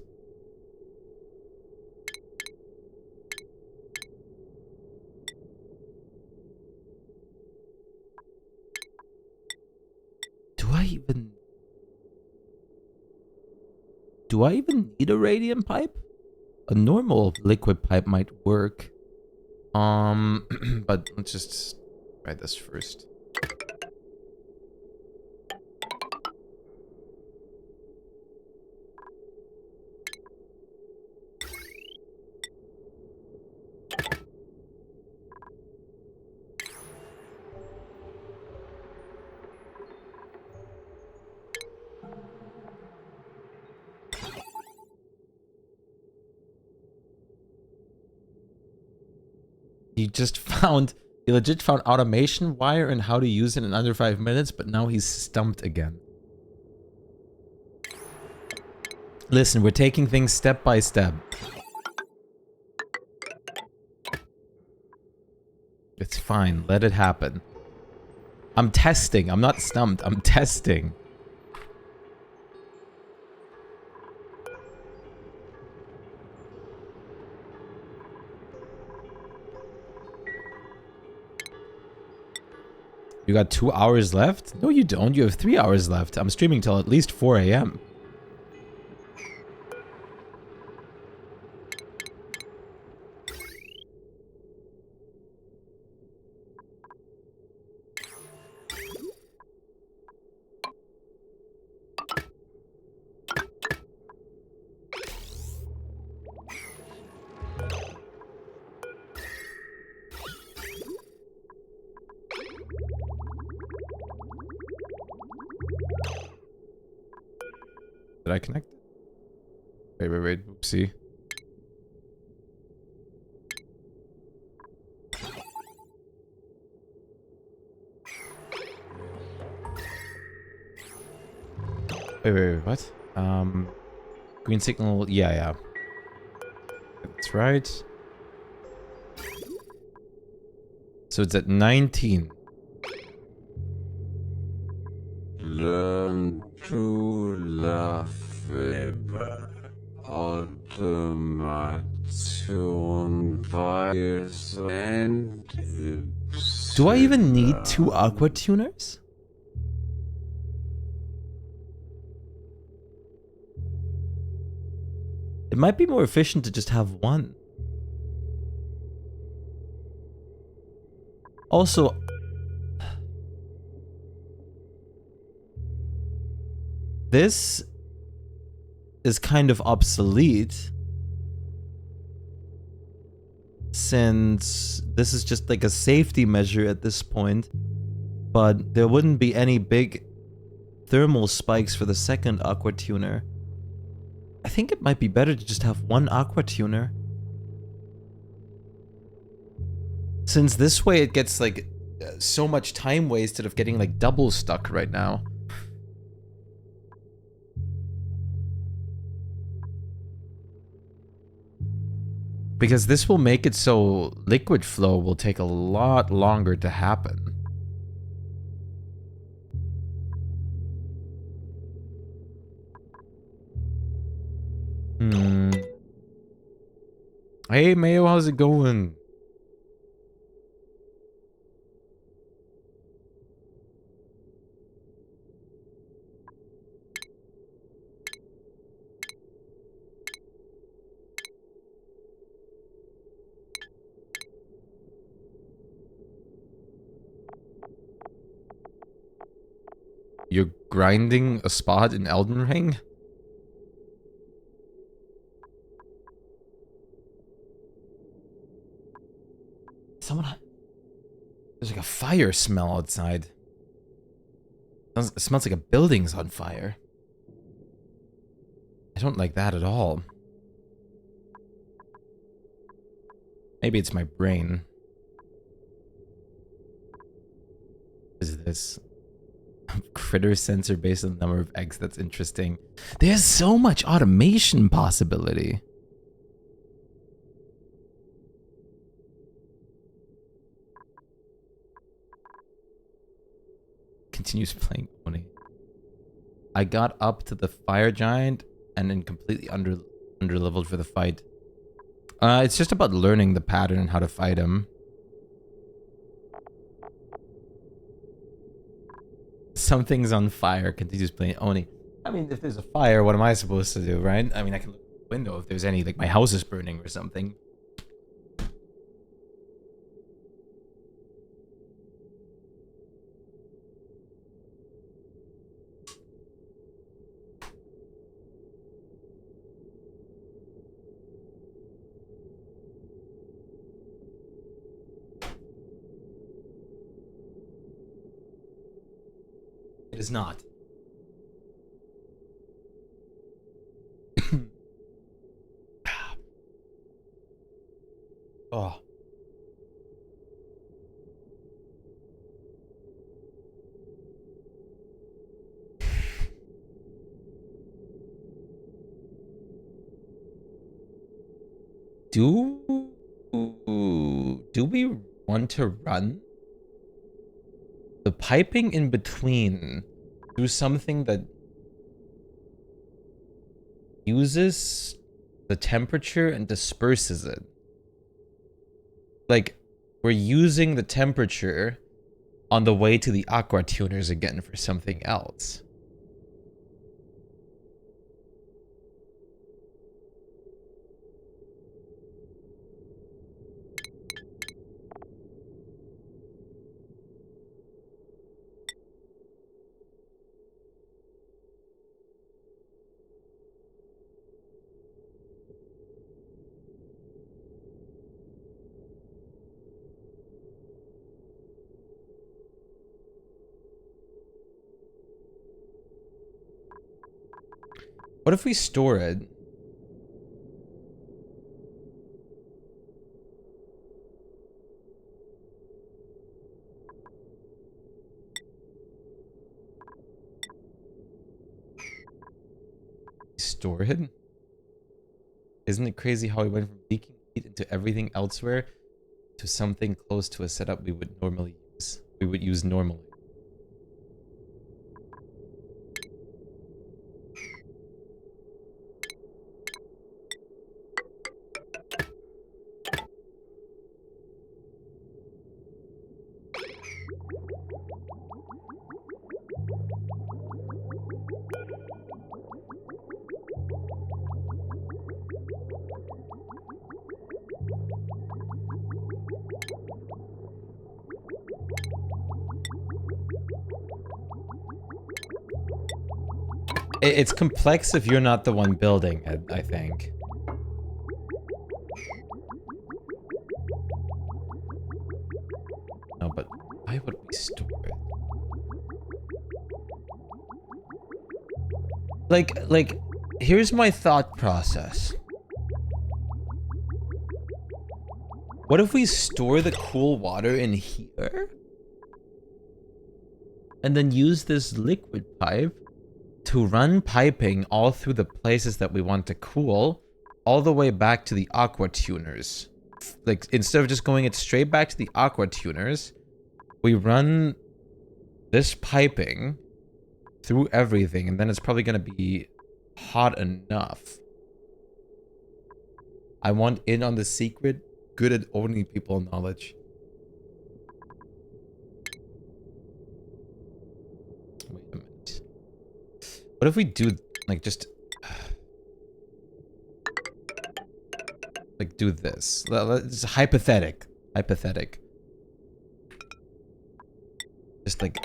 Do I even need a radiant pipe? A normal liquid pipe might work. But let's just try this first. He legit found automation wire and how to use it in under 5 minutes, but now he's stumped again. Listen, we're taking things step by step. It's fine, let it happen. I'm testing, I'm not stumped, I'm testing. You got 2 hours left? No, you don't. You have 3 hours left. I'm streaming till at least 4 a.m. Did I connect? Wait. Oopsie. Wait, what? Green signal, yeah. That's right. So it's at 19. Learn to laugh über Automation Bias and Do I even need 2 aqua tuners? It might be more efficient to just have one. Also, this is kind of obsolete since this is just like a safety measure at this point, but there wouldn't be any big thermal spikes for the second aqua tuner. I think it might be better to just have one aqua tuner, since this way it gets like so much time wasted of getting like double stuck right now. Because this will make it so liquid flow will take a lot longer to happen. Hey Mayo, how's it going? You're grinding a spot in Elden Ring? There's like a fire smell outside. It smells like a building's on fire. I don't like that at all. Maybe it's my brain. What is this? Critter sensor based on the number of eggs. That's interesting. There's so much automation possibility. Continues playing Oni. I got up to the fire giant and then completely under leveled for the fight. It's just about learning the pattern and how to fight him. Something's on fire. Continues playing Oni. I mean, if there's a fire, what am I supposed to do, right? I mean, I can look out the window if there's any, like my house is burning or something. It is not. Oh. Do we want to run the piping in between through something that uses the temperature and disperses it? Like, we're using the temperature on the way to the aqua tuners again for something else. What if we store it? Store it? Isn't it crazy how we went from leaking heat into everything elsewhere to something close to a setup we would normally use? We would use normally. It's complex if you're not the one building it, I think. No, but why would we store it? Like, here's my thought process. What if we store the cool water in here? And then use this liquid pipe to run piping all through the places that we want to cool, all the way back to the aqua tuners. Like, instead of just going it straight back to the aqua tuners, we run this piping through everything, and then it's probably gonna be hot enough. I want in on the secret, good at owning people knowledge. Wait a minute. What if we do, like, just... like, do this. It's hypothetic. Hypothetic. Just, like,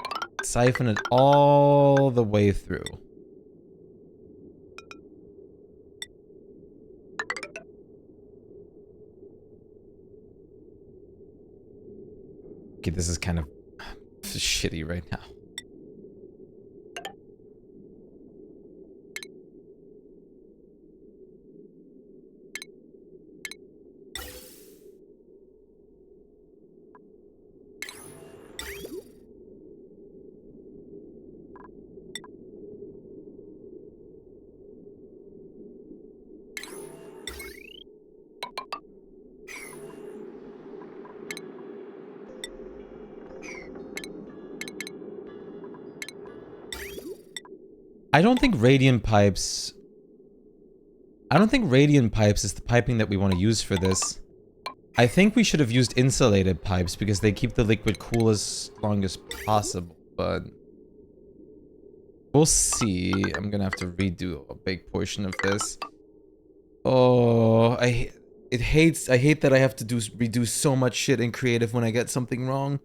siphon it all the way through. Okay, this is kind of shitty right now. I don't think radiant pipes... I don't think radiant pipes is the piping that we want to use for this. I think we should have used insulated pipes because they keep the liquid cool as long as possible, but... We'll see. I'm gonna have to redo a big portion of this. Oh, I hate that I have to redo so much shit in creative when I get something wrong.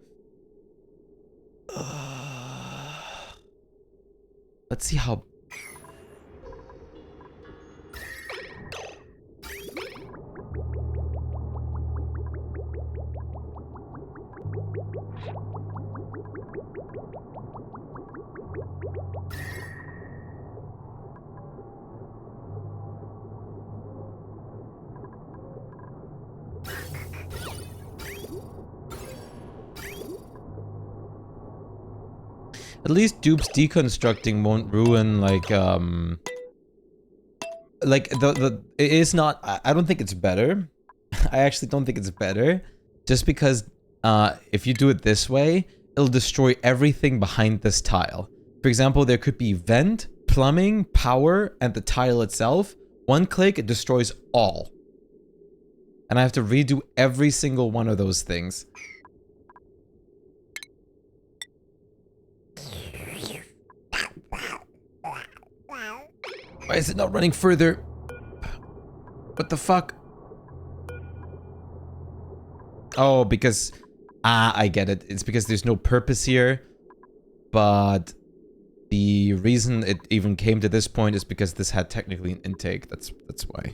Let's see how... At least Dupe's deconstructing won't ruin, like, it is not, I don't think it's better. I actually don't think it's better. Just because, if you do it this way, it'll destroy everything behind this tile. For example, there could be vent, plumbing, power, and the tile itself. One click, it destroys all. And I have to redo every single one of those things. Why is it not running further? What the fuck? Oh, because... I get it. It's because there's no purpose here. But... the reason it even came to this point is because this had technically an intake. That's why.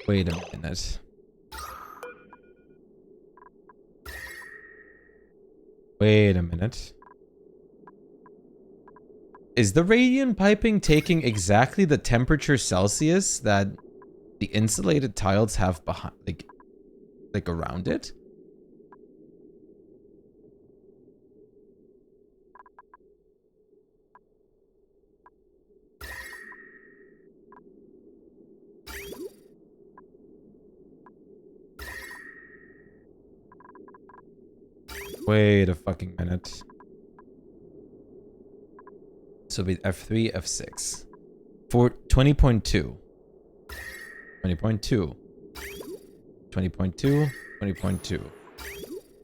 Wait a minute. Wait a minute. Is the radiant piping taking exactly the temperature Celsius that the insulated tiles have behind, like around it? Wait a fucking minute. So be F3, F6. For 20.2. 20.2. 20.2. 20.2.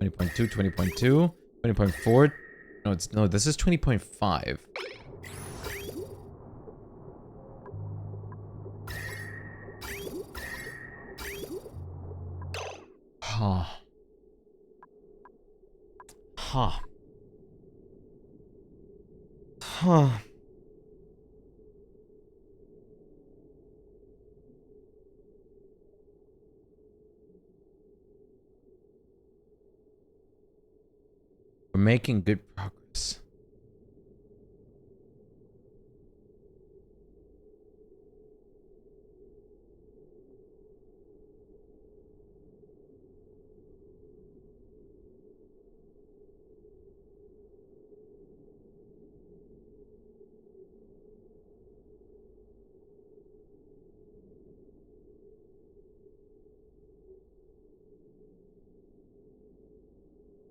20.2, 20.2. 20.4. No, this is 20.5. Huh. Huh. Huh. We're making good progress.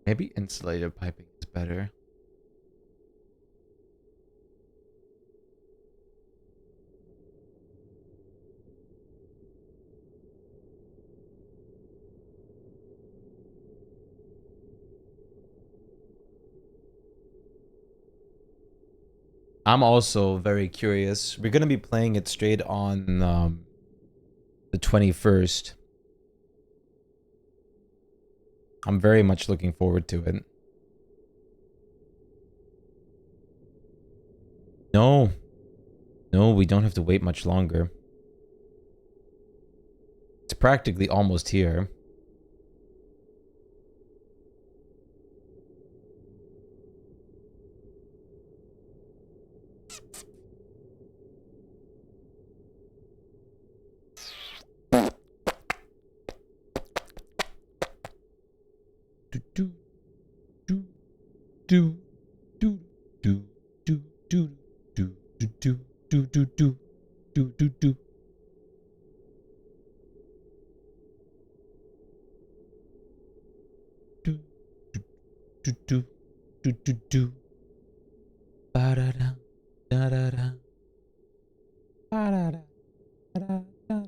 Maybe insulated piping is better. I'm also very curious. We're gonna be playing it straight on the 21st. I'm very much looking forward to it. No. No, we don't have to wait much longer. It's practically almost here. Do do do do do do do do do do do do do do do do. do do do do do. Ba da da da da da. Ba da da da da.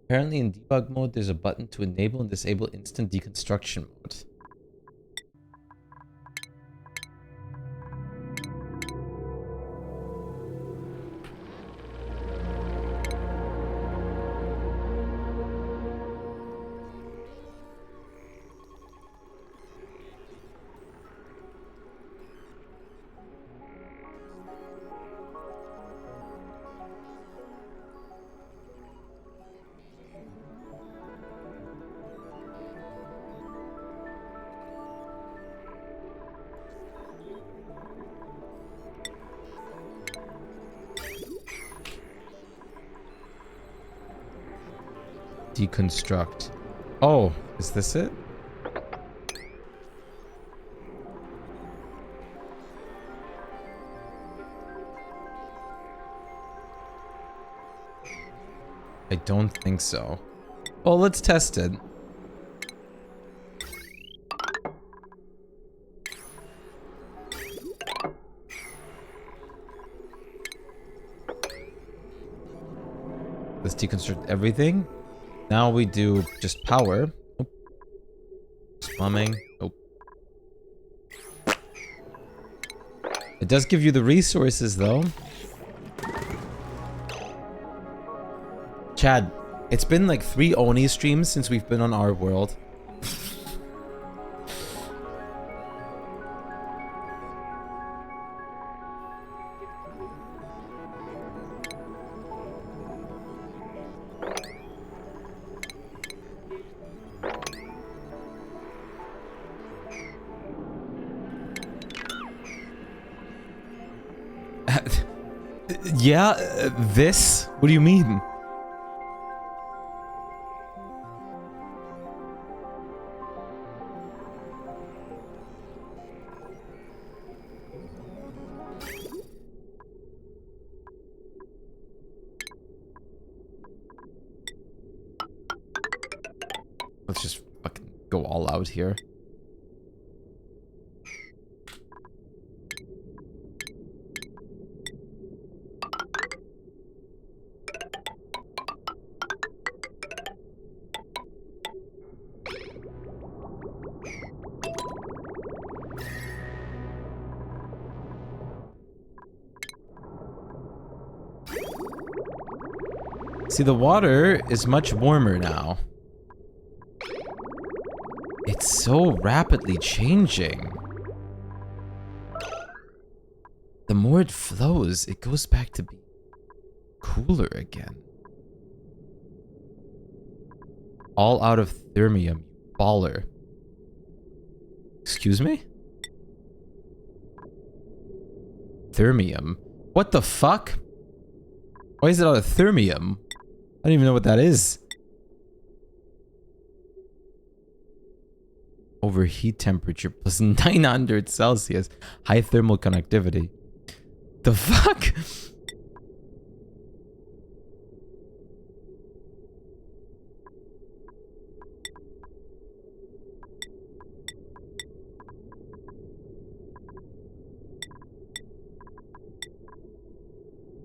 Apparently in debug mode, there's a button to enable and disable instant deconstruction mode. Deconstruct. Oh, is this it? I don't think so. Well, let's test it. Let's deconstruct everything. Now we do just power. Nope. Plumbing. Nope. It does give you the resources though. Chad, it's been like 3 Oni streams since we've been on our world. Yeah, this? What do you mean? Let's just fucking go all out here. See, the water is much warmer now. It's so rapidly changing. The more it flows, it goes back to be cooler again. All out of thermium, baller. Excuse me? Thermium? What the fuck? Why is it out of thermium? I don't even know what that is. Overheat temperature plus 900 Celsius. High thermal conductivity. The fuck?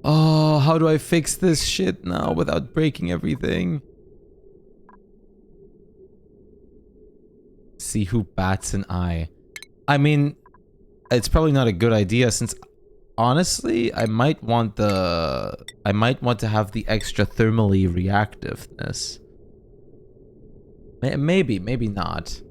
Oh, how do I fix this shit now without breaking everything? See who bats an eye. I mean, it's probably not a good idea since honestly, I might want to have the extra thermally reactiveness. Maybe not.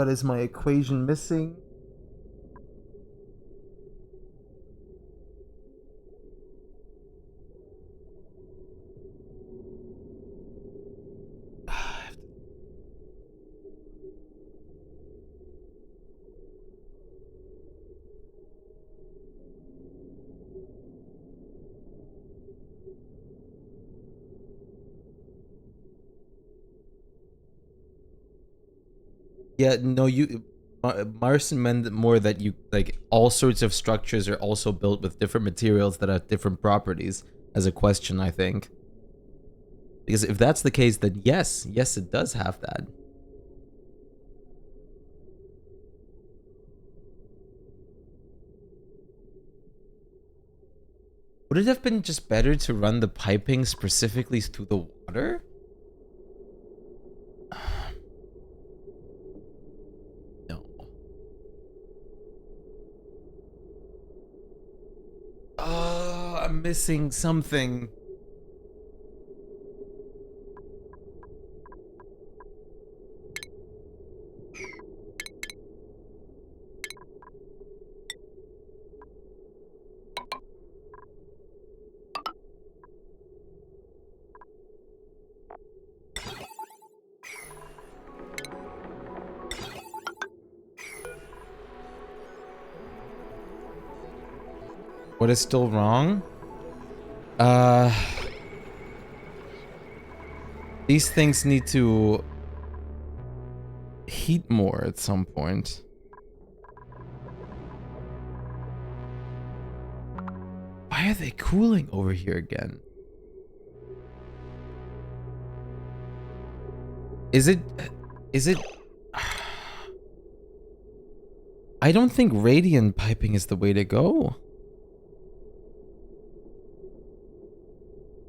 What is my equation missing? Yeah, no, Marson meant more that you, like, all sorts of structures are also built with different materials that have different properties as a question, I think. Because if that's the case, then yes, it does have that. Would it have been just better to run the piping specifically through the water? No. Oh, I'm missing something. What is still wrong? These things need to heat more at some point. Why are they cooling over here again? Is it... I don't think radiant piping is the way to go.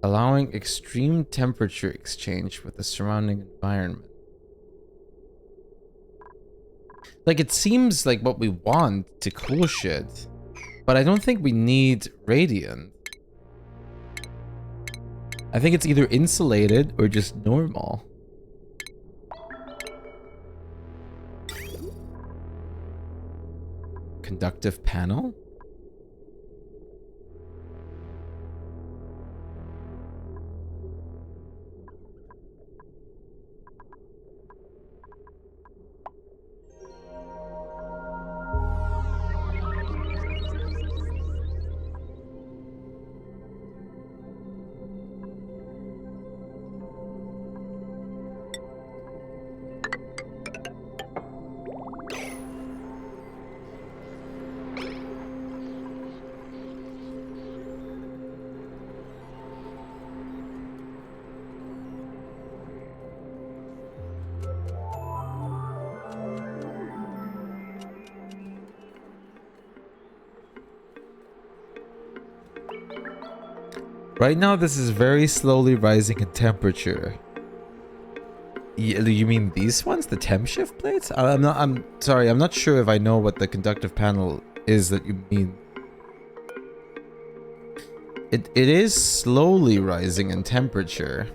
Allowing extreme temperature exchange with the surrounding environment. Like, it seems like what we want to cool shit, but I don't think we need radiant. I think it's either insulated or just normal. Conductive panel? Right now, this is very slowly rising in temperature. You mean these ones? The temp shift plates? I'm sorry, I'm not sure if I know what the conductive panel is that you mean. It is slowly rising in temperature.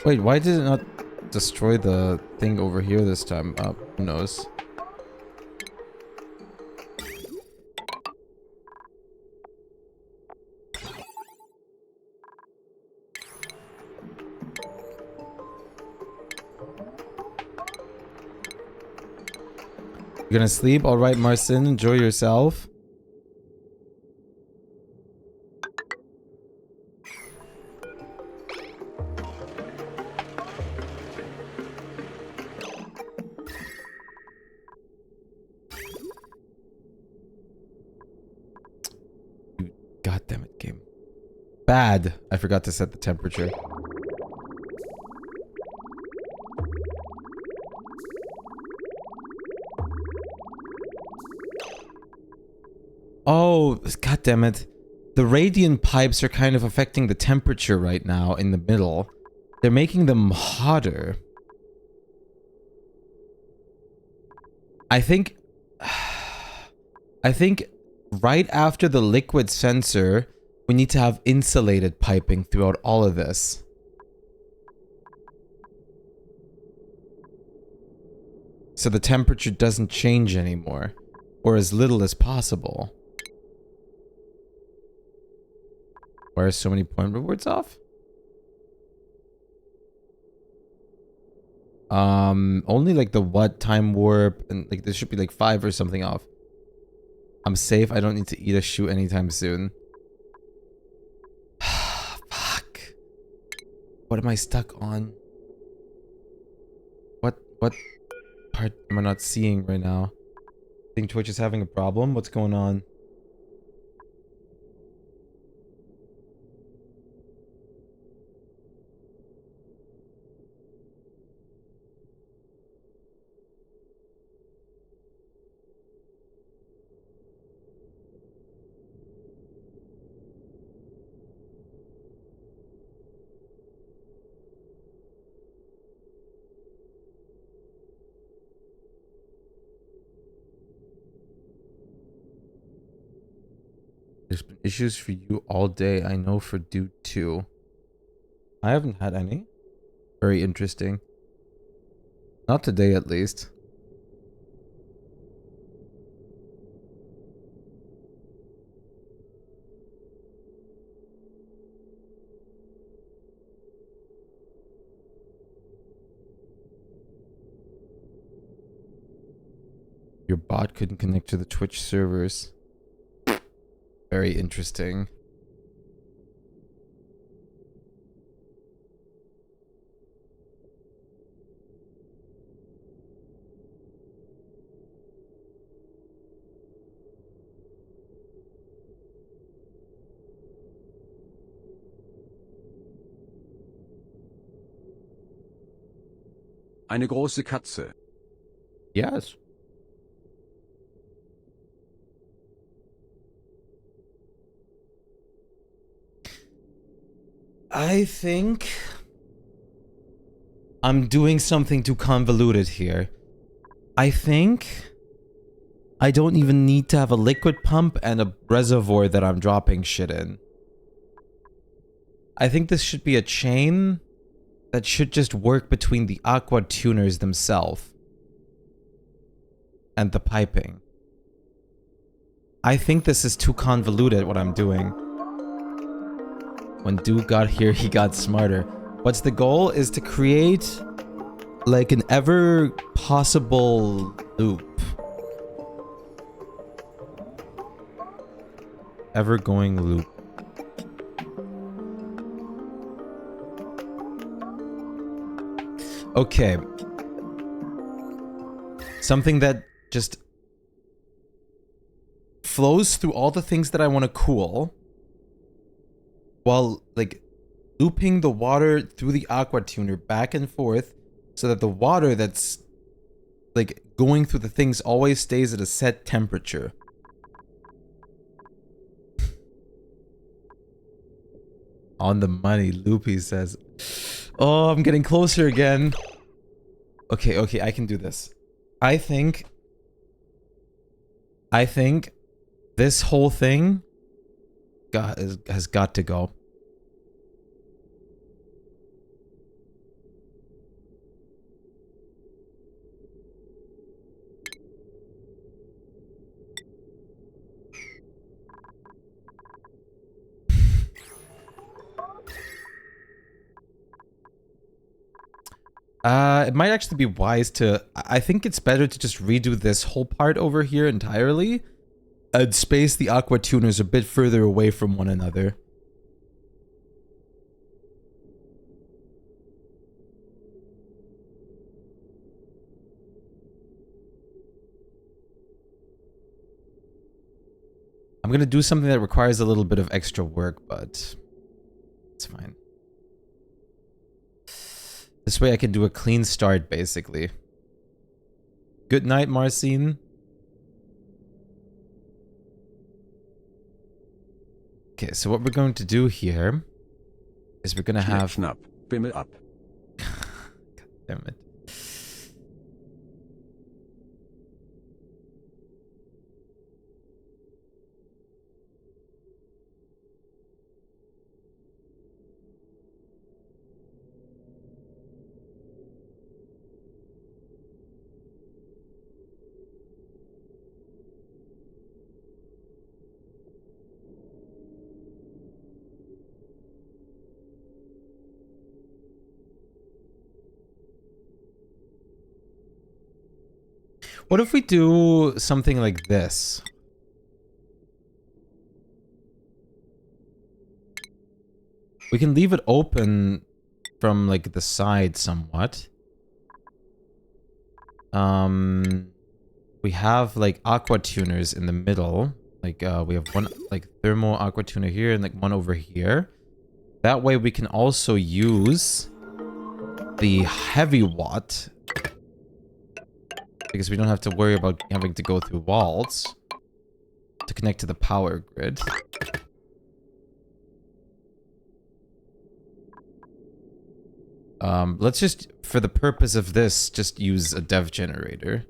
Wait, why did it not destroy the thing over here this time? Who knows? You're gonna sleep? Alright, Marcin, enjoy yourself. God damn it, game. Bad. I forgot to set the temperature. Oh, god damn it. the radiant pipes are kind of affecting the temperature right now in the middle. They're making them hotter. I think right after the liquid sensor, we need to have insulated piping throughout all of this. So the temperature doesn't change anymore, or as little as possible. Why are so many point rewards off? Only like the what, time warp, and like there should be like 5 or something off. I'm safe. I don't need to eat a shoe anytime soon. Fuck. What am I stuck on? What part am I not seeing right now? I think Twitch is having a problem. What's going on? There's been issues for you all day. I know for Dude too. I haven't had any. Very interesting. Not today, at least. Your bot couldn't connect to the Twitch servers. Very interesting. Eine große Katze. Yes. I think I'm doing something too convoluted here. I think I don't even need to have a liquid pump and a reservoir that I'm dropping shit in. I think this should be a chain that should just work between the aqua tuners themselves and the piping. I think this is too convoluted what I'm doing. When Duke got here, he got smarter. What's the goal is to create like an ever possible loop. Ever going loop. Okay. Something that just flows through all the things that I want to cool, while like looping the water through the aqua tuner back and forth so that the water that's like going through the things always stays at a set temperature. On the money, Loopy says. Oh, I'm getting closer again. Okay, I can do this. I think this whole thing has got to go. It might actually be wise to... I think it's better to just redo this whole part over here entirely and space the aqua tuners a bit further away from one another. I'm gonna do something that requires a little bit of extra work, but it's fine. This way I can do a clean start, basically. Good night, Marcine. Okay, so what we're going to do here is we're gonna have... Schnapp, Bimmel ab. God damn it. What if we do something like this? We can leave it open from like the side somewhat. We have like aqua tuners in the middle. Like we have one like thermal aqua tuner here and like one over here. That way we can also use the heavy watt, because we don't have to worry about having to go through walls to connect to the power grid. Let's just, for the purpose of this, just use a dev generator.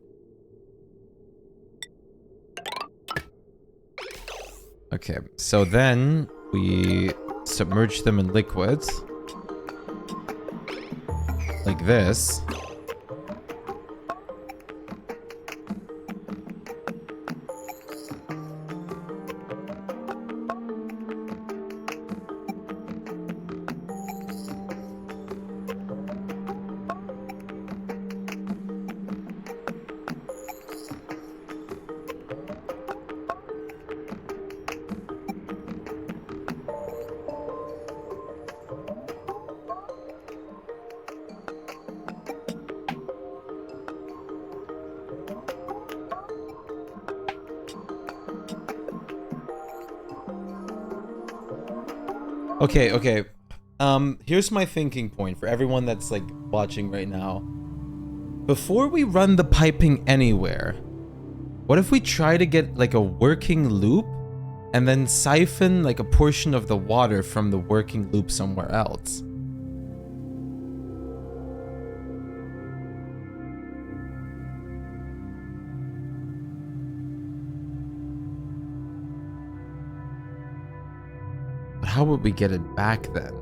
Okay, so then we submerge them in liquids. Like this. Okay. Here's my thinking point for everyone that's like watching right now. Before we run the piping anywhere, what if we try to get like a working loop and then siphon like a portion of the water from the working loop somewhere else? But how would we get it back then?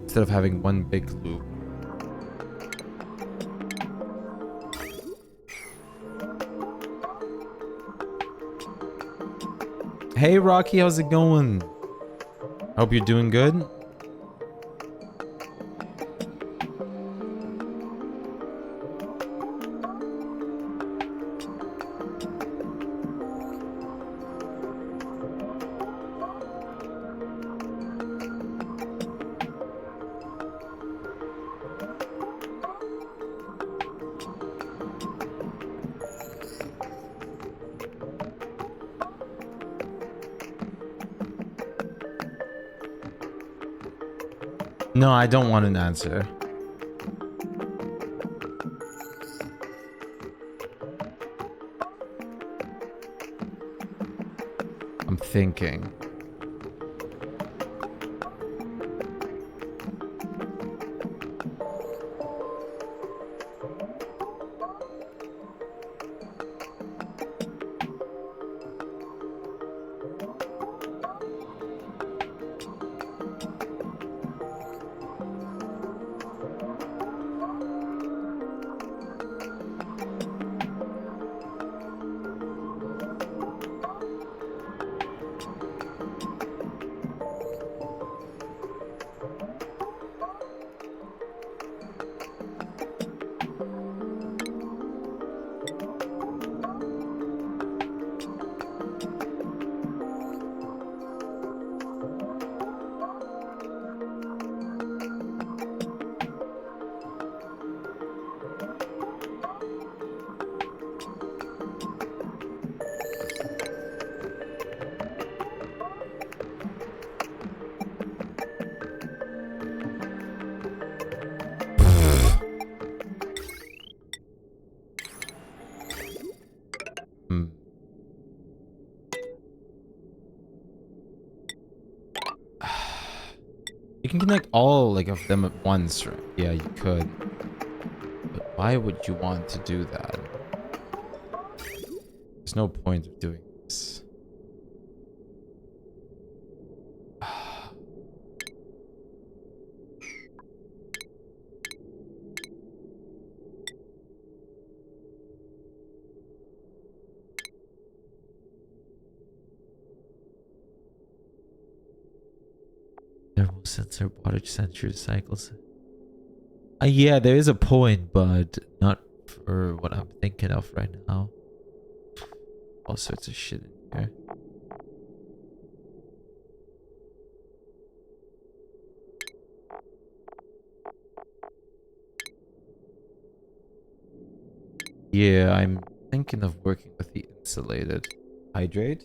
Instead of having one big loop. Hey Rocky, how's it going? Hope you're doing good. No, I don't want an answer. I'm thinking. You can connect all like of them at once, right? Yeah, you could. But why would you want to do that? There's no point of doing this. Thermal sensor, water sensor cycles. Yeah, there is a point, but not for what I'm thinking of right now. All sorts of shit in here. Yeah, I'm thinking of working with the insulated. Hydrate?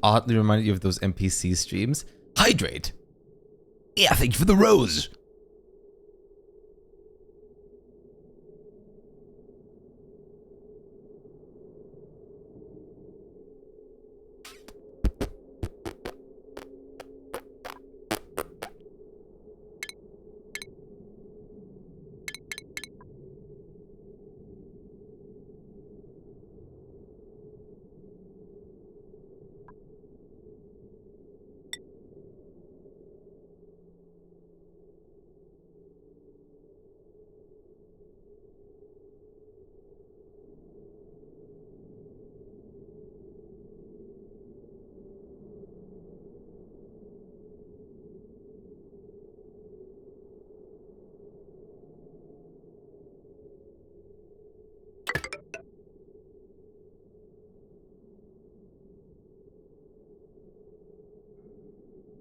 Oddly reminded you of those NPC streams. Hydrate! Yeah, thank you for the rose!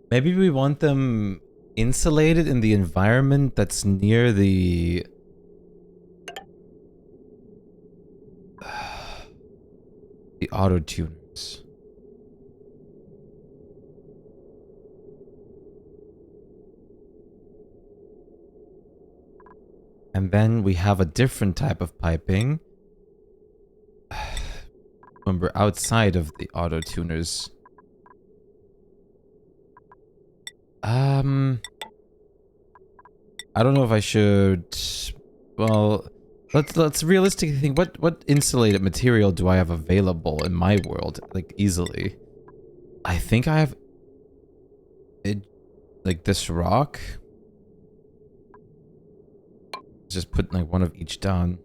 Maybe we want them insulated in the environment that's near the... the auto-tuners. And then we have a different type of piping when we're outside of the auto-tuners. I don't know if I should... Well, let's realistically think, what insulated material do I have available in my world, like, easily? I think I have... it, like, this rock? Just put, like, one of each down.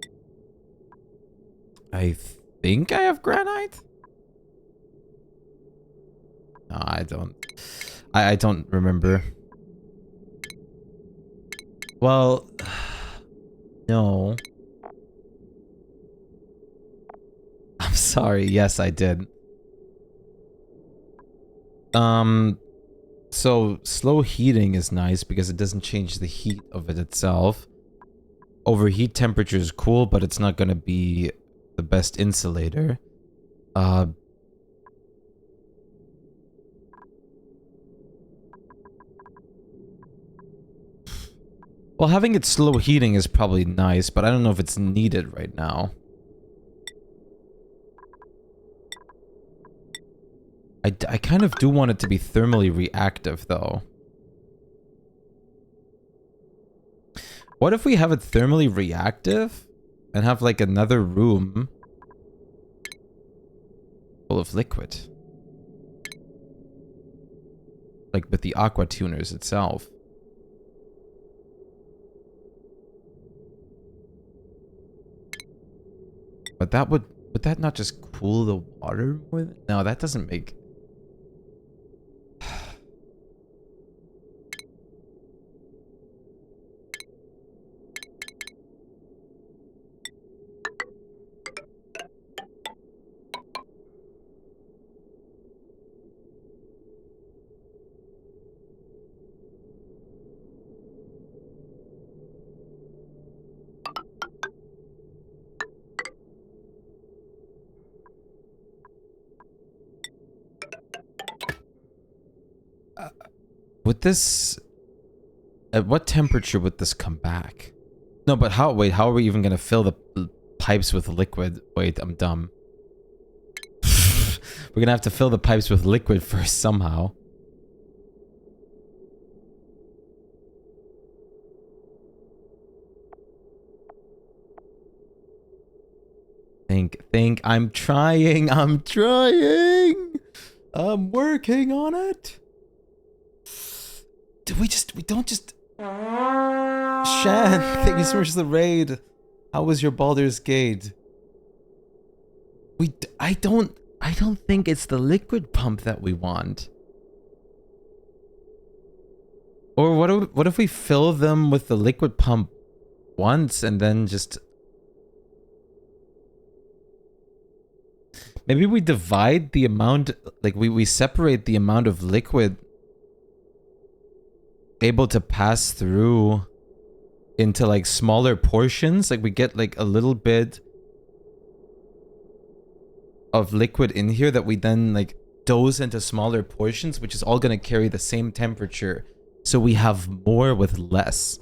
I think I have granite? No, I don't. I don't remember. Well, no. I'm sorry. Yes, I did. So slow heating is nice because it doesn't change the heat of it itself. Overheat temperature is cool, but it's not gonna be the best insulator. Well, having it slow heating is probably nice, but I don't know if it's needed right now. I kind of do want it to be thermally reactive, though. What if we have it thermally reactive and have, like, another room full of liquid? Like, with the aqua tuners itself. But that would that not just cool the water more? No, that doesn't make... would this... At what temperature would this come back? No, but how... Wait, how are we even gonna fill the pipes with liquid? Wait, I'm dumb. We're gonna have to fill the pipes with liquid first somehow. Think. I'm trying. I'm working on it. We don't just... Shan, thank you so much for the raid. How was your Baldur's Gate? I don't think it's the liquid pump that we want. Or what if we fill them with the liquid pump once and then just... Maybe we divide the amount, like we separate the amount of liquid able to pass through into like smaller portions. Like we get like a little bit of liquid in here that we then like dose into smaller portions, which is all going to carry the same temperature. So we have more with less.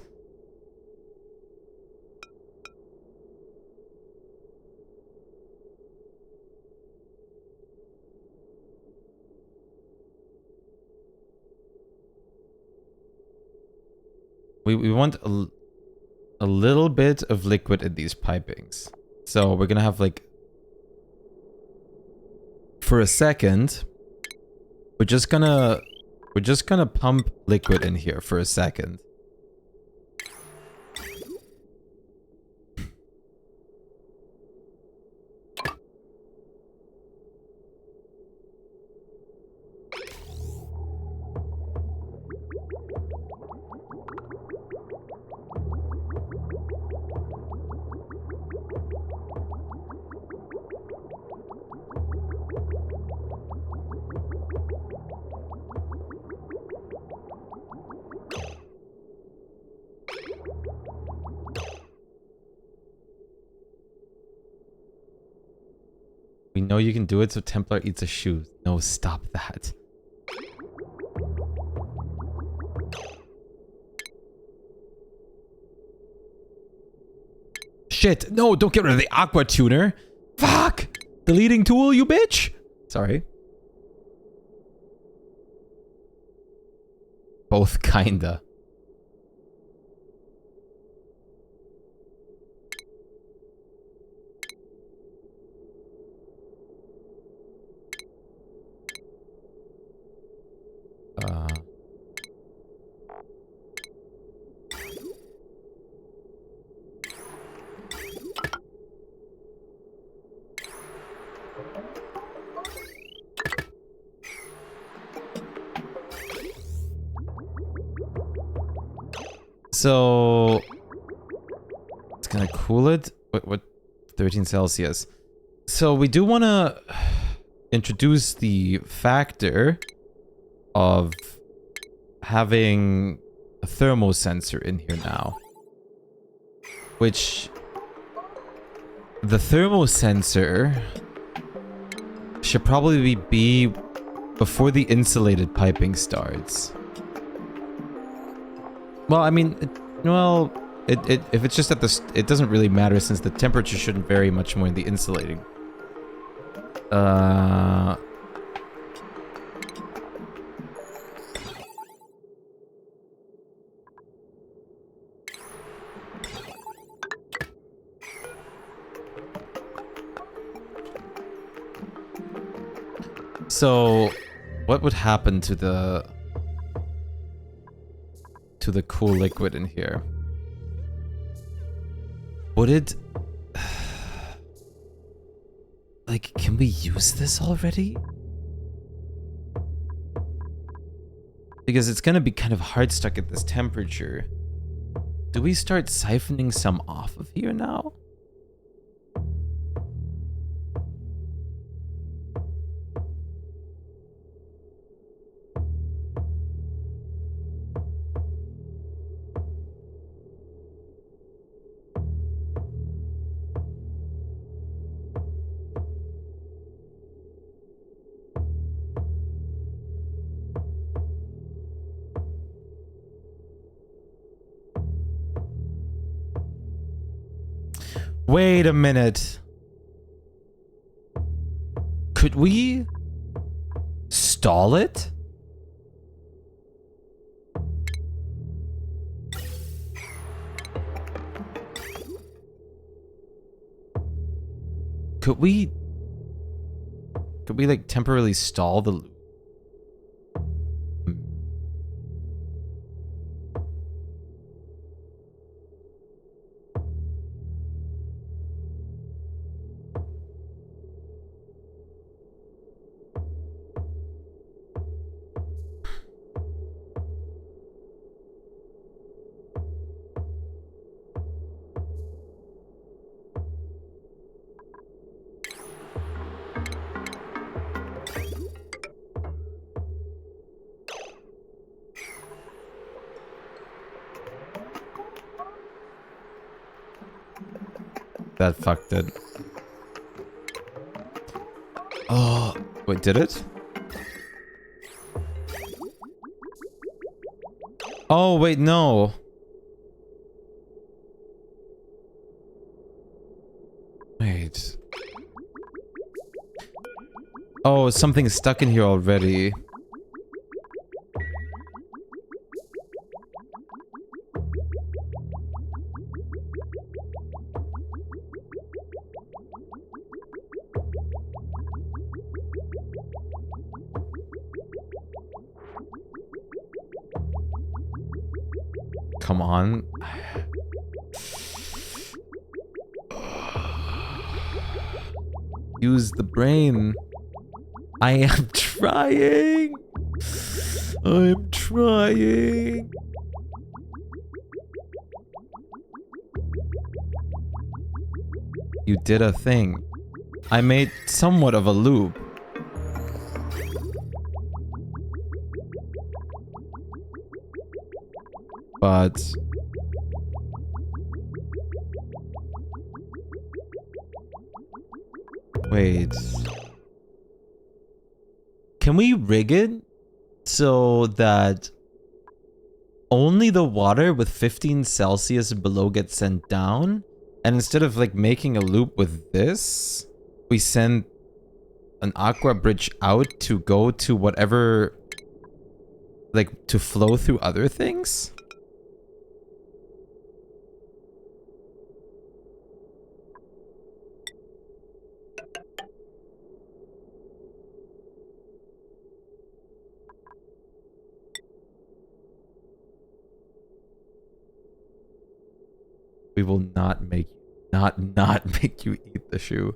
We want a little bit of liquid in these pipings. So we're gonna have like... For a second, we're just gonna pump liquid in here for a second. We know you can do it, so Templar eats a shoe. No, stop that. Shit! No, don't get rid of the aqua tuner! Fuck! Deleting tool, you bitch! Sorry. Both kinda. So it's gonna cool it. What? 13 Celsius. So we do want to introduce the factor of having a thermosensor in here now, which the thermosensor should probably be before the insulated piping starts. Well, I mean, if it's just at the... It doesn't really matter since the temperature shouldn't vary much more in the insulating. So, what would happen to the cool liquid in here? Would it... Like, can we use this already? Because it's gonna be kind of hard stuck at this temperature. Do we start siphoning some off of here now? Wait a minute. Could we stall it? Could we like temporarily stall the loop? That fucked it. Oh, wait, did it? Oh, wait, no. Wait. Oh, something's stuck in here already. Come on. Use the brain. I am trying. I'm trying. You did a thing. I made somewhat of a loop. But wait. Can we rig it so that only the water with 15 Celsius below gets sent down? And instead of like making a loop with this, we send an aqua bridge out to go to whatever, like to flow through other things? We will not make not make you eat the shoe.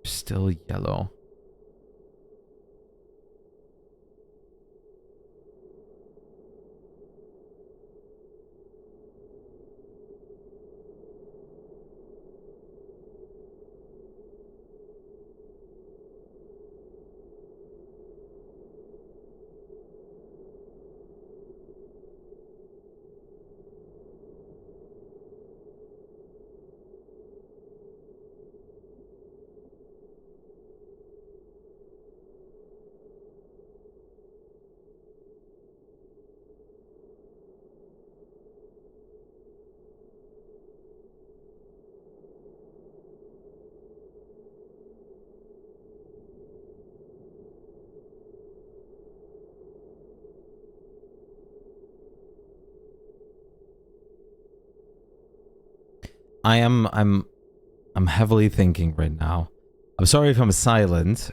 Still yellow. I'm heavily thinking right now. I'm sorry if I'm silent.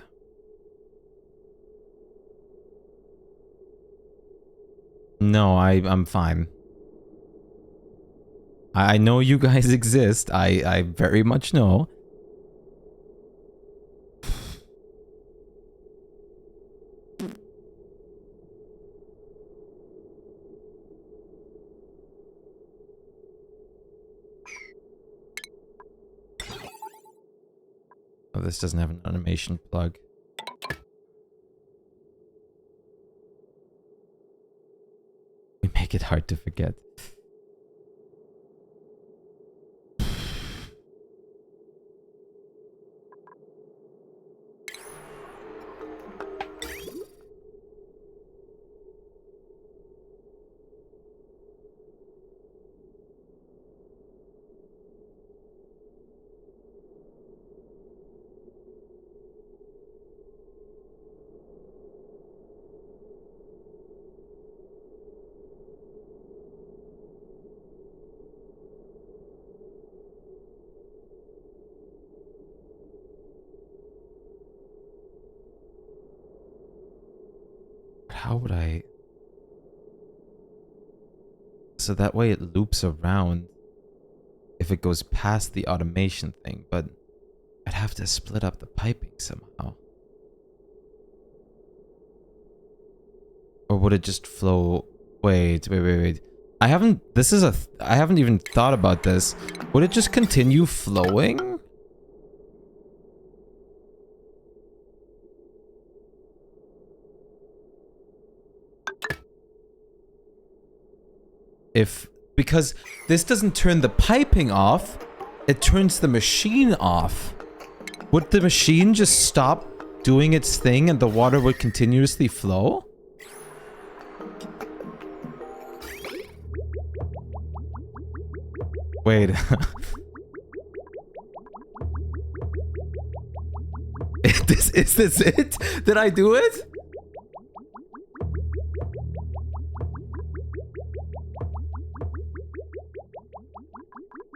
No, I'm fine. I know you guys exist. I very much know. Oh, this doesn't have an animation plug. We make it hard to forget. how would I... So that way it loops around if it goes past the automation thing, but I'd have to split up the piping somehow. Or would it just flow... Wait. I haven't even thought about this. Would it just continue flowing? Because this doesn't turn the piping off, it turns the machine off. Would the machine just stop doing its thing and the water would continuously flow? Wait. Is this it? Did I do it?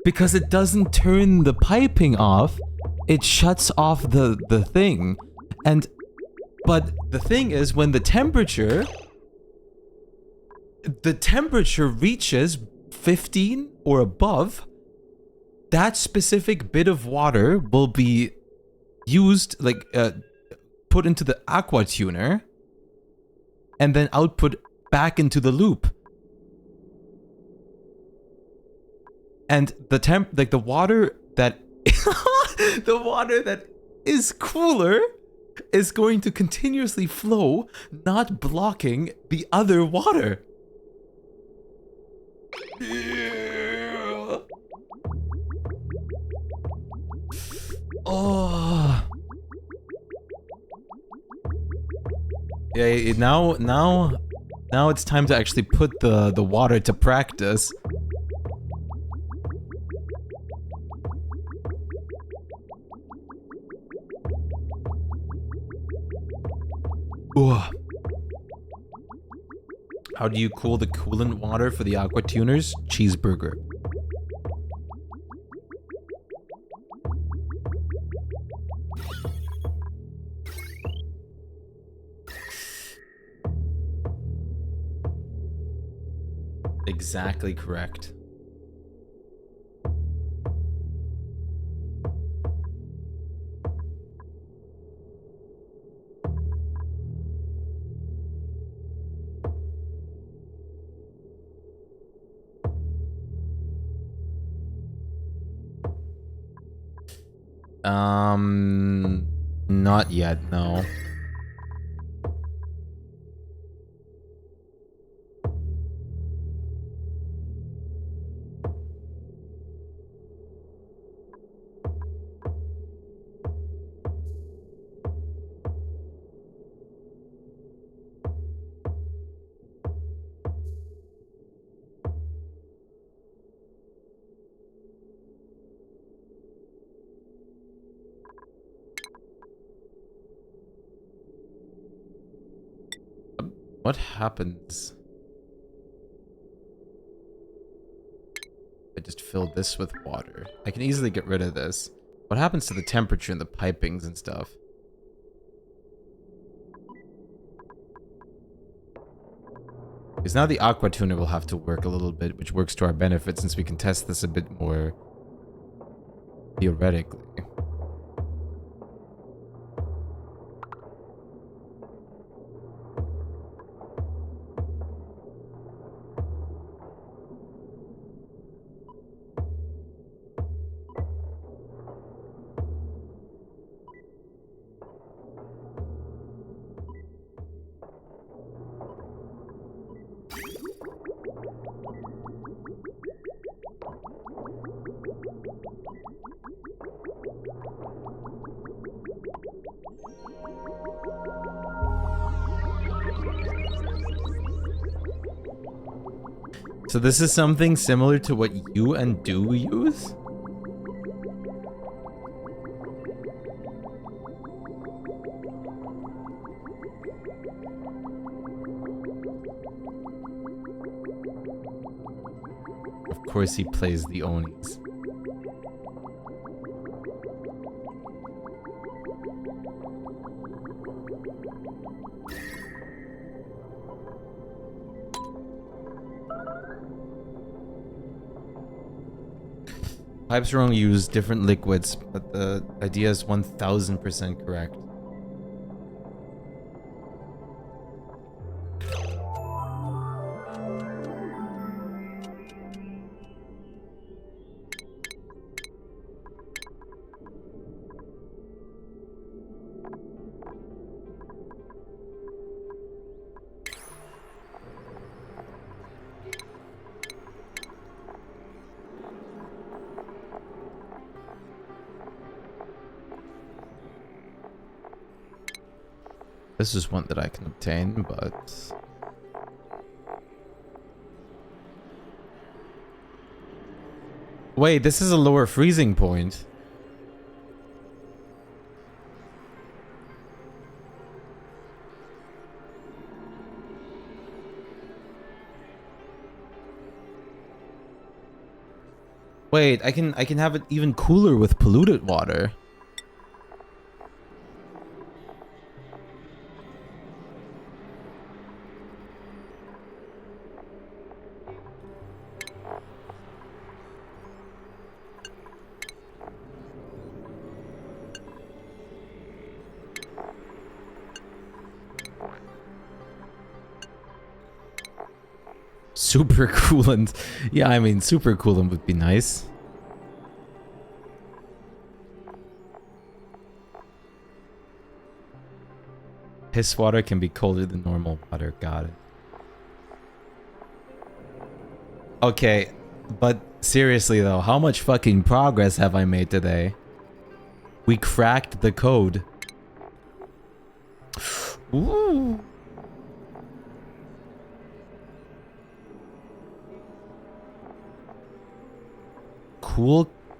Because it doesn't turn the piping off, it shuts off the thing. But the thing is, when the temperature reaches 15 or above, that specific bit of water will be used, like, put into the aqua tuner, and then output back into the loop. And the water that the water that is cooler is going to continuously flow, not blocking the other water. Oh. Yeah, now it's time to actually put the water to practice. Ooh. How do you cool the coolant water for the aqua tuners? Cheeseburger. Exactly correct. Not yet, no. What happens? I just filled this with water. I can easily get rid of this. What happens to the temperature and the pipings and stuff? Because now the aqua tuner will have to work a little bit, which works to our benefit since we can test this a bit more theoretically. So this is something similar to what you and Do use? Of course he plays the Onis. Pipes are only use different liquids, but the idea is 1000% correct. This is one that I can obtain, but... Wait, this is a lower freezing point. Wait, I can have it even cooler with polluted water. Super coolant. Yeah, I mean, super coolant would be nice. Piss water can be colder than normal water. Got it. Okay, but seriously though, how much fucking progress have I made today? We cracked the code. Ooh.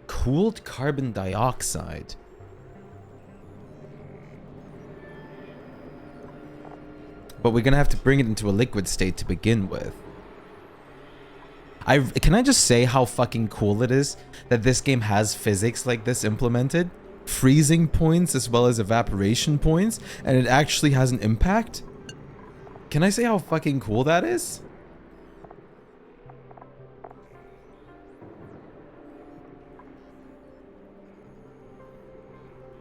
Cooled carbon dioxide. But we're gonna have to bring it into a liquid state to begin with. Can I just say how fucking cool it is that this game has physics like this implemented? Freezing points as well as evaporation points, and it actually has an impact? Can I say how fucking cool that is?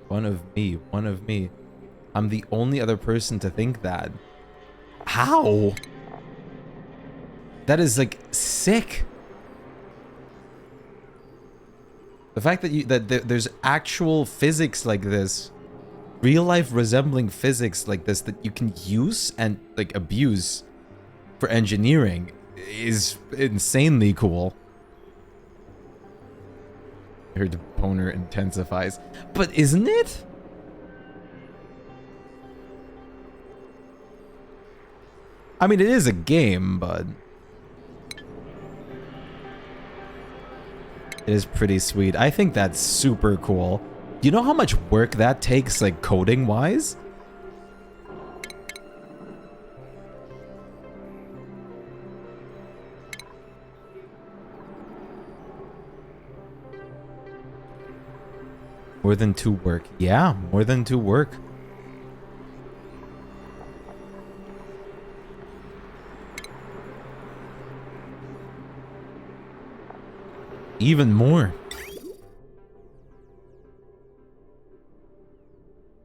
One of me. I'm the only other person to think that. How? That is like sick. The fact that there's actual physics like this, real life resembling physics like this that you can use and like abuse for engineering is insanely cool. Her boner intensifies. But isn't it? I mean, it is a game, but it is pretty sweet. I think that's super cool. Do you know how much work that takes, like, coding-wise? More than 2 work. Yeah, more than 2 work. Even more.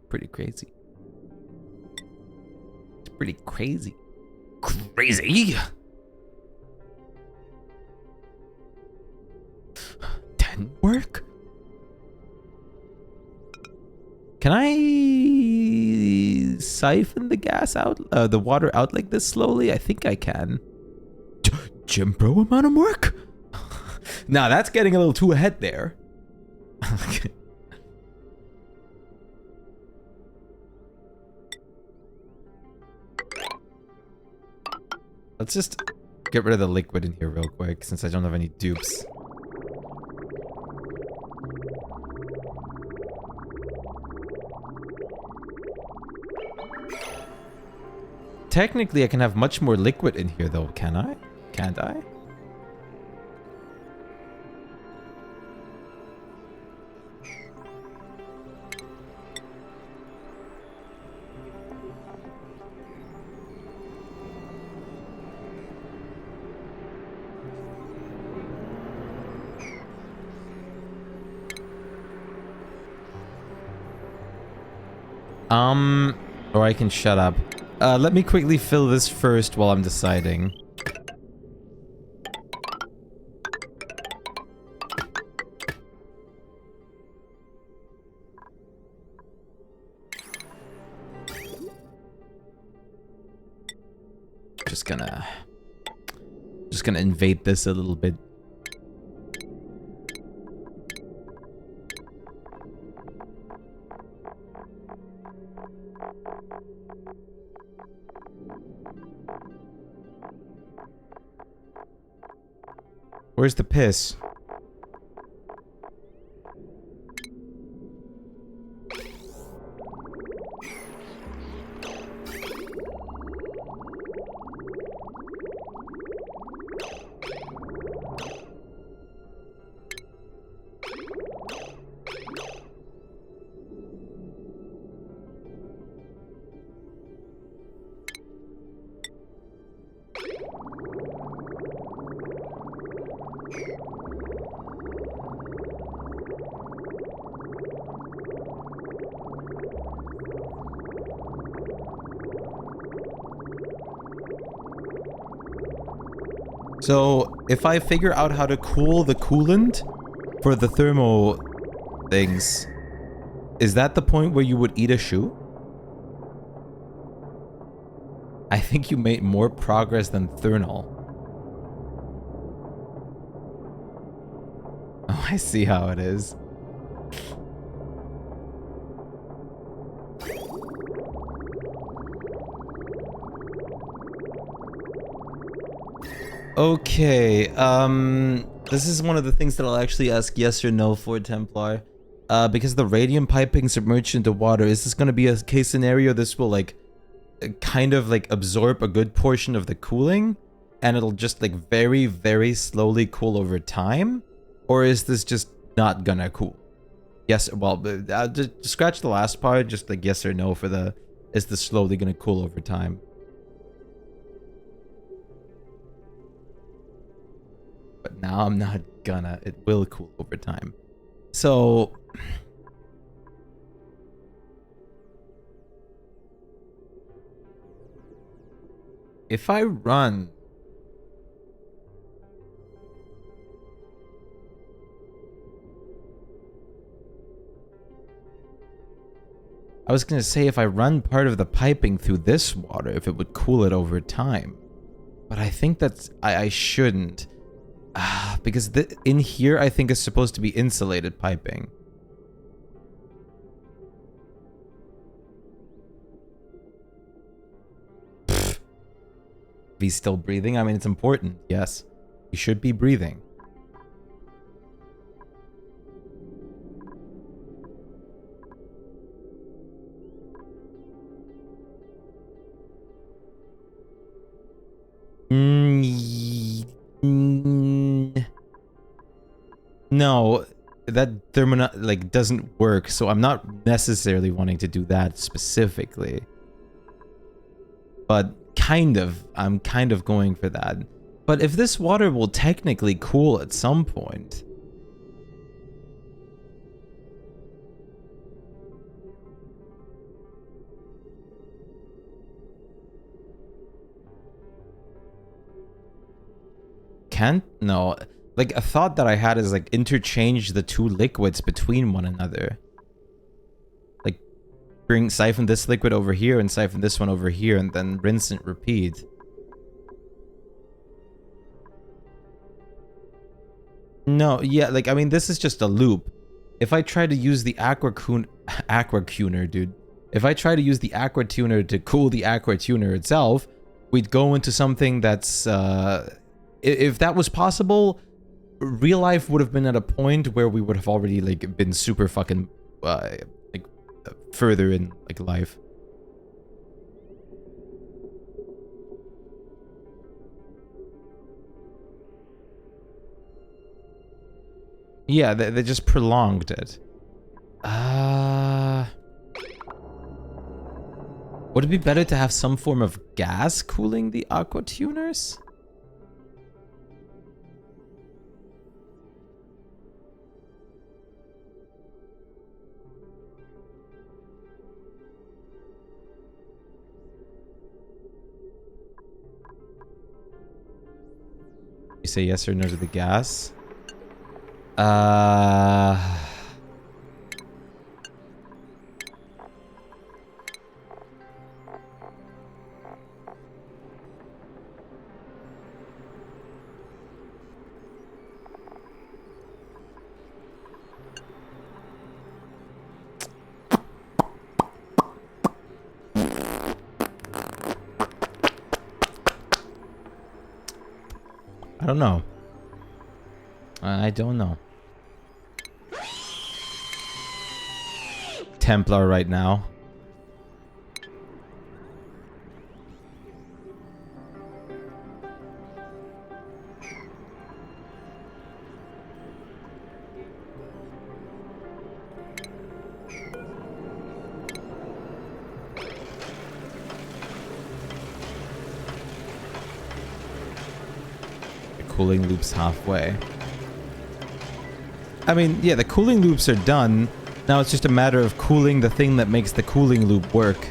Pretty crazy. It's pretty crazy. Crazy! 10 work? Can I siphon the gas out, the water out like this slowly? I think I can. Jim Bro amount of work? Now that's getting a little too ahead there. Okay. Let's just get rid of the liquid in here real quick since I don't have any dupes. Technically, I can have much more liquid in here though, can I? Can't I? Or I can shut up. Let me quickly fill this first while I'm deciding. Just gonna invade this a little bit. Where's the piss? So, if I figure out how to cool the coolant for the thermo things, is that the point where you would eat a shoe? I think you made more progress than Thernal. Oh, I see how it is. Okay, this is one of the things that I'll actually ask yes or no for, Templar. Because the radium piping submerged into water, is this going to be a case scenario this will, like, kind of, like, absorb a good portion of the cooling? And it'll just, like, very, very slowly cool over time? Or is this just not gonna cool? Yes, well, just scratch the last part, just, like, yes or no for the, is this slowly gonna cool over time? But now I'm not gonna. It will cool over time. So... if I run... I was gonna say if I run part of the piping through this water, if it would cool it over time. But I think that's... I shouldn't. Because in here, I think is supposed to be insulated piping. Pfft. If he's still breathing, I mean, it's important. Yes, he should be breathing. No, that thermo like doesn't work, so I'm not necessarily wanting to do that specifically. But I'm kind of going for that. But if this water will technically cool at some point... No. Like, a thought that I had is, like, interchange the two liquids between one another. Like, siphon this liquid over here and siphon this one over here and then rinse and repeat. No, yeah, like, I mean, this is just a loop. If I try to use the aquatuner, dude. If I try to use the aquatuner to cool the aquatuner itself, we'd go into something that's, if that was possible, real life would have been at a point where we would have already, like, been super fucking, like, further in, like, life. Yeah, they just prolonged it. Would it be better to have some form of gas cooling the aquatuners? You say yes or no to the gas? Uh... I don't know. I don't know. Templar right now. The cooling loop's halfway. I mean, yeah, the cooling loops are done. Now it's just a matter of cooling the thing that makes the cooling loop work.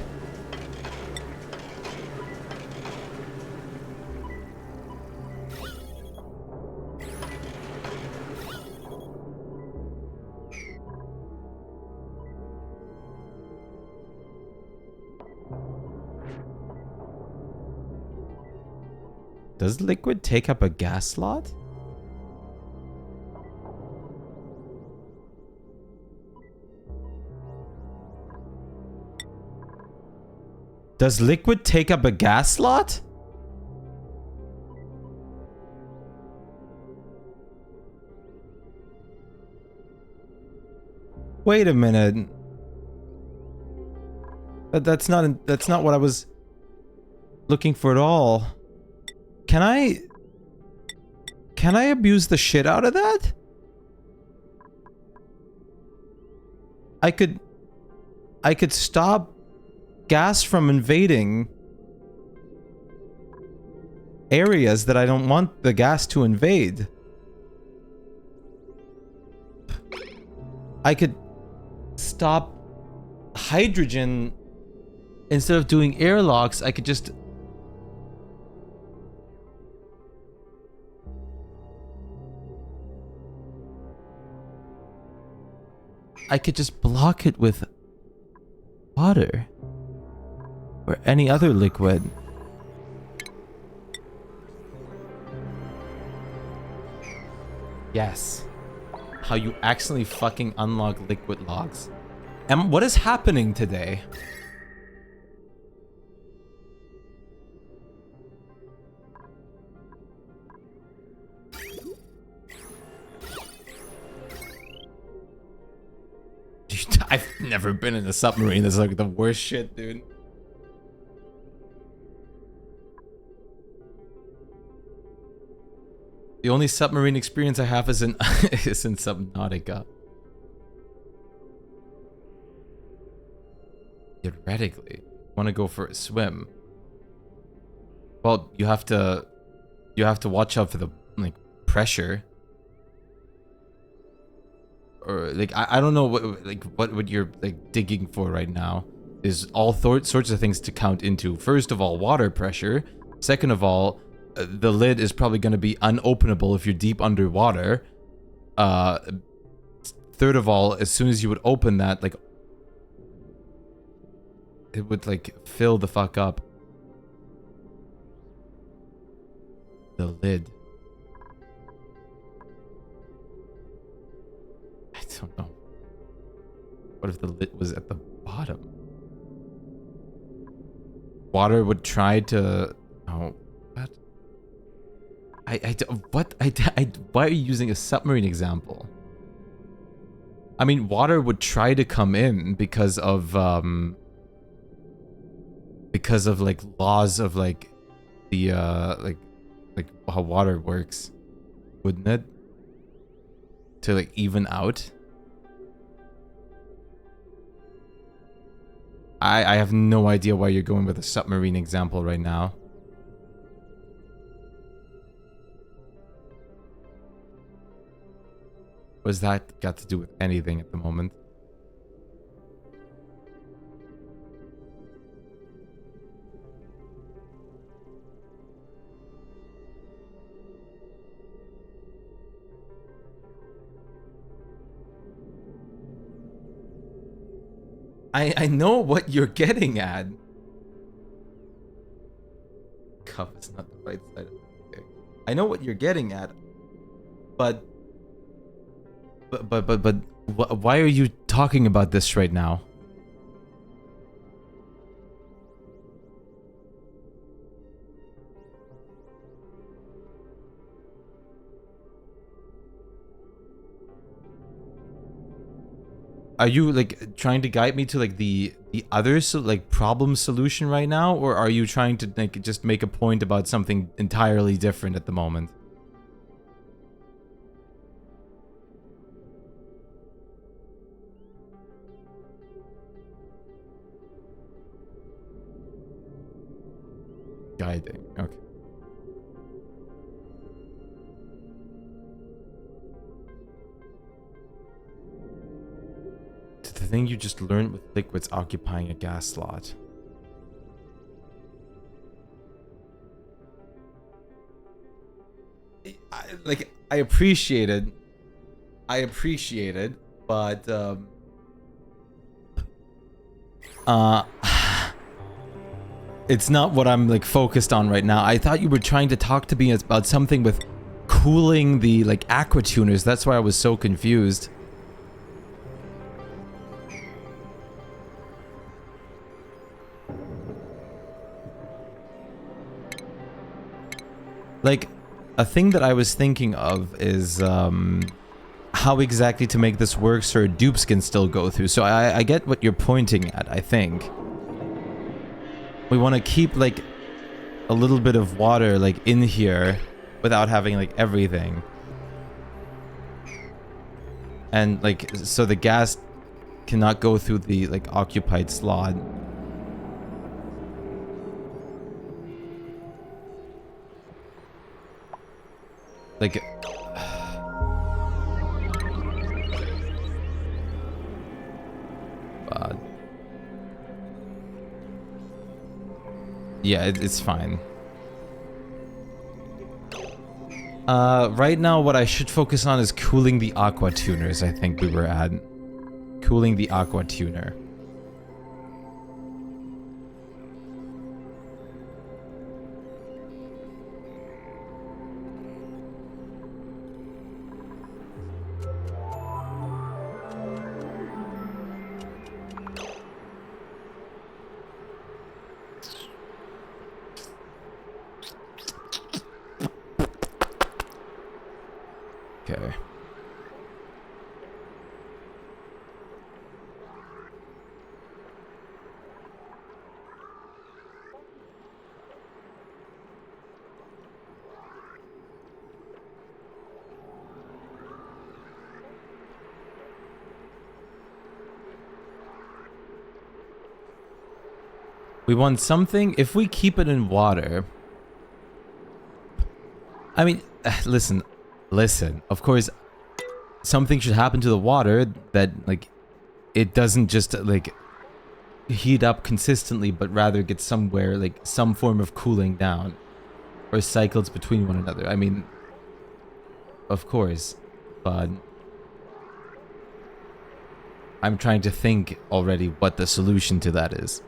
Does liquid take up a gas slot? Does liquid take up a gas slot? Wait a minute. That's not what I was looking for at all. Can I abuse the shit out of that? I could stop gas from invading areas that I don't want the gas to invade. I could stop hydrogen instead of doing airlocks. I could just block it with water or any other liquid. Yes. How you accidentally fucking unlock liquid logs. And what is happening today? I've never been in a submarine. That's like the worst shit, dude. The only submarine experience I have is in is in Subnautica. Theoretically, want to go for a swim? Well, you have to watch out for the like pressure. Or like I don't know what you're like digging for right now. There's all sorts of things to count into. First of all, water pressure. Second of all, the lid is probably going to be unopenable if you're deep underwater. Third of all, as soon as you would open that, like it would like fill the fuck up. The lid. I don't know. What if the lid was at the bottom? Water would try to... Oh, what? Why are you using a submarine example? I mean, water would try to come in because of like laws of like the like how water works, wouldn't it? To like even out. I have no idea why you're going with a submarine example right now. What's that got to do with anything at the moment? I know what you're getting at. Cup is not the right side. Okay. I know what you're getting at, but why are you talking about this right now? Are you like trying to guide me to like the other like problem solution right now, or are you trying to like just make a point about something entirely different at the moment? Guiding. Okay. The thing you just learned with liquids occupying a gas slot. I appreciate it. I appreciate it, but it's not what I'm like focused on right now. I thought you were trying to talk to me about something with cooling the like aqua tuners. That's why I was so confused. Like, a thing that I was thinking of is how exactly to make this work so dupes can still go through. So I get what you're pointing at, I think. We want to keep like a little bit of water like in here without having like everything. And like, so the gas cannot go through the like occupied slot. Like, yeah, it's fine. Right now what I should focus on is cooling the aqua tuners. I think we were at cooling the aqua tuner. Okay. We want something, if we keep it in water... I mean, listen, of course, something should happen to the water that, like, it doesn't just, like, heat up consistently, but rather get somewhere, like, some form of cooling down. Or cycles between one another. I mean, of course, but... I'm trying to think already what the solution to that is.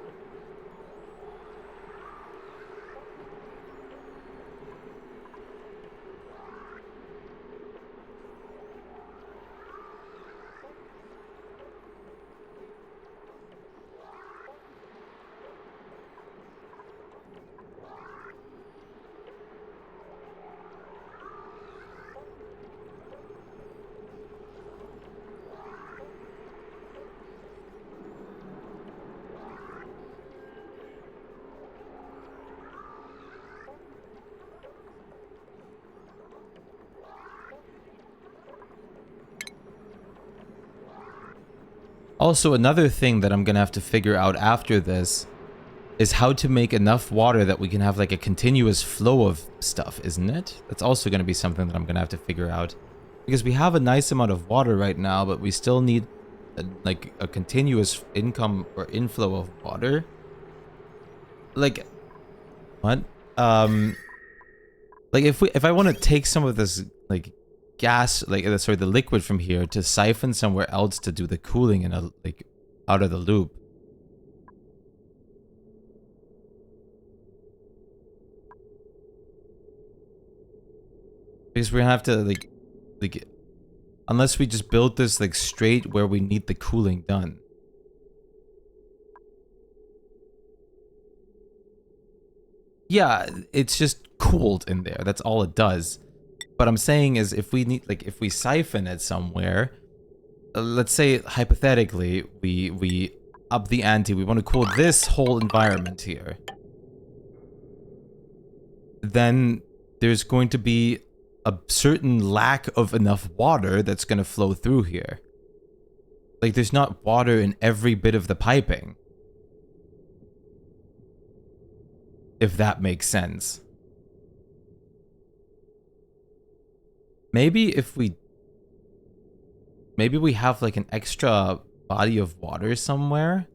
Also, another thing that I'm gonna have to figure out after this is how to make enough water that we can have like a continuous flow of stuff, isn't it? That's also gonna be something that I'm gonna have to figure out. Because we have a nice amount of water right now, but we still need like a continuous income or inflow of water. Like, what? Like if I want to take some of this like gas, like sorry, the liquid from here to siphon somewhere else to do the cooling in a like out of the loop, Because we're gonna have to like unless we just build this like straight where we need the cooling done. Yeah, it's just cooled in there. That's all it does. But I'm saying is if we need if we siphon it somewhere, let's say hypothetically we up the ante, we want to cool this whole environment here. Then there's going to be a certain lack of enough water that's going to flow through here. Like there's not water in every bit of the piping. If that makes sense. Maybe if we have like an extra body of water somewhere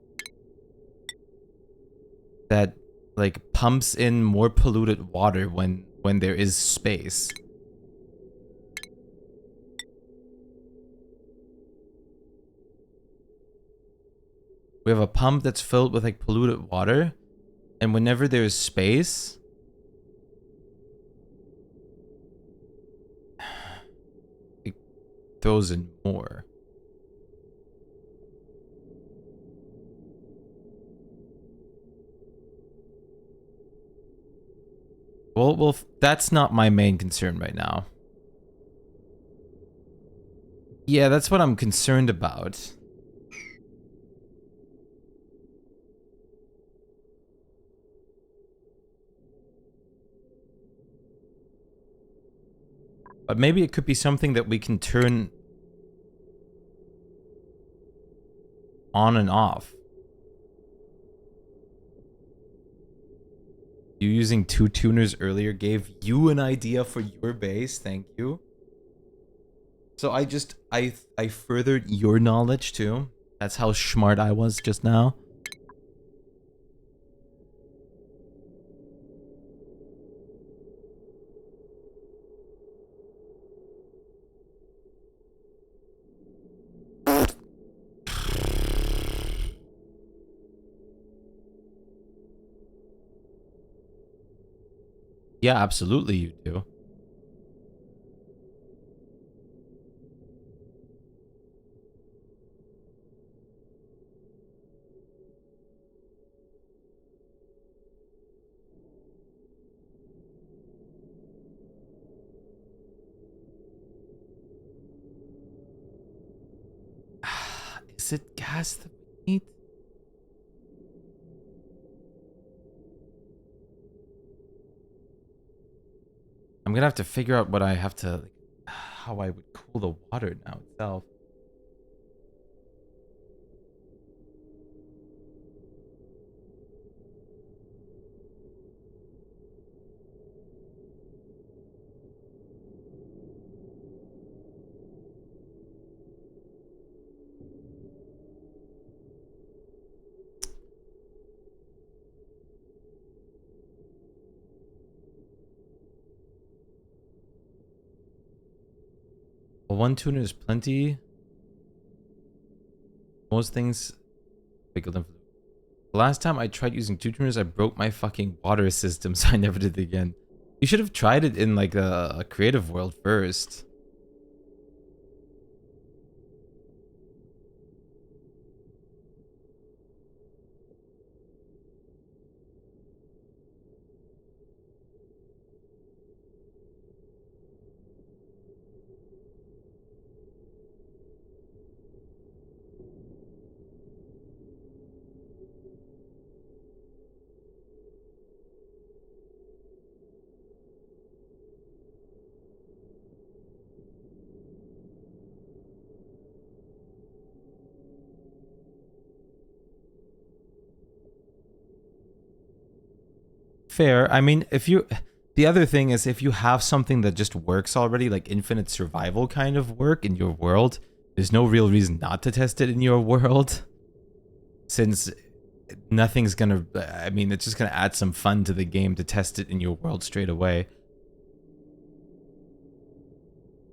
that like pumps in more polluted water when there is space. We have a pump that's filled with like polluted water, and whenever there's space, it throws in more. Well, that's not my main concern right now. Yeah, that's what I'm concerned about. But maybe it could be something that we can turn on and off. You using 2 tuners earlier gave you an idea for your base. Thank you. So I furthered your knowledge too. That's how smart I was just now. Yeah, absolutely you do. Is it gas that we need? I'm gonna have to figure out what I have to, how I would cool the water now itself. Well, 1 tuner is plenty. Most things pickled in. The last time I tried using 2 tuners, I broke my fucking water system, so I never did it again. You should have tried it in like a creative world first. Fair. I mean, if you... The other thing is, if you have something that just works already, like infinite survival kind of work in your world, there's no real reason not to test it in your world. Since nothing's gonna... I mean, it's just gonna add some fun to the game to test it in your world straight away.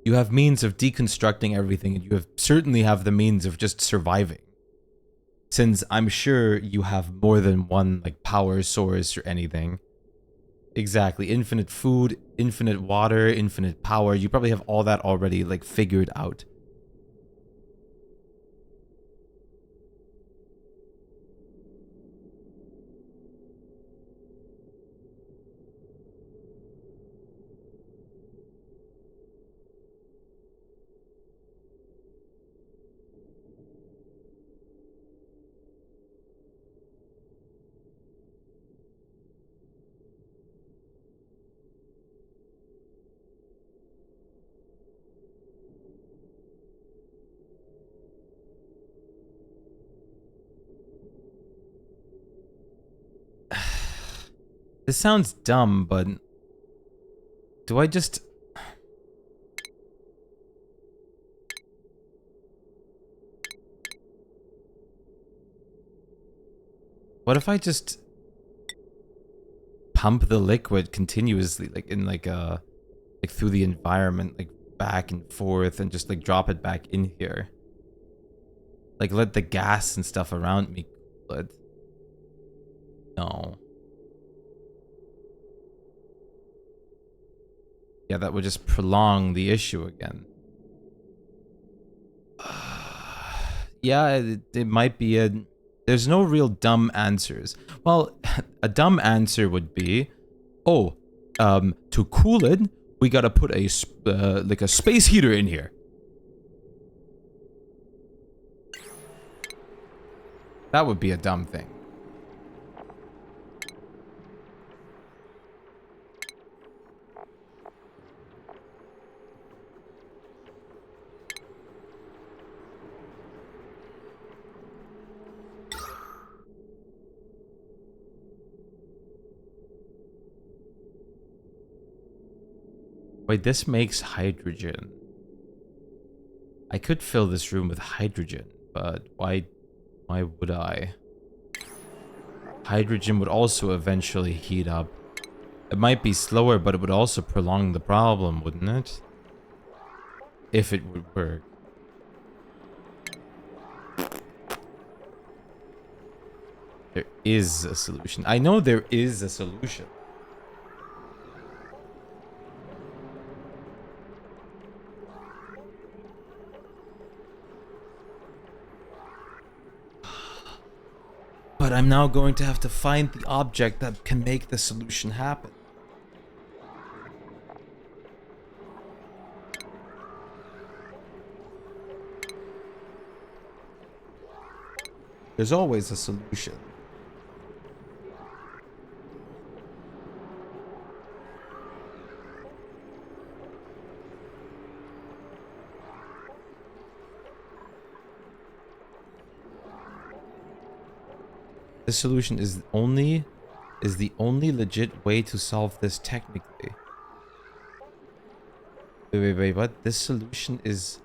You have means of deconstructing everything, and you certainly have the means of just surviving. Since I'm sure you have more than one, like, power source or anything. Exactly. Infinite food, infinite water, infinite power. You probably have all that already, like, figured out. This sounds dumb, but do I just... What if I just pump the liquid continuously, like in like through the environment, like back and forth, and just like drop it back in here? Like let the gas and stuff around me cool it. No. Yeah, that would just prolong the issue again. Yeah, it might be a... There's no real dumb answers. Well, a dumb answer would be, oh, to cool it, we gotta put a like a space heater in here. That would be a dumb thing. Wait, this makes hydrogen. I could fill this room with hydrogen, but why would I? Hydrogen would also eventually heat up. It might be slower, but it would also prolong the problem, wouldn't it? If it would work. There is a solution. I know there is a solution. But I'm now going to have to find the object that can make the solution happen. There's always a solution. The solution is the only legit way to solve this technically. Wait, what? This solution is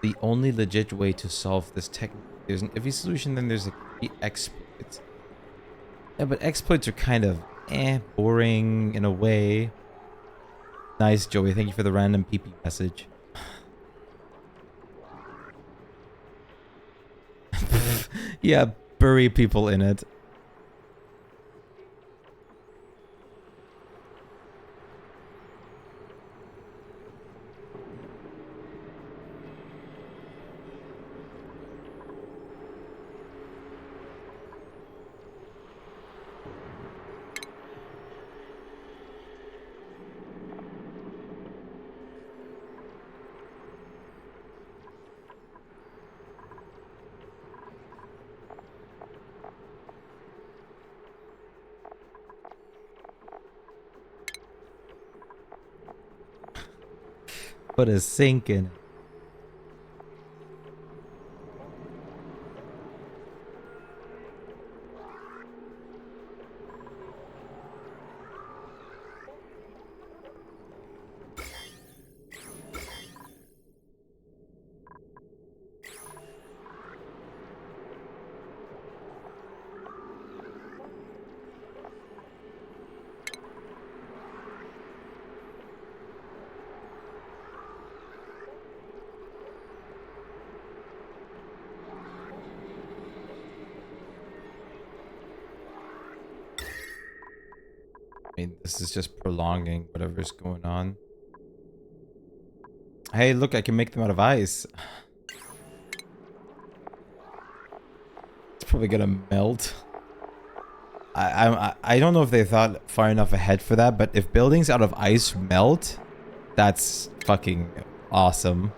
the only legit way to solve this technically. There's an iffy solution, then there's the exploits. Yeah, but exploits are kind of boring in a way. Nice, Joey. Thank you for the random PP message. Yeah, bury people in it. Put a sink in it. I mean, this is just prolonging whatever's going on. Hey, look, I can make them out of ice. It's probably gonna melt. I don't know if they thought far enough ahead for that, but if buildings out of ice melt, that's fucking awesome.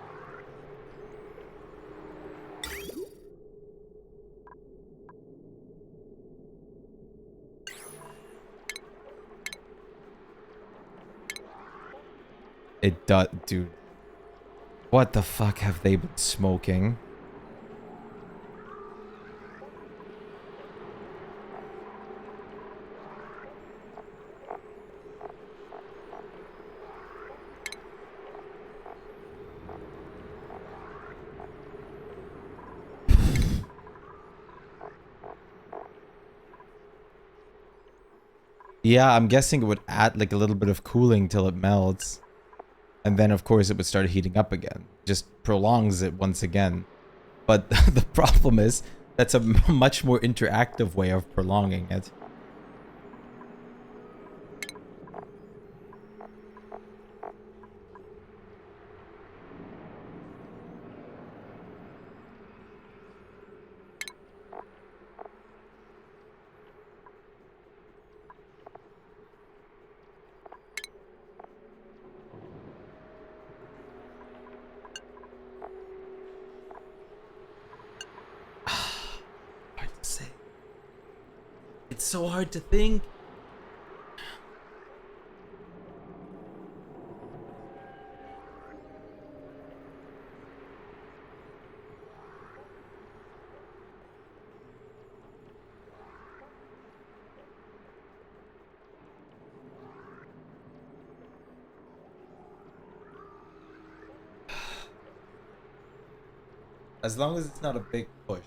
It does, dude. What the fuck have they been smoking? Yeah, I'm guessing it would add like a little bit of cooling till it melts. And then of course it would start heating up again. Just prolongs it once again. But the problem is, that's a much more interactive way of prolonging it. Hard to say. It's so hard to think. As long as it's not a big push.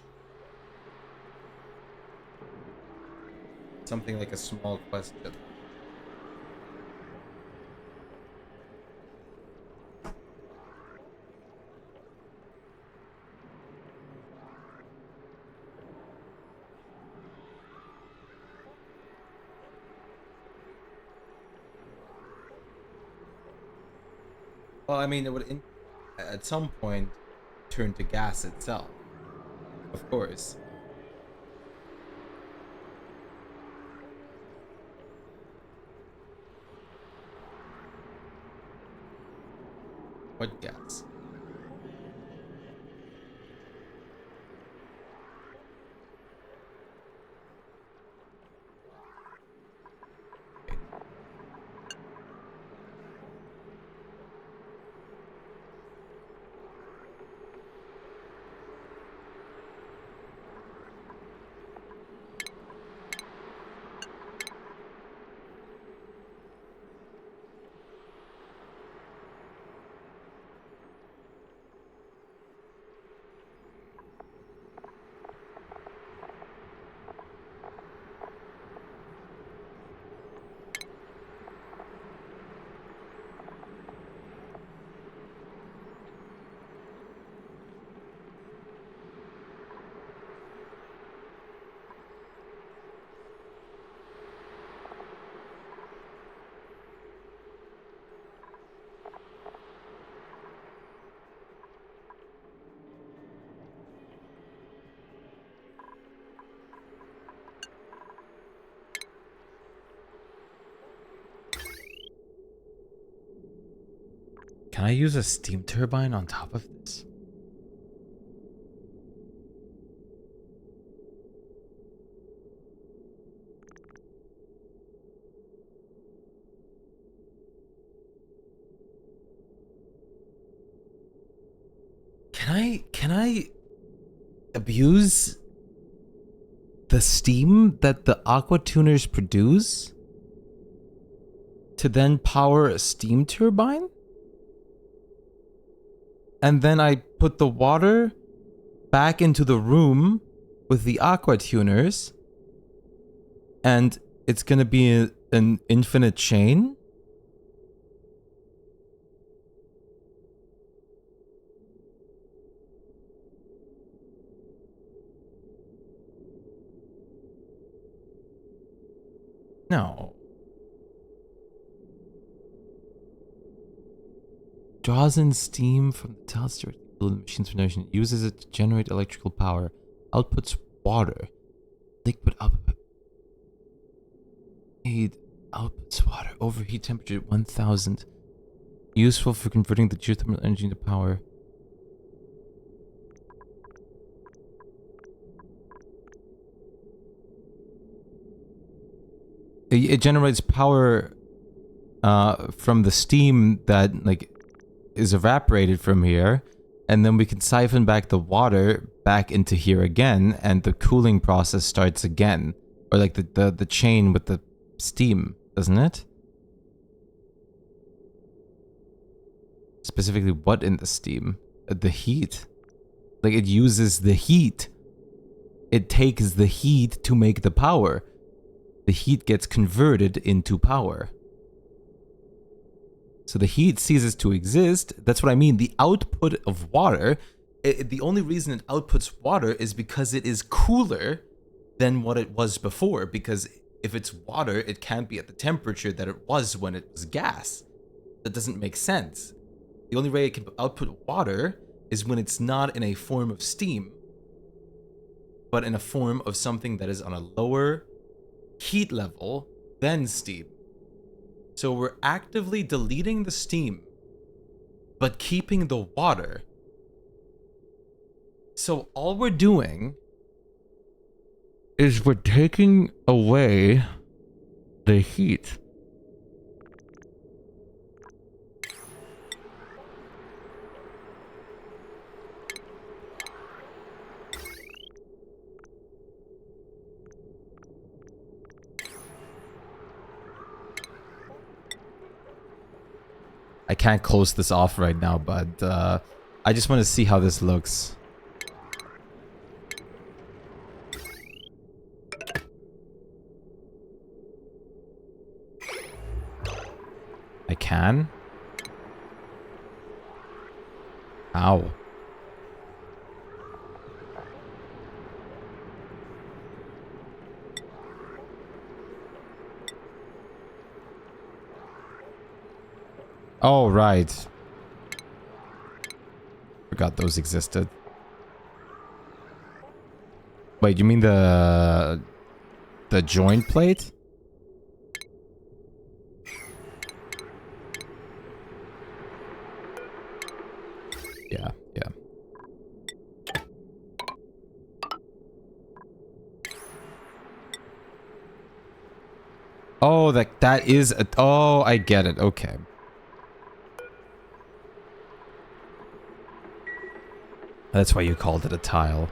Something like a small question. Well, I mean, it would at some point turn to gas itself. Of course. What gas? Can I use a steam turbine on top of this? Can I abuse the steam that the aqua tuners produce to then power a steam turbine? And then I put the water back into the room with the aqua tuners, and it's gonna be an infinite chain? No. draws in steam from the tiles directly below the machine's foundation. It uses it to generate electrical power. Outputs water. Liquid output. Outputs water. Overheat temperature 1000. Useful for converting the geothermal energy into power. It generates power from the steam that like is evaporated from here, and then we can siphon back the water back into here again, and the cooling process starts again, or like the chain with the steam, doesn't it? Specifically, what in the steam? The heat. Like it uses the heat. It takes the heat to make the power. The heat gets converted into power. So the heat ceases to exist. That's what I mean. The output of water, the only reason it outputs water is because it is cooler than what it was before. Because if it's water, it can't be at the temperature that it was when it was gas. That doesn't make sense. The only way it can output water is when it's not in a form of steam, but in a form of something that is on a lower heat level than steam. So we're actively deleting the steam, but keeping the water. So all we're doing is we're taking away the heat. I can't close this off right now, but I just want to see how this looks. I can? Ow. Oh, right. Forgot those existed. Wait, you mean the joint plate? Yeah, yeah. Oh, that is a, oh, I get it. Okay. That's why you called it a tile.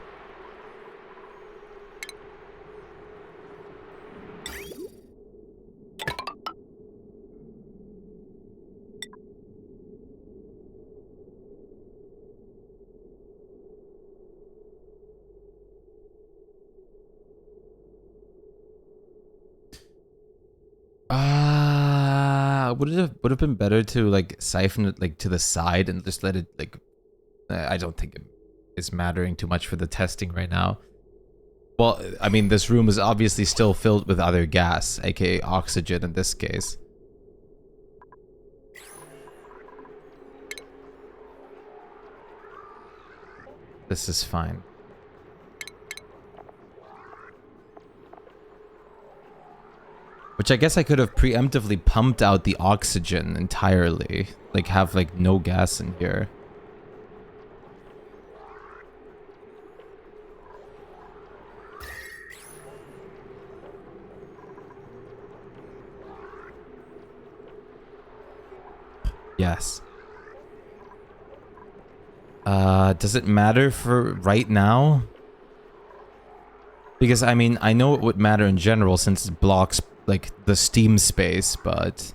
Would have been better to like siphon it like to the side and just let it like. I don't think it is mattering too much for the testing right now. Well, I mean, this room is obviously still filled with other gas, aka oxygen in this case. This is fine. Which I guess I could have preemptively pumped out the oxygen entirely. Like, have, like, no gas in here. Yes. Does it matter for right now? Because, I mean, I know it would matter in general since it blocks, like, the steam space, but...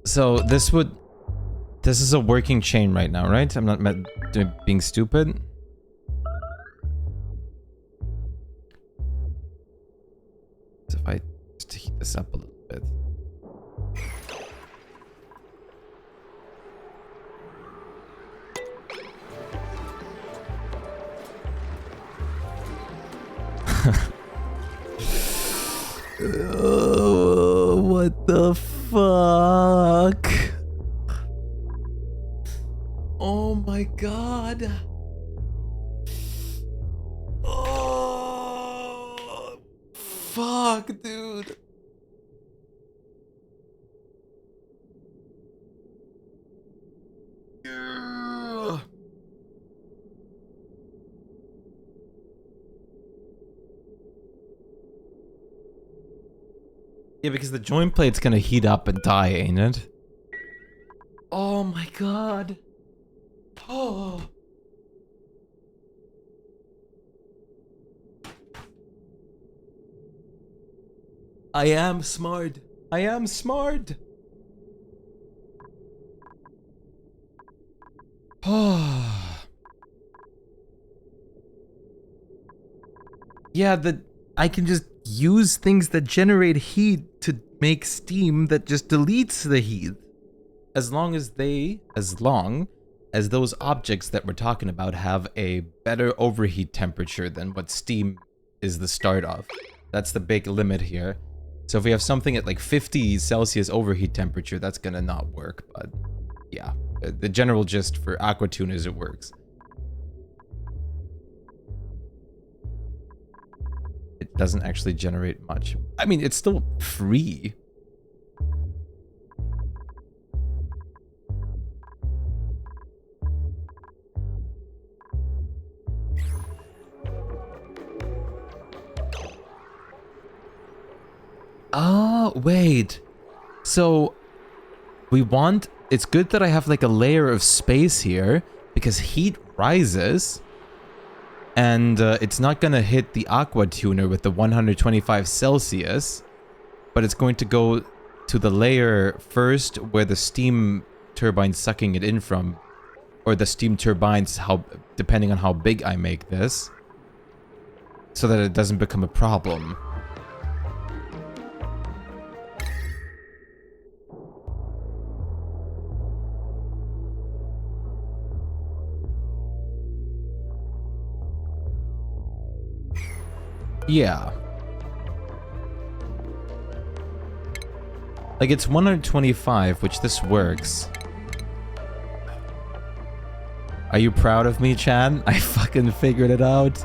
So, this would... This is a working chain right now, right? I'm not being stupid. So if I just heat this up a little bit. What the fuck? Oh my god. Oh, fuck, dude. Ugh. Yeah, because the joint plate's gonna heat up and die, ain't it? Oh my god. Oh. I am smart. I am smart. Oh. Yeah, I can just use things that generate heat to make steam that just deletes the heat. As long as those objects that we're talking about have a better overheat temperature than what steam is the start of. That's the big limit here. So if we have something at like 50 Celsius overheat temperature, that's gonna not work, but yeah. The general gist for Aquatune is it works. It doesn't actually generate much. I mean, it's still free. Oh, wait. So, it's good that I have like a layer of space here, because heat rises, and it's not gonna hit the aqua tuner with the 125 Celsius, but it's going to go to the layer first where the steam turbine's sucking it in from, or the steam turbines, depending on how big I make this, so that it doesn't become a problem. Yeah. Like, it's 125, which this works. Are you proud of me, Chan? I fucking figured it out.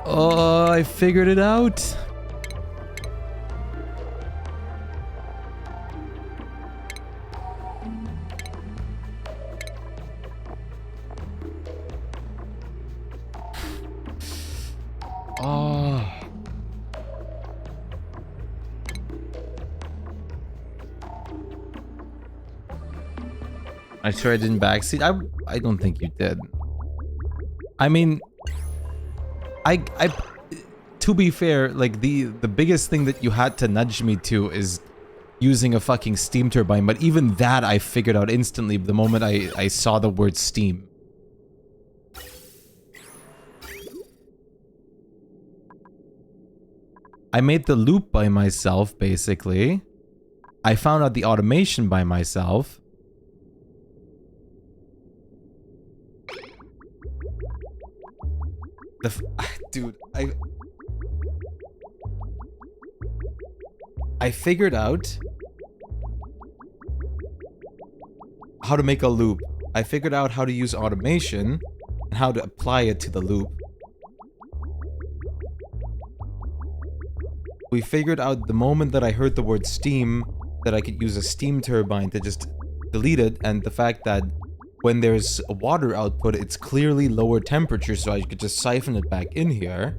Oh, I figured it out. Oh. I sure I didn't backseat. I don't think you did. I mean, to be fair, like the biggest thing that you had to nudge me to is using a fucking steam turbine, but even that I figured out instantly the moment I saw the word steam. I made the loop by myself, basically. I found out the automation by myself. Dude, I figured out how to make a loop. I figured out how to use automation and how to apply it to the loop. We figured out the moment that I heard the word steam that I could use a steam turbine to just delete it, and the fact that when there's a water output, it's clearly lower temperature, so I could just siphon it back in here.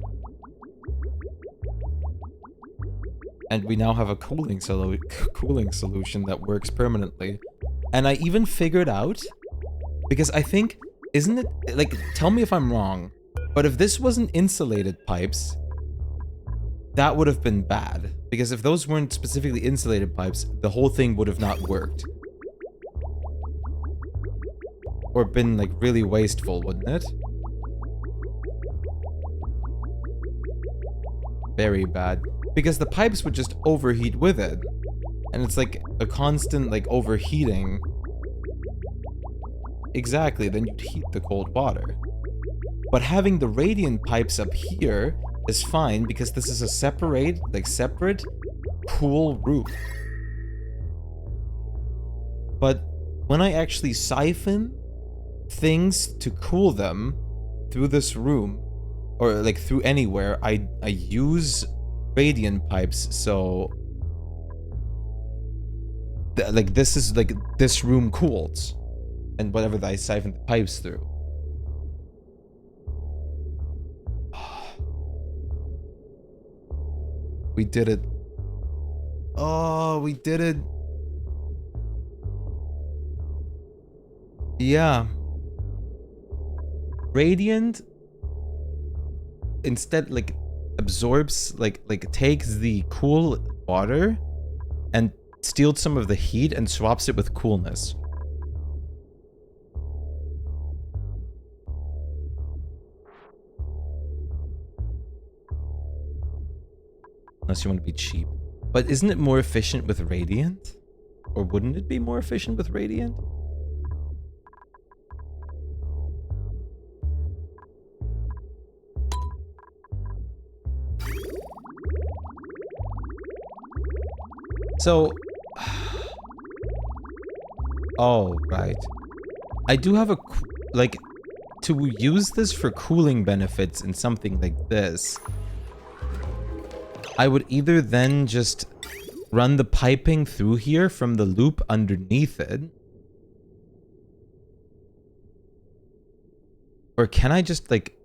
And we now have a cooling solution that works permanently. And I even figured out, because I think, isn't it, like, tell me if I'm wrong, but if this wasn't insulated pipes, that would have been bad. Because if those weren't specifically insulated pipes, the whole thing would have not worked. Or been, like, really wasteful, wouldn't it? Very bad. Because the pipes would just overheat with it. And it's like a constant, like, overheating. Exactly, then you'd heat the cold water. But having the radiant pipes up here is fine because this is a separate cool room. But when I actually siphon things to cool them through this room, or like through anywhere, I use radiant pipes, so like this is like this room cools, and whatever that I siphon the pipes through. We did it. Oh, we did it. Yeah. Radiant instead like absorbs like takes the cool water and steals some of the heat and swaps it with coolness. Unless you want to be cheap. But isn't it more efficient with Radiant? Or wouldn't it be more efficient with Radiant? So... Oh, right. I do have a... Like, to use this for cooling benefits in something like this, I would either then just run the piping through here from the loop underneath it. Or can I just, like,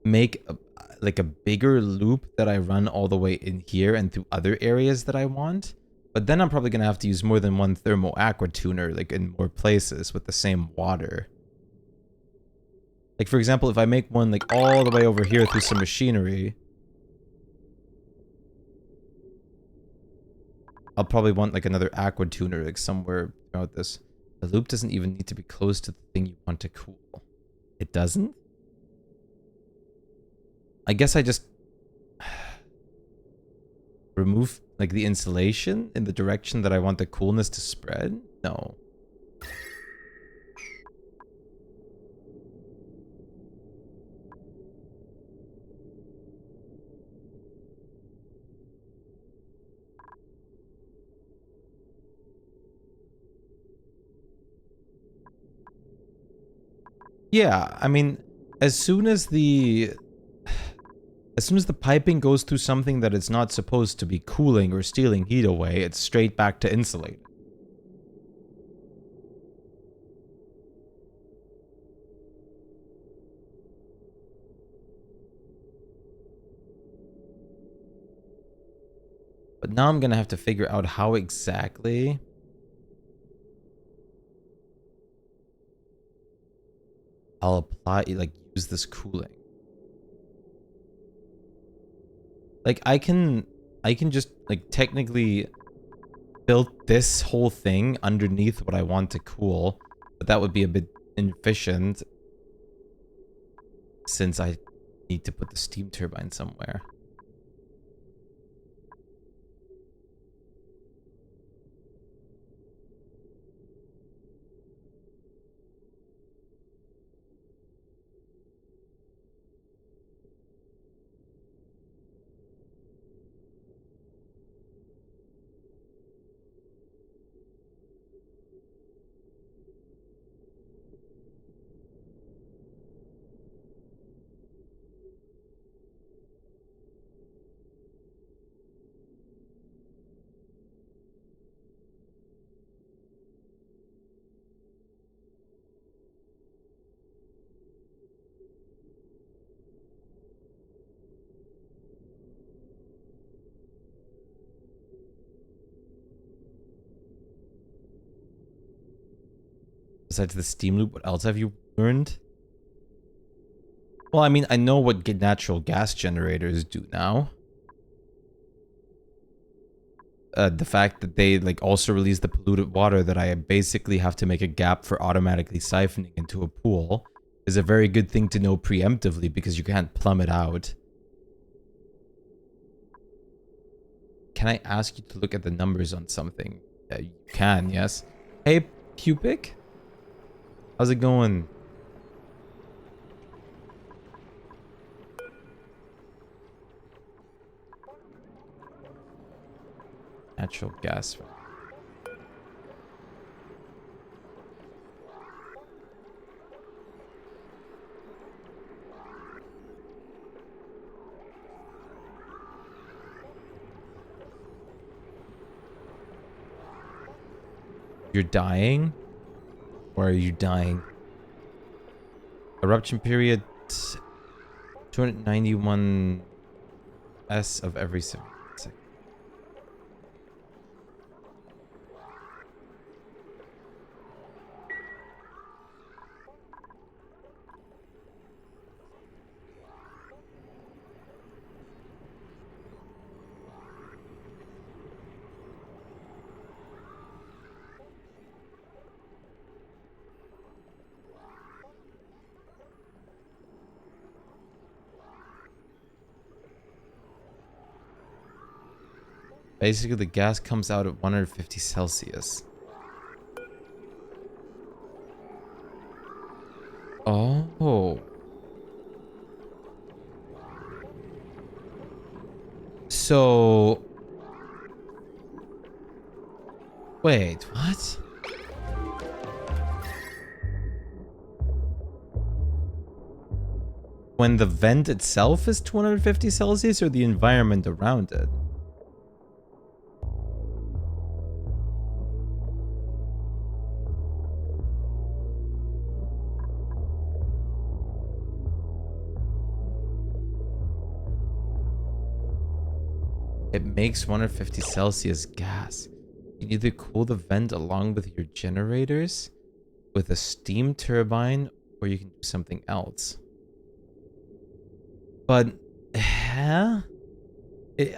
make a bigger loop that I run all the way in here and through other areas that I want? But then I'm probably going to have to use more than one thermal aqua tuner, like, in more places with the same water. Like, for example, if I make one, like, all the way over here through some machinery, I'll probably want, like, another aqua tuner, like, somewhere throughout this. The loop doesn't even need to be close to the thing you want to cool. It doesn't? I guess I just remove, like, the insulation in the direction that I want the coolness to spread? No. Yeah, I mean, as soon as the piping goes through something that it's not supposed to be cooling or stealing heat away, it's straight back to insulating. But now I'm gonna have to figure out how exactly I'll apply, like, use this cooling. Like, I can just, like, technically build this whole thing underneath what I want to cool, but that would be a bit inefficient since I need to put the steam turbine somewhere. Besides the steam loop, what else have you learned? Well, I mean, I know what natural gas generators do now. The fact that they, like, also release the polluted water that I basically have to make a gap for automatically siphoning into a pool is a very good thing to know preemptively because you can't plumb it out. Can I ask you to look at the numbers on something? You can, yes. Hey, Shpyke? How's it going? natural gas. You're dying? Or are you dying? Eruption period 291 S of every 7 seconds. Basically, the gas comes out at 150 Celsius. Oh. So... Wait, what? When the vent itself is 250 Celsius or the environment around it? It makes 150 Celsius gas. You can either cool the vent along with your generators with a steam turbine, or you can do something else. But, huh?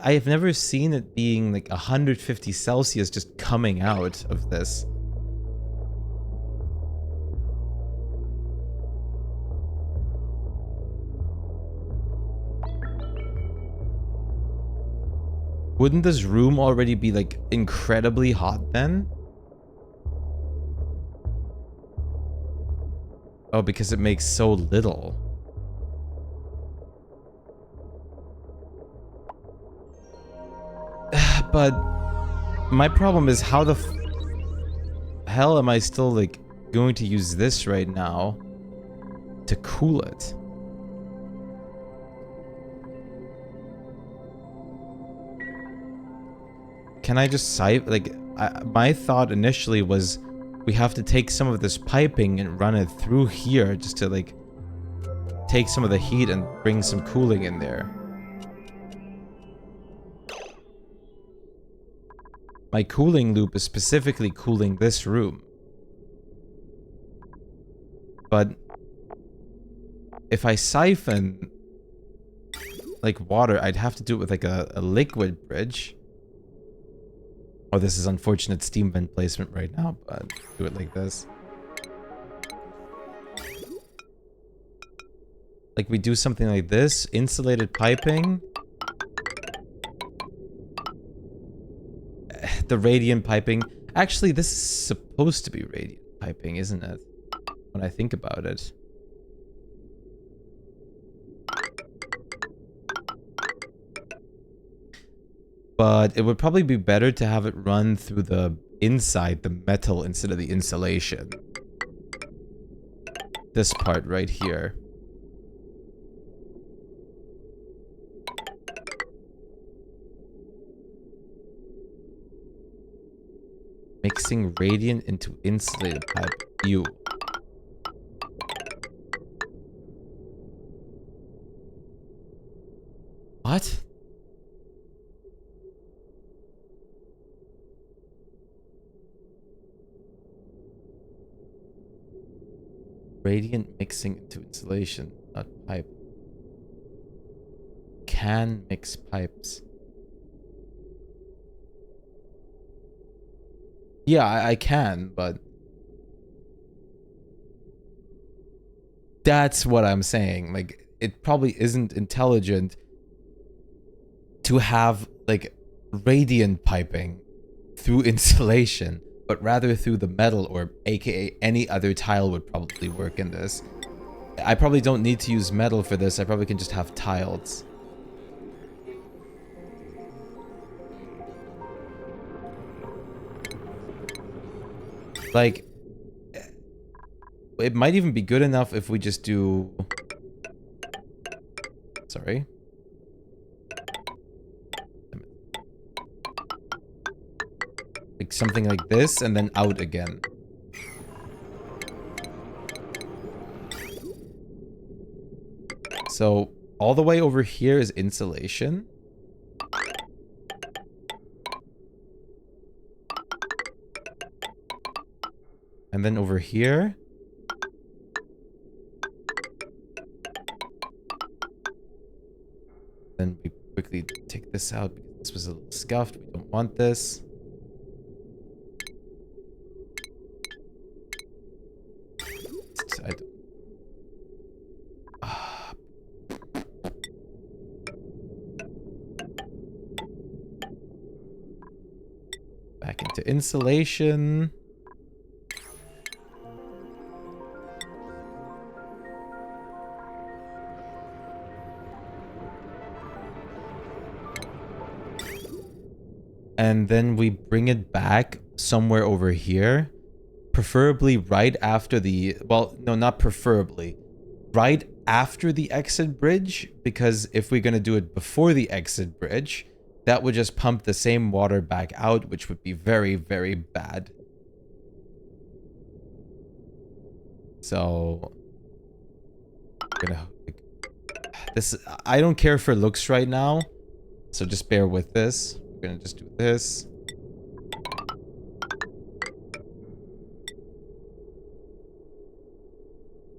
I have never seen it being like 150 Celsius just coming out of this. Wouldn't this room already be like incredibly hot then? Oh, because it makes so little. But my problem is how the hell am I still like going to use this right now to cool it? Can I just my thought initially was we have to take some of this piping and run it through here just to like take some of the heat and bring some cooling in there. My cooling loop is specifically cooling this room. But if I siphon like water, I'd have to do it with like a liquid bridge. Oh, this is unfortunate steam vent placement right now, but do it like this. Like we do something like this, insulated piping. The radiant piping. Actually, this is supposed to be radiant piping, isn't it? When I think about it. But it would probably be better to have it run through the inside, the metal, instead of the insulation. This part right here. Mixing radiant into insulated pipe. You. What? Radiant mixing into insulation, not pipe. Can mix pipes. Yeah, I can, but that's what I'm saying. Like, it probably isn't intelligent to have, like, radiant piping through insulation, but rather through the metal, or aka any other tile would probably work in this. I probably don't need to use metal for this. I probably can just have tiles. Like, it might even be good enough if we just do... Sorry. Like something like this, and then out again. So, all the way over here is insulation. And then over here... Then we quickly take this out because this was a little scuffed. We don't want this. I don't... Back into insulation. And then we bring it back somewhere over here. Preferably right after the... Well, no, not preferably. Right after the exit bridge. Because if we're going to do it before the exit bridge, that would just pump the same water back out, which would be very, very bad. So... I'm gonna... This... I don't care for looks right now. So just bear with this. We're gonna just do this.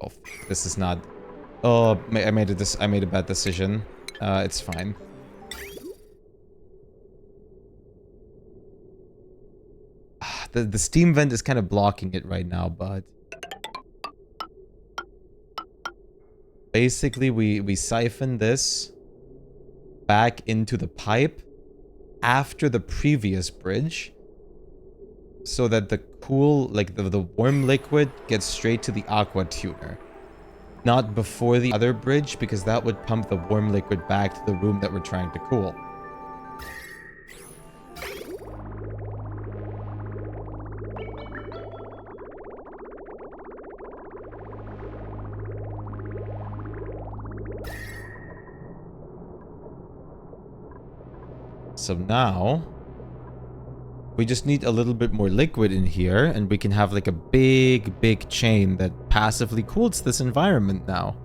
Oh, this is not... Oh, I made a bad decision. It's fine. The steam vent is kind of blocking it right now, but... Basically, we siphon this back into the pipe after the previous bridge, so that the cool, like the warm liquid gets straight to the aqua tuner. Not before the other bridge, because that would pump the warm liquid back to the room that we're trying to cool. So now, we just need a little bit more liquid in here, and we can have like a big, big chain that passively cools this environment now.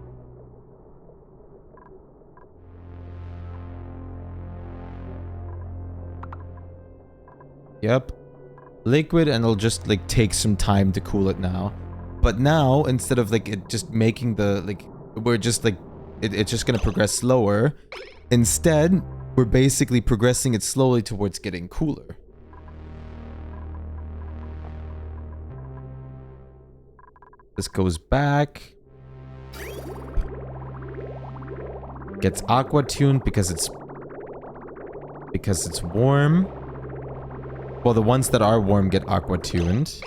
Yep. Liquid, and it'll just like take some time to cool it now. But now, instead of like it just making the, like, we're just like, it's just gonna progress slower. Instead, we're basically progressing it slowly towards getting cooler. This goes back. Gets aqua tuned because it's warm. Well, the ones that are warm get aqua tuned.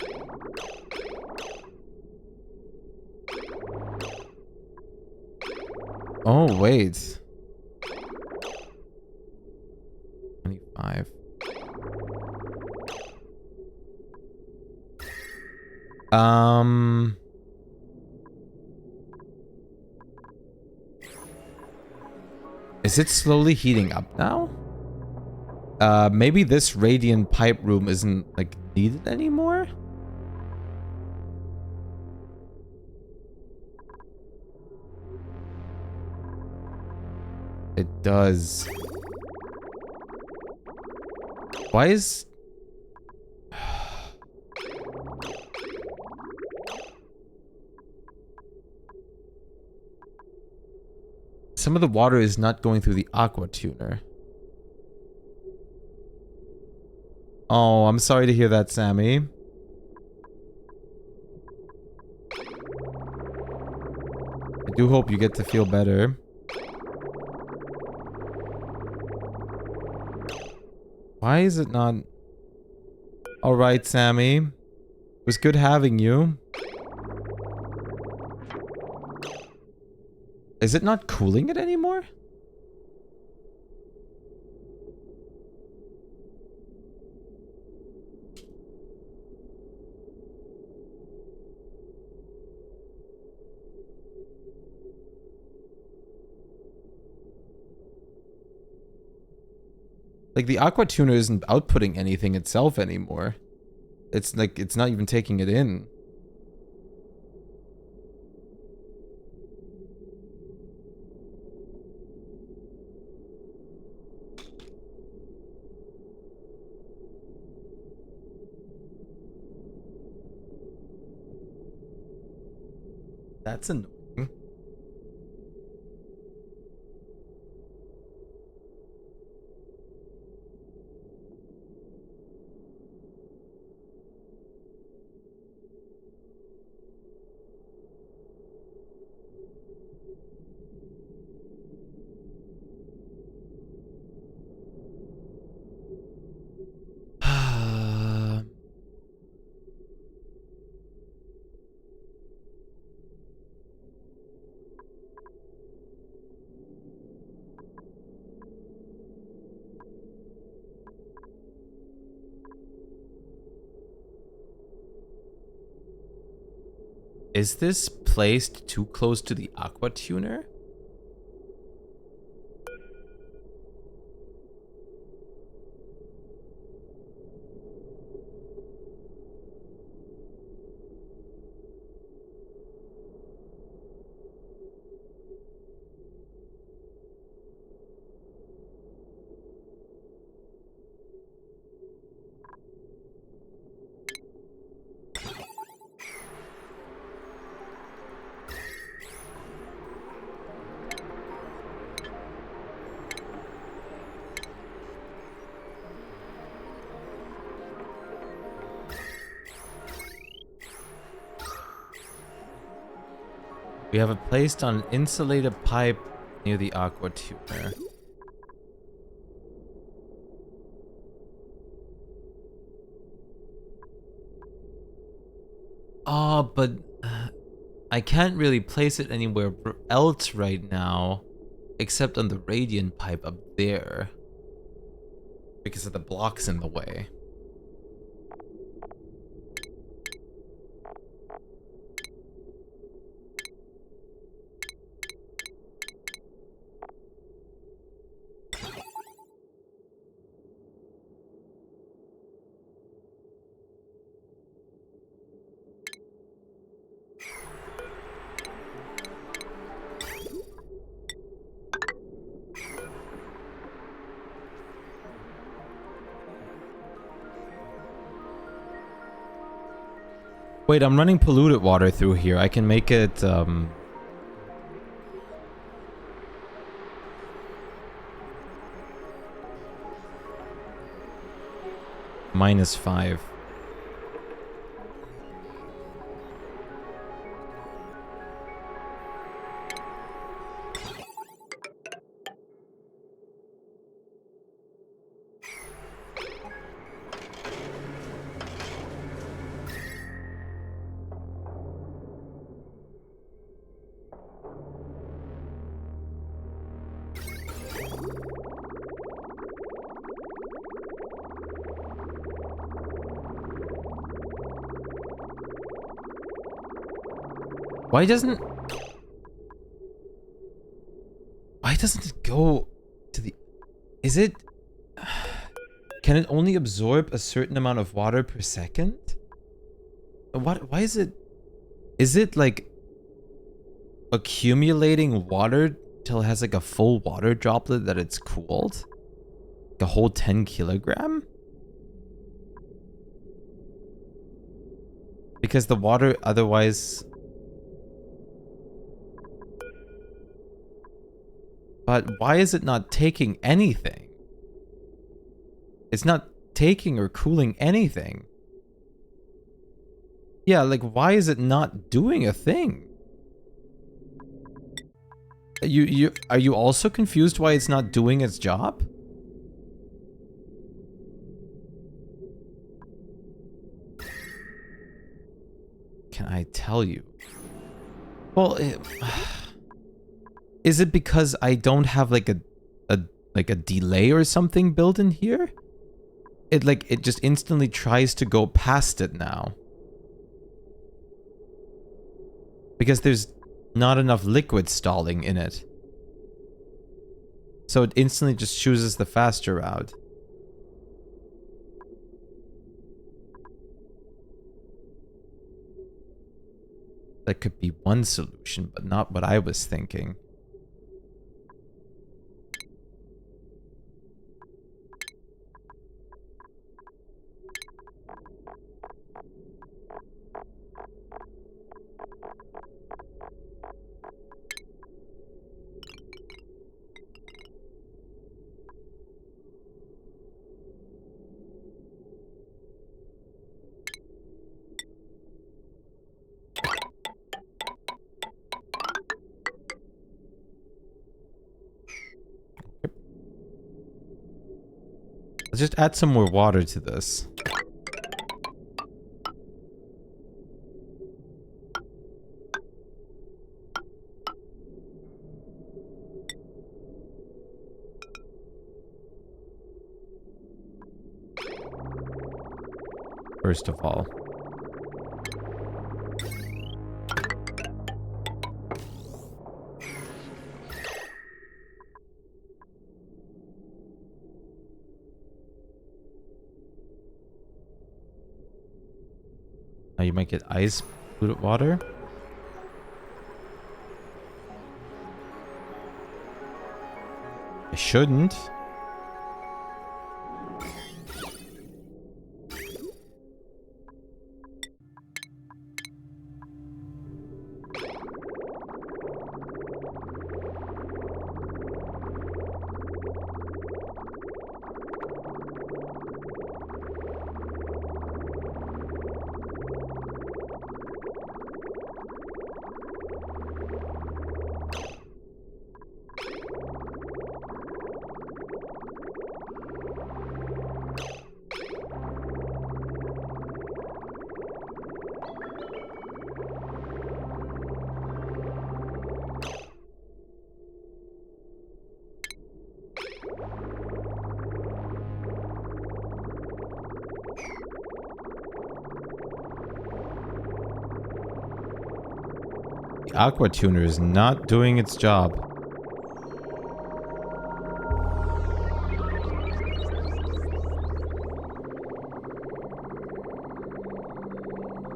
Oh, wait. 25. Is it slowly heating up now? Maybe this radiant pipe room isn't, like, needed anymore? It does. Why is... Some of the water is not going through the aqua tuner. Oh, I'm sorry to hear that, Sammy. I do hope you get to feel better. Why is it not... Alright, Sammy. It was good having you. Is it not cooling it anymore? Like, the aqua tuner isn't outputting anything itself anymore. It's like, it's not even taking it in. That's annoying. Is this placed too close to the aqua tuner? We have it placed on an insulated pipe near the aqua tuner. Oh, but I can't really place it anywhere else right now, except on the radiant pipe up there, because of the blocks in the way. Wait, I'm running polluted water through here. I can make it, -5. Why doesn't it go to the... Is it... Can it only absorb a certain amount of water per second? Why is it... Is it like accumulating water till it has like a full water droplet that it's cooled? The whole 10 kilogram? Because the water otherwise... But why is it not taking anything? It's not taking or cooling anything. Yeah, like, why is it not doing a thing? Are you also confused why it's not doing its job? Can I tell you? Well, is it because I don't have like a delay or something built in here? It just instantly tries to go past it now. Because there's not enough liquid stalling in it. So it instantly just chooses the faster route. That could be one solution, but not what I was thinking. Let's just add some more water to this. First of all. Now you might get ice water. I shouldn't. The aqua tuner is not doing its job.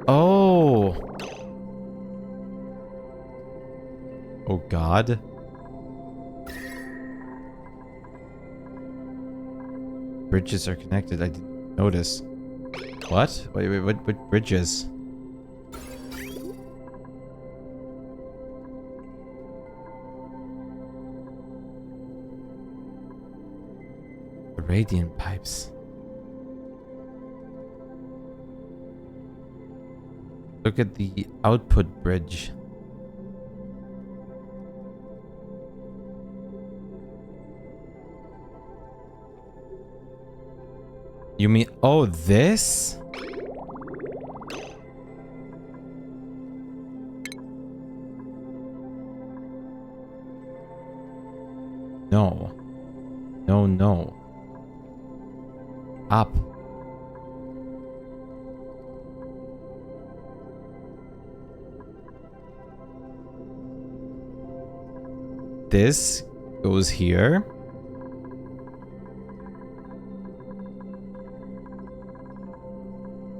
Oh. Oh God. Bridges are connected. I didn't notice. What? Wait, what bridges? The radiant pipes. Look at the output bridge. You mean, oh, this? No. No, no. Up. This goes here.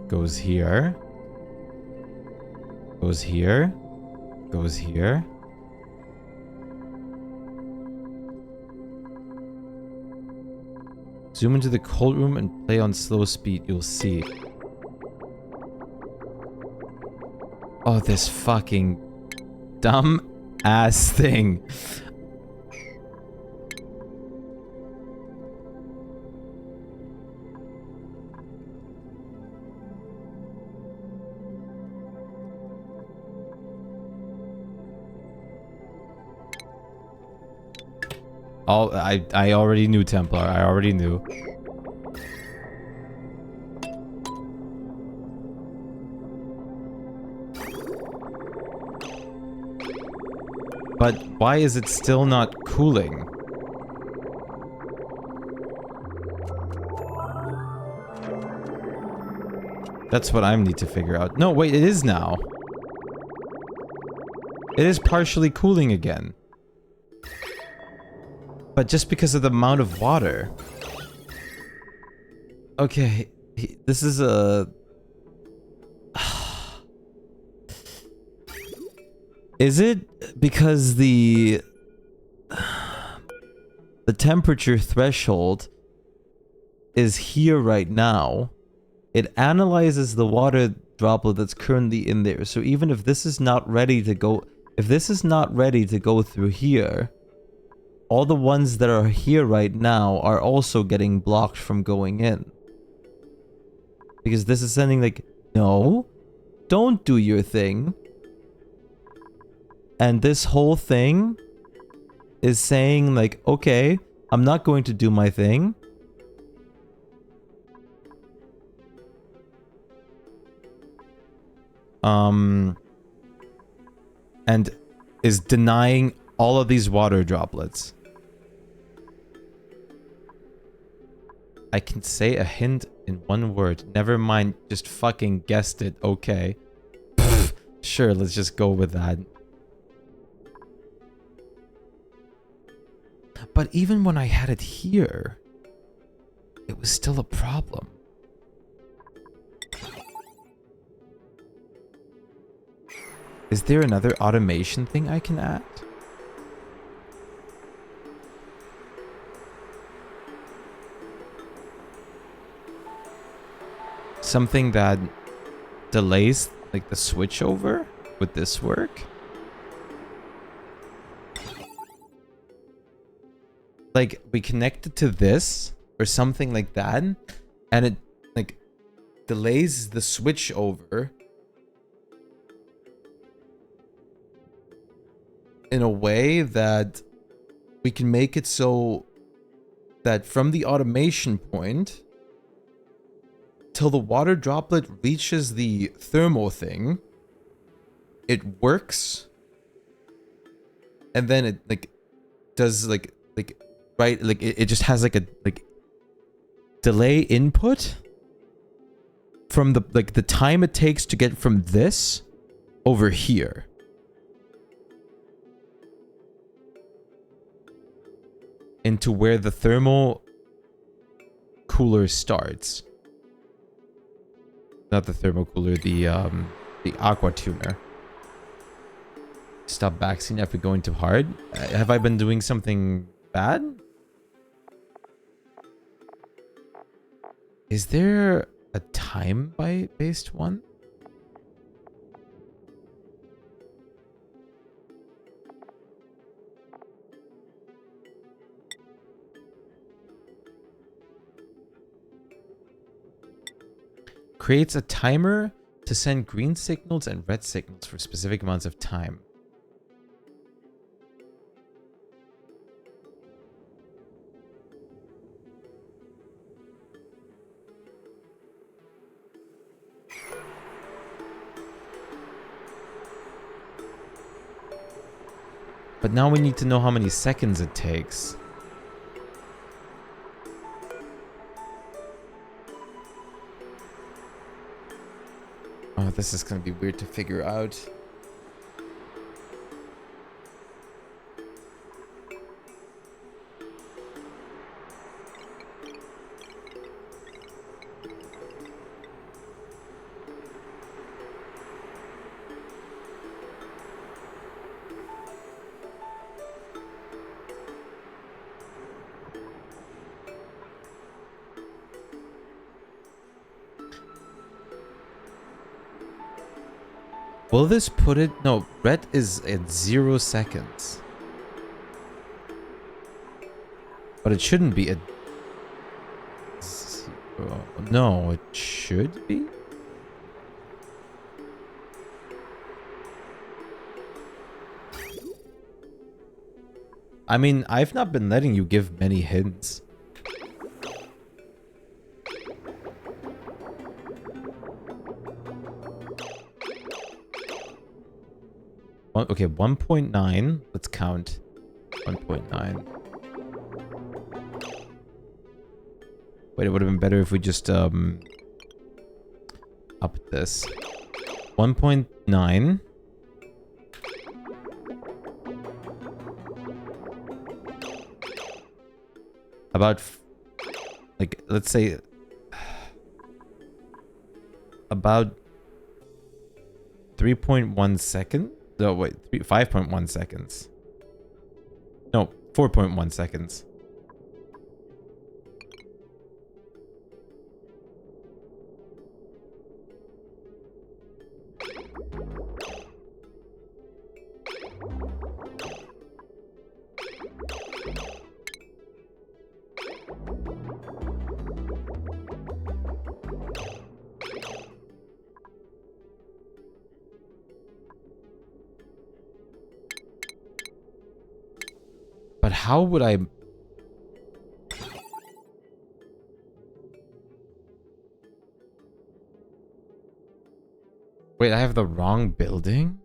Goes here. Goes here. Goes here. Zoom into the cold room and play on slow speed. You'll see. Oh, this fucking dumb ass thing. Oh, I already knew, Templar. I already knew. But why is it still not cooling? That's what I need to figure out. No, wait, it is now. It is partially cooling again. But just because of the amount of water. Okay, this is a... Is it because the temperature threshold is here right now? It analyzes the water droplet that's currently in there. So even if this is not ready to go, if this is not ready to go through here, all the ones that are here right now are also getting blocked from going in. Because this is sending like, no, don't do your thing. And this whole thing is saying like, okay, I'm not going to do my thing. And is denying all of these water droplets. I can say a hint in one word. Never mind, just fucking guessed it. Okay. Sure, let's just go with that. But even when I had it here, it was still a problem. Is there another automation thing I can add? Something that delays like the switchover? Would this work? Like we connect it to this or something like that, and it like delays the switchover in a way that we can make it so that from the automation point till the water droplet reaches the thermal thing, it works, and then it like does like right, like it just has like a like delay input from the like the time it takes to get from this over here. Into where the thermal cooler starts. Not the thermal cooler, the aqua tuner. Stop backseating after going too hard. Have I been doing something bad? Is there a time based one? Creates a timer to send green signals and red signals for specific amounts of time. But now we need to know how many seconds it takes. Oh, this is gonna be weird to figure out. Will this put it? No, red is at 0 seconds. But it shouldn't be at 0. No, it should be. I mean, I've not been letting you give many hints. Okay, 1.9. Let's count. 1.9. Wait, it would have been better if we just up this. 1.9. About like, let's say about 3.1 second. No, wait, 5.1 seconds. No, 4.1 seconds. But how would I... Wait, I have the wrong building?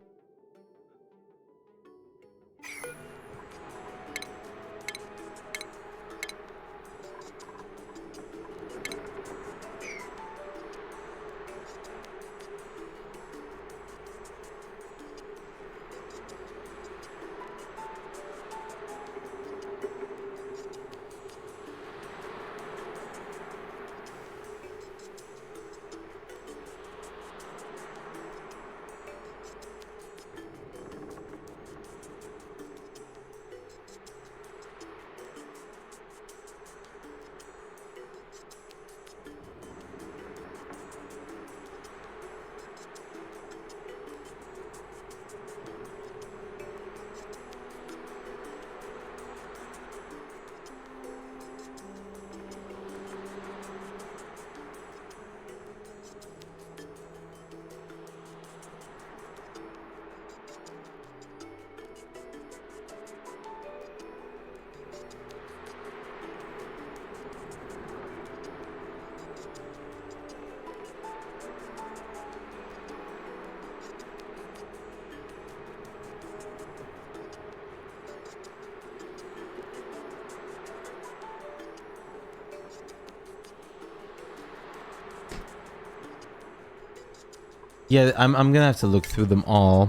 Yeah, I'm gonna have to look through them all,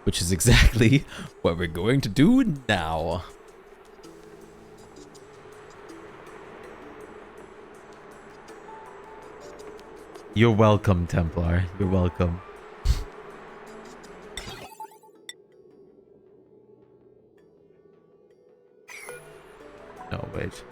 which is exactly what we're going to do now. You're welcome, Templar. You're welcome. No, wait.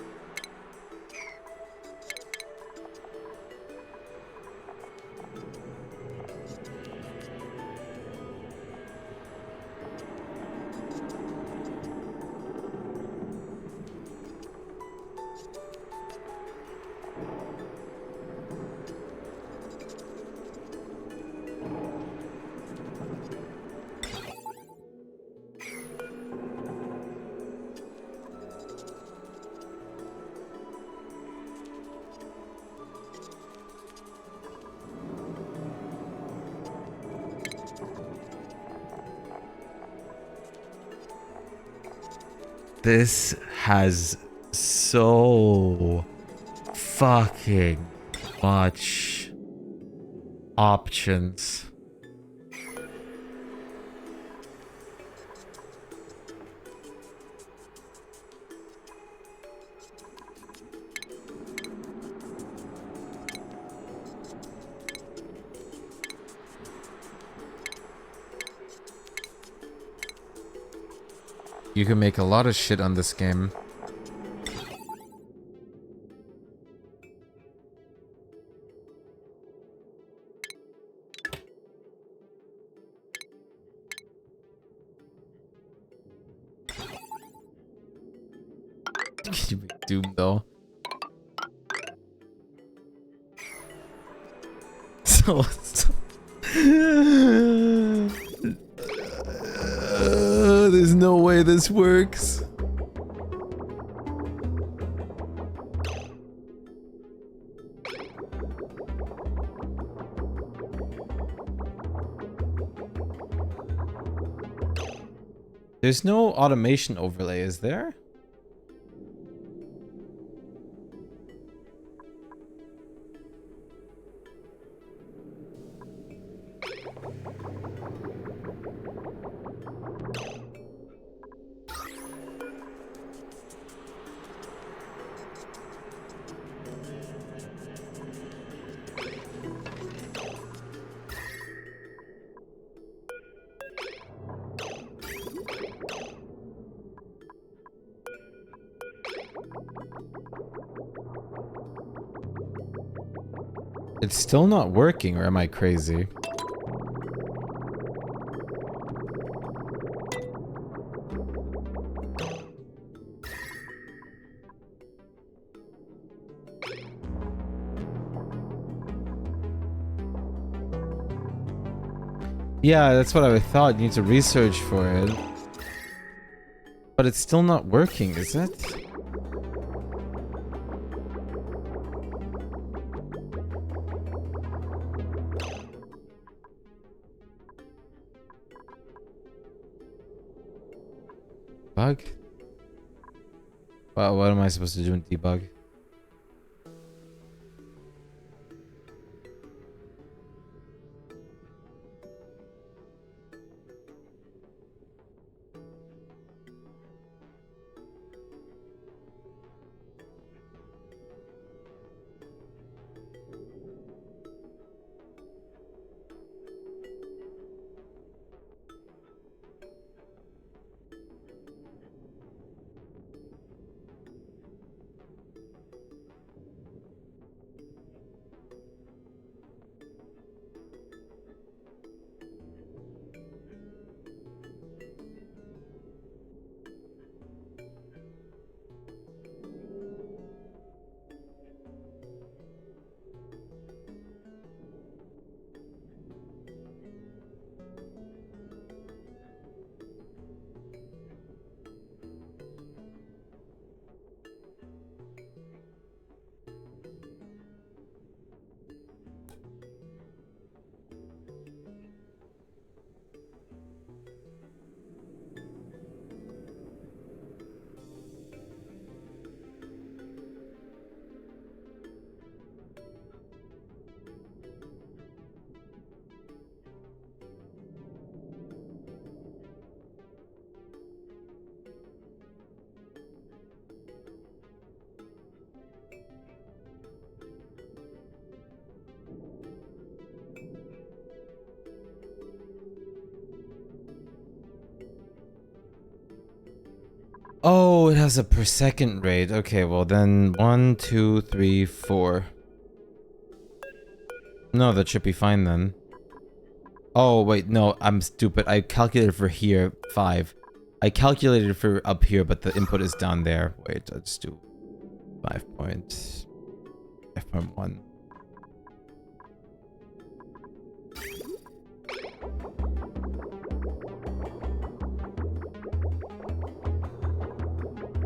This has so fucking much options. You can make a lot of shit on this game. Can you make Doom though? So there's no way this works. There's no automation overlay, is there? It's still not working, or am I crazy? Yeah, that's what I thought. You need to research for it. But it's still not working, is it? Bug? Well, what am I supposed to do in debug? Oh, it has a per second rate. Okay, well then 1, 2, 3, 4. No, that should be fine then. Oh, wait, no, I'm stupid. I calculated for here, 5. I calculated for up here, but the input is down there. Wait, let's do 5.1.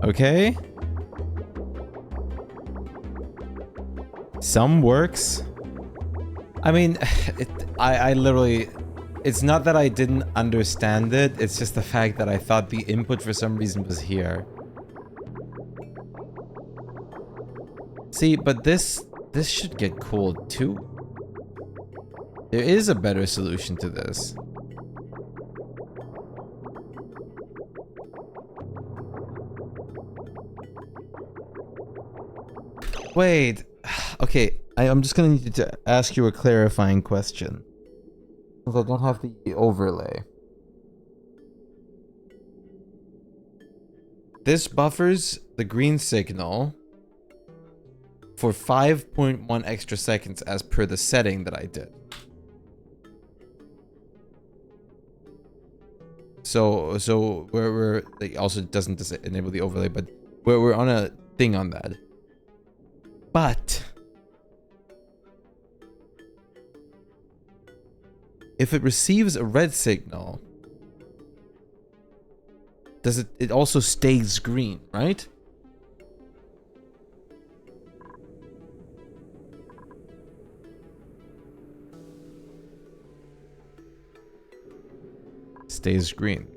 Okay. Some works. I mean, I literally... It's not that I didn't understand it, it's just the fact that I thought the input for some reason was here. See, but this should get cooled too. There is a better solution to this. Wait. Okay, I'm just gonna need to ask you a clarifying question. Because I don't have the overlay. This buffers the green signal for 5.1 extra seconds as per the setting that I did. So we're it also doesn't enable the overlay, but we're on a thing on that. But if it receives a red signal, does it also stays green, right? Stays green.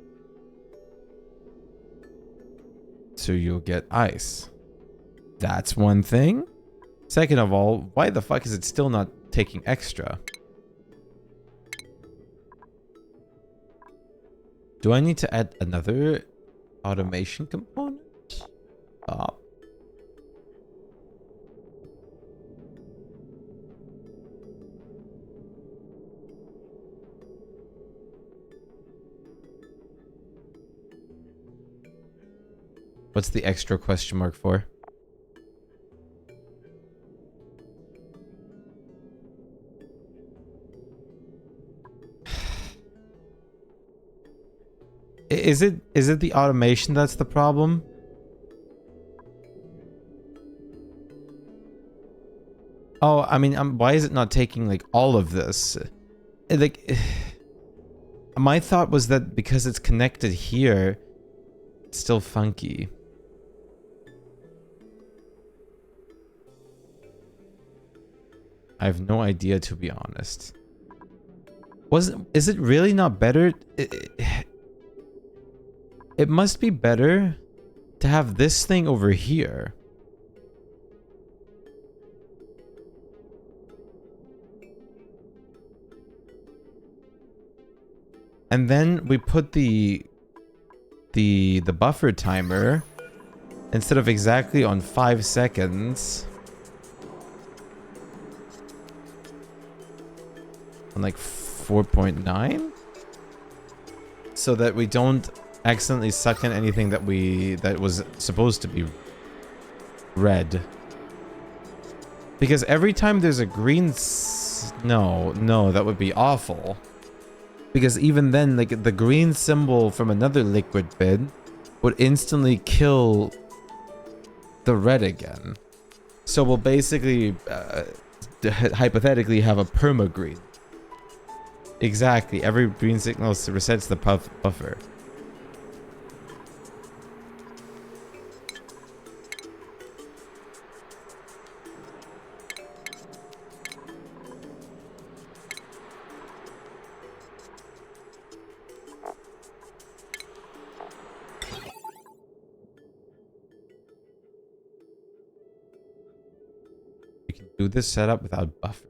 So you'll get ice. That's one thing. Second of all, why the fuck is it still not taking extra? Do I need to add another automation component? What's the extra question mark for? is it the automation that's the problem? Oh, I mean, why is it not taking like all of this? Like, my thought was that because it's connected here, it's still funky. I have no idea, to be honest. Is it really not better? It must be better to have this thing over here. And then we put the buffer timer instead of exactly on 5 seconds on like 4.9, so that we don't accidentally suck in anything that was supposed to be red. Because every time there's a green no, that would be awful. Because even then, like, the green symbol from another liquid bin would instantly kill the red again. So we'll basically, hypothetically, have a perma-green. Exactly, every green signal resets the buffer. You can do this setup without buffer.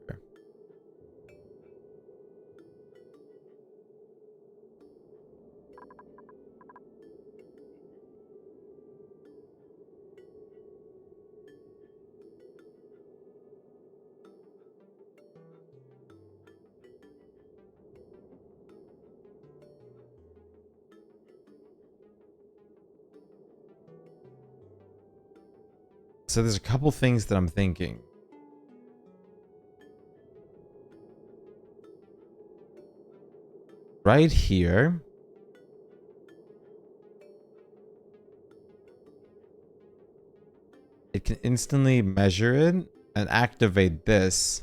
So there's a couple things that I'm thinking. Right here. It can instantly measure it and activate this.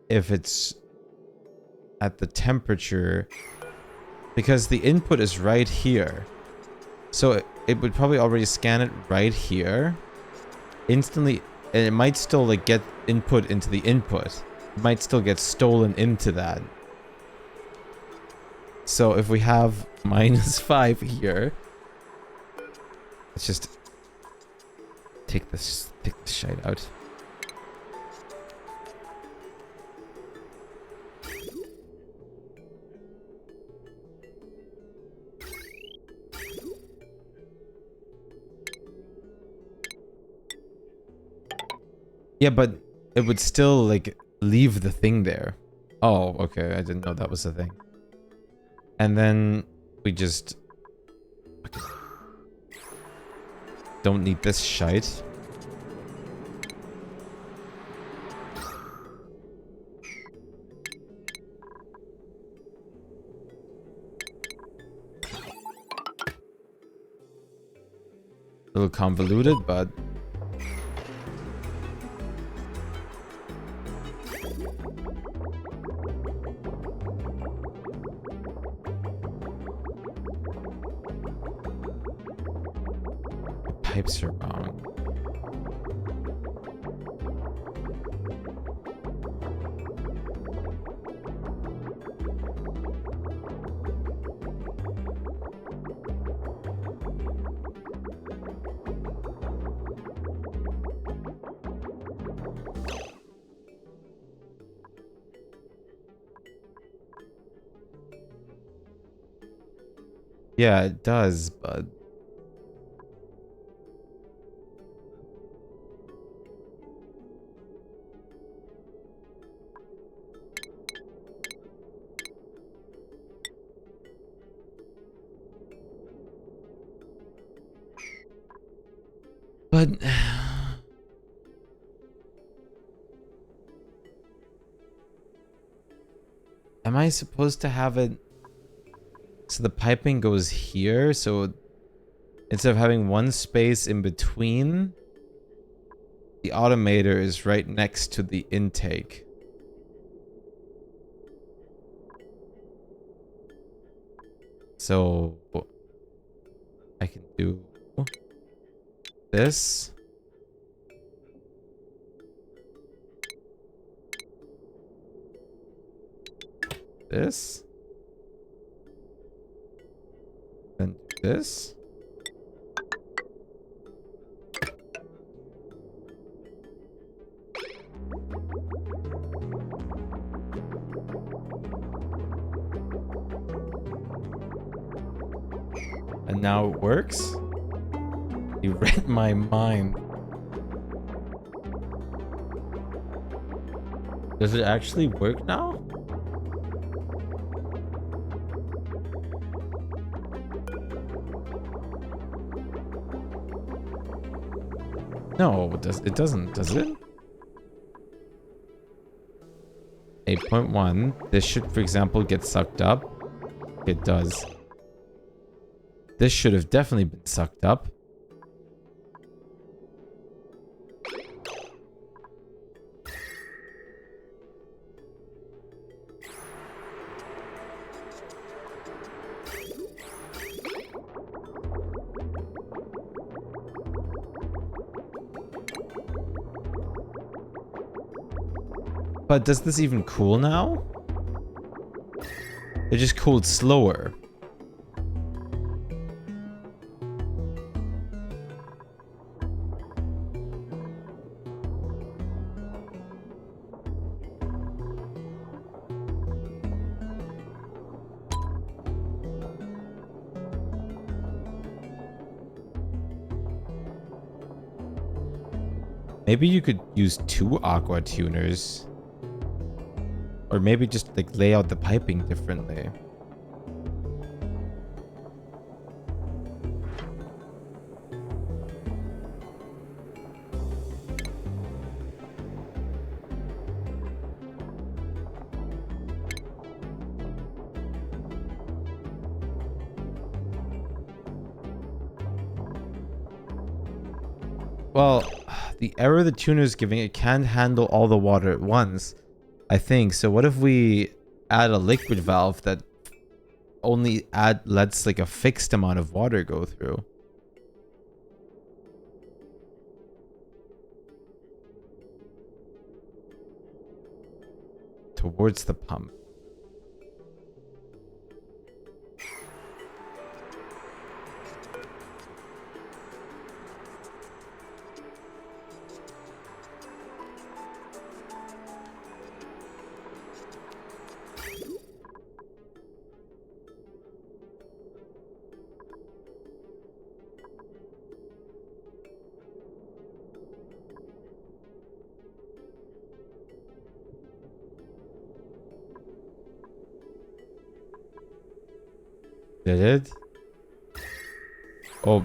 If it's at the temperature, because the input is right here. So it would probably already scan it right here. Instantly, and it might still like get input into the input. It might still get stolen into that. So if we have -5 here, let's just take this shite out. Yeah, but it would still like leave the thing there. Oh, okay. I didn't know that was a thing. And then we just don't need this shite. A little convoluted, but pipes are wrong. Yeah, it does, but am I supposed to have it so the piping goes here, so instead of having one space in between, the automator is right next to the intake. So I can do this. This. Then do this. And now it works? You read my mind. Does it actually work now? No, it doesn't, does it? 8.1. This should, for example, get sucked up. It does. This should have definitely been sucked up. But does this even cool now? It just cooled slower. Maybe you could use 2 aqua tuners. Or maybe just like lay out the piping differently. Well, the error the tuner is giving, it can't handle all the water at once, I think. So what if we add a liquid valve that only lets like a fixed amount of water go through? Towards the pump. Did it? Oh.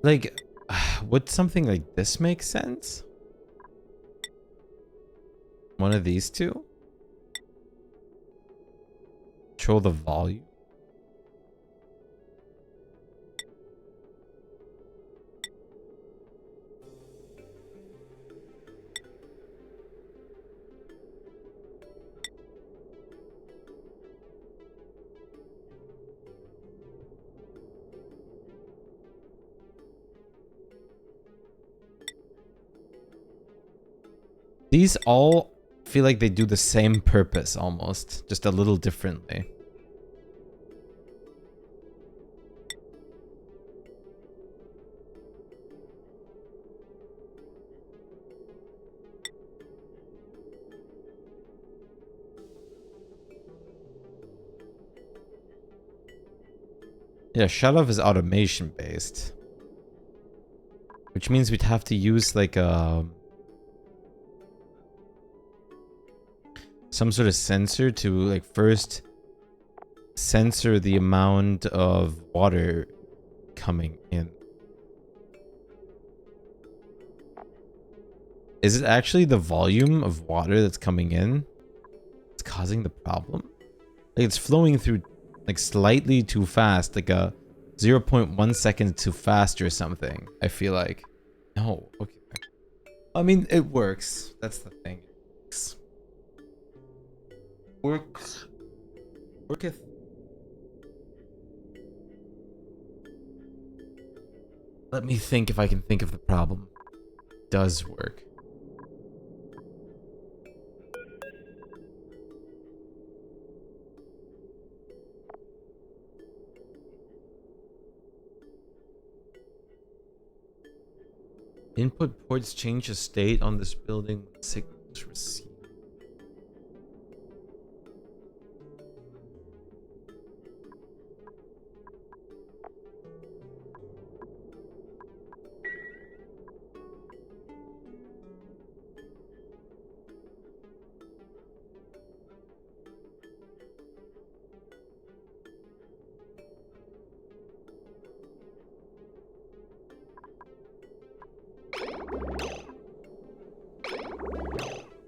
Like, would something like this make sense? One of these two? Control the volume. These all feel like they do the same purpose almost, just a little differently. Yeah, shut off is automation based. Which means we'd have to use like some sort of sensor to like first censor the amount of water coming in. Is it actually the volume of water that's coming in that's causing the problem? Like it's flowing through like slightly too fast, like a 0.1 second too fast or something, I feel like. No, okay. I mean, it works. That's the thing. It works. Worketh. Let me think if I can think of the problem. It does work. Input ports change the state on this building when signals received.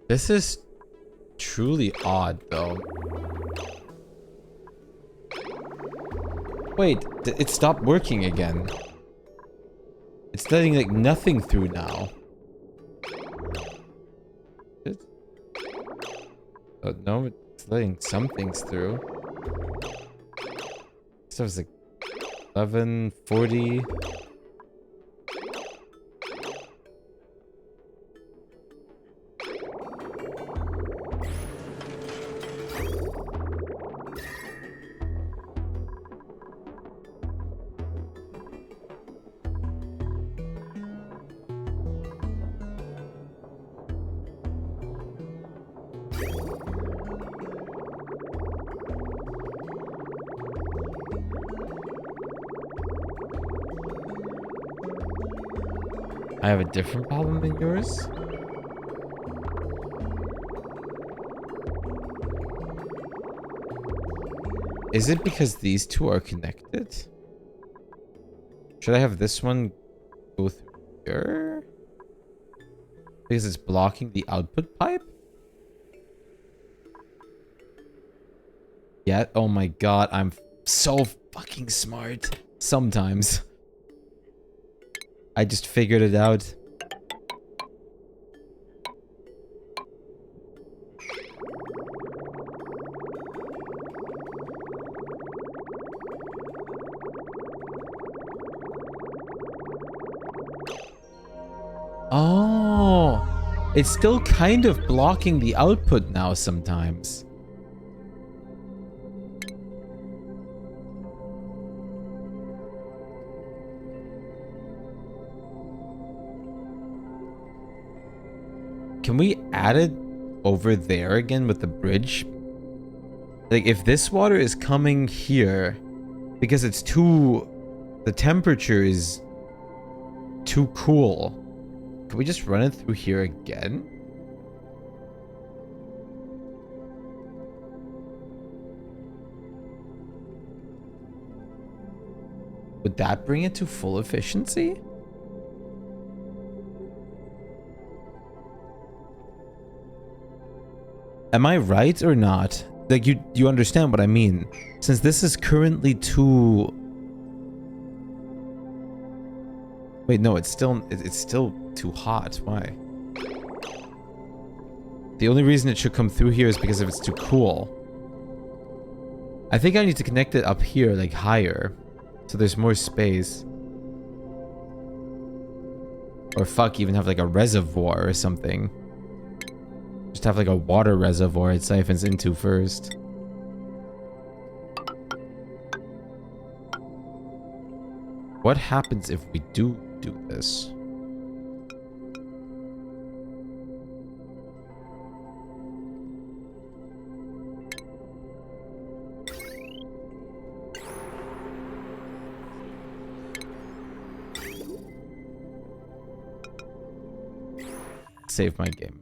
This is truly odd, though. Wait, it stopped working again. It's letting like nothing through now. Oh no, it's letting some things through. So it's like 11:40. I have a different problem than yours? Is it because these two are connected? Should I have this one go through here? Because it's blocking the output pipe? Yeah, oh my god, I'm so fucking smart. Sometimes. I just figured it out. Oh, it's still kind of blocking the output now sometimes. Can we add it over there again with the bridge? Like if this water is coming here because it's too, the temperature is too cool. Can we just run it through here again? Would that bring it to full efficiency? Am I right or not? Like you understand what I mean? Since this is currently too... Wait, no, it's still too hot. Why? The only reason it should come through here is because if it's too cool. I think I need to connect it up here, like higher, so there's more space. Or fuck, even have like a reservoir or something. just have like a water reservoir it siphons into first. What happens if we do this? Save my game.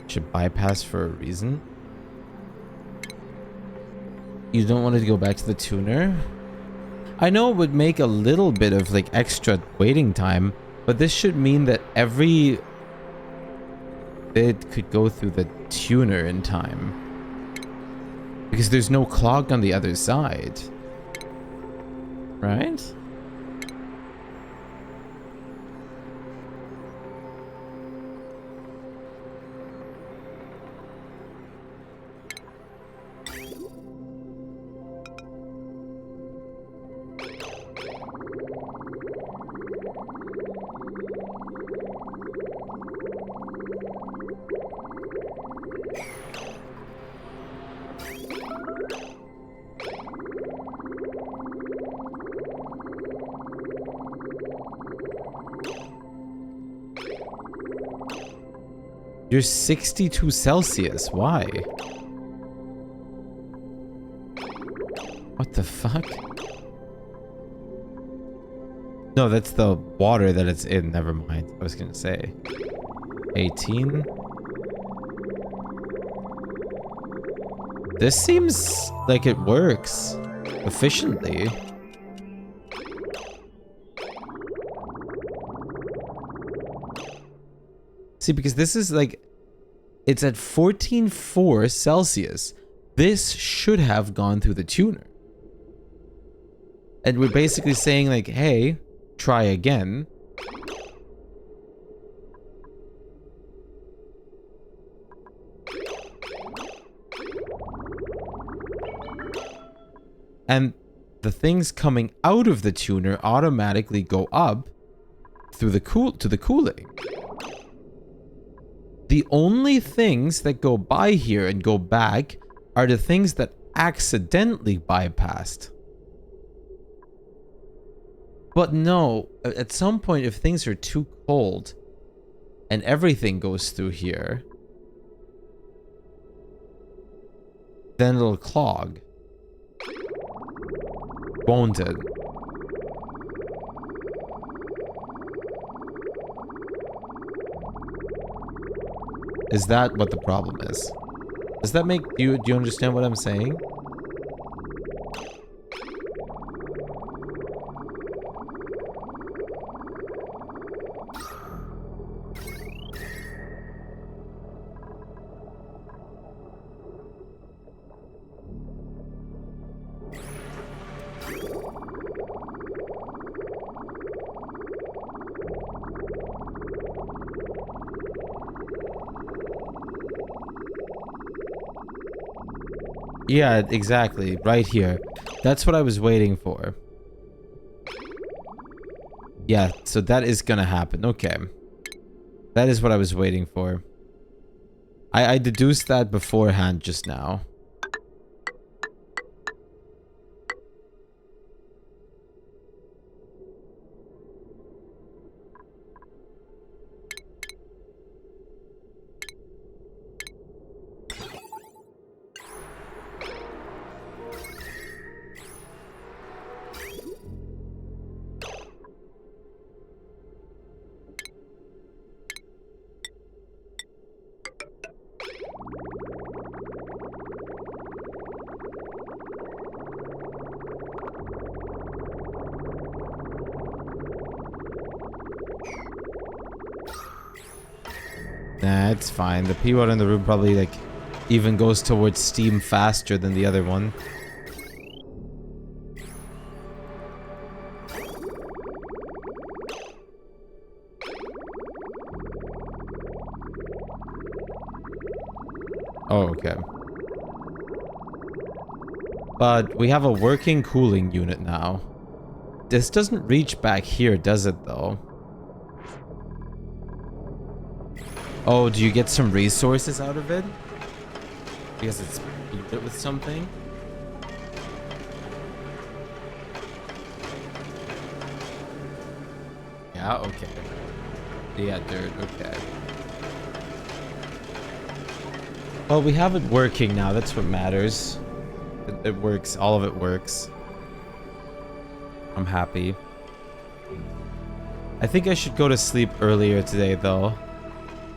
Should bypass for a reason. You don't want to go back to the tuner? I know it would make a little bit of like extra waiting time, but this should mean that every bit could go through the tuner in time. Because there's no clog on the other side. Right? You're 62 Celsius. Why? What the fuck? No, that's the water that it's in. Never mind. I was gonna say 18. This seems like it works efficiently. See, because this is like, it's at 14.4 Celsius. This should have gone through the tuner. And we're basically saying like, hey, try again. And the things coming out of the tuner automatically go up through the cooling. The only things that go by here and go back are the things that accidentally bypassed. But no, at some point if things are too cold and everything goes through here, then it'll clog. Won't it? Is that what the problem is? Does that make you, do you understand what I'm saying? Yeah, exactly. Right here. That's what I was waiting for. Yeah, so that is gonna happen. Okay. That is what I was waiting for. I deduced that beforehand just now. Nah, it's fine. The P1 in the room probably, like, even goes towards steam faster than the other one. Oh, okay. But we have a working cooling unit now. This doesn't reach back here, does it, though? Oh, do you get some resources out of it? Because it's built with something? Yeah, okay. Yeah, dirt, okay. Well, we have it working now. That's what matters. It works. All of it works. I'm happy. I think I should go to sleep earlier today, though.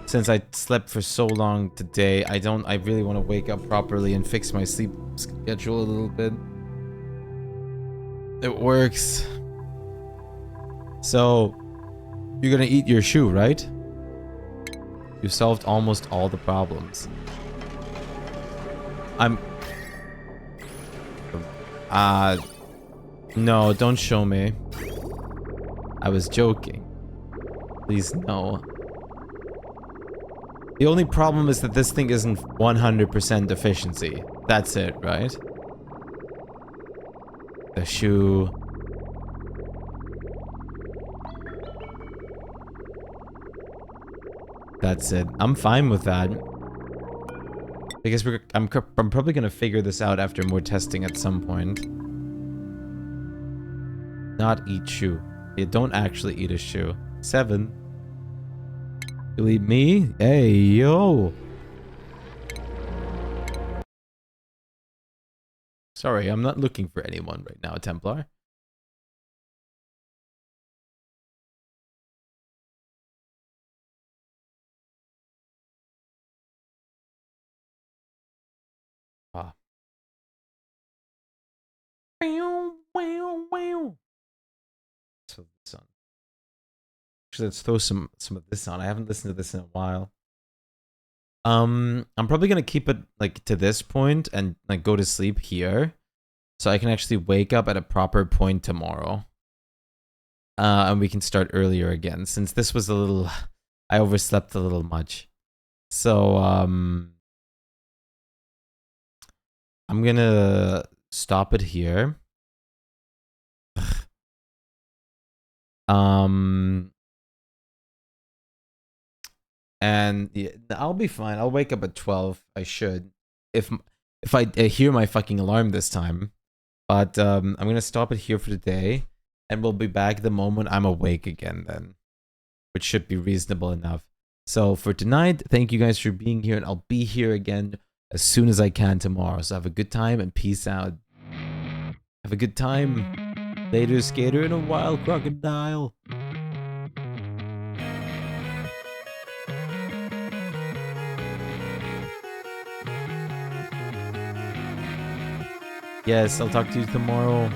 Since I slept for so long today, I really want to wake up properly and fix my sleep schedule a little bit. It works. So, you're gonna eat your shoe, right? You solved almost all the problems. No, don't show me. I was joking. Please, no. The only problem is that this thing isn't 100% efficiency. That's it, right? The shoe. That's it. I'm fine with that. Because I'm probably gonna figure this out after more testing at some point. Not eat shoe. You don't actually eat a shoe. 7. You eat me? Hey, yo! Sorry, I'm not looking for anyone right now, Templar. Ah. So this on. Actually, let's throw some of this on. I haven't listened to this in a while. I'm probably gonna keep it like to this point and like go to sleep here, so I can actually wake up at a proper point tomorrow. And we can start earlier again, since this was a little, I overslept a little much. So I'm gonna stop it here. And yeah, I'll be fine. I'll wake up at 12. I should, if I hear my fucking alarm this time. But I'm gonna stop it here for today, and we'll be back the moment I'm awake again then, which should be reasonable enough. So for tonight, thank you guys for being here, and I'll be here again as soon as I can tomorrow. So have a good time and peace out. Have a good time. Later, skater and a wild crocodile. Yes, I'll talk to you tomorrow.